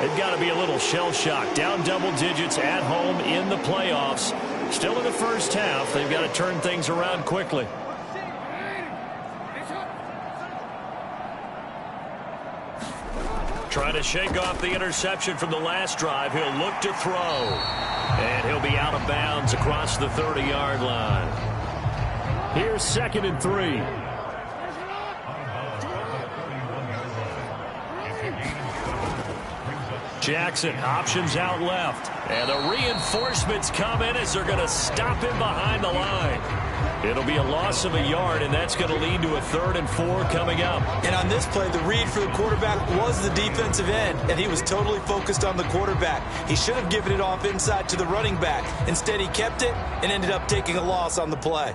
They've got to be a little shell-shocked. Down double digits at home in the playoffs. Still in the first half. They've got to turn things around quickly. Trying to shake off the interception from the last drive. He'll look to throw. And he'll be out of bounds across the 30-yard line. Here's 2nd and 3. Jackson options out left. And the reinforcements come in as they're going to stop him behind the line. It'll be a loss of a yard, and that's going to lead to a 3rd and 4 coming up. And on this play, the read for the quarterback was the defensive end, and he was totally focused on the quarterback. He should have given it off inside to the running back. Instead, he kept it and ended up taking a loss on the play.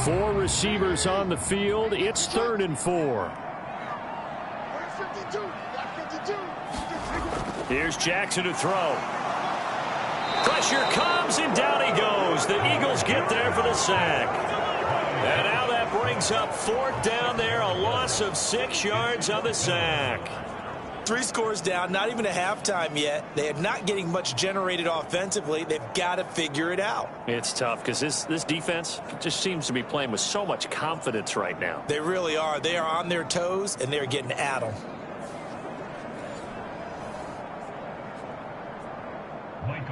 Four receivers on the field. It's 3rd and 4. Here's Jackson to throw. Pressure comes, and down he goes. The Eagles get there for the sack. And now that brings up 4th down there, a loss of 6 yards on the sack. 3 scores down, not even a halftime yet. They are not getting much generated offensively. They've got to figure it out. It's tough because this defense just seems to be playing with so much confidence right now. They really are. They are on their toes, and they're getting at them.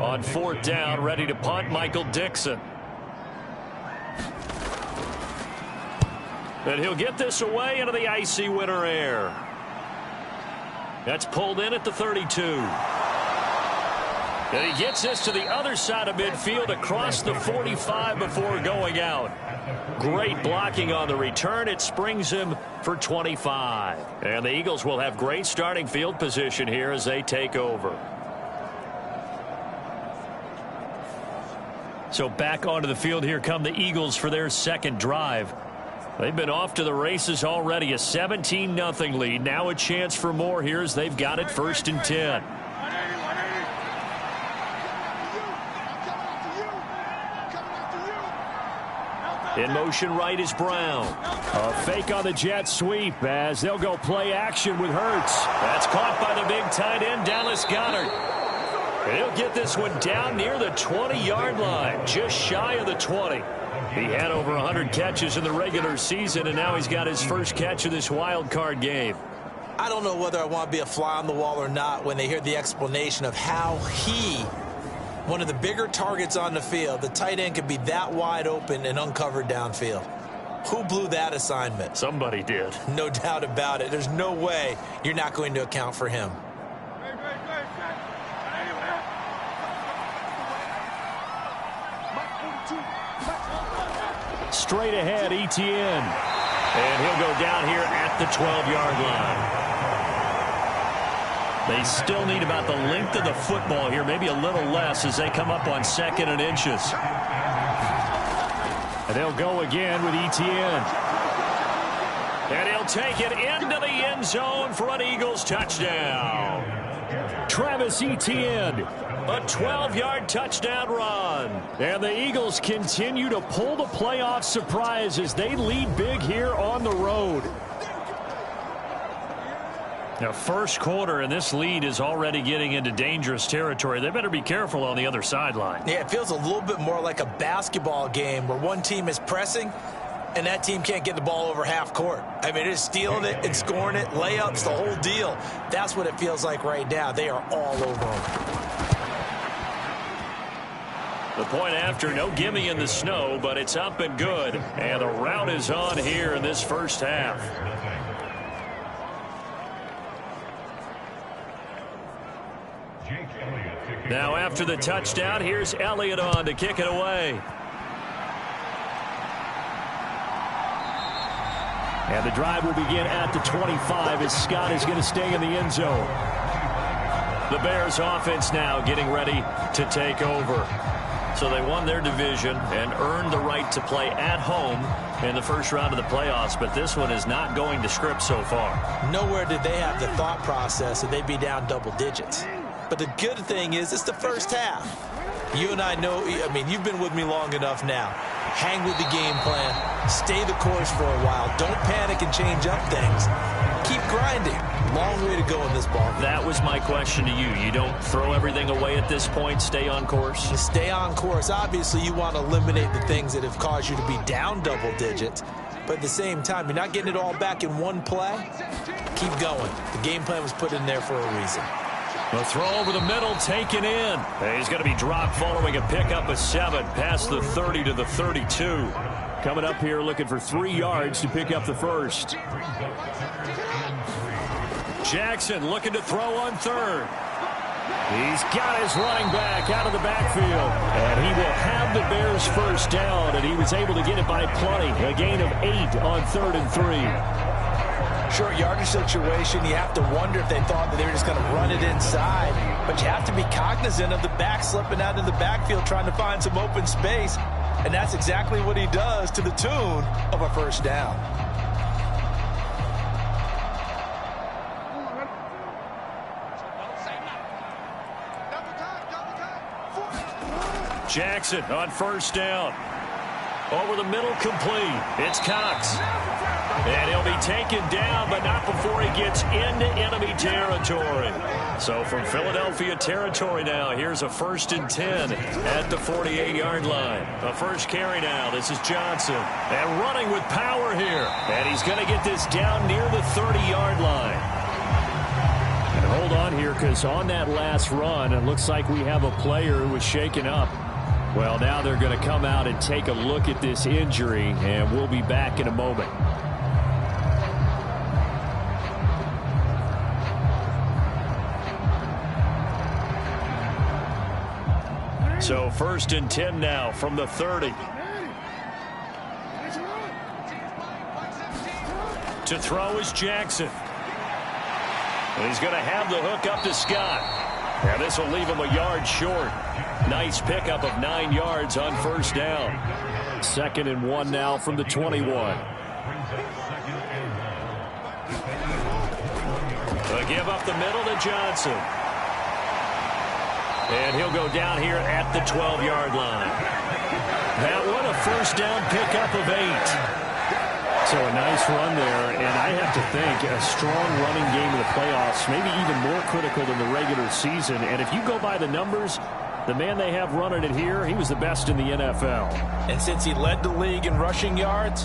On 4th down, ready to punt, Michael Dixon. And he'll get this away into the icy winter air. That's pulled in at the 32. And he gets this to the other side of midfield across the 45 before going out. Great blocking on the return. It springs him for 25. And the Eagles will have great starting field position here as they take over. So back onto the field, here come the Eagles for their second drive. They've been off to the races already, a 17-0 lead. Now a chance for more here as they've got it 1st and 10. In motion right is Brown. A fake on the jet sweep as they'll go play action with Hurts. That's caught by the big tight end, Dallas Goedert. And he'll get this one down near the 20-yard line, just shy of the 20. He had over 100 catches in the regular season, and now he's got his first catch of this wild card game. I don't know whether I want to be a fly on the wall or not when they hear the explanation of how he, one of the bigger targets on the field, the tight end could be that wide open and uncovered downfield. Who blew that assignment? Somebody did. No doubt about it. There's no way you're not going to account for him. Straight ahead, Etienne. And he'll go down here at the 12-yard line. They still need about the length of the football here, maybe a little less as they come up on 2nd and inches. And they'll go again with Etienne. And he'll take it into the end zone for an Eagles touchdown. Travis Etienne, a 12-yard touchdown run. And the Eagles continue to pull the playoff surprise as they lead big here on the road. Now, first quarter, and this lead is already getting into dangerous territory. They better be careful on the other sideline. Yeah, it feels a little bit more like a basketball game where one team is pressing and that team can't get the ball over half court. I mean, it's stealing it and scoring it, layups, the whole deal. That's what it feels like right now. They are all over them. The point after, no gimme in the snow, but it's up and good. And the route is on here in this first half. Now after the touchdown, here's Elliott on to kick it away. And the drive will begin at the 25 as Scott is going to stay in the end zone. The Bears offense now getting ready to take over. So they won their division and earned the right to play at home in the first round of the playoffs, but this one is not going to script so far. Nowhere did they have the thought process that they'd be down double digits. But the good thing is it's the first half. You and I know, I mean, you've been with me long enough now. Hang with the game plan. Stay the course for a while. Don't panic and change up things. Keep grinding. Long way to go in this ball game. That was my question to you. You don't throw everything away at this point. Stay on course. Stay on course. Obviously, you want to eliminate the things that have caused you to be down double digits. But at the same time, you're not getting it all back in one play. Keep going. The game plan was put in there for a reason. The throw over the middle, taken in. He's going to be dropped following a pickup of 7 past the 30 to the 32. coming up here looking for 3 yards to pick up the first. Jackson looking to throw on third. He's got his running back out of the backfield. And he will have the Bears first down, and he was able to get it by plenty. A gain of 8 on 3rd and 3. Short yardage situation, you have to wonder if they thought that they were just going to run it inside. But you have to be cognizant of the back slipping out of the backfield trying to find some open space. And that's exactly what he does to the tune of a first down. Jackson on first down. Over the middle, complete. It's Cox. And he'll be taken down, but not before he gets into enemy territory. So from Philadelphia territory now, here's a 1st and 10 at the 48-yard line. A first carry now. This is Johnson. And running with power here. And he's going to get this down near the 30-yard line. And hold on here, because on that last run, it looks like we have a player who was shaken up. Well, now they're going to come out and take a look at this injury, and we'll be back in a moment. So 1st and 10 now from the 30. To throw is Jackson. And he's going to have the hook up to Scott. And this will leave him a yard short. Nice pickup of 9 yards on first down. 2nd and 1 now from the 21. A give up the middle to Johnson. And he'll go down here at the 12-yard line. That one a first down pickup of 8. So a nice run there, and I have to think a strong running game in the playoffs, maybe even more critical than the regular season. And if you go by the numbers, the man they have running it here, he was the best in the NFL. And since he led the league in rushing yards,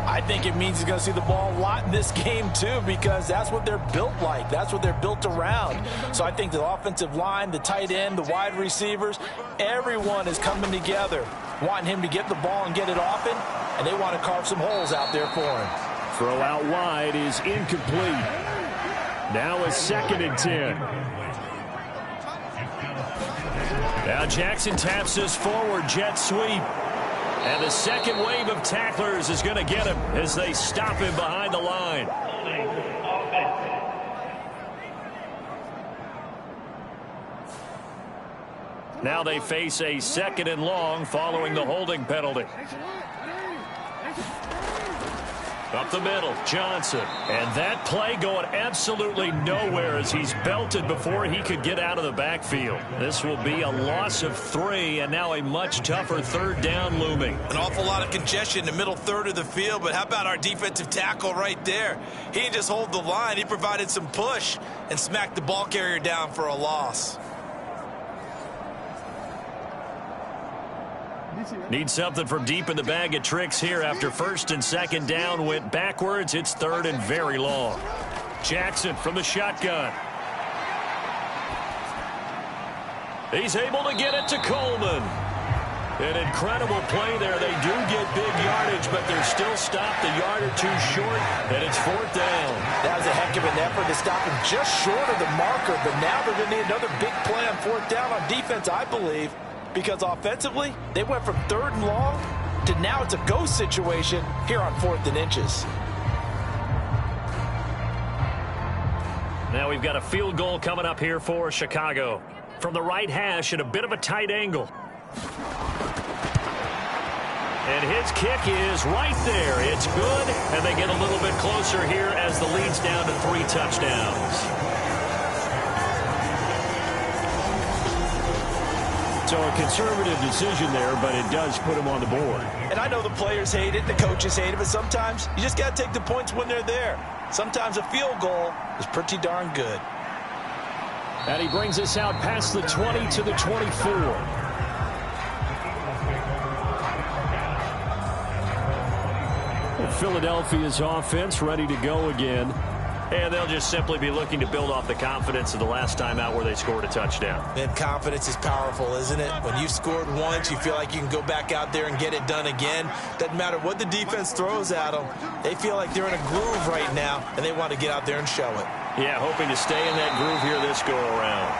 I think it means he's going to see the ball a lot in this game, too, because that's what they're built like. That's what they're built around. So I think the offensive line, the tight end, the wide receivers, everyone is coming together, wanting him to get the ball and get it often, and they want to carve some holes out there for him. Throw out wide is incomplete. Now a 2nd and 10. Now Jackson taps this forward jet sweep. And the second wave of tacklers is going to get him as they stop him behind the line. Now they face a 2nd and long following the holding penalty. Up the middle, Johnson. And that play going absolutely nowhere as he's belted before he could get out of the backfield. This will be a loss of 3, and now a much tougher 3rd down looming. An awful lot of congestion in the middle third of the field, but how about our defensive tackle right there? He didn't just hold the line. He provided some push and smacked the ball carrier down for a loss. Need something from deep in the bag of tricks here after 1st and 2nd down went backwards. It's 3rd and very long. Jackson from the shotgun. He's able to get it to Coleman. An incredible play there. They do get big yardage, but they're still stopped a yard or 2 short, and it's 4th down. That was a heck of an effort to stop him just short of the marker, but now they're going to need another big play on 4th down on defense, I believe. Because offensively, they went from 3rd and long to now it's a go situation here on 4th and inches. Now we've got a field goal coming up here for Chicago. From the right hash at a bit of a tight angle. And his kick is right there. It's good, and they get a little bit closer here as the lead's down to 3 touchdowns. So a conservative decision there, but it does put him on the board. And I know the players hate it, the coaches hate it, but sometimes you just got to take the points when they're there. Sometimes a field goal is pretty darn good. And he brings us out past the 20 to the 24. Philadelphia's offense ready to go again. And they'll just simply be looking to build off the confidence of the last time out where they scored a touchdown. And confidence is powerful, isn't it? When you've scored once, you feel like you can go back out there and get it done again. Doesn't matter what the defense throws at them. They feel like they're in a groove right now, and they want to get out there and show it. Yeah, hoping to stay in that groove here this go-around.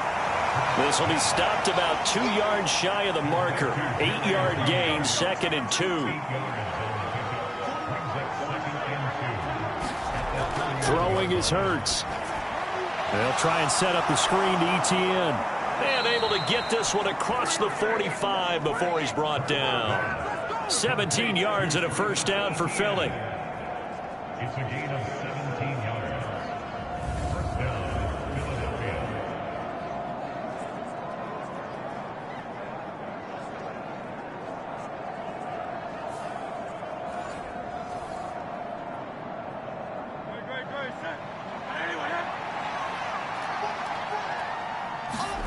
This will be stopped about 2 yards shy of the marker. 8-yard gain, 2nd and 2. Throwing is Hurts. They'll try and set up the screen to Etienne. And able to get this one across the 45 before he's brought down. 17 yards and a first down for Philly. It's a gain of 17 yards. First down, Philadelphia.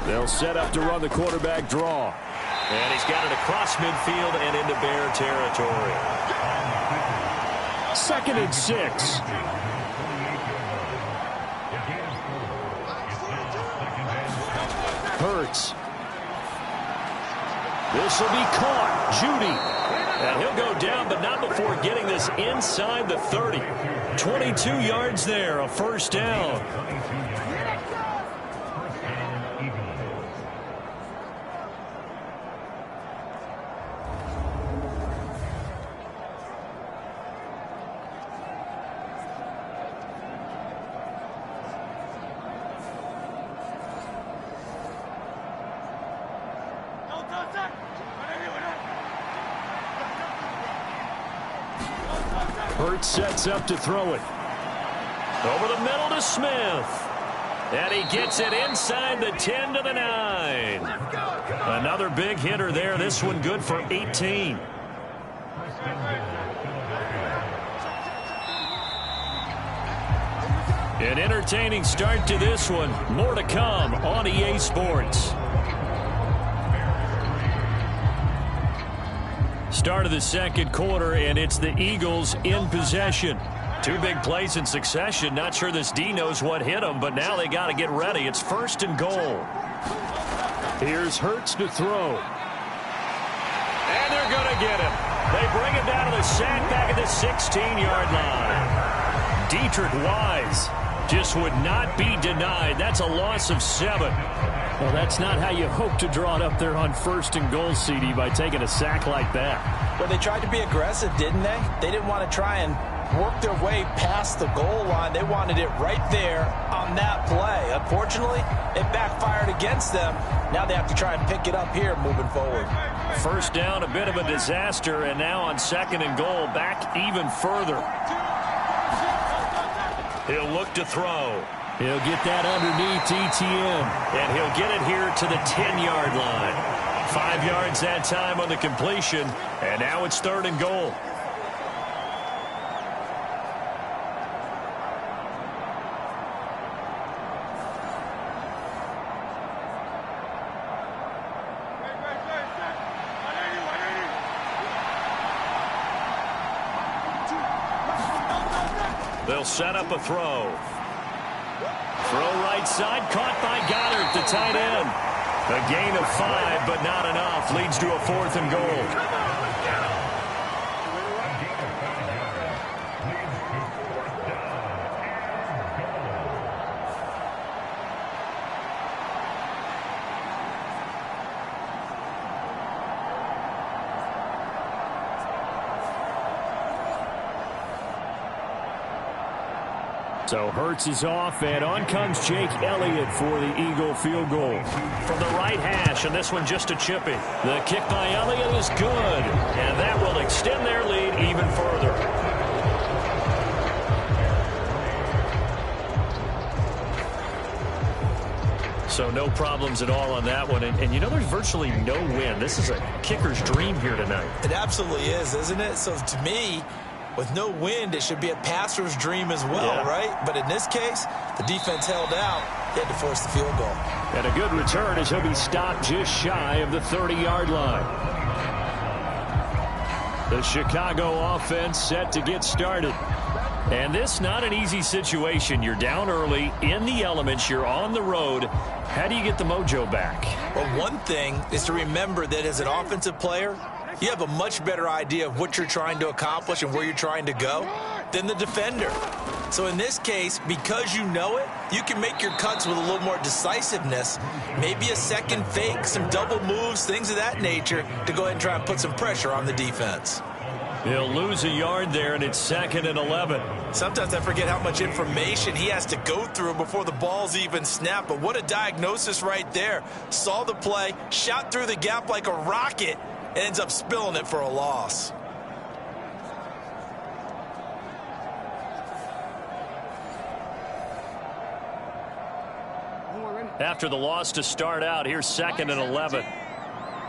They'll set up to run the quarterback draw. And he's got it across midfield and into Bear territory. 2nd and 6. Hurts. This will be caught. Judy. And he'll go down, but not before getting this inside the 30. 22 yards there, a first down. Hurts sets up to throw it. Over the middle to Smith. And he gets it inside the 10 to the 9. Another big hitter there. This one good for 18. An entertaining start to this one. More to come on EA Sports. Start of the second quarter, and it's the Eagles in possession. 2 big plays in succession. Not sure this D knows what hit them, but now they got to get ready. It's 1st and goal. Here's Hurts to throw. And they're going to get him. They bring him down to the sack back at the 16-yard line. Dietrich Wise just would not be denied. That's a loss of 7. Well, that's not how you hope to draw it up there on 1st and goal, CD, by taking a sack like that. Well, they tried to be aggressive, didn't they? They didn't want to try and work their way past the goal line. They wanted it right there on that play. Unfortunately, it backfired against them. Now they have to try and pick it up here moving forward. First down, a bit of a disaster, and now on 2nd and goal, back even further. He'll look to throw. He'll get that underneath Etienne. And he'll get it here to the 10-yard line. 5 yards that time on the completion, and now it's 3rd and goal. They'll set up a throw. Throw right side, caught by Goddard, the tight end. A gain of 5, but not enough. Leads to a 4th and goal. So Hurts is off, and on comes Jake Elliott for the Eagle field goal. From the right hash, and this one just a chippy. The kick by Elliott is good, and that will extend their lead even further. So no problems at all on that one. And you know, there's virtually no wind. This is a kicker's dream here tonight. It absolutely is, isn't it? So to me, with no wind, it should be a passer's dream as well, right? But in this case, the defense held out. They had to force the field goal. And a good return as he'll be stopped just shy of the 30-yard line. The Chicago offense set to get started. And this not an easy situation. You're down early, in the elements, you're on the road. How do you get the mojo back? Well, one thing is to remember that as an offensive player, you have a much better idea of what you're trying to accomplish and where you're trying to go than the defender. So in this case, because you know it, you can make your cuts with a little more decisiveness, maybe a second fake, some double moves, things of that nature, to go ahead and try and put some pressure on the defense. He'll lose a yard there, and it's 2nd and 11. Sometimes I forget how much information he has to go through before the ball's even snapped, but what a diagnosis right there. Saw the play, shot through the gap like a rocket, and ends up spilling it for a loss. After the loss to start out, here's 2nd and 11.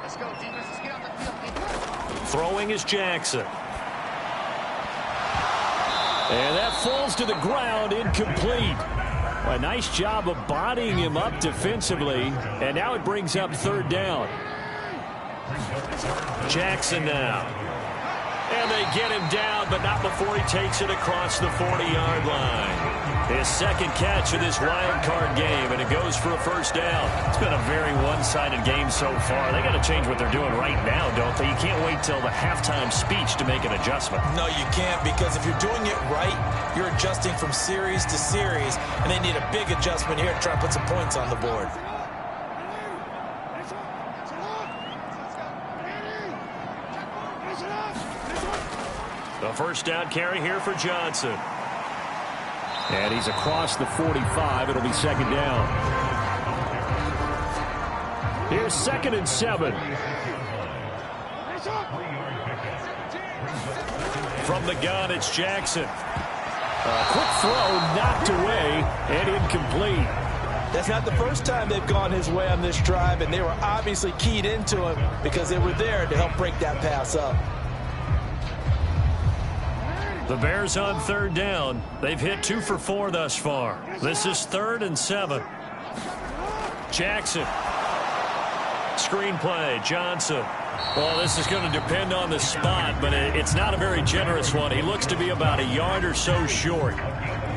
Let's go, defense. Let's get out the field. Throwing is Jackson. And that falls to the ground, incomplete. A nice job of bodying him up defensively, and now it brings up 3rd down. Jackson now. And they get him down, but not before he takes it across the 40-yard line. His 2nd catch of this wild card game, and it goes for a 1st down. It's been a very one-sided game so far. They got to change what they're doing right now, don't they? You can't wait till the halftime speech to make an adjustment. No, you can't, because if you're doing it right, you're adjusting from series to series, and they need a big adjustment here to try and put some points on the board. The 1st down carry here for Johnson. And he's across the 45. It'll be 2nd down. Here's 2nd and 7. From the gun, it's Jackson. A quick throw knocked away and incomplete. That's not the first time they've gone his way on this drive, and they were obviously keyed into him because they were there to help break that pass up. The Bears on 3rd down. They've hit 2 for 4 thus far. This is 3rd and 7. Jackson. Screen play. Johnson. Well, this is going to depend on the spot, but it's not a very generous one. He looks to be about a yard or so short.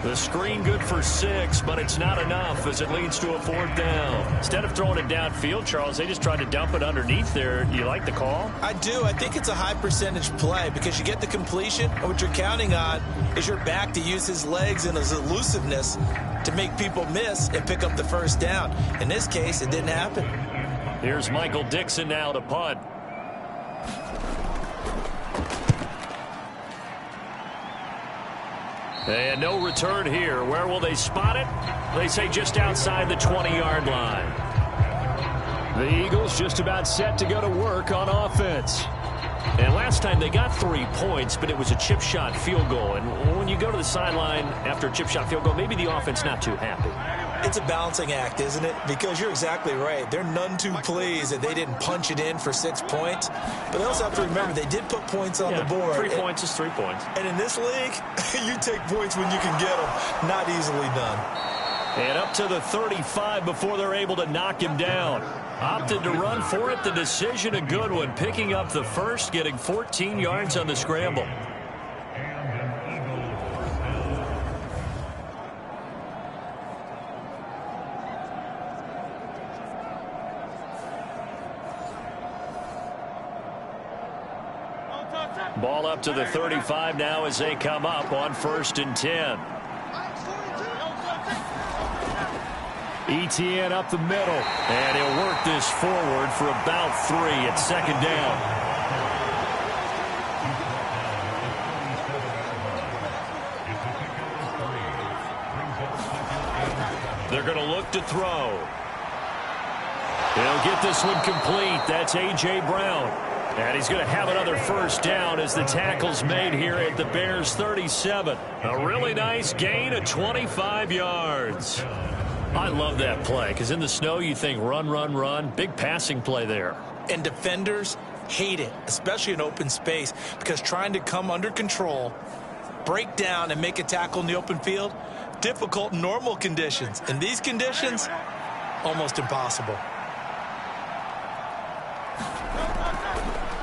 The screen good for 6, but it's not enough as it leads to a 4th down. Instead of throwing it downfield, Charles, they just tried to dump it underneath there. Do you like the call? I do. I think it's a high percentage play because you get the completion, and what you're counting on is your back to use his legs and his elusiveness to make people miss and pick up the 1st down. In this case, it didn't happen. Here's Michael Dixon now to punt. And no return here. Where will they spot it? They say just outside the 20-yard line. The Eagles just about set to go to work on offense. And last time they got 3 points, but it was a chip shot field goal. And when you go to the sideline after a chip shot field goal, maybe the offense not too happy. It's a balancing act, isn't it? Because you're exactly right. They're none too pleased that they didn't punch it in for 6 points. But they also have to remember they did put points on the board. 3 points is 3 points. And in this league, you take points when you can get them. Not easily done. And up to the 35 before they're able to knock him down. Opted to run for it. The decision a good one. Picking up the 1st, getting 14 yards on the scramble. Ball up to the 35 now as they come up on 1st and 10. Etienne up the middle, and he'll work this forward for about 3 at 2nd down. They're going to look to throw. He'll get this one complete. That's A.J. Brown. And he's going to have another 1st down as the tackle's made here at the Bears' 37. A really nice gain of 25 yards. I love that play because in the snow you think run, run, run. Big passing play there. And defenders hate it, especially in open space, because trying to come under control, break down, and make a tackle in the open field, difficult in normal conditions. In these conditions, almost impossible.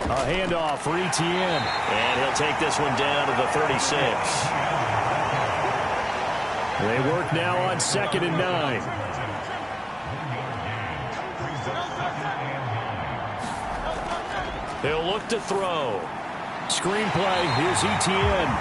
A handoff for Etienne. And he'll take this one down to the 36. They work now on 2nd and 9. He'll look to throw. Screenplay, here's Etienne.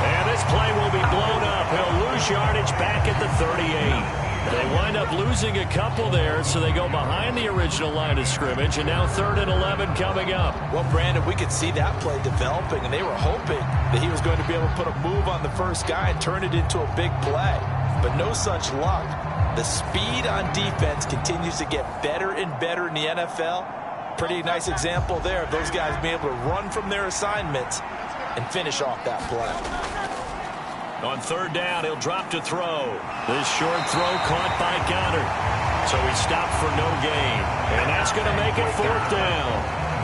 And this play will be blown up. He'll lose yardage back at the 38. They wind up losing a couple there, so they go behind the original line of scrimmage, and now 3rd and 11 coming up. Well, Brandon, we could see that play developing, and they were hoping that he was going to be able to put a move on the first guy and turn it into a big play. But no such luck. The speed on defense continues to get better and better in the NFL. Pretty nice example there of those guys being able to run from their assignments and finish off that play. On 3rd down, he'll drop to throw. This short throw caught by Goddard. So he stopped for no gain. And that's going to make it 4th down.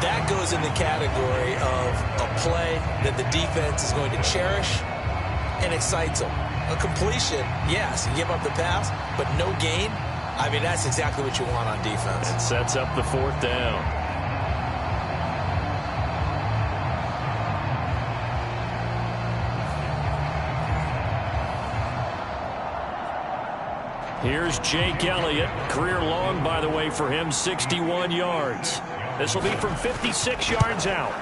That goes in the category of a play that the defense is going to cherish and excites them. A completion, yes, you give up the pass, but no gain. I mean, that's exactly what you want on defense. It sets up the 4th down. Here's Jake Elliott. Career long, by the way, for him, 61 yards. This will be from 56 yards out.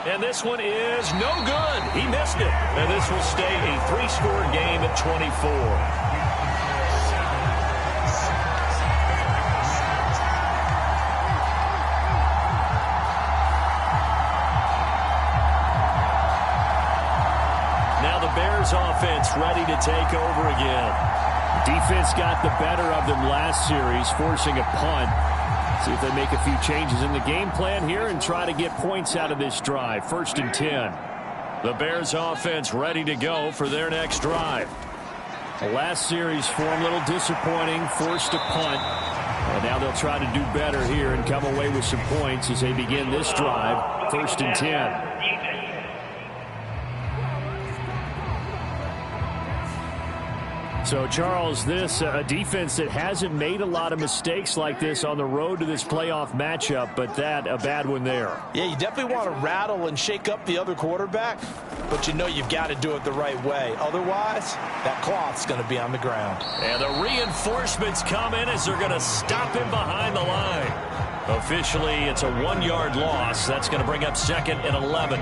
And this one is no good. He missed it. And this will stay a 3-score game at 24. Now the Bears offense ready to take over again. Defense got the better of them last series, forcing a punt. See if they make a few changes in the game plan here and try to get points out of this drive. 1st and 10. The Bears offense ready to go for their next drive. The last series for them a little disappointing, forced a punt. And now they'll try to do better here and come away with some points as they begin this drive. 1st and 10. So, Charles, this a defense that hasn't made a lot of mistakes like this on the road to this playoff matchup, but that a bad one there. Yeah, you definitely want to rattle and shake up the other quarterback, but you know you've got to do it the right way. Otherwise, that cloth's going to be on the ground. And the reinforcements come in as they're going to stop him behind the line. Officially, it's a 1-yard loss. That's going to bring up 2nd and 11.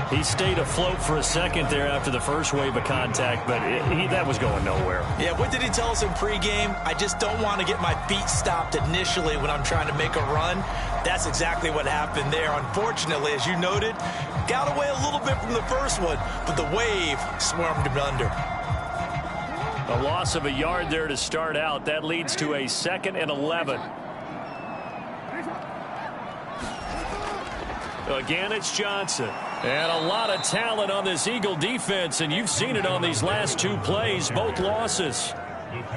He stayed afloat for a second there after the first wave of contact, but that was going nowhere. Yeah, what did he tell us in pregame? I just don't want to get my feet stopped initially when I'm trying to make a run. That's exactly what happened there. Unfortunately, as you noted, got away a little bit from the first one, but the wave swarmed him under. A loss of a yard there to start out. That leads to a 2nd and 11. Again, it's Johnson. And a lot of talent on this Eagle defense, and you've seen it on these last 2 plays, both losses.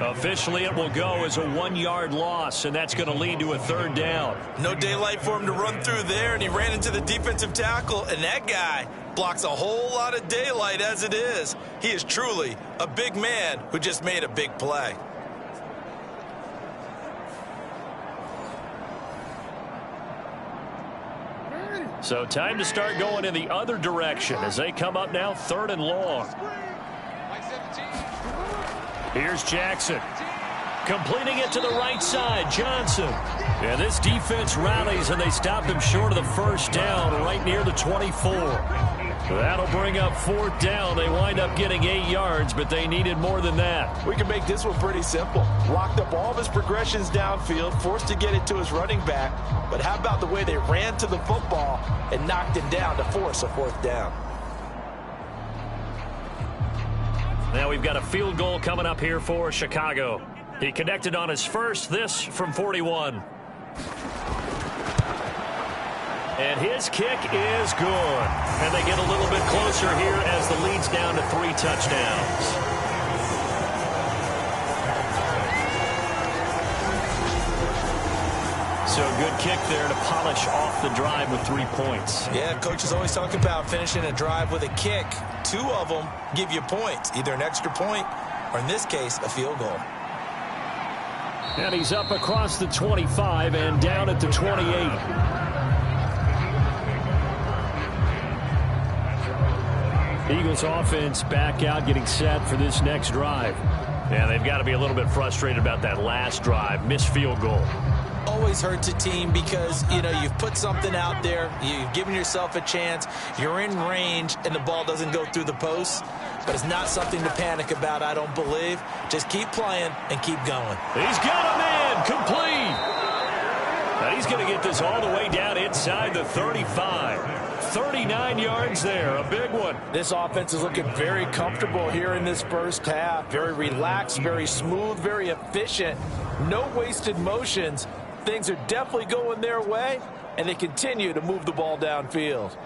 Officially, it will go as a 1-yard loss, and that's going to lead to a 3rd down. No daylight for him to run through there, and he ran into the defensive tackle, and that guy blocks a whole lot of daylight as it is. He is truly a big man who just made a big play. So time to start going in the other direction as they come up now 3rd and long. Here's Jackson. Completing it to the right side, Johnson. And this defense rallies, and they stop him short of the 1st down right near the 24. That'll bring up 4th down. They wind up getting 8 yards, but they needed more than that. We can make this one pretty simple. Locked up all of his progressions downfield, forced to get it to his running back. But how about the way they ran to the football and knocked him down to force a 4th down? Now we've got a field goal coming up here for Chicago. He connected on his first, this from 41. And his kick is good. And they get a little bit closer here as the lead's down to 3 touchdowns. So good kick there to polish off the drive with 3 points. Yeah, coaches always talk about finishing a drive with a kick. 2 of them give you points, either an extra point or, in this case, a field goal. And he's up across the 25 and down at the 28. Eagles offense back out, getting set for this next drive. Yeah, they've got to be a little bit frustrated about that last drive. Missed field goal. Always hurts a team because, you know, you've put something out there, you've given yourself a chance, you're in range, and the ball doesn't go through the posts. But it's not something to panic about, I don't believe. Just keep playing and keep going. He's got him in, complete. And he's going to get this all the way down inside the 35. 39 yards there, a big one. This offense is looking very comfortable here in this first half. Very relaxed, very smooth, very efficient. No wasted motions. Things are definitely going their way, and they continue to move the ball downfield.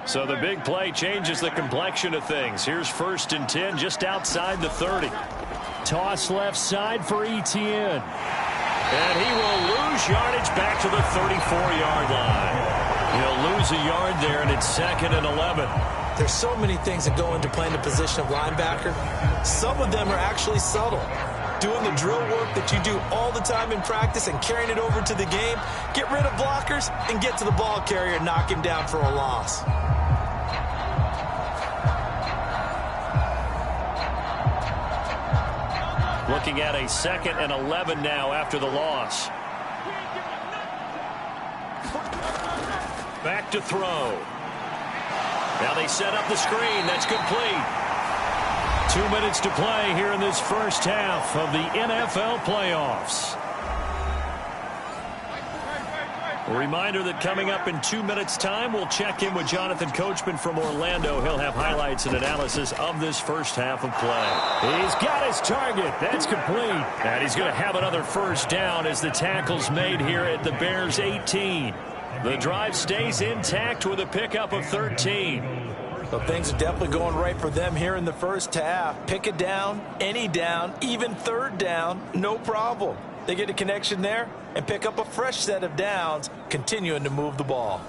So the big play changes the complexion of things. Here's 1st and 10 just outside the 30. Toss left side for Etienne. And he will lose yardage back to the 34-yard line. He'll lose a yard there, and it's 2nd and 11. There's so many things that go into playing the position of linebacker. Some of them are actually subtle. Doing the drill work that you do all the time in practice and carrying it over to the game. Get rid of blockers and get to the ball carrier and knock him down for a loss. Looking at a 2nd and 11 now after the loss. Back to throw. Now they set up the screen. That's complete. 2 minutes to play here in this first half of the NFL playoffs. A reminder that coming up in 2 minutes' time, we'll check in with Jonathan Coachman from Orlando. He'll have highlights and analysis of this first half of play. He's got his target. That's complete. And he's going to have another first down as the tackle's made here at the Bears' 18. The drive stays intact with a pickup of 13. So things are definitely going right for them here in the first half. Pick it down, any down, even 3rd down, no problem. They get a connection there and pick up a fresh set of downs, continuing to move the ball.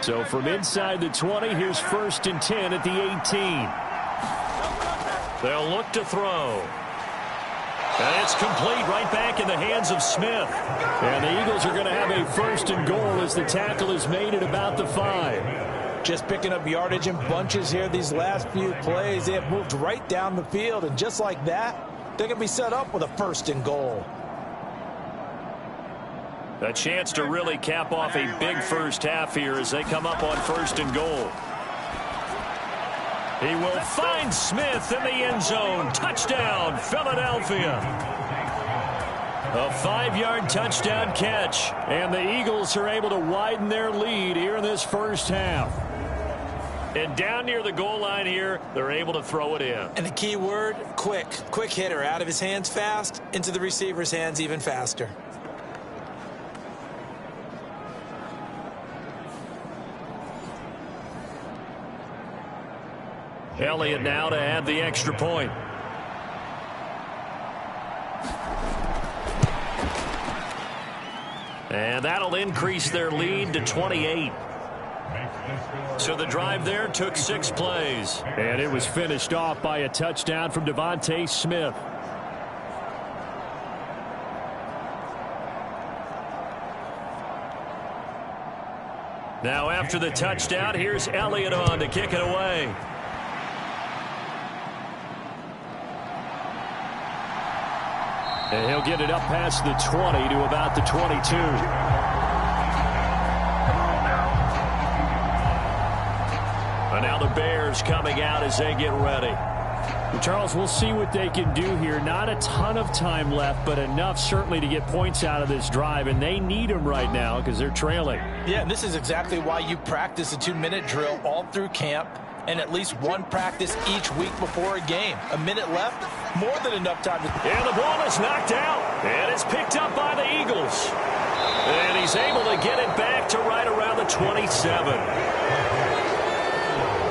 So from inside the 20, here's 1st and 10 at the 18. They'll look to throw. And it's complete right back in the hands of Smith. And the Eagles are going to have a 1st and goal as the tackle is made at about the 5. Just picking up yardage in bunches here these last few plays. They have moved right down the field, and just like that, they're going to be set up with a 1st and goal. A chance to really cap off a big first half here as they come up on 1st and goal. He will find Smith in the end zone. Touchdown, Philadelphia. A 5-yard touchdown catch. And the Eagles are able to widen their lead here in this first half. And down near the goal line here, they're able to throw it in. And the key word, quick. Quick hitter. Out of his hands fast, into the receiver's hands even faster. Elliott now to add the extra point. And that'll increase their lead to 28. So the drive there took 6 plays. And it was finished off by a touchdown from Devontae Smith. Now after the touchdown, here's Elliott on to kick it away. And he'll get it up past the 20 to about the 22. And now the Bears coming out as they get ready. Well, Charles, we'll see what they can do here. Not a ton of time left, but enough certainly to get points out of this drive. And they need them right now because they're trailing. Yeah, and this is exactly why you practice a 2-minute drill all through camp and at least one practice each week before a game. A minute left, more than enough time to... And the ball is knocked out. And it's picked up by the Eagles. And he's able to get it back to right around the 27.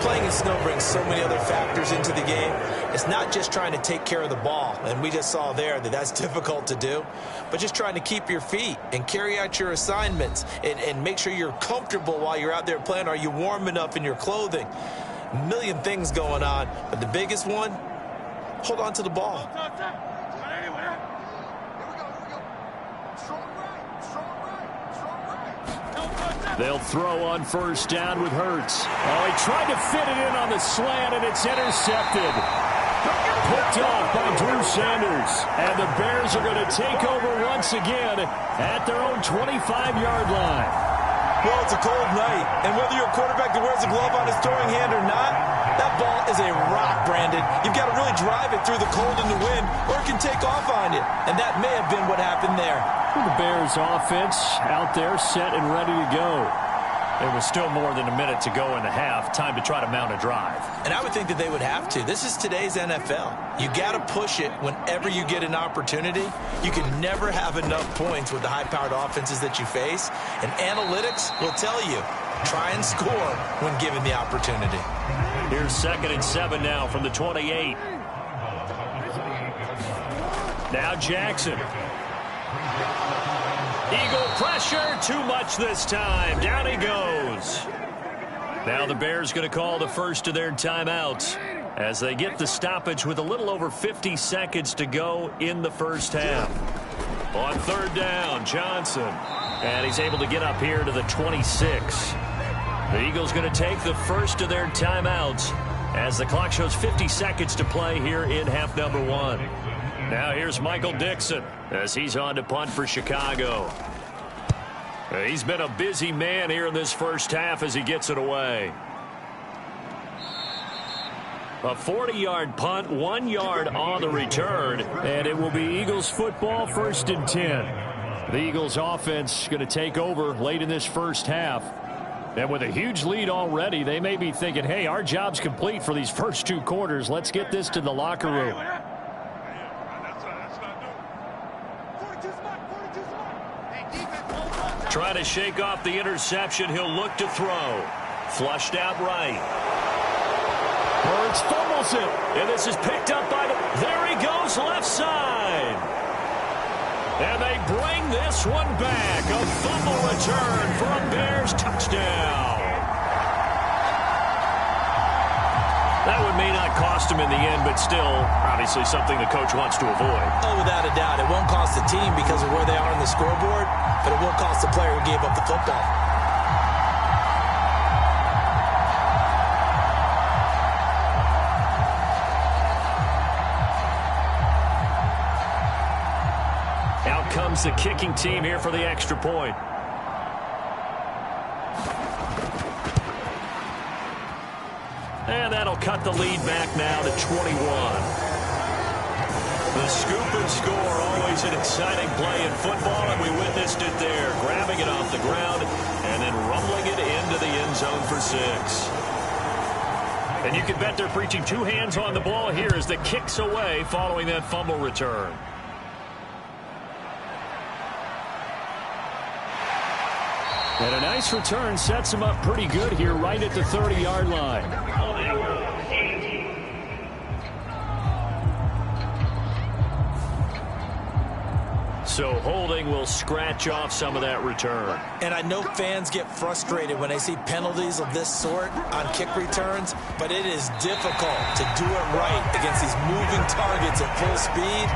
Playing in snow brings so many other factors into the game. It's not just trying to take care of the ball, and we just saw there that that's difficult to do, but just trying to keep your feet and carry out your assignments and make sure you're comfortable while you're out there playing. Are you warm enough in your clothing? A million things going on, but the biggest one, hold on to the ball. They'll throw on first down with Hurts. Oh, he tried to fit it in on the slant, and it's intercepted. Picked off by Drew Sanders. And the Bears are going to take over once again at their own 25-yard line. Well, it's a cold night, and whether you're a quarterback that wears a glove on his throwing hand or not, that ball is a rock, Brandon. You've got to really drive it through the cold and the wind, or it can take off on you. And that may have been what happened there. The Bears offense out there set and ready to go. There was still more than a minute to go in the half. Time to try to mount a drive. And I would think that they would have to. This is today's NFL. You got to push it whenever you get an opportunity. You can never have enough points with the high-powered offenses that you face. And analytics will tell you, try and score when given the opportunity. Here's 2nd and 7 now from the 28. Now Jackson. Eagle pressure, too much this time. Down he goes. Now the Bears going to call the first of their timeouts as they get the stoppage with a little over 50 seconds to go in the first half. On 3rd down, Johnson. And he's able to get up here to the 26. The Eagles going to take the first of their timeouts as the clock shows 50 seconds to play here in half number 1. Now here's Michael Dixon as he's on to punt for Chicago. He's been a busy man here in this first half as he gets it away. A 40-yard punt, 1 yard on the return, and it will be Eagles football, 1st and 10. The Eagles offense going to take over late in this first half. And with a huge lead already, they may be thinking, hey, our job's complete for these first 2 quarters. Let's get this to the locker room. Trying to shake off the interception. He'll look to throw. Flushed out right. Hurts fumbles it. And this is picked up by the... There he goes, left side. And they bring this one back. A fumble return for a Bears touchdown. That one may not cost him in the end, but still, obviously something the coach wants to avoid. Oh, without a doubt. It won't cost the team because of where they are on the scoreboard, but it will cost the player who gave up the football. Out comes the kicking team here for the extra point. And that'll cut the lead back now to 21. The scoop and score, always an exciting play in football, and we witnessed it there, grabbing it off the ground and then rumbling it into the end zone for 6. And you can bet they're preaching 2 hands on the ball here as the kick's away following that fumble return. And a nice return sets him up pretty good here right at the 30-yard line. So holding will scratch off some of that return. And I know fans get frustrated when they see penalties of this sort on kick returns, but it is difficult to do it right against these moving targets at full speed.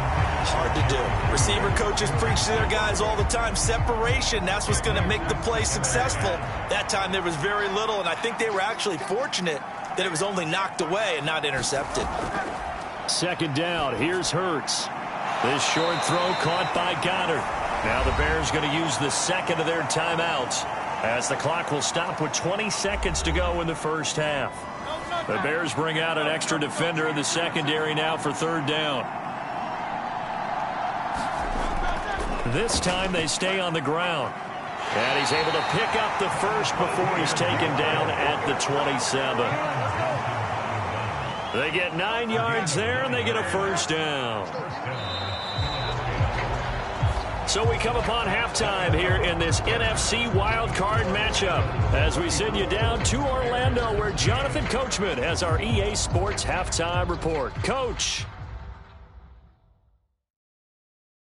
Hard to do. Receiver coaches preach to their guys all the time. Separation, that's what's going to make the play successful. That time there was very little, and I think they were actually fortunate that it was only knocked away and not intercepted. 2nd down. Here's Hurts. This short throw caught by Goddard. Now the Bears going to use the 2nd of their timeouts as the clock will stop with 20 seconds to go in the first half. The Bears bring out an extra defender in the secondary now for 3rd down. This time they stay on the ground. And he's able to pick up the first before he's taken down at the 27. They get 9 yards there, and they get a first down. So we come upon halftime here in this NFC wildcard matchup as we send you down to Orlando where Jonathan Coachman has our EA Sports halftime report. Coach.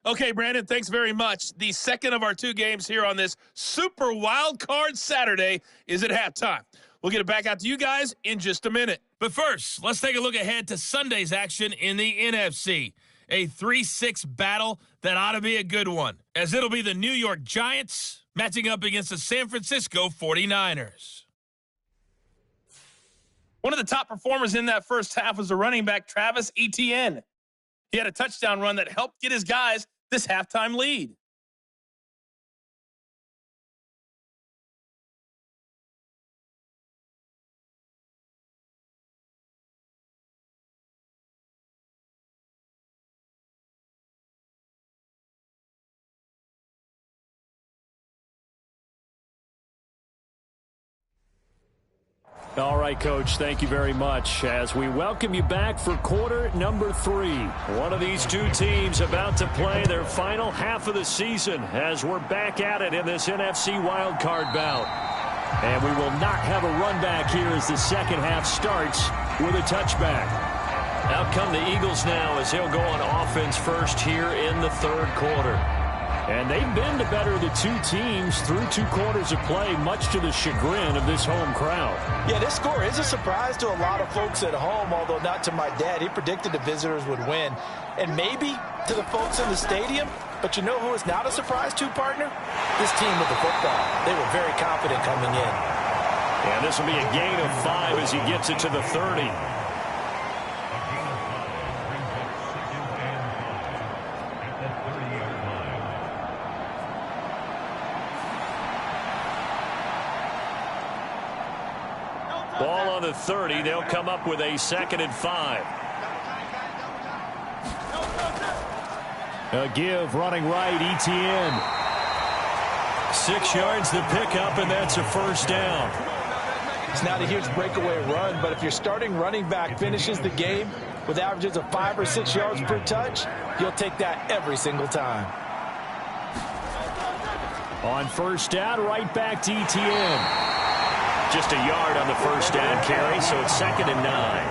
Okay, Brandon, thanks very much. The second of our 2 games here on this Super Wild Card Saturday is at halftime. We'll get it back out to you guys in just a minute. But first, let's take a look ahead to Sunday's action in the NFC. A 3-6 battle that ought to be a good one, as it'll be the New York Giants matching up against the San Francisco 49ers. One of the top performers in that first half was the running back Travis Etienne. He had a touchdown run that helped get his guys this halftime lead. All right, Coach, thank you very much as we welcome you back for quarter number 3. One of these two teams about to play their final half of the season as we're back at it in this NFC wildcard bout. And we will not have a run back here as the second half starts with a touchback. Out come the Eagles now as they'll go on offense first here in the third quarter. And they've been the better of the two teams through 2 quarters of play, much to the chagrin of this home crowd. Yeah, this score is a surprise to a lot of folks at home, although not to my dad. He predicted the visitors would win. And maybe to the folks in the stadium. But you know who is not a surprise to, partner? This team with the football. They were very confident coming in. And this will be a gain of 5 as he gets it to the 30. Ball on the 30. They'll come up with a 2nd and 5. A give running right, Etienne. 6 yards the pickup, and that's a first down. It's not a huge breakaway run, but if your starting running back finishes the game with averages of 5 or 6 yards per touch, you'll take that every single time. On first down, right back to Etienne. Just a yard on the first down carry, so it's 2nd and 9.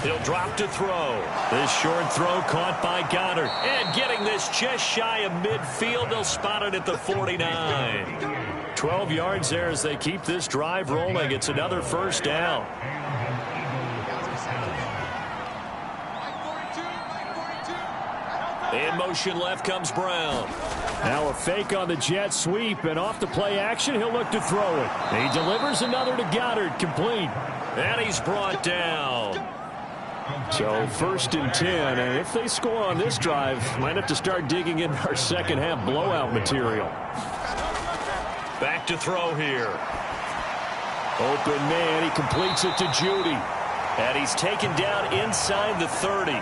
He'll drop to throw. This short throw caught by Goddard. And getting this just shy of midfield, they'll spot it at the 49. 12 yards there as they keep this drive rolling. It's another first down. In motion left comes Brown. Now a fake on the jet sweep, and off the play action, he'll look to throw it. He delivers another to Goddard, complete. And he's brought down. So 1st and 10, and if they score on this drive, might have to start digging in our second half blowout material. Back to throw here. Open man, he completes it to Judy. And he's taken down inside the 30.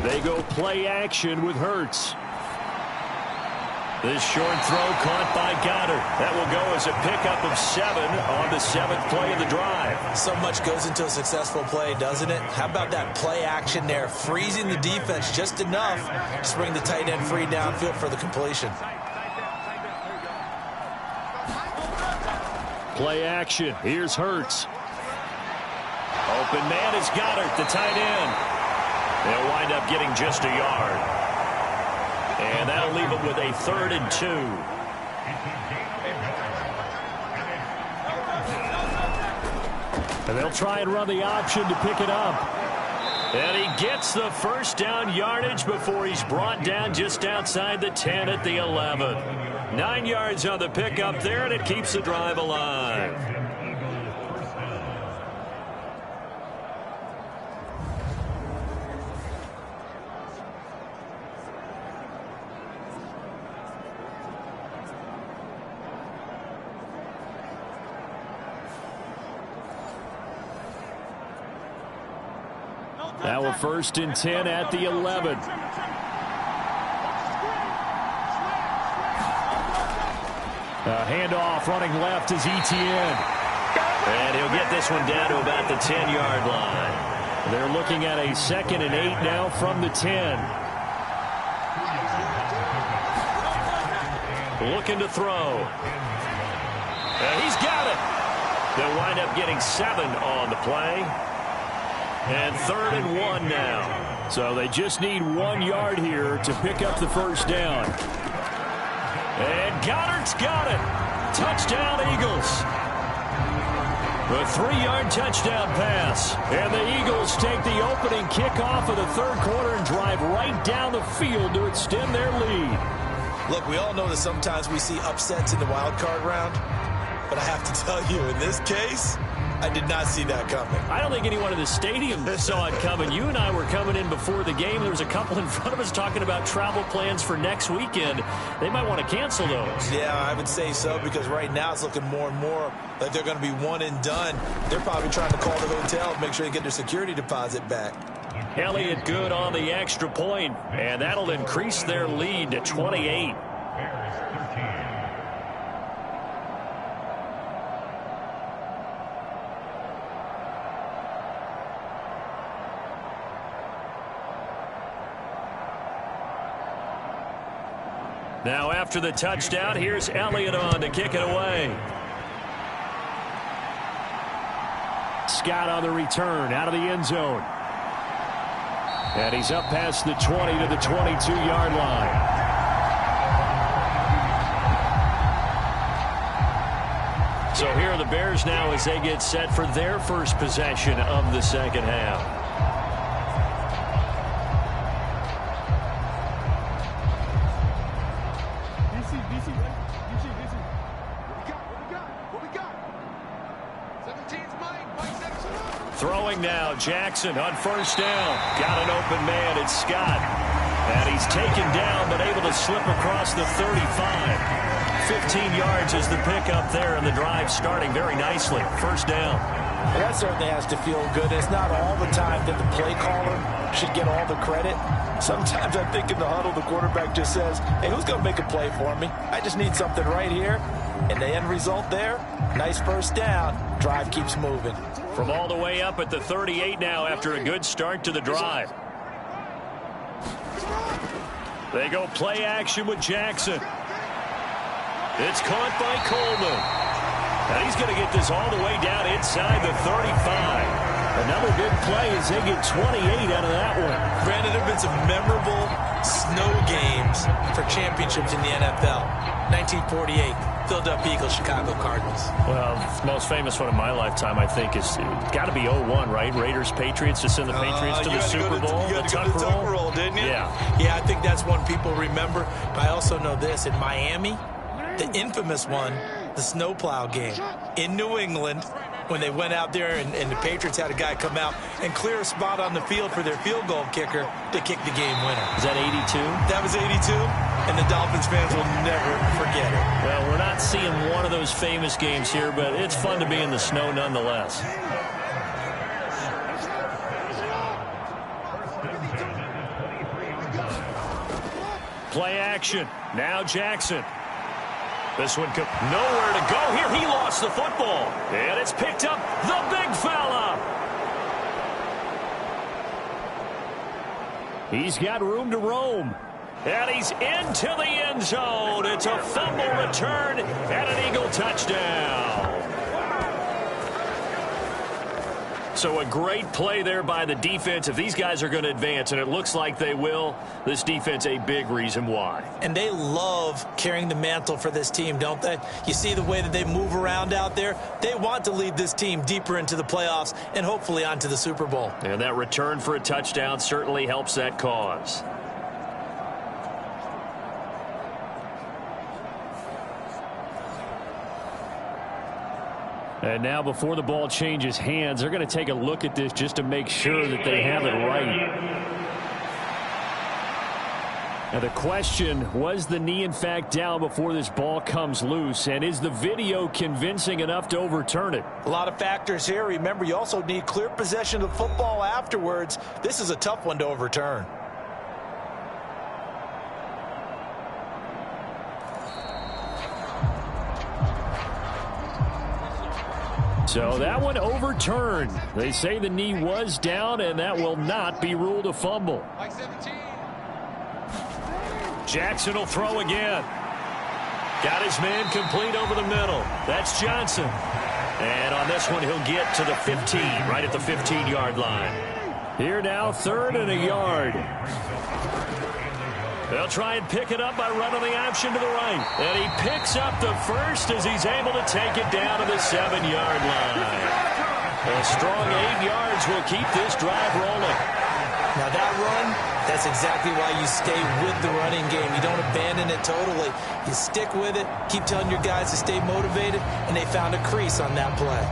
They go play action with Hurts. This short throw caught by Goddard. That will go as a pickup of 7 on the 7th play of the drive. So much goes into a successful play, doesn't it? How about that play action there, freezing the defense just enough to bring the tight end free downfield for the completion. Play action. Here's Hurts. Open man is Goddard, the tight end. They'll wind up getting just a yard. And that'll leave them with a 3rd and 2. And they'll try and run the option to pick it up. And he gets the first down yardage before he's brought down just outside the 10 at the 11. 9 yards on the pickup there, and it keeps the drive alive. Now a 1st and 10 at the 11. A handoff running left is Etienne. And he'll get this one down to about the 10-yard line. They're looking at a 2nd and 8 now from the 10. Looking to throw. And he's got it. They'll wind up getting 7 on the play. And 3rd and 1 now. So they just need 1 yard here to pick up the first down. And Goddard's got it. Touchdown, Eagles. A 3-yard touchdown pass. And the Eagles take the opening kickoff of the third quarter and drive right down the field to extend their lead. Look, we all know that sometimes we see upsets in the wild card round. But I have to tell you, in this case, I did not see that coming. I don't think anyone in the stadium saw it coming. You and I were coming in before the game. There was a couple in front of us talking about travel plans for next weekend. They might want to cancel those. Yeah, I would say so, because right now it's looking more and more like they're going to be one and done. They're probably trying to call the hotel, make sure they get their security deposit back. Elliott good on the extra point, and that'll increase their lead to 28. Now after the touchdown, here's Elliott on to kick it away. Scott on the return out of the end zone. And he's up past the 20 to the 22-yard line. So here are the Bears now as they get set for their first possession of the second half. Throwing now, Jackson on first down. Got an open man, it's Scott. And he's taken down, but able to slip across the 35. 15 yards is the pickup there, and the drive starting very nicely. First down. Well, that certainly has to feel good. It's not all the time that the play caller should get all the credit. Sometimes I think in the huddle, the quarterback just says, hey, who's going to make a play for me? I just need something right here. And the end result there, nice first down. Drive keeps moving. From all the way up at the 38 now after a good start to the drive. They go play action with Jackson. It's caught by Coleman. Now he's going to get this all the way down inside the 35. Another big play as they get 28 out of that one. Brandon, there have been some memorable snow games for championships in the NFL. 1948, Philadelphia Eagles, Chicago Cardinals. Well, the most famous one of my lifetime, I think, is got to be 01, right? Raiders, Patriots, to send the Patriots to the Super Bowl. You had to go to the Tuck roll, didn't you? Yeah. Yeah, I think that's one people remember. But I also know this. In Miami, the infamous one, the snowplow game in New England, when they went out there and the Patriots had a guy come out and clear a spot on the field for their field goal kicker to kick the game winner. Is that 82? That was 82, and the Dolphins fans will never forget it. Well, we're not seeing one of those famous games here, but it's fun to be in the snow nonetheless. Play action. Now Jackson. This one could nowhere to go here. He lost the football. And it's picked up the big fella. He's got room to roam. And he's into the end zone. It's a fumble return and an Eagle touchdown. So a great play there by the defense. If these guys are going to advance, and it looks like they will, this defense a big reason why. And they love carrying the mantle for this team, don't they? You see the way that they move around out there? They want to lead this team deeper into the playoffs and hopefully onto the Super Bowl. And that return for a touchdown certainly helps that cause. And now before the ball changes hands, they're going to take a look at this just to make sure that they have it right. Now the question, was the knee in fact down before this ball comes loose? And is the video convincing enough to overturn it? A lot of factors here. Remember, you also need clear possession of football afterwards. This is a tough one to overturn. So that one overturned. They say the knee was down, and that will not be ruled a fumble. Jackson will throw again. Got his man complete over the middle. That's Johnson. And on this one, he'll get to the 15, right at the 15-yard line. Here now, 3rd and a yard. They'll try and pick it up by running the option to the right. And he picks up the first as he's able to take it down to the 7-yard line. A strong 8 yards will keep this drive rolling. Now that run, that's exactly why you stay with the running game. You don't abandon it totally. You stick with it, keep telling your guys to stay motivated, and they found a crease on that play.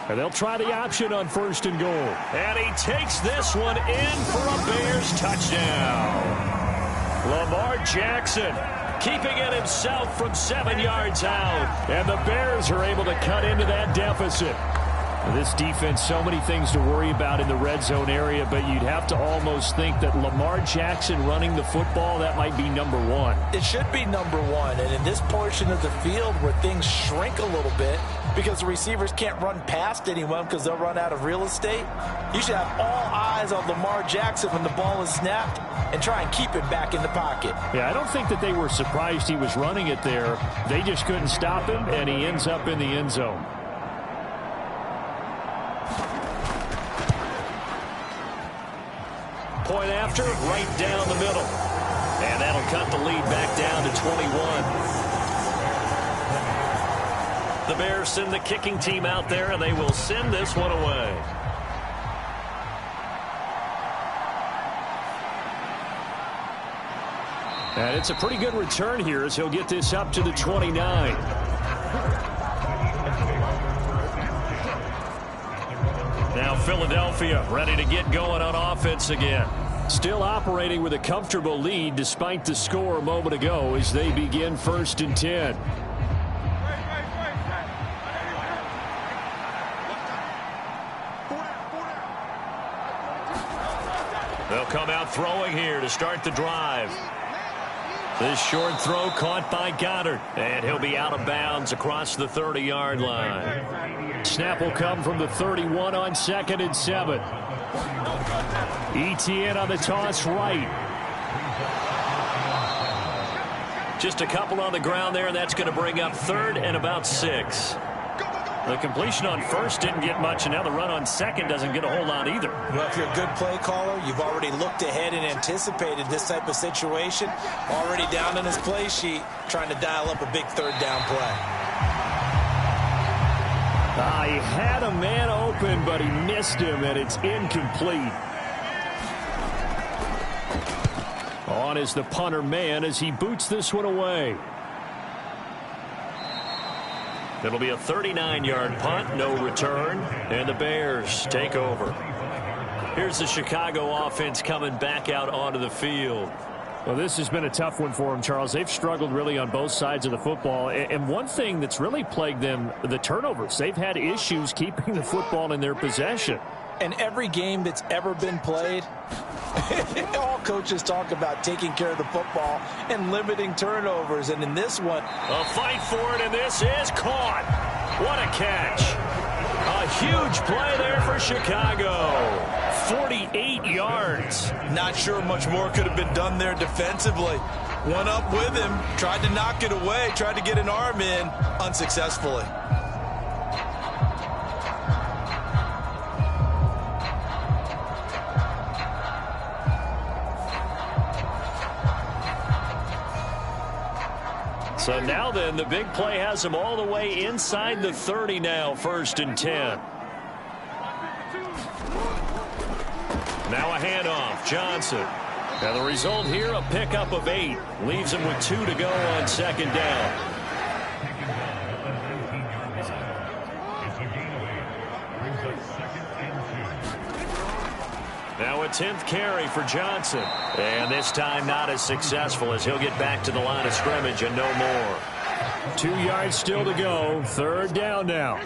And they'll try the option on 1st and goal. And he takes this one in for a Bears touchdown. Lamar Jackson keeping it himself from 7 yards out. And the Bears are able to cut into that deficit. This defense, so many things to worry about in the red zone area, but you'd have to almost think that Lamar Jackson running the football, that might be number one. It should be number one, and in this portion of the field where things shrink a little bit because the receivers can't run past anyone because they'll run out of real estate, you should have all eyes on Lamar Jackson when the ball is snapped and try and keep it back in the pocket. Yeah, I don't think that they were surprised he was running it there. They just couldn't stop him, and he ends up in the end zone. Point after, right down the middle. And that'll cut the lead back down to 21. The Bears send the kicking team out there, and they will send this one away. And it's a pretty good return here as he'll get this up to the 29. Now Philadelphia ready to get going on offense again. Still operating with a comfortable lead despite the score a moment ago as they begin 1st and 10. They'll come out throwing here to start the drive. This short throw caught by Goddard, and he'll be out of bounds across the 30-yard line. Snap will come from the 31 on 2nd and 7. ETN on the toss right. Just a couple on the ground there, and that's going to bring up 3rd and about 6. The completion on 1st didn't get much, and now the run on 2nd doesn't get a whole lot either. Well, if you're a good play caller, you've already looked ahead and anticipated this type of situation. Already down on his play sheet, trying to dial up a big 3rd down play. He had a man open, but he missed him, and it's incomplete. On is the punter man as he boots this one away. It'll be a 39-yard punt, no return, and the Bears take over. Here's the Chicago offense coming back out onto the field. Well, this has been a tough one for them, Charles. They've struggled really on both sides of the football. And one thing that's really plagued them, the turnovers. They've had issues keeping the football in their possession. And every game that's ever been played, all coaches talk about taking care of the football and limiting turnovers. And in this one, a fight for it, and this is caught. What a catch. A huge play there for Chicago. 48 yards. Not sure much more could have been done there defensively. One up with him, tried to knock it away, tried to get an arm in, unsuccessfully. So now then, the big play has them all the way inside the 30 now, 1st and 10. Now a handoff, Johnson. And the result here, a pickup of 8. Leaves him with 2 to go on 2nd down. Now a 10th carry for Johnson. And this time not as successful as he'll get back to the line of scrimmage and no more. 2 yards still to go. 3rd down now.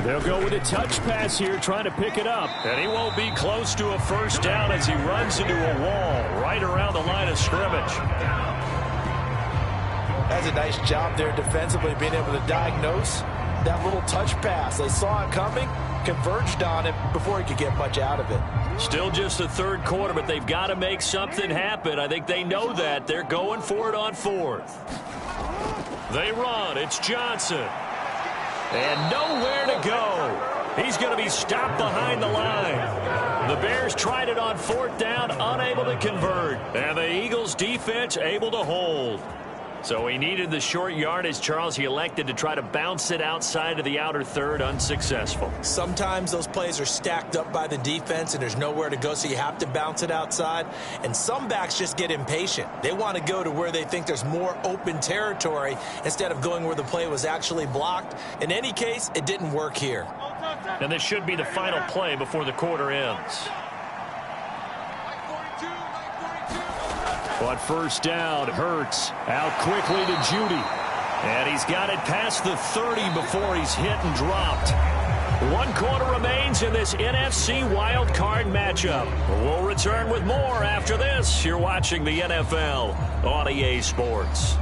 They'll go with a touch pass here, trying to pick it up. And he won't be close to a 1st down as he runs into a wall right around the line of scrimmage. That's a nice job there defensively, being able to diagnose that little touch pass. They saw it coming, converged on it before he could get much out of it. Still just the third quarter, but they've got to make something happen. I think they know that. They're going for it on fourth. They run. It's Johnson. And nowhere to go. He's going to be stopped behind the line. The Bears tried it on fourth down, unable to convert. And the Eagles defense able to hold. So he needed the short yardage, Charles. He elected to try to bounce it outside of the outer third, unsuccessful. Sometimes those plays are stacked up by the defense and there's nowhere to go, so you have to bounce it outside. And some backs just get impatient. They want to go to where they think there's more open territory instead of going where the play was actually blocked. In any case, it didn't work here. And this should be the final play before the quarter ends. But first down, Hurts out quickly to Judy. And he's got it past the 30 before he's hit and dropped. 1 quarter remains in this NFC wild card matchup. We'll return with more after this. You're watching the NFL on EA Sports.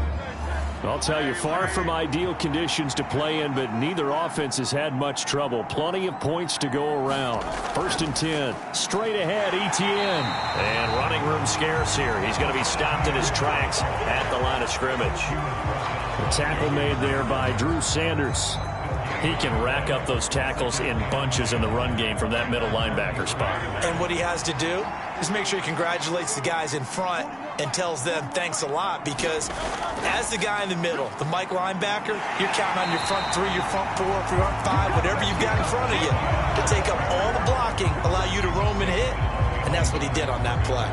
I'll tell you, far from ideal conditions to play in, but neither offense has had much trouble. Plenty of points to go around. 1st and 10. Straight ahead, Etienne. And running room scarce here. He's going to be stopped in his tracks at the line of scrimmage. The tackle made there by Drew Sanders. He can rack up those tackles in bunches in the run game from that middle linebacker spot. And what he has to do is make sure he congratulates the guys in front and tells them thanks a lot, because as the guy in the middle, the Mike linebacker, you're counting on your front 3, your front 4, your front 5, whatever you've got in front of you to take up all the blocking, allow you to roam and hit, and that's what he did on that play.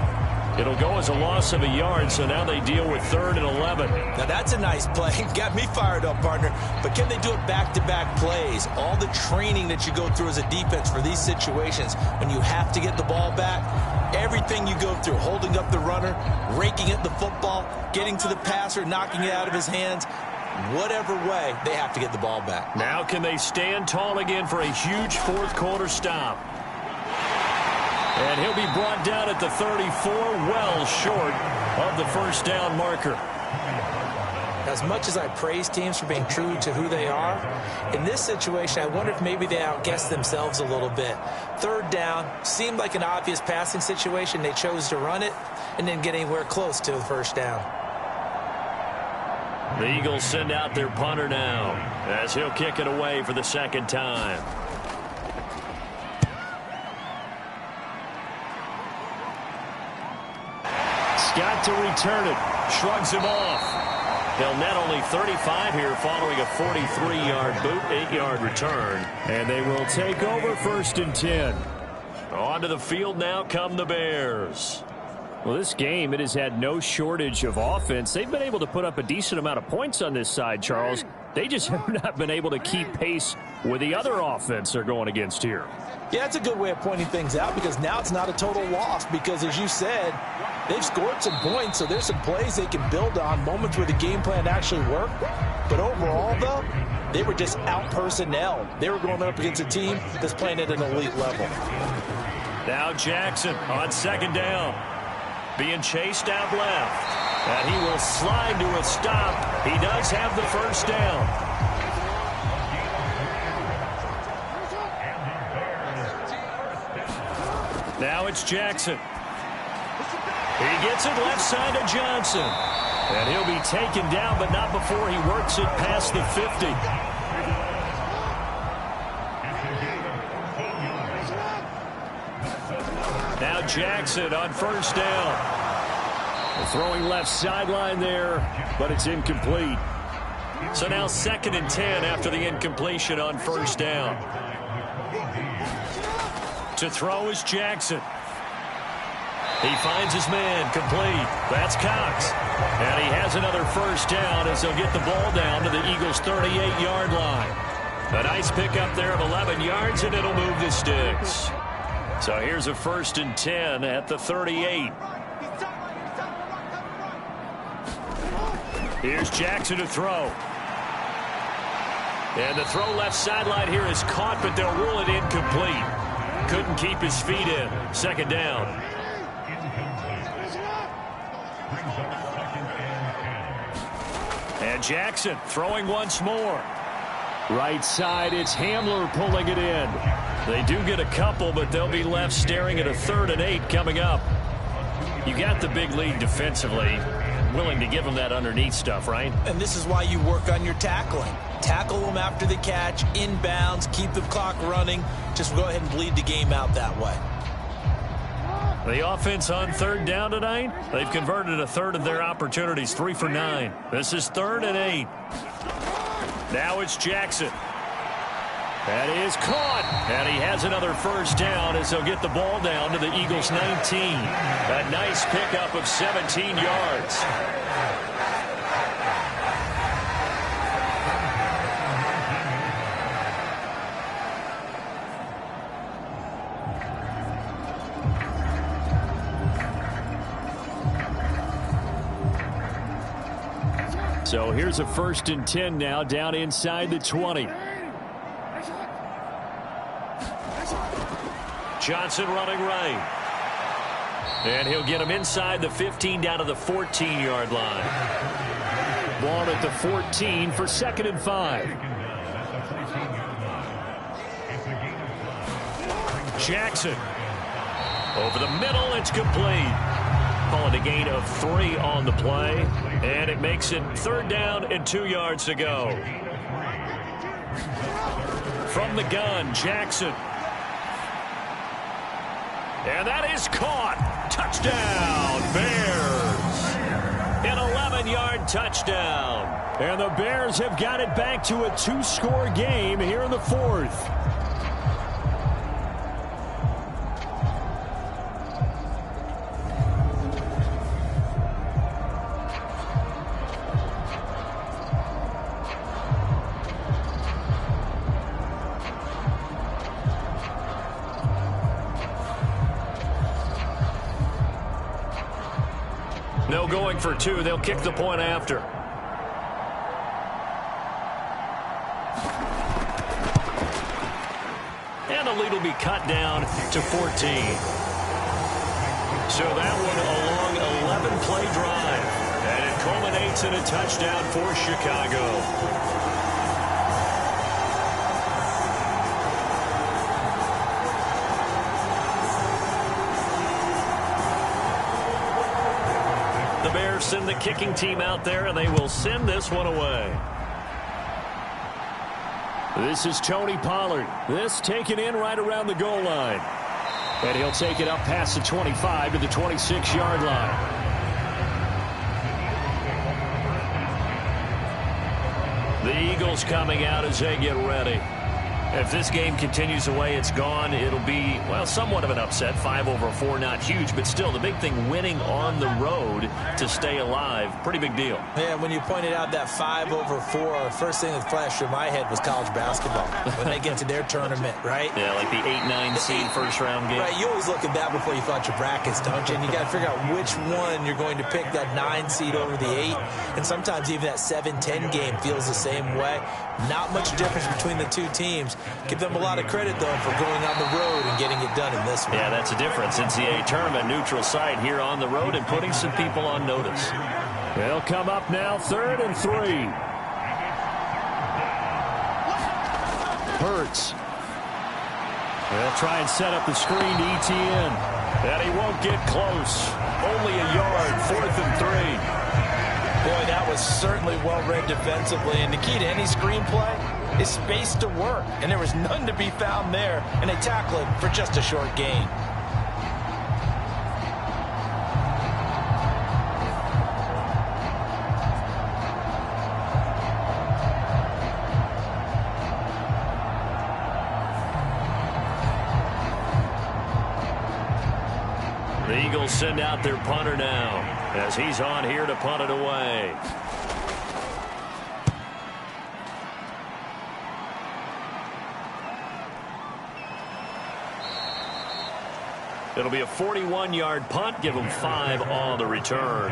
It'll go as a loss of a yard, so now they deal with 3rd and 11. Now that's a nice play. Got me fired up, partner. But can they do it back-to-back plays? All the training that you go through as a defense for these situations, when you have to get the ball back, everything you go through, holding up the runner, raking at the football, getting to the passer, knocking it out of his hands, whatever way, they have to get the ball back. Now can they stand tall again for a huge 4th quarter stop? And he'll be brought down at the 34, well short of the first down marker. As much as I praise teams for being true to who they are, in this situation, I wonder if maybe they outguessed themselves a little bit. 3rd down seemed like an obvious passing situation. They chose to run it and didn't get anywhere close to the first down. The Eagles send out their punter now as he'll kick it away for the 2nd time. Got to return it. Shrugs him off. They'll net only 35 here following a 43-yard boot, 8-yard return. And they will take over 1st and 10. Onto the field now come the Bears. Well, this game, it has had no shortage of offense. They've been able to put up a decent amount of points on this side, Charles. They just have not been able to keep pace with the other offense they're going against here. Yeah, that's a good way of pointing things out, because now it's not a total loss, because as you said, they've scored some points, so there's some plays they can build on, moments where the game plan actually worked. But overall, though, they were just out-personnel. They were going up against a team that's playing at an elite level. Now Jackson on 2nd down. Being chased out left. And he will slide to a stop. He does have the first down. Now it's Jackson. He gets it left side to Johnson. And he'll be taken down, but not before he works it past the 50. Now Jackson on 1st down. Throwing left sideline there, but it's incomplete. So now 2nd and 10 after the incompletion on 1st down. To throw is Jackson. He finds his man, complete. That's Cox. And he has another first down as they'll get the ball down to the Eagles' 38-yard line. A nice pickup there of 11 yards, and it'll move the sticks. So here's a 1st and 10 at the 38. Here's Jackson to throw. And the throw left sideline here is caught, but they'll rule it incomplete. Couldn't keep his feet in. 2nd down. And Jackson throwing once more. Right side, it's Hamler pulling it in. They do get a couple, but they'll be left staring at a 3rd and 8 coming up. You got the big lead defensively. Willing to give them that underneath stuff, right? And this is why you work on your tackling. Tackle them after the catch, inbounds, keep the clock running. Just go ahead and bleed the game out that way. The offense on 3rd down tonight, they've converted a 1/3 of their opportunities, 3 for 9. This is 3rd and 8. Now it's Jackson. That is caught. And he has another 1st down as they'll get the ball down to the Eagles' 19. A nice pickup of 17 yards. So here's a 1st and 10 now down inside the 20. Johnson running right. And he'll get him inside the 15 down to the 14-yard line. Ball at the 14 for 2nd and 5. Jackson. Over the middle, it's complete. Call it a gain of 3 on the play. And it makes it 3rd down and 2 yards to go. From the gun, Jackson. And that is caught. Touchdown, Bears. An 11-yard touchdown. And the Bears have got it back to a 2-score game here in the 4th. No going for 2. They'll kick the point after. And the lead will be cut down to 14. So that one a long 11-play drive. And it culminates in a touchdown for Chicago. The Bears send the kicking team out there, and they will send this one away. This is Tony Pollard. This taken in right around the goal line. And he'll take it up past the 25 to the 26-yard line. The Eagles coming out as they get ready. If this game continues the way it's gone, it'll be, well, somewhat of an upset. 5-4, not huge, but still the big thing, winning on the road to stay alive. Pretty big deal. Yeah, when you pointed out that 5-4, first thing that flashed through my head was college basketball. When they get to their tournament, right? Yeah, like the 8-9 seed first-round game. Right, you always look at that before you thought your brackets, don't you? And you got to figure out which one you're going to pick, that 9 seed over the 8. And sometimes even that 7-10 game feels the same way. Not much difference between the two teams. Give them a lot of credit, though, for going on the road and getting it done in this one. Yeah, that's a difference. NCAA tournament, neutral site here on the road and putting some people on notice. They'll come up now, 3rd and 3. Hurts. They'll try and set up the screen to ETN. And he won't get close. Only a yard, 4th and 3. Boy, that was certainly well-read defensively. And the key to any screenplay is space to work. And there was none to be found there. And they tackle it for just a short gain. The Eagles send out their punter now as he's on here to punt it away. It'll be a 41-yard punt. Give them 5 on the return.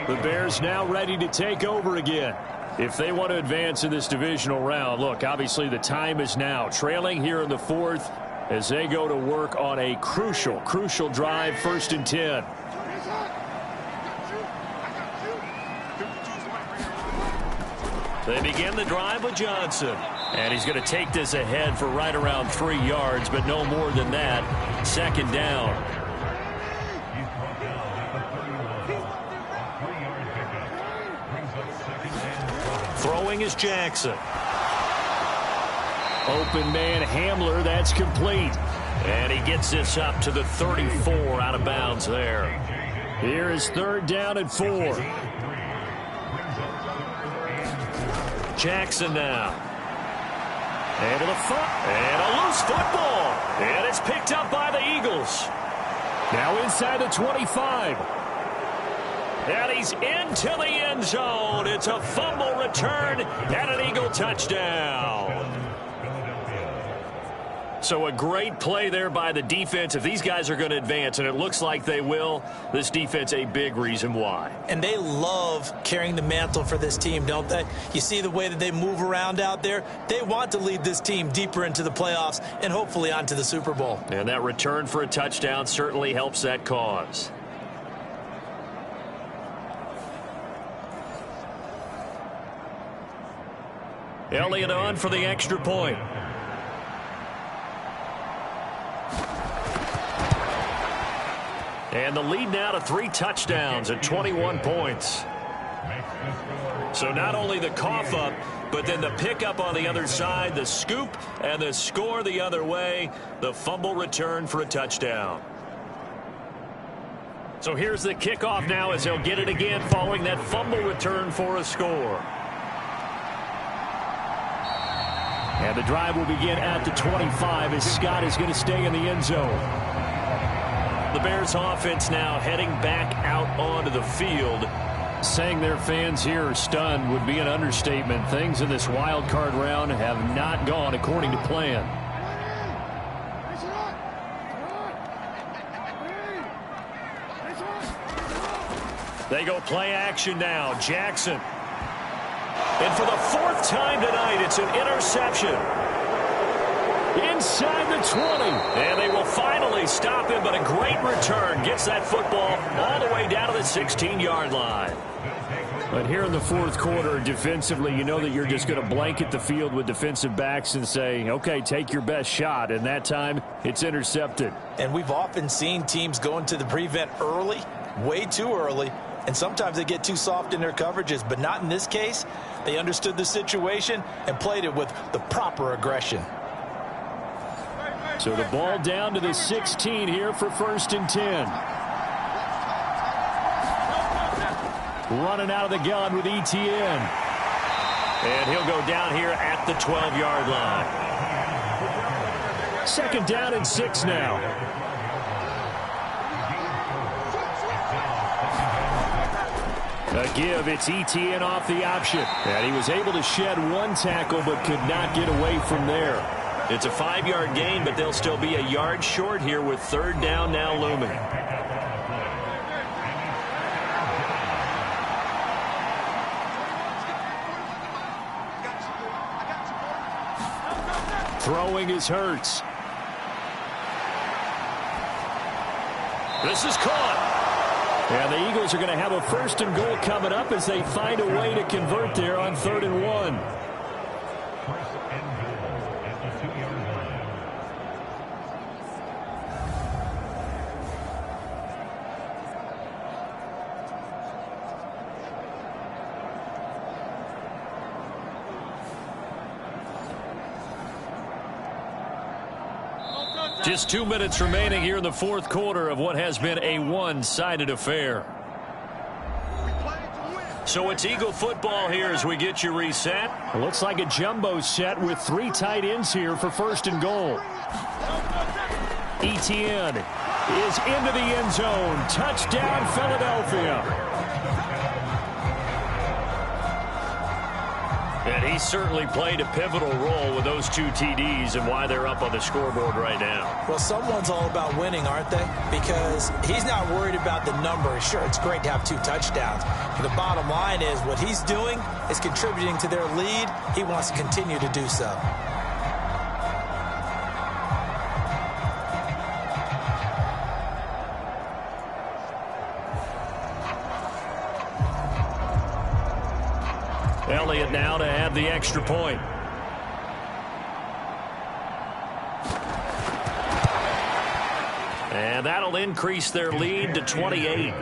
The Bears now ready to take over again. If they want to advance in this divisional round, look, obviously the time is now. Trailing here in the 4th as they go to work on a crucial drive, 1st and 10. They begin the drive with Johnson. And he's going to take this ahead for right around 3 yards, but no more than that. Second down. He's brought down at the 31. A 3-yard pickup. Brings up second and 7. Throwing is Jackson. Open man Hamler, that's complete. And he gets this up to the 34 out of bounds there. Here is third down and 4. Jackson now. And a loose football. And it's picked up by the Eagles. Now inside the 25. And he's into the end zone. It's a fumble return and an Eagle touchdown. So a great play there by the defense. If these guys are going to advance, and it looks like they will, this defense a big reason why. And they love carrying the mantle for this team, don't they? You see the way that they move around out there? They want to lead this team deeper into the playoffs and hopefully onto the Super Bowl. And that return for a touchdown certainly helps that cause. Elliott on for the extra point. And the lead now to 3 touchdowns at 21 points. So not only the cough up, but then the pickup on the other side, the scoop, and the score the other way, the fumble return for a touchdown. So here's the kickoff now as they'll get it again following that fumble return for a score. And the drive will begin at the 25 as Scott is going to stay in the end zone. The Bears offense now heading back out onto the field. Saying their fans here are stunned would be an understatement. Things in this wild card round have not gone according to plan. They go play action now. Jackson. And for the 4th time tonight, it's an interception. Inside the 20. And they will finally stop him, but a great return. Gets that football all the way down to the 16-yard line. But here in the 4th quarter, defensively, you know that you're just going to blanket the field with defensive backs and say, okay, take your best shot. And that time, it's intercepted. And we've often seen teams go into the prevent early, way too early, and sometimes they get too soft in their coverages. But not in this case. They understood the situation and played it with the proper aggression. So the ball down to the 16 here for 1st and 10. Running out of the gun with ETN. And he'll go down here at the 12-yard line. 2nd down and 6 now. A give, it's ETN off the option. And he was able to shed 1 tackle but could not get away from there. It's a 5-yard gain, but they'll still be a yard short here with 3rd down now looming. Throwing is Hurts. This is caught. And the Eagles are going to have a 1st and goal coming up as they find a way to convert there on 3rd and 1. Just 2 minutes remaining here in the 4th quarter of what has been a one-sided affair. So it's Eagle football here as we get you reset. It looks like a jumbo set with 3 tight ends here for 1st and goal. ETN is into the end zone. Touchdown, Philadelphia. And he certainly played a pivotal role with those 2 TDs and why they're up on the scoreboard right now. Well, someone's all about winning, aren't they? Because he's not worried about the number. Sure, it's great to have 2 touchdowns. But the bottom line is what he's doing is contributing to their lead. He wants to continue to do so. Elliott now to add the extra point. And that'll increase their lead to 28.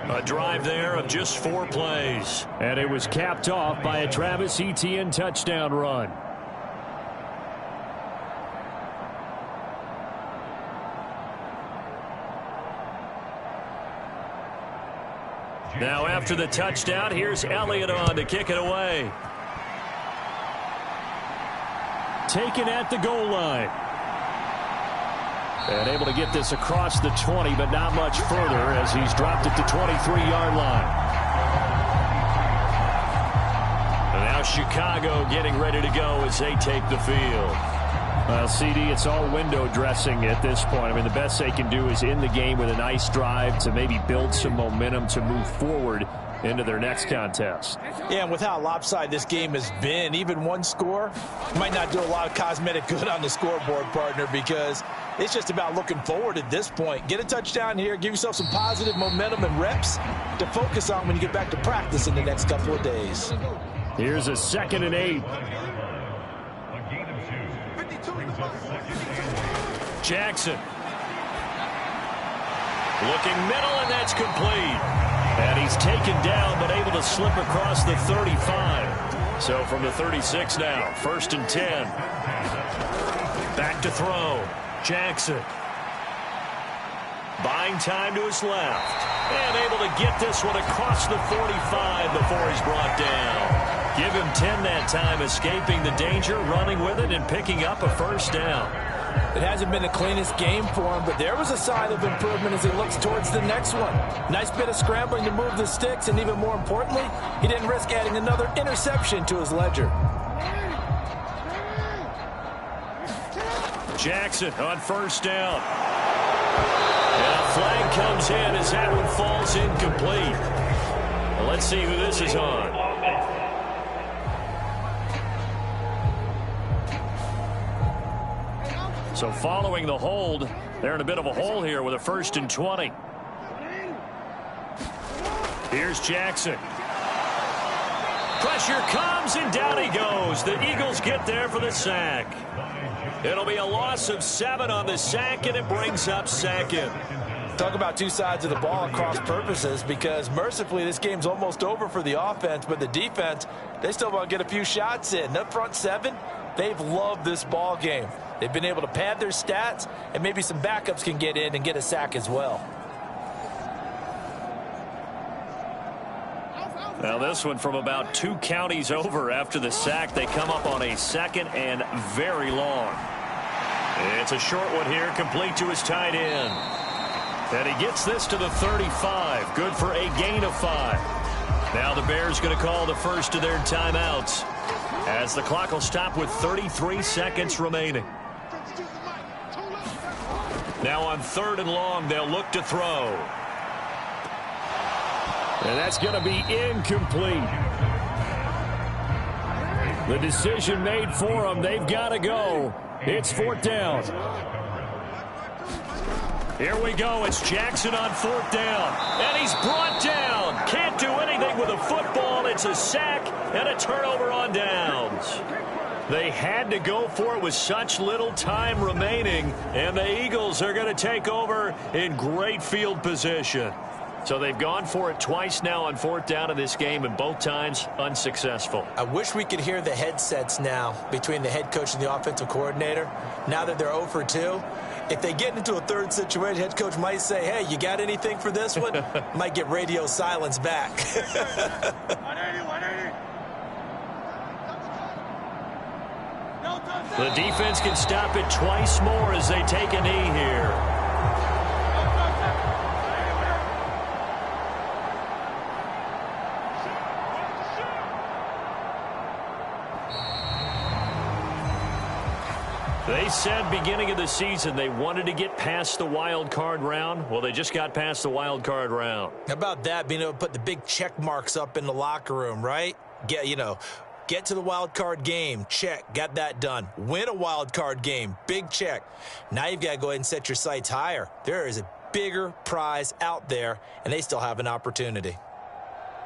A drive there of just 4 plays. And it was capped off by a Travis Etienne touchdown run. Now after the touchdown, here's Elliott on to kick it away. Taken at the goal line. And able to get this across the 20, but not much further as he's dropped it to 23-yard line. And now Chicago getting ready to go as they take the field. Well, CD, it's all window dressing at this point. I mean, the best they can do is end the game with a nice drive to maybe build some momentum to move forward into their next contest. Yeah, and with how lopsided this game has been, even one score might not do a lot of cosmetic good on the scoreboard, partner, because it's just about looking forward at this point. Get a touchdown here, give yourself some positive momentum and reps to focus on when you get back to practice in the next couple of days. Here's a 2nd and 8. Jackson. Looking middle, and that's complete. And he's taken down, but able to slip across the 35. So from the 36 now, 1st and 10. Back to throw. Jackson. Buying time to his left. And able to get this one across the 45 before he's brought down. Give him 10 that time, escaping the danger, running with it, and picking up a 1st down. It hasn't been the cleanest game for him, but there was a sign of improvement as he looks towards the next one. Nice bit of scrambling to move the sticks, and even more importantly, he didn't risk adding another interception to his ledger. Jackson on 1st down. And a flag comes in as that one falls incomplete. Well, let's see who this is on. So following the hold, they're in a bit of a hole here with a 1st and 20. Here's Jackson. Pressure comes, and down he goes. The Eagles get there for the sack. It'll be a loss of 7 on the sack, and it brings up 2nd. Talk about two sides of the ball at cross purposes, because mercifully this game's almost over for the offense, but the defense, they still want to get a few shots in. That front 7, they've loved this ball game. They've been able to pad their stats, and maybe some backups can get in and get a sack as well. Now this one from about 2 counties over after the sack. They come up on a 2nd and very long. It's a short one here, complete to his tight end. And he gets this to the 35. Good for a gain of 5. Now the Bears going to call the first of their timeouts, as the clock will stop with 33 seconds remaining. Now on 3rd and long, they'll look to throw. And that's going to be incomplete. The decision made for them. They've got to go. It's 4th down. Here we go. It's Jackson on 4th down. And he's brought down. Can't do anything with a football. It's a sack and a turnover on downs. They had to go for it with such little time remaining. And the Eagles are going to take over in great field position. So they've gone for it twice now on 4th down in this game, and both times unsuccessful. I wish we could hear the headsets now between the head coach and the offensive coordinator. Now that they're 0 for 2, if they get into a 3rd situation, head coach might say, hey, you got anything for this one? Might get radio silence back. The defense can stop it twice more as they take a knee here. They said beginning of the season they wanted to get past the wild card round. Well, they just got past the wild card round. How about that, being able to put the big check marks up in the locker room, right? Get to the wild card game, check, got that done. Win a wild card game, big check. Now you've got to go ahead and set your sights higher. There is a bigger prize out there, and they still have an opportunity.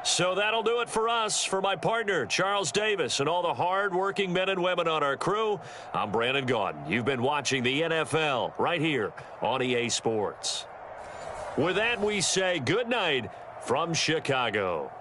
So that'll do it for us. For my partner, Charles Davis, and all the hard-working men and women on our crew, I'm Brandon Gaudin. You've been watching the NFL right here on EA Sports. With that, we say good night from Chicago.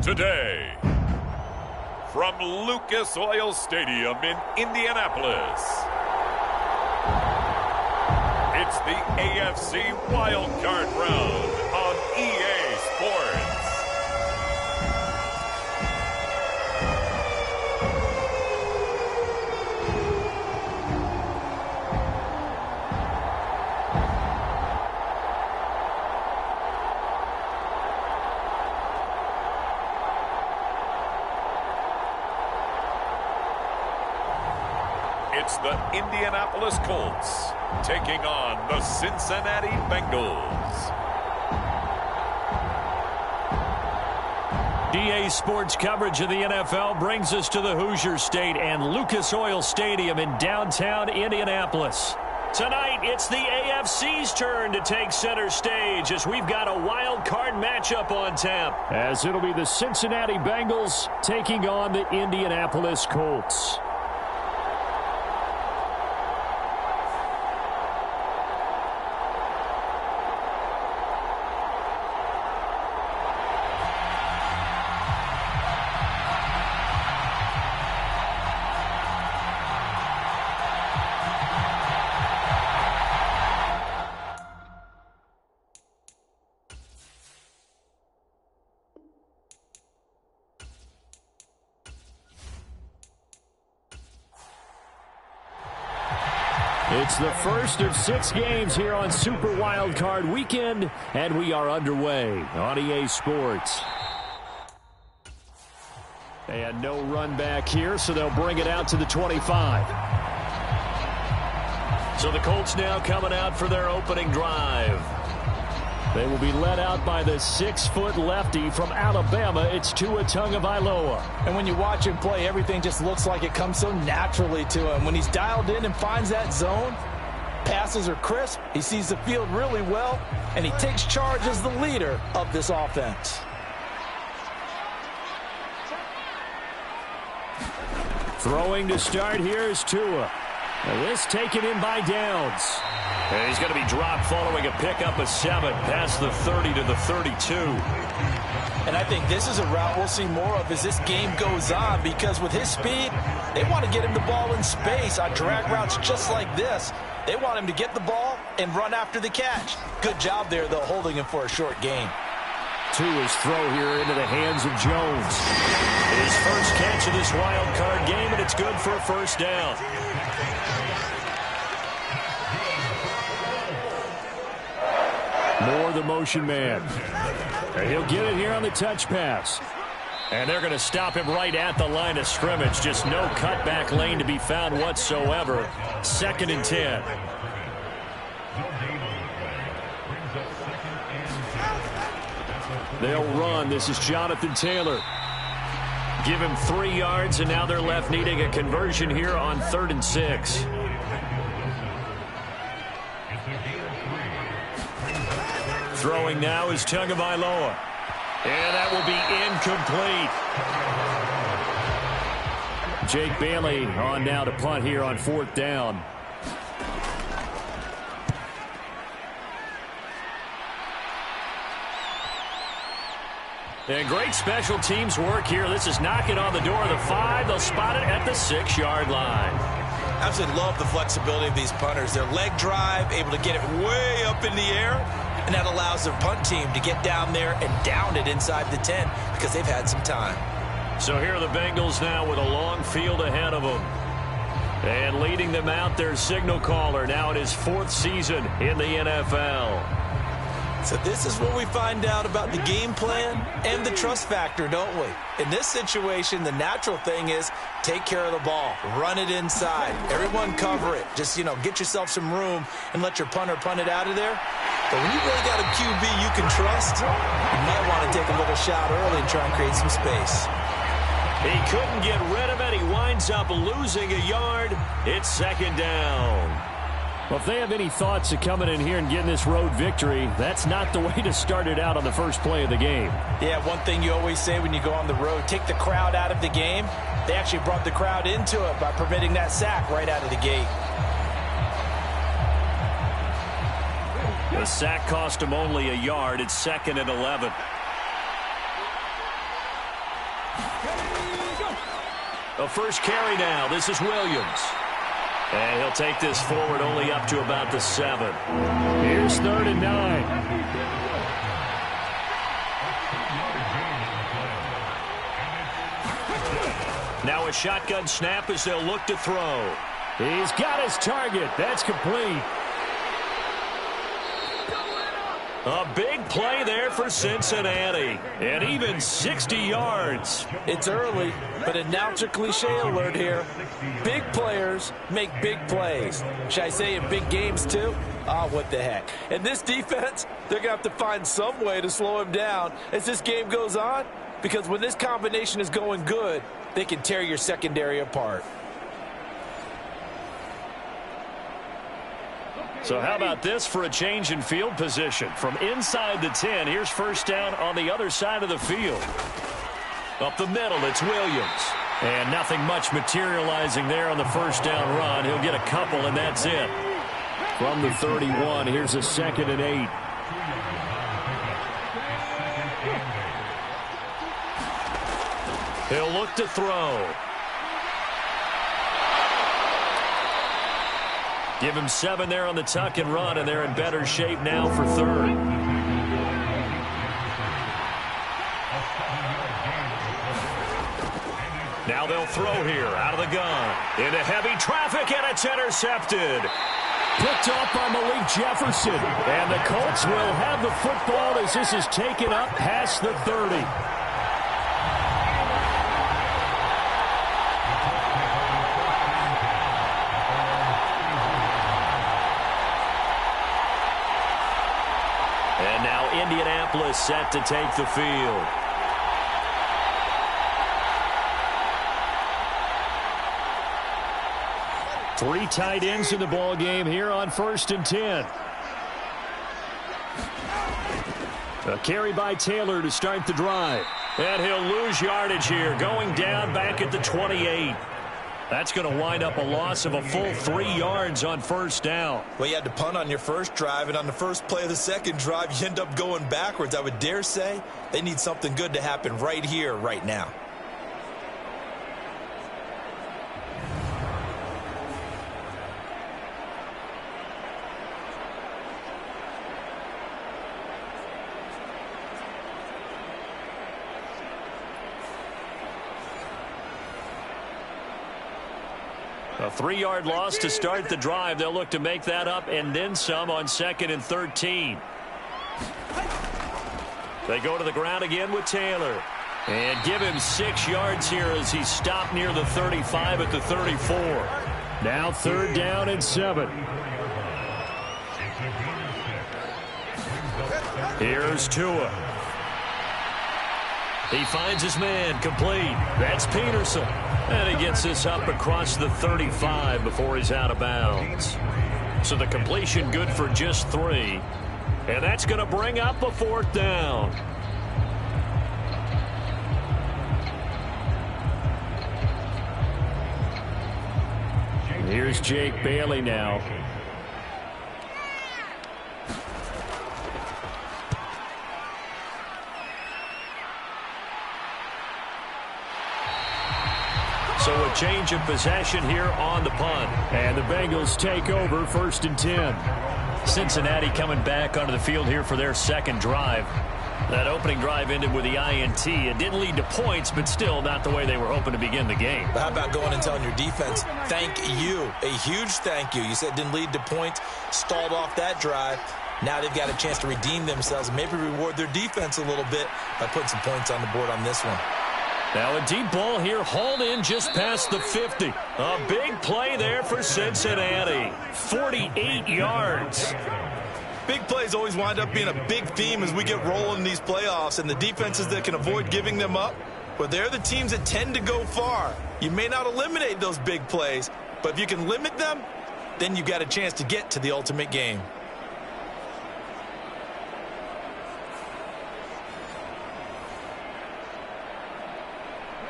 today, from Lucas Oil Stadium in Indianapolis, it's the AFC Wild Card Round on EA Sports. It's the Indianapolis Colts taking on the Cincinnati Bengals. EA Sports coverage of the NFL brings us to the Hoosier State and Lucas Oil Stadium in downtown Indianapolis. Tonight, it's the AFC's turn to take center stage as we've got a wild card matchup on tap, as it'll be the Cincinnati Bengals taking on the Indianapolis Colts. It's the first of 6 games here on Super Wildcard Weekend, and we are underway on EA Sports. And no run back here, so they'll bring it out to the 25. So the Colts now coming out for their opening drive. They will be led out by the 6-foot lefty from Alabama. It's Tua Tagovailoa. And when you watch him play, everything just looks like it comes so naturally to him. When he's dialed in and finds that zone, passes are crisp, he sees the field really well, and he takes charge as the leader of this offense. Throwing to start here is Tua. Now this taken in by Downs. And he's going to be dropped following a pickup of 7 past the 30 to the 32. And I think this is a route we'll see more of as this game goes on, because with his speed, they want to get him the ball in space on drag routes just like this. They want him to get the ball and run after the catch. Good job there, though, holding him for a short gain. Tua's throw here into the hands of Jones. His first catch of this wild card game, and it's good for a first down. Moore, the motion man. And he'll get it here on the touch pass. And they're going to stop him right at the line of scrimmage. Just no cutback lane to be found whatsoever. 2nd and 10. They'll run. This is Jonathan Taylor. Give him 3 yards, and now they're left needing a conversion here on 3rd and 6. Throwing now is Tagovailoa. And that will be incomplete. Jake Bailey on now to punt here on 4th down. And great special teams work here. This is knocking on the door of the 5. They'll spot it at the 6-yard line. Absolutely love the flexibility of these punters. Their leg drive, able to get it way up in the air, and that allows their punt team to get down there and down it inside the 10 because they've had some time. So here are the Bengals now with a long field ahead of them. And leading them out, their signal caller now in his 4th season in the NFL. So this is what we find out about the game plan and the trust factor, don't we? In this situation, the natural thing is take care of the ball. Run it inside. Everyone cover it. Just, get yourself some room and let your punter punt it out of there. But when you really got a QB you can trust, you might want to take a little shot early and try and create some space. He couldn't get rid of it. He winds up losing a yard. It's 2nd down. Well, if they have any thoughts of coming in here and getting this road victory, that's not the way to start it out on the first play of the game. Yeah, one thing you always say when you go on the road, take the crowd out of the game. They actually brought the crowd into it by permitting that sack right out of the gate. The sack cost him only a yard. It's 2nd and 11. A first carry now. This is Williams. And he'll take this forward only up to about the 7. Here's 3rd and 9. Now a shotgun snap as they'll look to throw. He's got his target. That's complete. A big play there for Cincinnati. And even 60 yards. It's early, but announcer cliche alert here. Big players make big plays. Should I say in big games too? What the heck. And this defense, they're going to have to find some way to slow him down as this game goes on. Because when this combination is going good, they can tear your secondary apart. So how about this for a change in field position? From inside the 10, here's first down on the other side of the field. Up the middle, it's Williams. And nothing much materializing there on the first down run. He'll get a couple, and that's it. From the 31, here's a 2nd and 8. He'll look to throw. Give him 7 there on the tuck and run, and they're in better shape now for 3rd. Now they'll throw here out of the gun. Into heavy traffic, and it's intercepted. Picked off by Malik Jefferson. And the Colts will have the football as this is taken up past the 30. And now Indianapolis set to take the field. Three tight ends in the ball game here on 1st and 10. A carry by Taylor to start the drive. And he'll lose yardage here, going down back at the 28. That's going to wind up a loss of a full 3 yards on first down. Well, you had to punt on your first drive, and on the first play of the second drive, you end up going backwards. I would dare say they need something good to happen right here, right now. A 3-yard loss to start the drive. They'll look to make that up and then some on 2nd and 13. They go to the ground again with Taylor. And give him 6 yards here as he stopped near the 35 at the 34. Now 3rd down and 7. Here's Tua. He finds his man, complete. That's Peterson. And he gets this up across the 35 before he's out of bounds. So the completion good for just 3. And that's going to bring up a 4th down. Here's Jake Bailey now. So a change of possession here on the punt. And the Bengals take over 1st and 10. Cincinnati coming back onto the field here for their second drive. That opening drive ended with the INT. It didn't lead to points, but still not the way they were hoping to begin the game. But how about going and telling your defense, thank you, a huge thank you. You said it didn't lead to points, stalled off that drive. Now they've got a chance to redeem themselves and maybe reward their defense a little bit by putting some points on the board on this one. Now a deep ball here, hauled in just past the 50. A big play there for Cincinnati. 48 yards. Big plays always wind up being a big theme as we get rolling in these playoffs, and the defenses that can avoid giving them up, well, they're the teams that tend to go far. You may not eliminate those big plays, but if you can limit them, then you've got a chance to get to the ultimate game.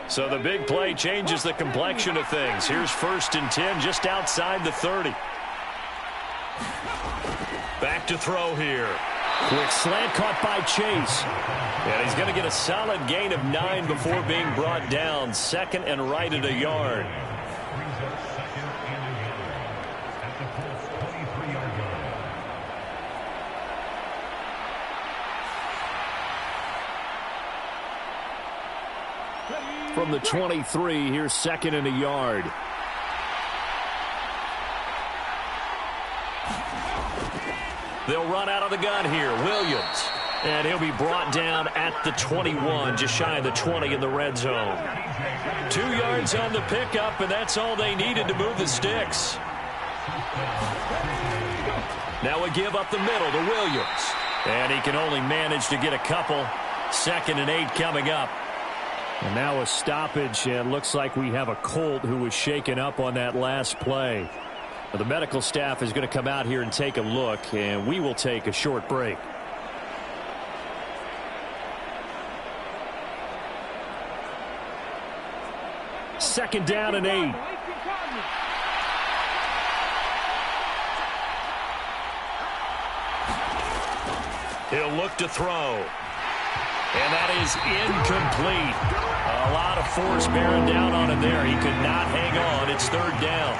So the big play changes the complexion of things. Here's 1st and 10 just outside the 30. Back to throw here. Quick slant caught by Chase. And he's going to get a solid gain of 9 before being brought down. Second and right at a yard. Brings up second and a yard at the Colts 23-yard line. From the 23, here's second and a yard. They'll run out of the gun here. Williams. And he'll be brought down at the 21, just shy of the 20 in the red zone. 2 yards on the pickup, and that's all they needed to move the sticks. Now we give up the middle to Williams. And he can only manage to get a couple. Second and 8 coming up. And now a stoppage, and looks like we have a Colt who was shaken up on that last play. Now the medical staff is going to come out here and take a look, and we will take a short break. Second down and 8. He'll look to throw. And that is incomplete. A lot of force bearing down on him there. He could not hang on. It's third down.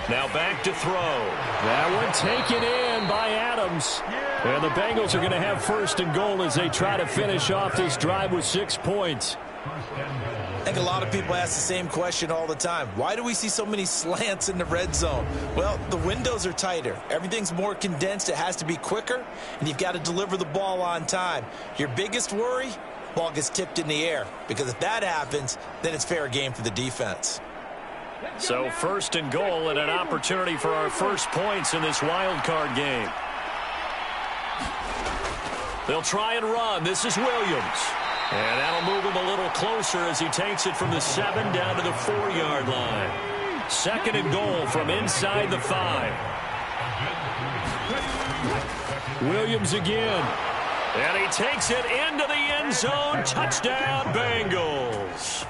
Now back to throw. That one taken in by Adams. And the Bengals are going to have first and goal as they try to finish off this drive with 6 points. I think a lot of people ask the same question all the time. Why do we see so many slants in the red zone? Well, the windows are tighter. Everything's more condensed. It has to be quicker, and you've got to deliver the ball on time. Your biggest worry? Ball gets tipped in the air, because if that happens, then it's fair game for the defense. So first and goal and an opportunity for our first points in this wild card game. They'll try and run. This is Williams. And that'll move him a little closer as he takes it from the 7 down to the 4-yard line. Second and goal from inside the 5. Williams again. And he takes it into the end zone. Touchdown, Bengals.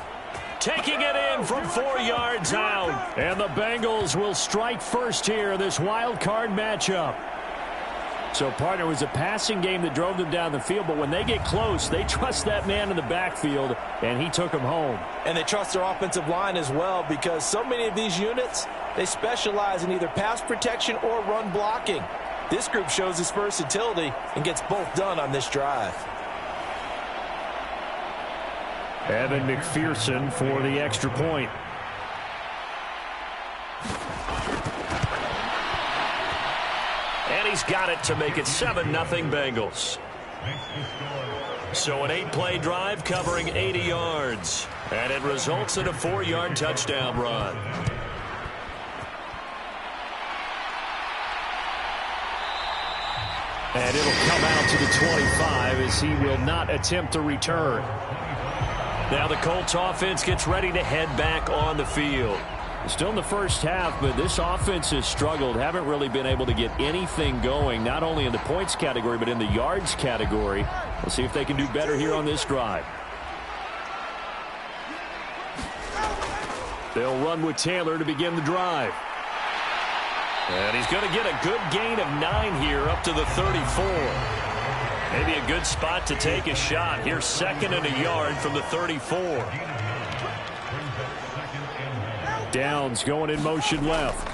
Taking it in from 4 yards out. And the Bengals will strike first here in this wild card matchup. So, partner, it was a passing game that drove them down the field, but when they get close, they trust that man in the backfield, and he took them home. And they trust their offensive line as well, because so many of these units, they specialize in either pass protection or run blocking. This group shows its versatility and gets both done on this drive. Evan McPherson for the extra point. And he's got it to make it 7-0 Bengals. So an 8-play drive covering 80 yards. And it results in a 4-yard touchdown run. And it'll come out to the 25 as he will not attempt to return. Now the Colts offense gets ready to head back on the field. Still in the first half, but this offense has struggled. Haven't really been able to get anything going, not only in the points category, but in the yards category. We'll see if they can do better here on this drive. They'll run with Taylor to begin the drive. And he's going to get a good gain of 9 here up to the 34. Maybe a good spot to take a shot. Here's second and a yard from the 34. Downs going in motion left.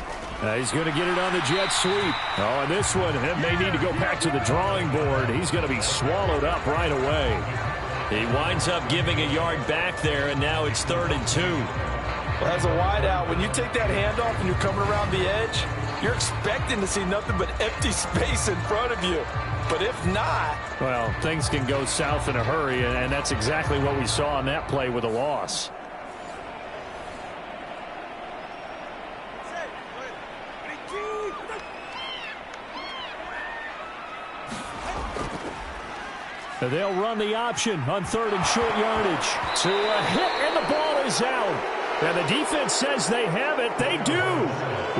He's going to get it on the jet sweep. Oh, and this one may need to go back to the drawing board. He's going to be swallowed up right away. He winds up giving a yard back there, and now it's 3rd and 2. Well, as a wideout, when you take that handoff and you're coming around the edge, you're expecting to see nothing but empty space in front of you. But if not... well, things can go south in a hurry, and that's exactly what we saw on that play with a loss. They'll run the option on 3rd and short yardage. To a hit, and the ball is out. And the defense says they have it. They do.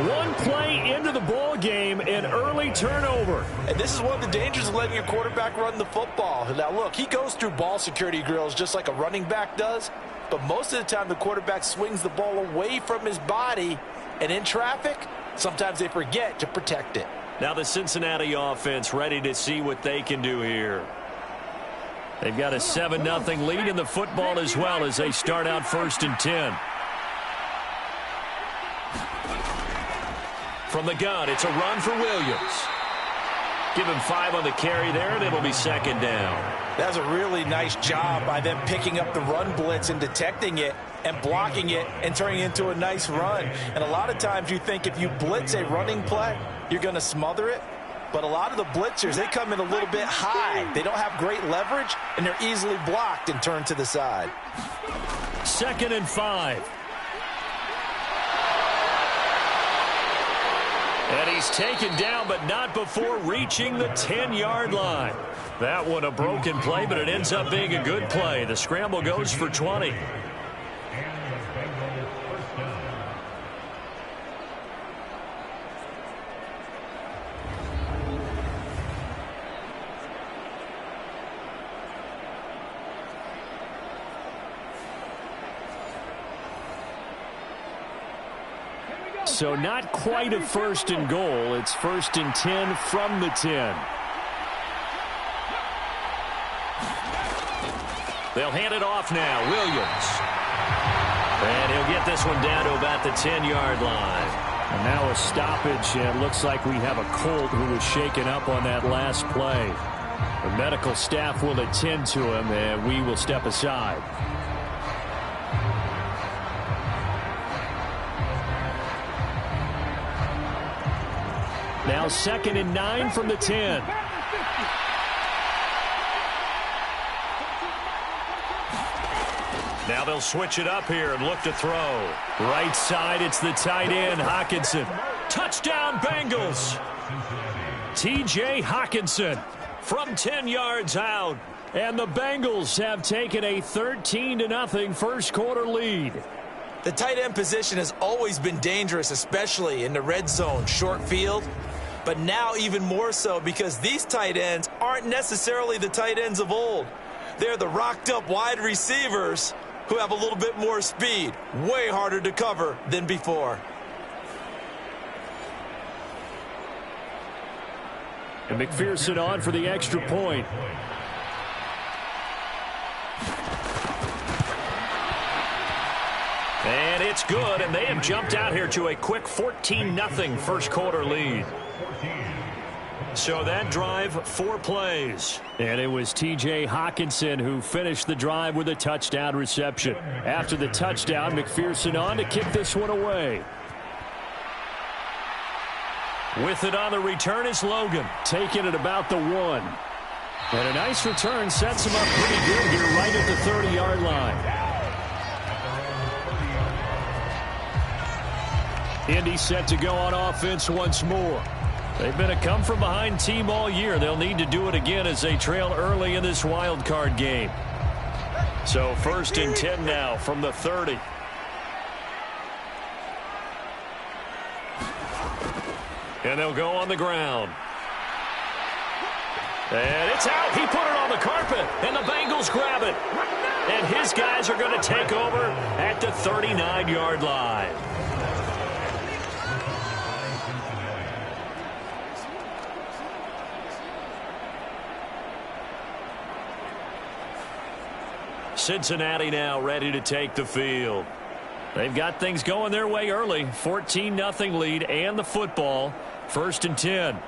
One play into the ball game, an early turnover. And this is one of the dangers of letting your quarterback run the football. Now, look, he goes through ball security drills just like a running back does. But most of the time, the quarterback swings the ball away from his body. And in traffic, sometimes they forget to protect it. Now the Cincinnati offense ready to see what they can do here. They've got a 7-0 lead in the football as well as they start out 1st and 10. From the gun, it's a run for Williams. Give him 5 on the carry there, and it'll be 2nd down. That's a really nice job by them picking up the run blitz and detecting it and blocking it and turning it into a nice run. And a lot of times you think if you blitz a running play, you're going to smother it. But a lot of the blitzers, they come in a little bit high. They don't have great leverage, and they're easily blocked and turned to the side. 2nd and 5. And he's taken down, but not before reaching the 10-yard line. That one a broken play, but it ends up being a good play. The scramble goes for 20. So not quite a 1st and goal. It's 1st and 10 from the 10. They'll hand it off now. Williams. And he'll get this one down to about the 10-yard line. And now a stoppage, and it looks like we have a Colt who was shaken up on that last play. The medical staff will attend to him, and we will step aside. Now 2nd and 9 from the 10. Now they'll switch it up here and look to throw. Right side, it's the tight end, Hockenson. Touchdown, Bengals. T.J. Hockenson from 10 yards out. And the Bengals have taken a 13-0 first quarter lead. The tight end position has always been dangerous, especially in the red zone, short field. But now even more so because these tight ends aren't necessarily the tight ends of old. They're the rocked-up wide receivers who have a little bit more speed. Way harder to cover than before. And McPherson on for the extra point. And it's good, and they have jumped out here to a quick 14-0 first quarter lead. So that drive, 4 plays. And it was T.J. Hockenson who finished the drive with a touchdown reception. After the touchdown, McPherson on to kick this one away. With it on the return is Logan, taking it about the 1. And a nice return sets him up pretty good here right at the 30-yard line. Indy set to go on offense once more. They've been a come-from-behind team all year. They'll need to do it again as they trail early in this wild card game. So 1st and 10 now from the 30. And they'll go on the ground. And it's out. He put it on the carpet, and the Bengals grab it. And his guys are going to take over at the 39-yard line. Cincinnati now ready to take the field. They've got things going their way early. 14-0 lead and the football. 1st and 10.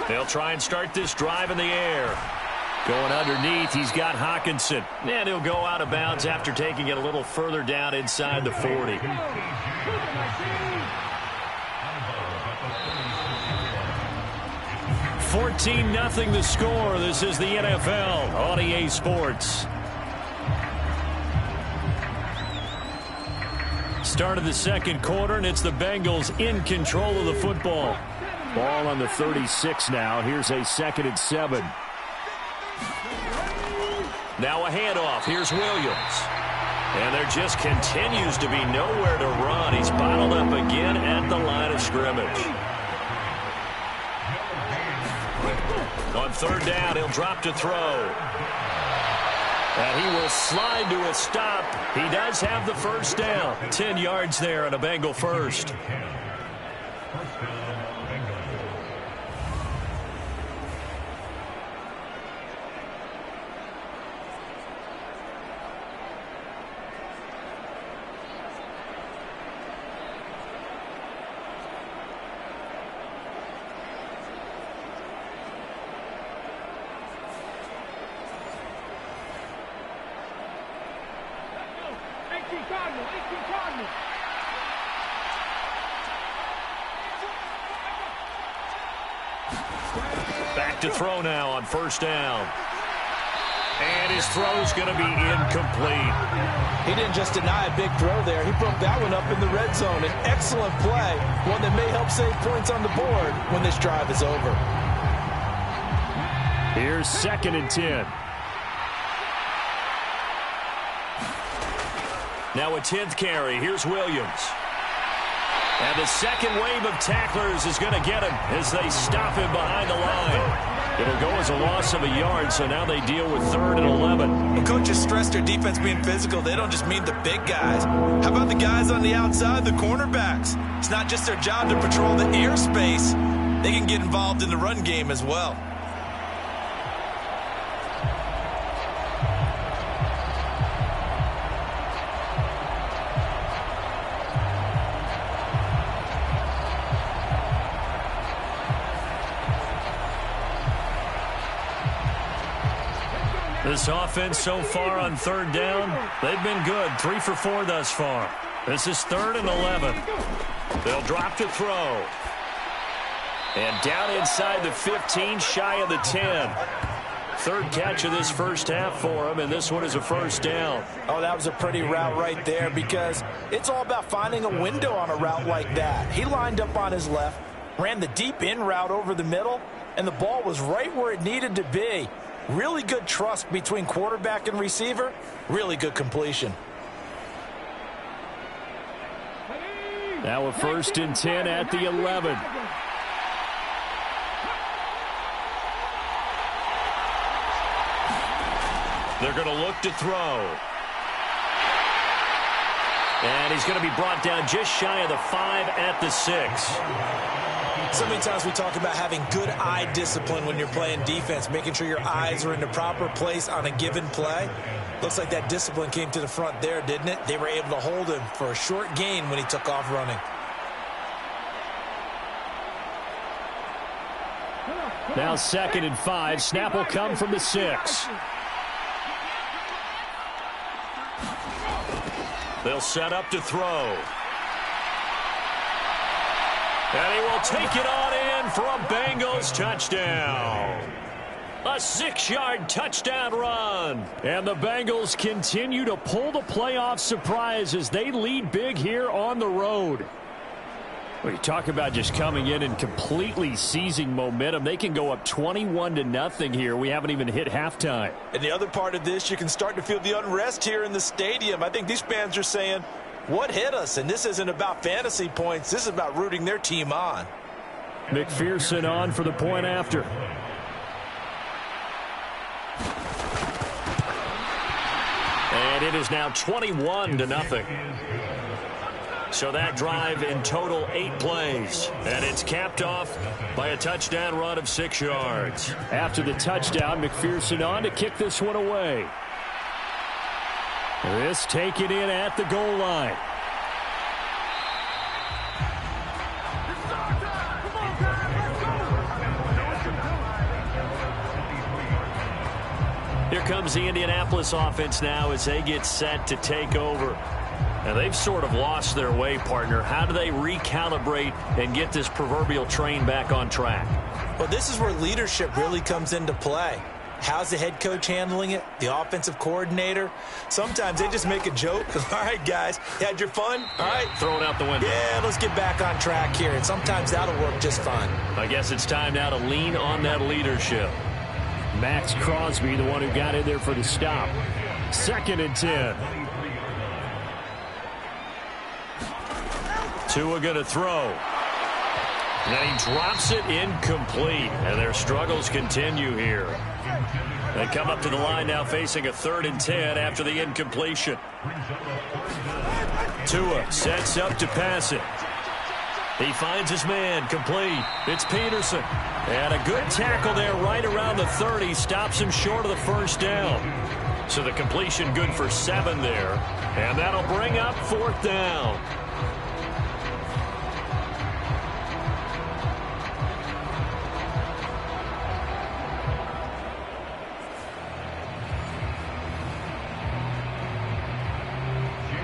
They'll try and start this drive in the air. Going underneath, he's got Hockenson. And he'll go out of bounds after taking it a little further down inside the 40. 14-0 the score. This is the NFL on EA Sports. Start of the second quarter, and it's the Bengals in control of the football. Ball on the 36 now. Here's a 2nd and 7. Now a handoff. Here's Williams. And there just continues to be nowhere to run. He's bottled up again at the line of scrimmage. On third down, he'll drop to throw. And he will slide to a stop. He does have the first down. 10 yards there on a Bengal first. Back to throw now on first down. And his throw's going to be incomplete. He didn't just deny a big throw there. He broke that one up in the red zone. An excellent play, one that may help save points on the board when this drive is over. Here's 2nd and 10. Now a 10th carry. Here's Williams. And the second wave of tacklers is going to get him as they stop him behind the line. It'll go as a loss of a yard, so now they deal with 3rd and 11. Well, coaches stress their defense being physical. They don't just mean the big guys. How about the guys on the outside, the cornerbacks? It's not just their job to patrol the airspace. They can get involved in the run game as well. This offense so far on 3rd down, they've been good. 3 for 4 thus far. This is 3rd and 11. They'll drop to throw. And down inside the 15, shy of the 10. 3rd catch of this first half for him, and this one is a first down. Oh, that was a pretty route right there because it's all about finding a window on a route like that. He lined up on his left, ran the deep in route over the middle, and the ball was right where it needed to be. Really good trust between quarterback and receiver. Really good completion. Now a 1st and 10 at the 11. They're going to look to throw. And he's going to be brought down just shy of the 5 at the 6. So many times we talk about having good eye discipline when you're playing defense, making sure your eyes are in the proper place on a given play. Looks like that discipline came to the front there, didn't it? They were able to hold him for a short gain when he took off running. Now 2nd and 5. Snap will come from the 6. They'll set up to throw. And he will take it on in for a Bengals touchdown. A 6-yard touchdown run. And the Bengals continue to pull the playoff surprise as they lead big here on the road. Well, you talk about just coming in and completely seizing momentum. They can go up 21-0 here. We haven't even hit halftime. And the other part of this, you can start to feel the unrest here in the stadium. I think these fans are saying, what hit us? And this isn't about fantasy points. This is about rooting their team on. McPherson on for the point after. And it is now 21-0. So that drive in total 8 plays. And it's capped off by a touchdown run of 6 yards. After the touchdown, McPherson on to kick this one away. This taken in at the goal line. Here comes the Indianapolis offense now as they get set to take over. And they've sort of lost their way, partner. How do they recalibrate and get this proverbial train back on track? Well, this is where leadership really comes into play. How's the head coach handling it? The offensive coordinator? Sometimes they just make a joke. All right, guys, you had your fun? All right. Throw it out the window. Yeah, let's get back on track here. And sometimes that'll work just fine. I guess it's time now to lean on that leadership. Max Crosby, the one who got in there for the stop. 2nd and 10. Tua going to throw. And then he drops it incomplete. And their struggles continue here. They come up to the line now facing a 3rd and 10 after the incompletion. Tua sets up to pass it. He finds his man, complete. It's Peterson. And a good tackle there right around the 30. Stops him short of the first down. So the completion good for 7 there. And that'll bring up 4th down.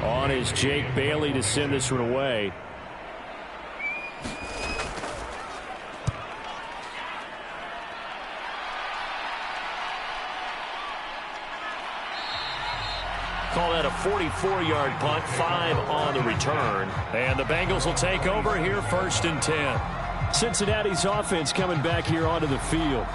On is Jake Bailey to send this one away. Call that a 44-yard punt, 5 on the return. And the Bengals will take over here 1st and 10. Cincinnati's offense coming back here onto the field.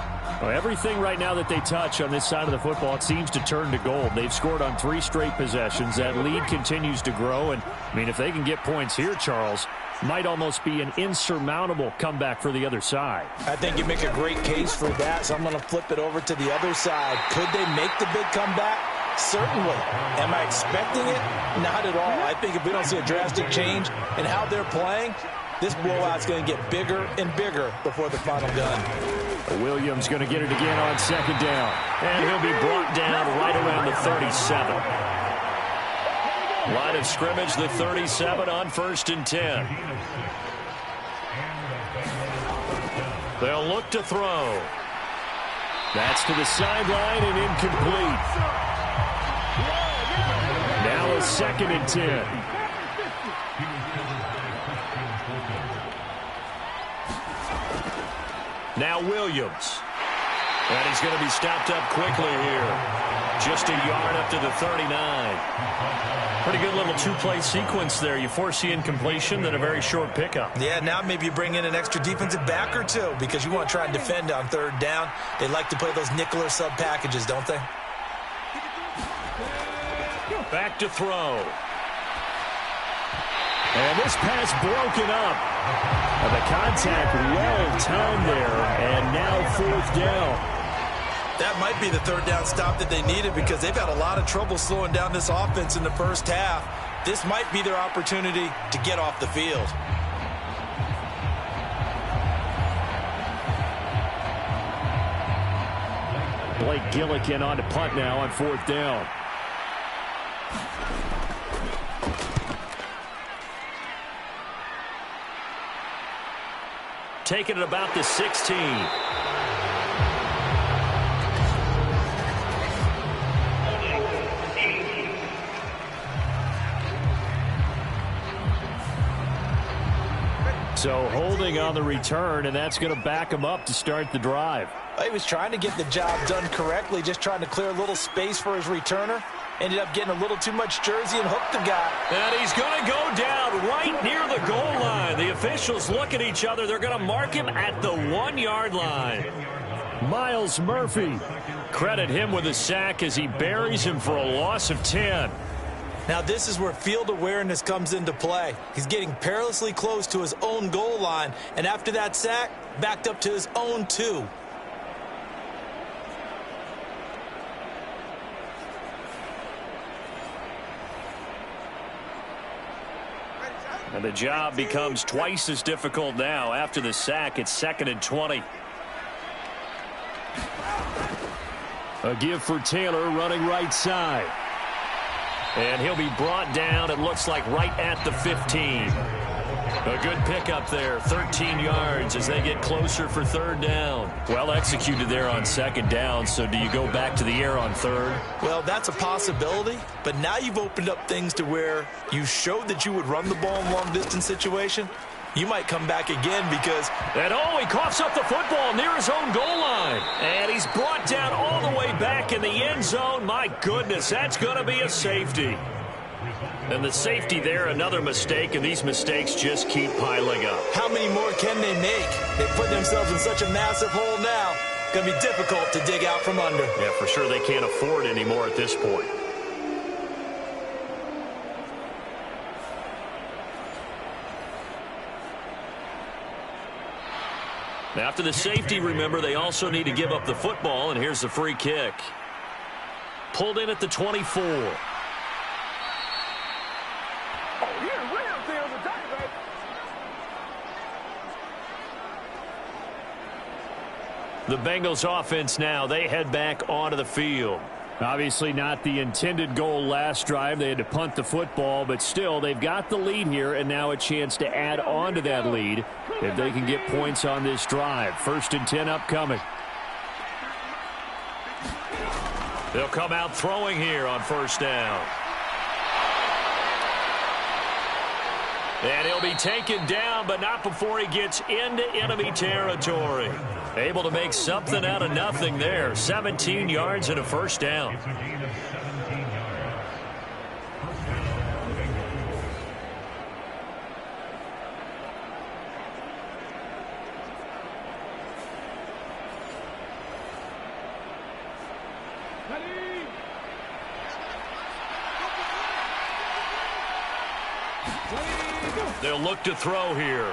Well, everything right now that they touch on this side of the football, it seems to turn to gold. They've scored on 3 straight possessions. That lead continues to grow. And, I mean, if they can get points here, Charles, might almost be an insurmountable comeback for the other side. I think you make a great case for that, so I'm going to flip it over to the other side. Could they make the big comeback? Certainly. Am I expecting it? Not at all. I think if we don't see a drastic change in how they're playing, this blowout's going to get bigger and bigger before the final gun. Williams going to get it again on 2nd down. And he'll be brought down right around the 37. Line of scrimmage, the 37 on 1st and 10. They'll look to throw. That's to the sideline and incomplete. Now a 2nd and 10. Now Williams. And he's going to be stopped up quickly here. Just a yard up to the 39. Pretty good little 2-play sequence there. You force the incompletion, then a very short pickup. Yeah, now maybe you bring in an extra defensive back or 2 because you want to try and defend on 3rd down. They like to play those nickel or sub packages, don't they? Back to throw. And this pass broken up. And the contact well timed there. And now 4th down. That might be the 3rd down stop that they needed because they've had a lot of trouble slowing down this offense in the first half. This might be their opportunity to get off the field. Blake Gillikin on to punt now on 4th down. Taking it about the 16. So holding on the return, and that's going to back him up to start the drive. He was trying to get the job done correctly, just trying to clear a little space for his returner. Ended up getting a little too much jersey and hooked the guy. And he's going to go down right near the goal line. The officials look at each other. They're going to mark him at the 1-yard line. Miles Murphy. Credit him with a sack as he buries him for a loss of 10. Now this is where field awareness comes into play. He's getting perilously close to his own goal line. And after that sack, backed up to his own 2. And the job becomes twice as difficult now. After the sack, it's 2nd and 20. A give for Taylor running right side. And he'll be brought down, it looks like, right at the 15. A good pickup there, 13 yards as they get closer for 3rd down. Well executed there on 2nd down, so do you go back to the air on 3rd? Well, that's a possibility, but now you've opened up things to where you showed that you would run the ball in long-distance situation. You might come back again because... And he coughs up the football near his own goal line. And he's brought down all the way back in the end zone. My goodness, that's going to be a safety. And the safety there, another mistake, and these mistakes just keep piling up. How many more can they make? They put themselves in such a massive hole now. Going to be difficult to dig out from under. Yeah, for sure they can't afford anymore at this point. After the safety, remember, they also need to give up the football, and here's the free kick. Pulled in at the 24. The Bengals offense now, they head back onto the field. Obviously not the intended goal last drive. They had to punt the football, but still they've got the lead here and now a chance to add on to that lead if they can get points on this drive. 1st and 10 upcoming. They'll come out throwing here on 1st down. And he'll be taken down, but not before he gets into enemy territory. Able to make something out of nothing there. 17 yards and a 1st down. It's a gain of 17 yards. 1st down, Bengals. They'll look to throw here.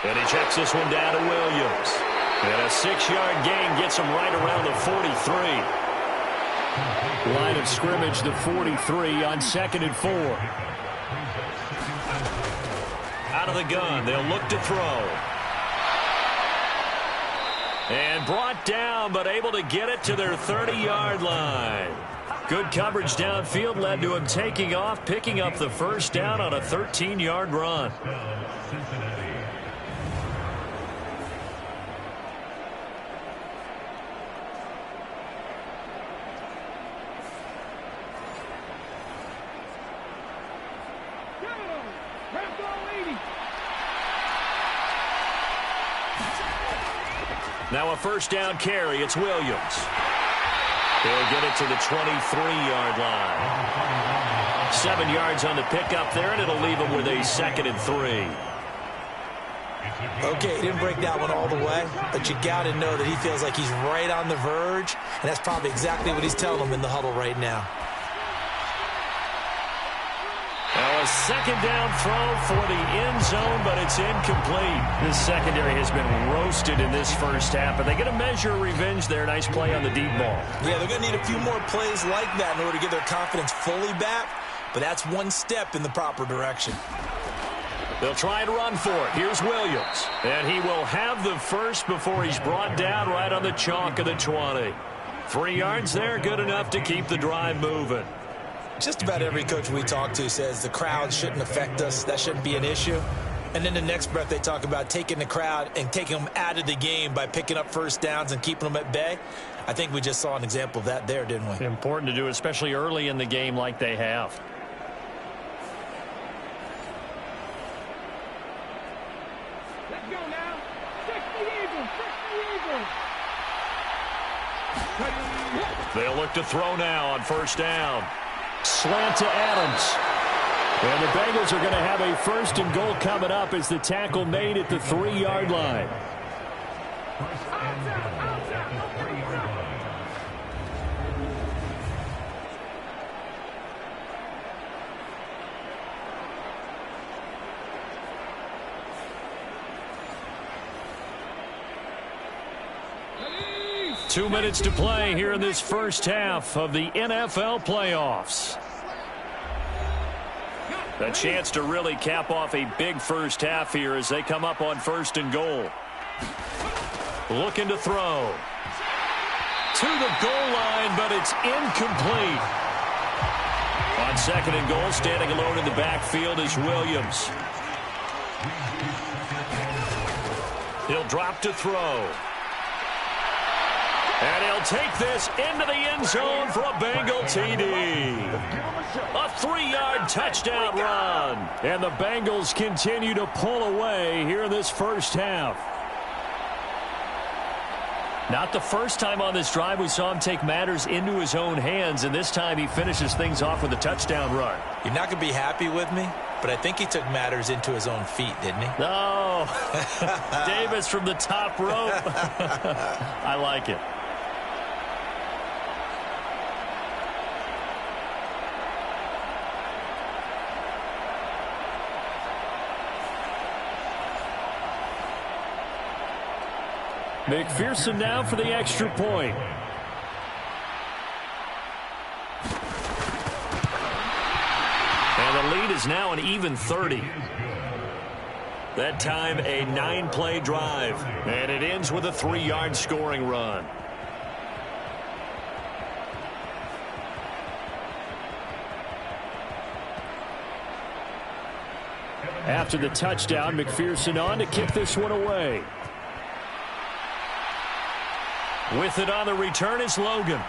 And he checks this one down to Williams. And a 6-yard gain gets him right around the 43. Line of scrimmage, the 43 on 2nd and 4. Out of the gun, they'll look to throw. And brought down, but able to get it to their 30-yard line. Good coverage downfield led to him taking off, picking up the 1st down on a 13-yard run. Now a 1st down carry. It's Williams. He'll get it to the 23-yard line. 7 yards on the pickup there, and it'll leave him with a 2nd and 3. Okay, he didn't break that one all the way, but you got to know that he feels like he's right on the verge, and that's probably exactly what he's telling them in the huddle right now. Now a 2nd down throw for the end zone, but it's incomplete. This secondary has been roasted in this 1st half, but they get a measure of revenge there. Nice play on the deep ball. Yeah, they're going to need a few more plays like that in order to get their confidence fully back, but that's one step in the proper direction. They'll try and run for it. Here's Williams. And he will have the 1st before he's brought down right on the chalk of the 20. 3 yards there, good enough to keep the drive moving. Just about every coach we talk to says the crowd shouldn't affect us. That shouldn't be an issue. And then the next breath they talk about taking the crowd and taking them out of the game by picking up 1st downs and keeping them at bay. I think we just saw an example of that there, didn't we? Important to do, especially early in the game like they have. Let's go now. 60 Eagles. They'll look to throw now on 1st down. Slant to Adams. And the Bengals are going to have a 1st and goal coming up as the tackle made at the 3-yard line. 1st and goal at the 3-yard line. Two minutes to play here in this 1st half of the NFL playoffs. A chance to really cap off a big 1st half here as they come up on 1st and goal. Looking to throw. To the goal line, but it's incomplete. On 2nd and goal, standing alone in the backfield is Williams. He'll drop to throw. And he'll take this into the end zone for a Bengal TD. A 3-yard touchdown run. And the Bengals continue to pull away here in this 1st half. Not the first time on this drive we saw him take matters into his own hands, and this time he finishes things off with a touchdown run. You're not going to be happy with me, but I think he took matters into his own feet, didn't he? No. Davis from the top rope. I like it. McPherson now for the extra point. And the lead is now an even 30. That time a 9-play drive. And it ends with a 3-yard scoring run. After the touchdown, McPherson on to kick this one away. With it on the return is Logan.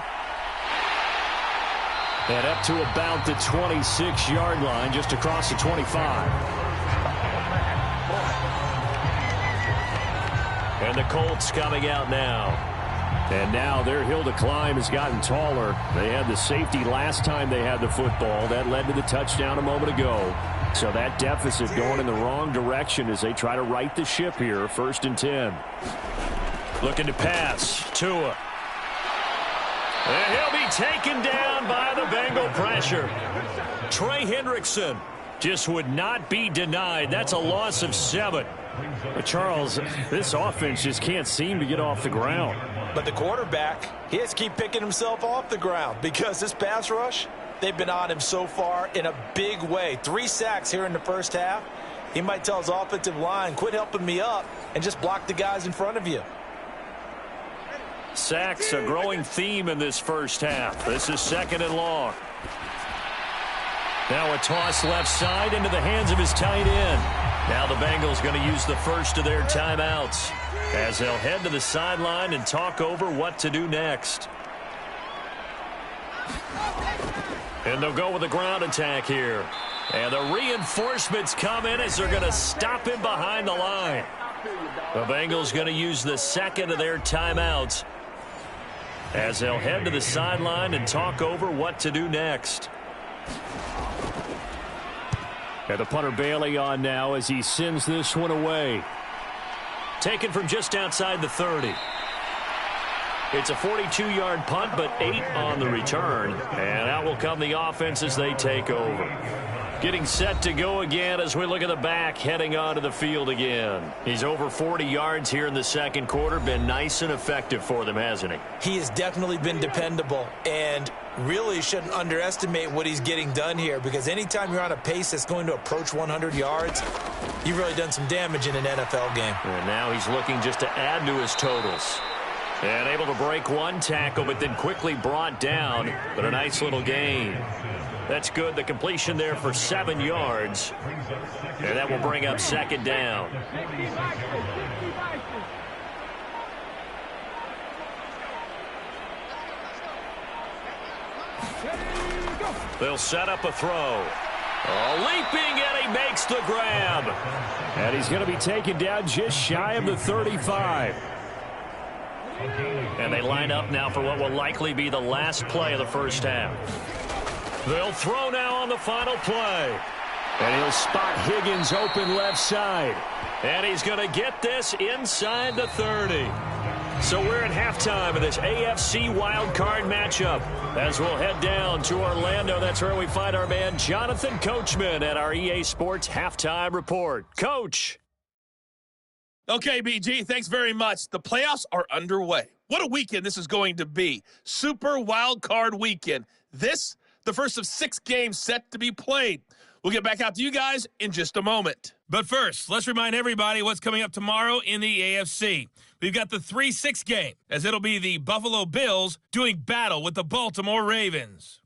And up to about the 26-yard line, just across the 25. And the Colts coming out now. And now their hill to climb has gotten taller. They had the safety last time they had the football. That led to the touchdown a moment ago. So that deficit going in the wrong direction as they try to right the ship here. 1st and 10. Looking to pass. Tua. And he'll be taken down by the Bengal pressure. Trey Hendrickson just would not be denied. That's a loss of 7. But Charles, this offense just can't seem to get off the ground. But the quarterback, he has to keep picking himself off the ground because this pass rush, they've been on him so far in a big way. 3 sacks here in the first half. He might tell his offensive line, quit helping me up and just block the guys in front of you. Sacks, a growing theme in this first half. This is 2nd and long. Now a toss left side into the hands of his tight end. Now the Bengals going to use the first of their timeouts as they'll head to the sideline and talk over what to do next. And they'll go with a ground attack here. And the reinforcements come in as they're going to stop him behind the line. The Bengals going to use the 2nd of their timeouts as they'll head to the sideline and talk over what to do next. And the punter Bailey on now as he sends this one away. Taken from just outside the 30. It's a 42-yard punt, but 8 on the return. And out will come the offense as they take over. Getting set to go again as we look at the back heading onto the field again. He's over 40 yards here in the second quarter. Been nice and effective for them, hasn't he? He has definitely been dependable and really shouldn't underestimate what he's getting done here because anytime you're on a pace that's going to approach 100 yards, you've really done some damage in an NFL game. And now he's looking just to add to his totals. And able to break one tackle, but then quickly brought down. But a nice little gain. That's good. The completion there for 7 yards. And that will bring up 2nd down. They'll set up a throw. Leaping, and he makes the grab. And he's going to be taken down just shy of the 35. And they line up now for what will likely be the last play of the first half. They'll throw now on the final play. And he'll spot Higgins open left side. And he's going to get this inside the 30. So we're at halftime of this AFC wildcard matchup. As we'll head down to Orlando, that's where we find our man Jonathan Coachman at our EA Sports Halftime Report. Coach. Okay, BG, thanks very much. The playoffs are underway. What a weekend this is going to be. Super wild card weekend. This, the first of 6 games set to be played. We'll get back out to you guys in just a moment. But first, let's remind everybody what's coming up tomorrow in the AFC. We've got the 3-6 game, as it'll be the Buffalo Bills doing battle with the Baltimore Ravens.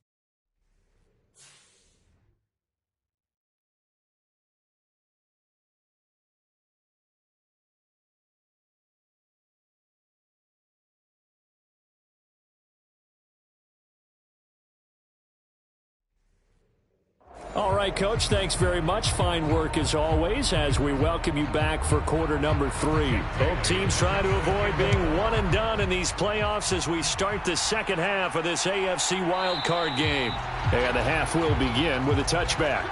All right, Coach, thanks very much. Fine work as always as we welcome you back for quarter number 3. Both teams trying to avoid being one and done in these playoffs as we start the second half of this AFC wildcard game. And the half will begin with a touchback.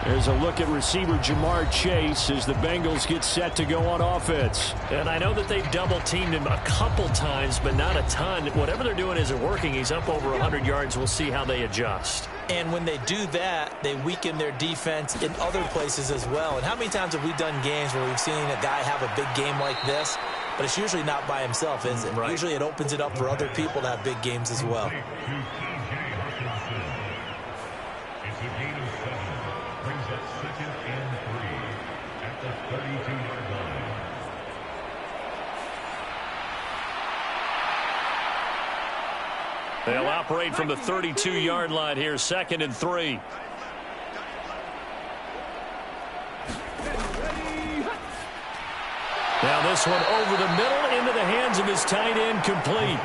There's a look at receiver Jamar Chase as the Bengals get set to go on offense. And I know that they've double-teamed him a couple times, but not a ton. Whatever they're doing isn't working. He's up over 100 yards. We'll see how they adjust. And when they do that, they weaken their defense in other places as well. And how many times have we done games where we've seen a guy have a big game like this, but it's usually not by himself, is it? Right. Usually it opens it up for other people to have big games as well. It's a gain of 7. Brings up 2nd and 3 at the 32-yard line. They'll operate from the 32-yard line here, 2nd and 3. Now this one over the middle into the hands of his tight end, complete.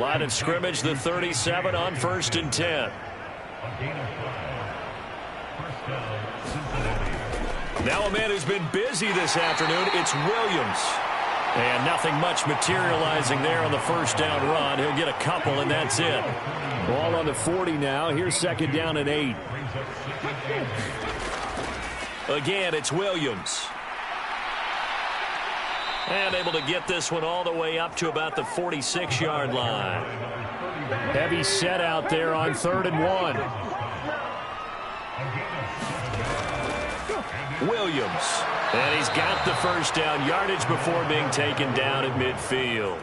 Line of scrimmage, the 37 on 1st and 10. Now a man who's been busy this afternoon, it's Williams. And nothing much materializing there on the first down run. He'll get a couple, and that's it. Ball on the 40 now. Here's 2nd down and 8. Again, it's Williams. And able to get this one all the way up to about the 46-yard line. Heavy set out there on 3rd and 1. Williams. And he's got the first down, yardage before being taken down at midfield.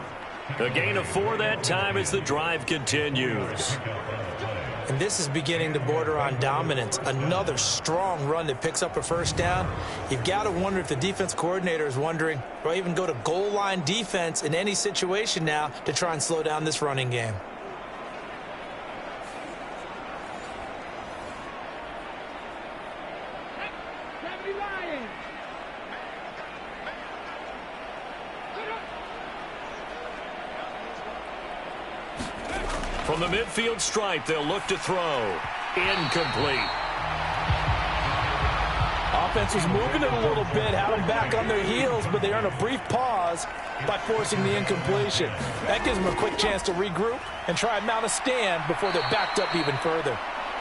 A gain of 4 that time as the drive continues. And this is beginning to border on dominance. Another strong run that picks up a first down. You've got to wonder if the defense coordinator is wondering, do I even go to goal line defense in any situation now to try and slow down this running game? From the midfield stripe, they'll look to throw. Incomplete. Offense was moving it a little bit, had them back on their heels, but they earn a brief pause by forcing the incompletion. That gives them a quick chance to regroup and try and mount a stand before they're backed up even further.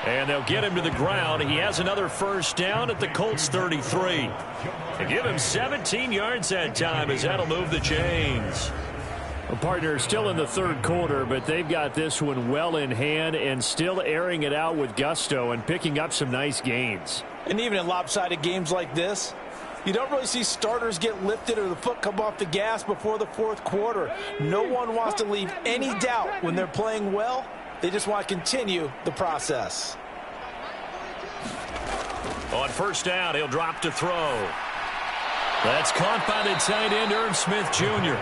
And they'll get him to the ground. He has another first down at the Colts 33. They give him 17 yards that time as that'll move the chains. A partner still in the 3rd quarter, but they've got this one well in hand and still airing it out with gusto and picking up some nice gains. And even in lopsided games like this, you don't really see starters get lifted or the foot come off the gas before the 4th quarter. No one wants to leave any doubt when they're playing well. They just want to continue the process. On first down, he'll drop to throw. That's caught by the tight end, Irv Smith Jr.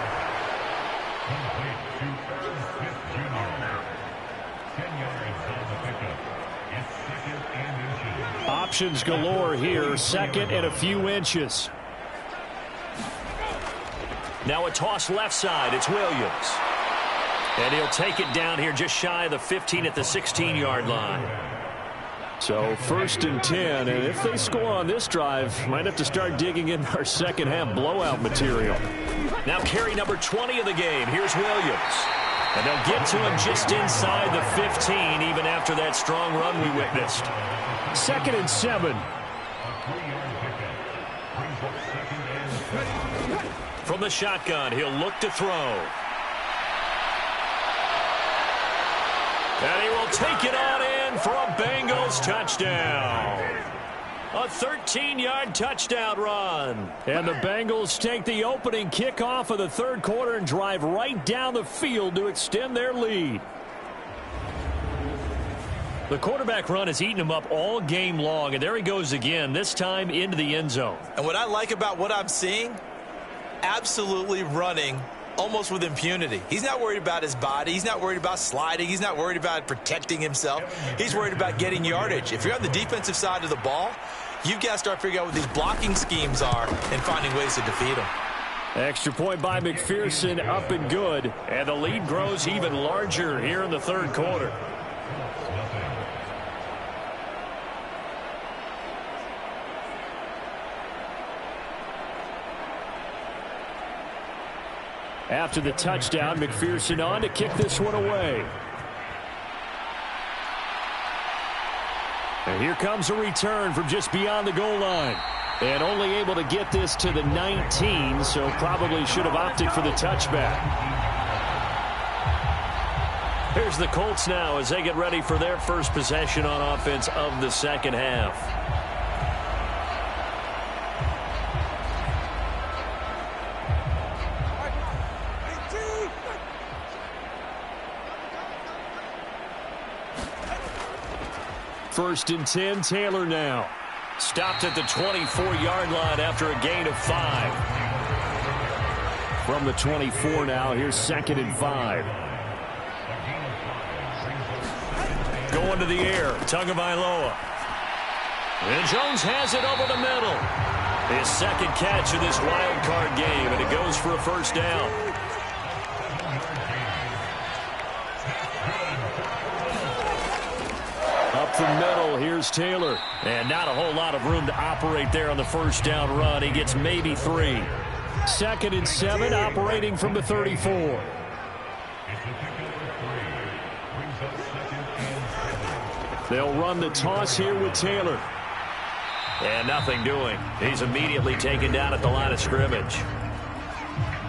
Options galore here, 2nd and a few inches. Now a toss left side, it's Williams. And he'll take it down here just shy of the 15 at the 16-yard line. So 1st and 10, and if they score on this drive, might have to start digging in our second half blowout material. Now carry number 20 of the game, here's Williams. And they'll get to him just inside the 15, even after that strong run we witnessed. 2nd and 7. From the shotgun, he'll look to throw. And he will take it on in for a Bengals touchdown. A 13-yard touchdown run. And the Bengals take the opening kickoff of the 3rd quarter and drive right down the field to extend their lead. The quarterback run has eaten him up all game long, and there he goes again, this time into the end zone. And what I like about what I'm seeing, absolutely running almost with impunity. He's not worried about his body. He's not worried about sliding. He's not worried about protecting himself. He's worried about getting yardage. If you're on the defensive side of the ball, you've got to start figuring out what these blocking schemes are and finding ways to defeat them. Extra point by McPherson, up and good. And the lead grows even larger here in the 3rd quarter. After the touchdown, McPherson on to kick this one away. And here comes a return from just beyond the goal line. And only able to get this to the 19, so probably should have opted for the touchback. Here's the Colts now as they get ready for their first possession on offense of the second half. First and 10, Taylor now. Stopped at the 24-yard line after a gain of 5. From the 24 now, here's 2nd and 5. Going to the air, Tagovailoa. And Jones has it over the middle. His second catch of this wild card game, and it goes for a first down. Up the middle, here's Taylor. And not a whole lot of room to operate there on the first down run. He gets maybe 3. 2nd and 7, operating from the 34. They'll run the toss here with Taylor. And nothing doing. He's immediately taken down at the line of scrimmage.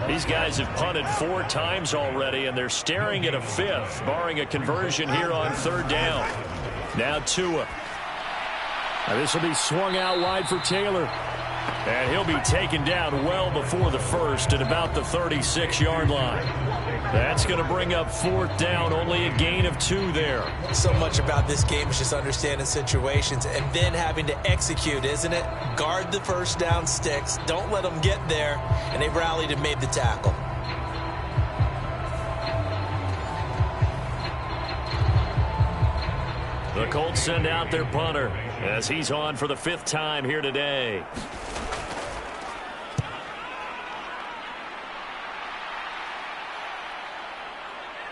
These guys have punted 4 times already, and they're staring at a 5th, barring a conversion here on 3rd down. Now Tua. This will be swung out wide for Taylor. And he'll be taken down well before the first at about the 36-yard line. That's going to bring up 4th down, only a gain of 2 there. So much about this game is just understanding situations and then having to execute, isn't it? Guard the first down sticks. Don't let them get there. And they rallied and made the tackle. The Colts send out their punter as he's on for the 5th time here today.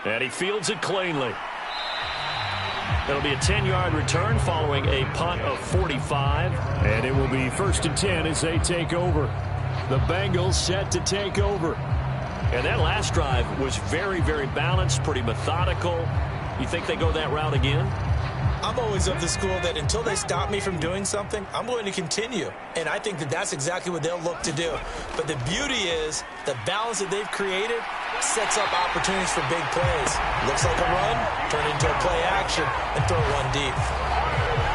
And he fields it cleanly. It'll be a 10-yard return following a punt of 45. And it will be 1st and 10 as they take over. The Bengals set to take over. And that last drive was very, very balanced, pretty methodical. You think they go that route again? I'm always of the school that until they stop me from doing something, I'm going to continue. And I think that that's exactly what they'll look to do. But the beauty is the balance that they've created sets up opportunities for big plays. Looks like a run, turn into a play action, and throw one deep.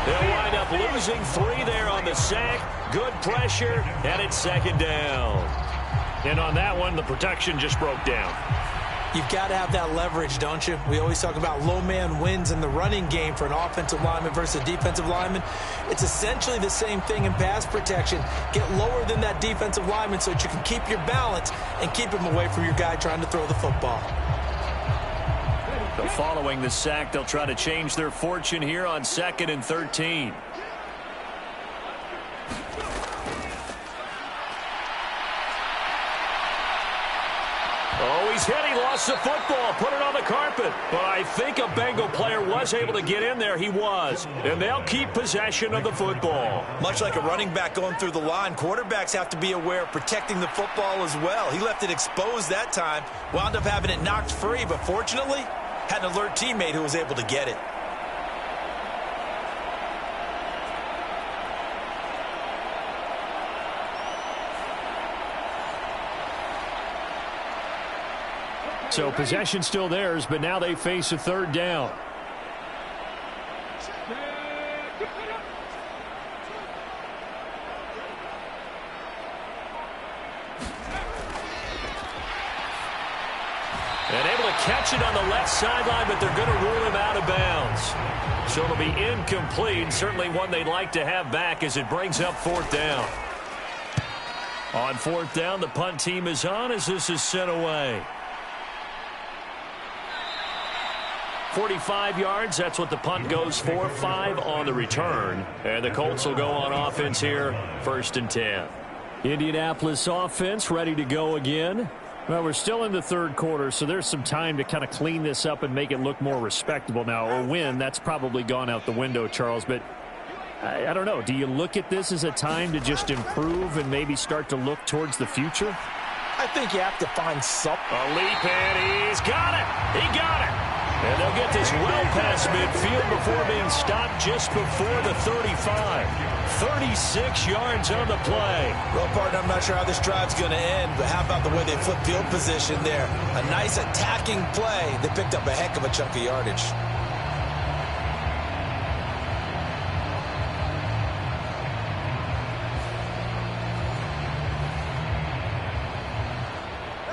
They'll wind up losing 3 there on the sack. Good pressure, and it's 2nd down. And on that one, the protection just broke down. You've got to have that leverage, don't you? We always talk about low man wins in the running game for an offensive lineman versus a defensive lineman. It's essentially the same thing in pass protection. Get lower than that defensive lineman so that you can keep your balance and keep him away from your guy trying to throw the football. So following the sack, they'll try to change their fortune here on 2nd and 13. Oh, he's hit. He lost the football. Put it on the carpet. But I think a Bengal player was able to get in there. He was. And they'll keep possession of the football. Much like a running back going through the line, quarterbacks have to be aware of protecting the football as well. He left it exposed that time. Wound up having it knocked free, but fortunately, had an alert teammate who was able to get it. So possession still theirs, but now they face a 3rd down. And able to catch it on the left sideline, but they're going to rule him out of bounds. So it'll be incomplete. Certainly one they'd like to have back as it brings up 4th down. On 4th down, the punt team is on as this is sent away. 45 yards, that's what the punt goes for. 5 on the return. And the Colts will go on offense here, 1st and 10. Indianapolis offense ready to go again. Well, we're still in the 3rd quarter, so there's some time to kind of clean this up and make it look more respectable. Now, a win, that's probably gone out the window, Charles, but I don't know. Do you look at this as a time to just improve and maybe start to look towards the future? I think you have to find something. A leap, and he's got it. He got it. And they'll get this gets well past midfield before being stopped just before the 35. 36 yards on the play. Well, partner, I'm not sure how this drive's going to end, but how about the way they flip field position there? A nice attacking play. They picked up a heck of a chunk of yardage.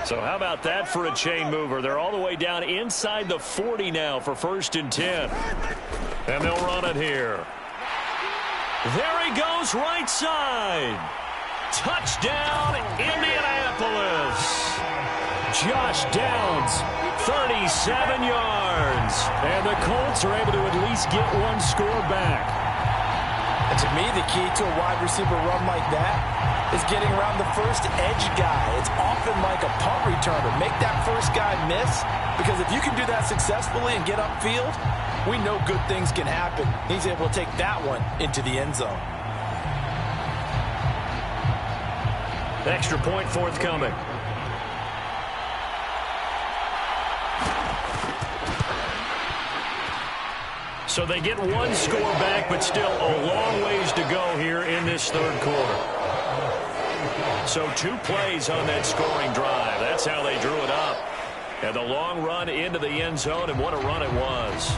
So how about that for a chain mover? They're all the way down inside the 40 now for 1st and 10. And they'll run it here. There he goes, right side. Touchdown, Indianapolis. Josh Downs, 37 yards. And the Colts are able to at least get one score back. And to me, the key to a wide receiver run like that is getting around the first edge guy. It's often like a punt returner. Make that first guy miss, because if you can do that successfully and get upfield, we know good things can happen. He's able to take that one into the end zone. Extra point forthcoming. So they get one score back, but still a long ways to go here in this 3rd quarter. So 2 plays on that scoring drive. That's how they drew it up. And the long run into the end zone, and what a run it was.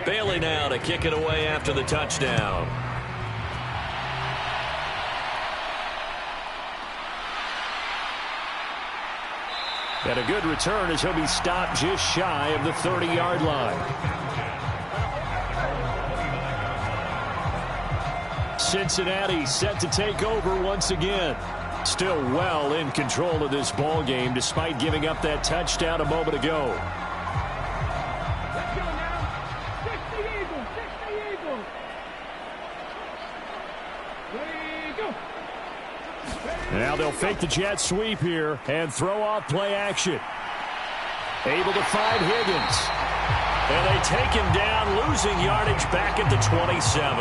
Bailey now to kick it away after the touchdown. And a good return as he'll be stopped just shy of the 30-yard line. Cincinnati set to take over once again. Still well in control of this ball game despite giving up that touchdown a moment ago. Let's go now. 60 Eagles, 60 Eagles. Ready, go. Now they'll fake the jet sweep here and throw off play action. Able to find Higgins. And they take him down, losing yardage back at the 27.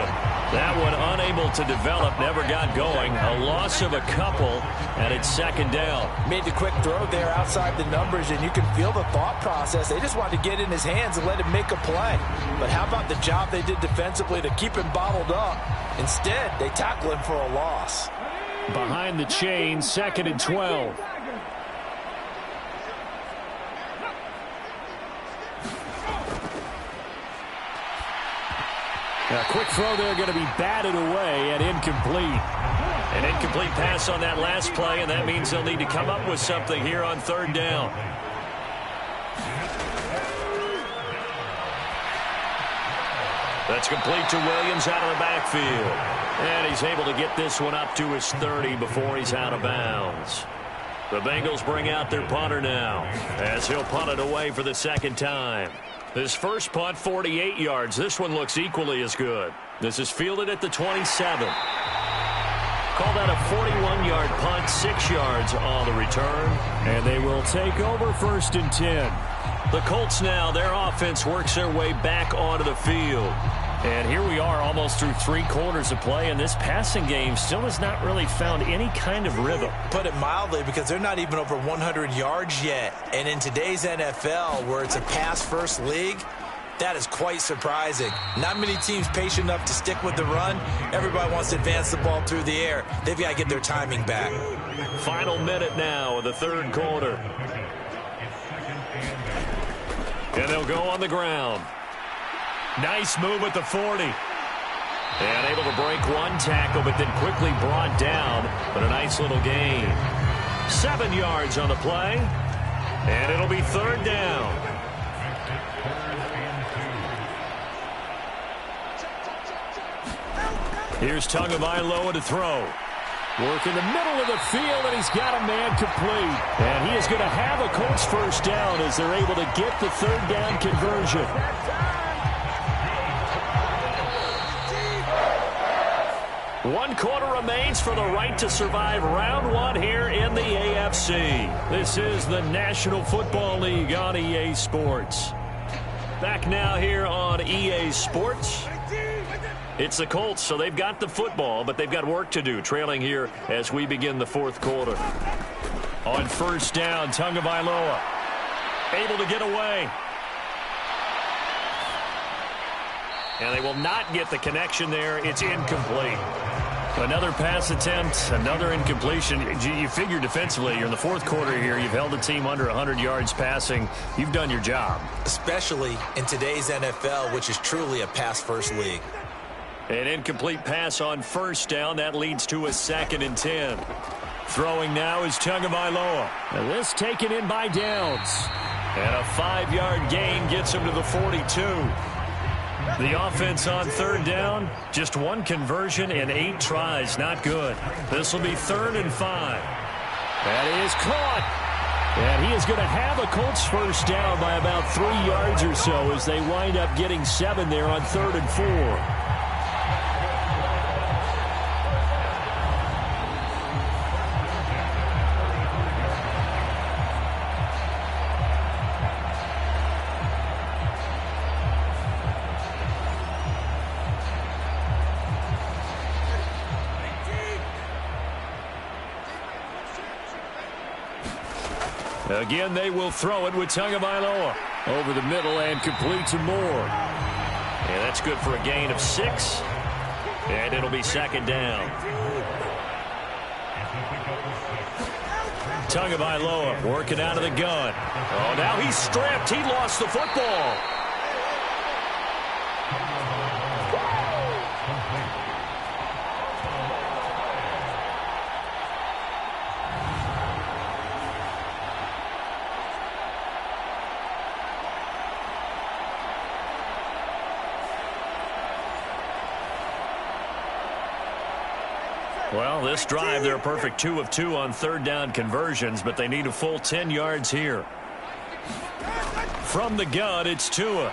That one unable to develop, never got going. A loss of a couple, and it's 2nd down. Made the quick throw there outside the numbers, and you can feel the thought process. They just wanted to get in his hands and let him make a play. But how about the job they did defensively to keep him bottled up? Instead, they tackle him for a loss. Behind the chain, 2nd and 12. A quick throw there going to be batted away and incomplete. An incomplete pass on that last play, and that means they'll need to come up with something here on 3rd down. That's complete to Williams out of the backfield. And he's able to get this one up to his 30 before he's out of bounds. The Bengals bring out their punter now as he'll punt it away for the 2nd time. His first punt, 48 yards. This one looks equally as good. This is fielded at the 27. Call that a 41-yard punt, 6 yards on the return. And they will take over 1st and 10. The Colts now, their offense works their way back onto the field. And here we are almost through 3 quarters of play, and this passing game still has not really found any kind of rhythm. Put it mildly, because they're not even over 100 yards yet. And in today's NFL, where it's a pass-first league, that is quite surprising. Not many teams patient enough to stick with the run. Everybody wants to advance the ball through the air. They've got to get their timing back. Final minute now of the 3rd quarter. And they'll go on the ground. Nice move at the 40. And able to break one tackle, but then quickly brought down. But a nice little gain. 7 yards on the play. And it'll be 3rd down. Here's Tagovailoa to throw. Work in the middle of the field, and he's got a man complete. And he is going to have a Colts 1st down as they're able to get the 3rd down conversion. One quarter remains for the right to survive round 1 here in the AFC. This is the National Football League on EA Sports. Back now here on EA Sports. It's the Colts, so they've got the football, but they've got work to do, trailing here as we begin the 4th quarter. On first down, Tagovailoa able to get away. And they will not get the connection there. It's incomplete. Another pass attempt, another incompletion. You figure defensively, you're in the fourth quarter here. You've held a team under 100 yards passing. You've done your job. Especially in today's NFL, which is truly a pass-first league. An incomplete pass on first down. That leads to a 2nd and 10. Throwing now is Tagovailoa. And this taken in by Downs. And a 5-yard gain gets him to the 42. The offense on third down, just 1 conversion and 8 tries. Not good. This will be 3rd and 5. That is caught. And he is going to have a Colts first down by about 3 yards or so as they wind up getting 7 there on 3rd and 4. Again, they will throw it with Tagovailoa over the middle and complete to Moore. And that's good for a gain of 6. And it'll be 2nd down. Tagovailoa working out of the gun. Oh, now he's stripped. He lost the football. Well, this drive, they're a perfect 2 of 2 on third down conversions, but they need a full 10 yards here. From the gun, it's Tua.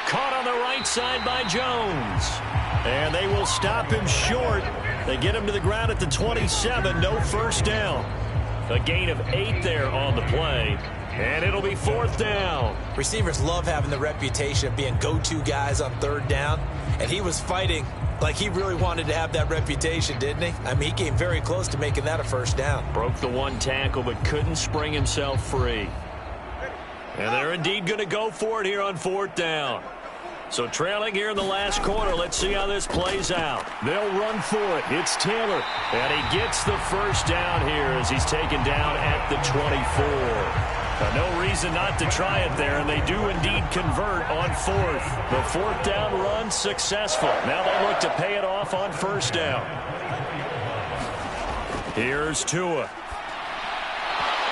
Caught on the right side by Jones. And they will stop him short. They get him to the ground at the 27. No first down. A gain of 8 there on the play. And it'll be 4th down. Receivers love having the reputation of being go-to guys on third down. And he was fighting like he really wanted to have that reputation, didn't he? I mean, he came very close to making that a first down. Broke the 1 tackle, but couldn't spring himself free. And they're indeed going to go for it here on 4th down. So trailing here in the last quarter, let's see how this plays out. They'll run for it. It's Taylor. And he gets the first down here as he's taken down at the 24. No reason not to try it there, and they do indeed convert on 4th. The 4th down run successful. Now they look to pay it off on first down. Here's Tua.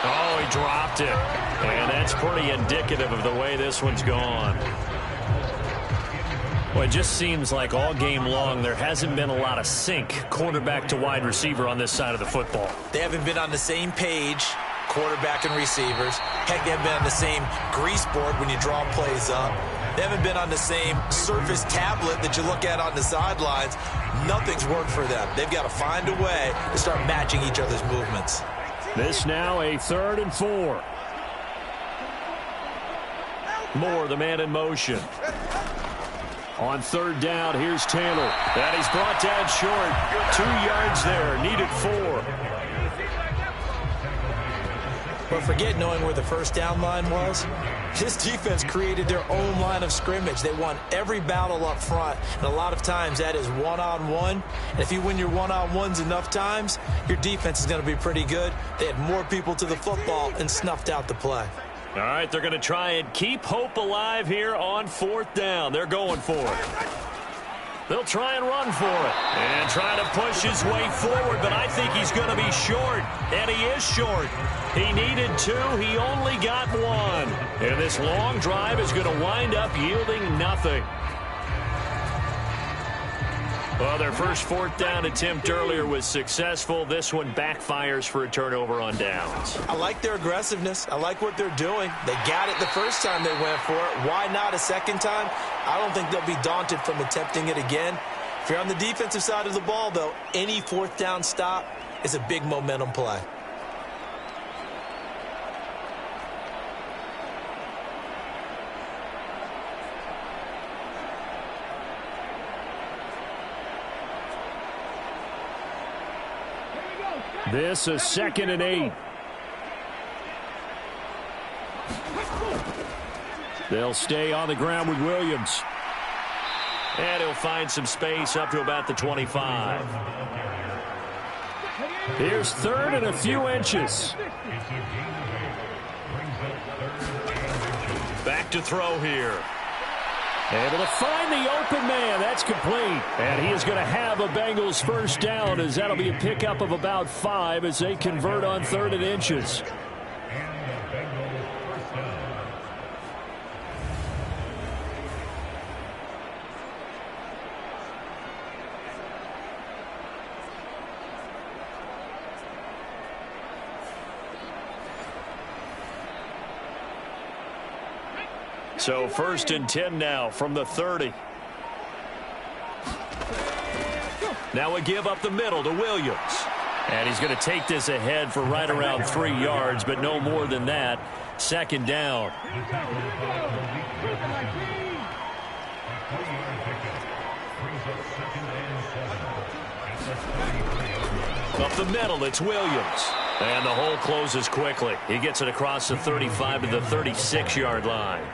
Oh, he dropped it. And that's pretty indicative of the way this one's gone. Well, it just seems like all game long there hasn't been a lot of sync quarterback to wide receiver on this side of the football. They haven't been on the same page, quarterback and receivers. Heck, they haven't been on the same grease board when you draw plays up. They haven't been on the same surface tablet that you look at on the sidelines. Nothing's worked for them. They've got to find a way to start matching each other's movements. This now a 3rd and 4. Moore, the man in motion. On third down, here's Taylor. And he's brought down short. 2 yards there. Needed 4. But forget knowing where the first down line was. This defense created their own line of scrimmage. They won every battle up front. And a lot of times that is one-on-one. And if you win your one-on-ones enough times, your defense is going to be pretty good. They had more people to the football and snuffed out the play. All right, they're going to try and keep hope alive here on 4th down. They're going for it. They'll try and run for it and try to push his way forward, but I think he's going to be short, and he is short. He needed 2. He only got 1. And this long drive is going to wind up yielding nothing. Well, their first 4th down attempt earlier was successful. This one backfires for a turnover on downs. I like their aggressiveness. I like what they're doing. They got it the first time they went for it. Why not a second time? I don't think they'll be daunted from attempting it again. If you're on the defensive side of the ball, though, any 4th down stop is a big momentum play. This a 2nd and 8. They'll stay on the ground with Williams. And he'll find some space up to about the 25. Here's 3rd and a few inches. Back to throw here. Able to find the open man. That's complete. And he is going to have a Bengals first down, as that'll be a pickup of about 5 as they convert on 3rd and inches. So 1st and 10 now from the 30. Now a give up the middle to Williams. And he's going to take this ahead for right around 3 yards, but no more than that. 2nd down. Up the middle, it's Williams. And the hole closes quickly. He gets it across the 35 to the 36-yard line.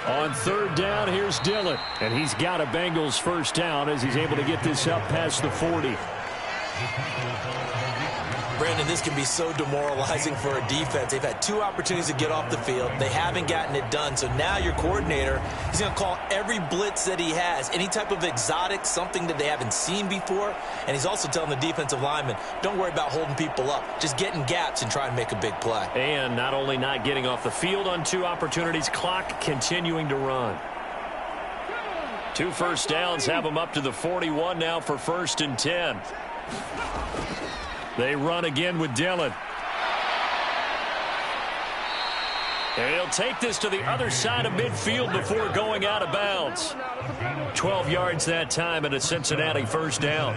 On 3rd down, here's Dillon. And he's got a Bengals first down as he's able to get this up past the 40. Brandon, this can be so demoralizing for a defense. They've had 2 opportunities to get off the field. They haven't gotten it done. So now your coordinator, he's going to call every blitz that he has, any type of exotic, something that they haven't seen before. And he's also telling the defensive lineman, don't worry about holding people up. Just get in gaps and try and make a big play. And not only not getting off the field on 2 opportunities, clock continuing to run. 2 first downs have them up to the 41 now for 1st and 10. They run again with Dillon. And he'll take this to the other side of midfield before going out of bounds. 12 yards that time and a Cincinnati first down.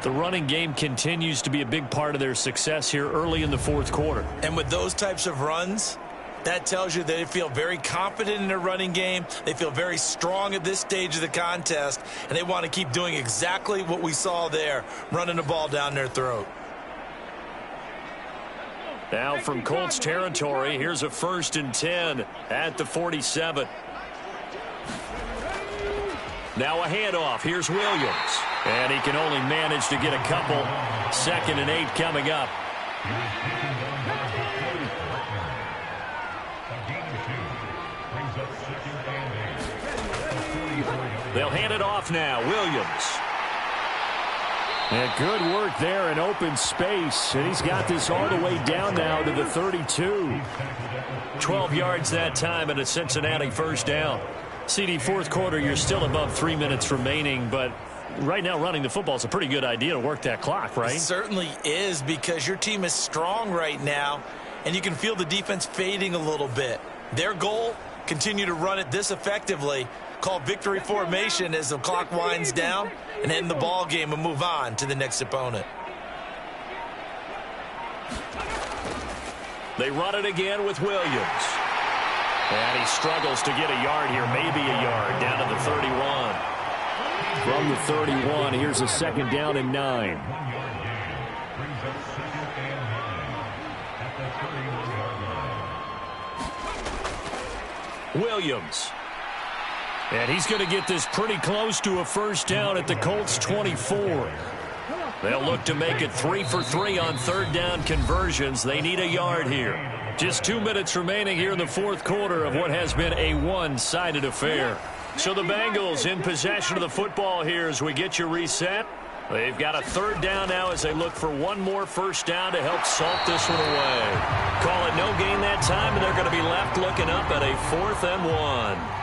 The running game continues to be a big part of their success here early in the 4th quarter. And with those types of runs, that tells you that they feel very confident in their running game. They feel very strong at this stage of the contest, and they want to keep doing exactly what we saw there, running the ball down their throat. Now from Colts territory, here's a 1st and 10 at the 47. Now a handoff. Here's Williams. And he can only manage to get a couple. 2nd and 8 coming up. They'll hand it off now. Williams. And good work there in open space. And he's got this all the way down now to the 32. 12 yards that time and a Cincinnati first down. CD, 4th quarter, you're still above 3 minutes remaining, but right now running the football is a pretty good idea to work that clock, right? It certainly is, because your team is strong right now, and you can feel the defense fading a little bit. Their goal, continue to run it this effectively, called victory formation as the clock winds down, and end the ball game and move on to the next opponent. They run it again with Williams. And he struggles to get a yard here, maybe a yard, down to the 31. From the 31, here's a 2nd down and 9. Williams. And he's going to get this pretty close to a first down at the Colts 24. They'll look to make it 3 for 3 on 3rd down conversions. They need a yard here. Just 2 minutes remaining here in the 4th quarter of what has been a one-sided affair. So the Bengals in possession of the football here as we get you reset. They've got a 3rd down now as they look for one more first down to help salt this one away. Call it no gain that time, and they're going to be left looking up at a 4th and 1.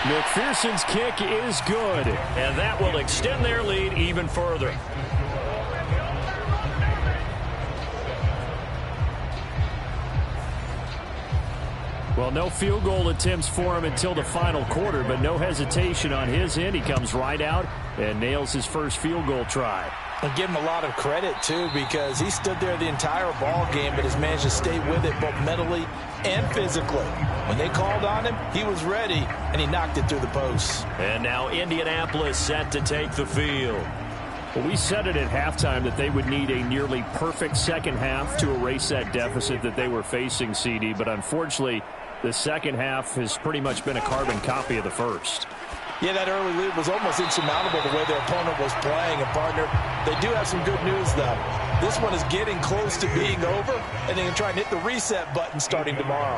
McPherson's kick is good, and that will extend their lead even further. Well, no field goal attempts for him until the final quarter, but no hesitation on his end. He comes right out and nails his first field goal try. And give him a lot of credit, too, because he stood there the entire ball game but has managed to stay with it both mentally and physically. When they called on him, he was ready, and he knocked it through the posts. And now Indianapolis set to take the field. Well, we said it at halftime that they would need a nearly perfect second half to erase that deficit that they were facing, CD, but unfortunately, the second half has pretty much been a carbon copy of the first. Yeah, that early lead was almost insurmountable the way their opponent was playing. And, partner, they do have some good news, though. This one is getting close to being over, and they can try and hit the reset button starting tomorrow.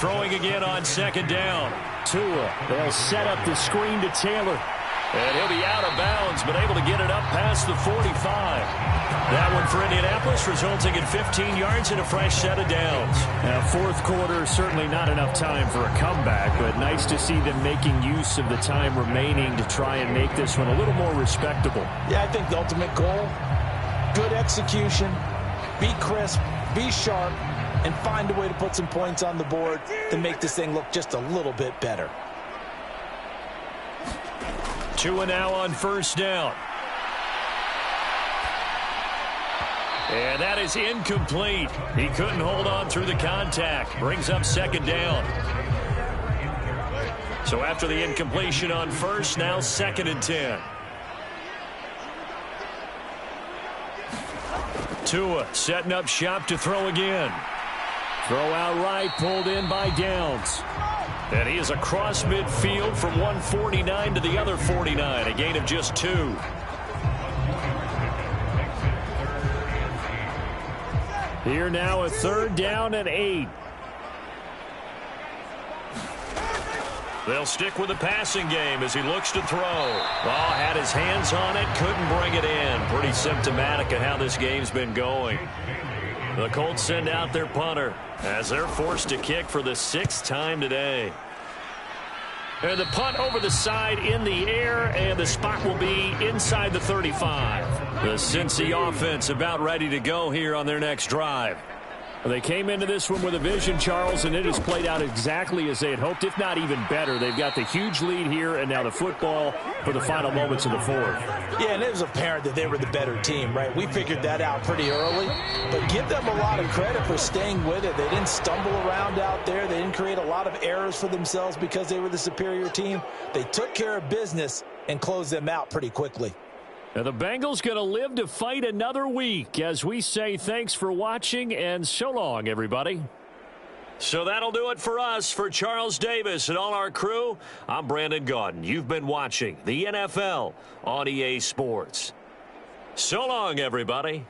Throwing again on second down. Tua, they'll set up the screen to Taylor. And he'll be out of bounds, but able to get it up past the 45. That one for Indianapolis, resulting in 15 yards and a fresh set of downs. Now, fourth quarter, certainly not enough time for a comeback, but nice to see them making use of the time remaining to try and make this one a little more respectable. Yeah, I think the ultimate goal, good execution, be crisp, be sharp, and find a way to put some points on the board to make this thing look just a little bit better. Tua now on first down. And that is incomplete. He couldn't hold on through the contact. Brings up second down. So after the incompletion on first, now 2nd and 10. Tua setting up shop to throw again. Throw out right, pulled in by Downs. And he is across midfield from 149 to the other 49, a gain of just 2. Here now a 3rd down and 8. They'll stick with the passing game as he looks to throw. Well, had his hands on it, couldn't bring it in. Pretty symptomatic of how this game's been going. The Colts send out their punter as they're forced to kick for the 6th time today. And the punt over the side in the air, and the spot will be inside the 35. The Cincy offense about ready to go here on their next drive. They came into this one with a vision, Charles, and it has played out exactly as they had hoped, if not even better. They've got the huge lead here, and now the football for the final moments of the 4th. Yeah, and it was apparent that they were the better team, right? We figured that out pretty early, but give them a lot of credit for staying with it. They didn't stumble around out there. They didn't create a lot of errors for themselves because they were the superior team. They took care of business and closed them out pretty quickly. Now the Bengals going to live to fight another week as we say thanks for watching and so long, everybody. So that'll do it for us. For Charles Davis and all our crew, I'm Brandon Gaudin. You've been watching the NFL on EA Sports. So long, everybody.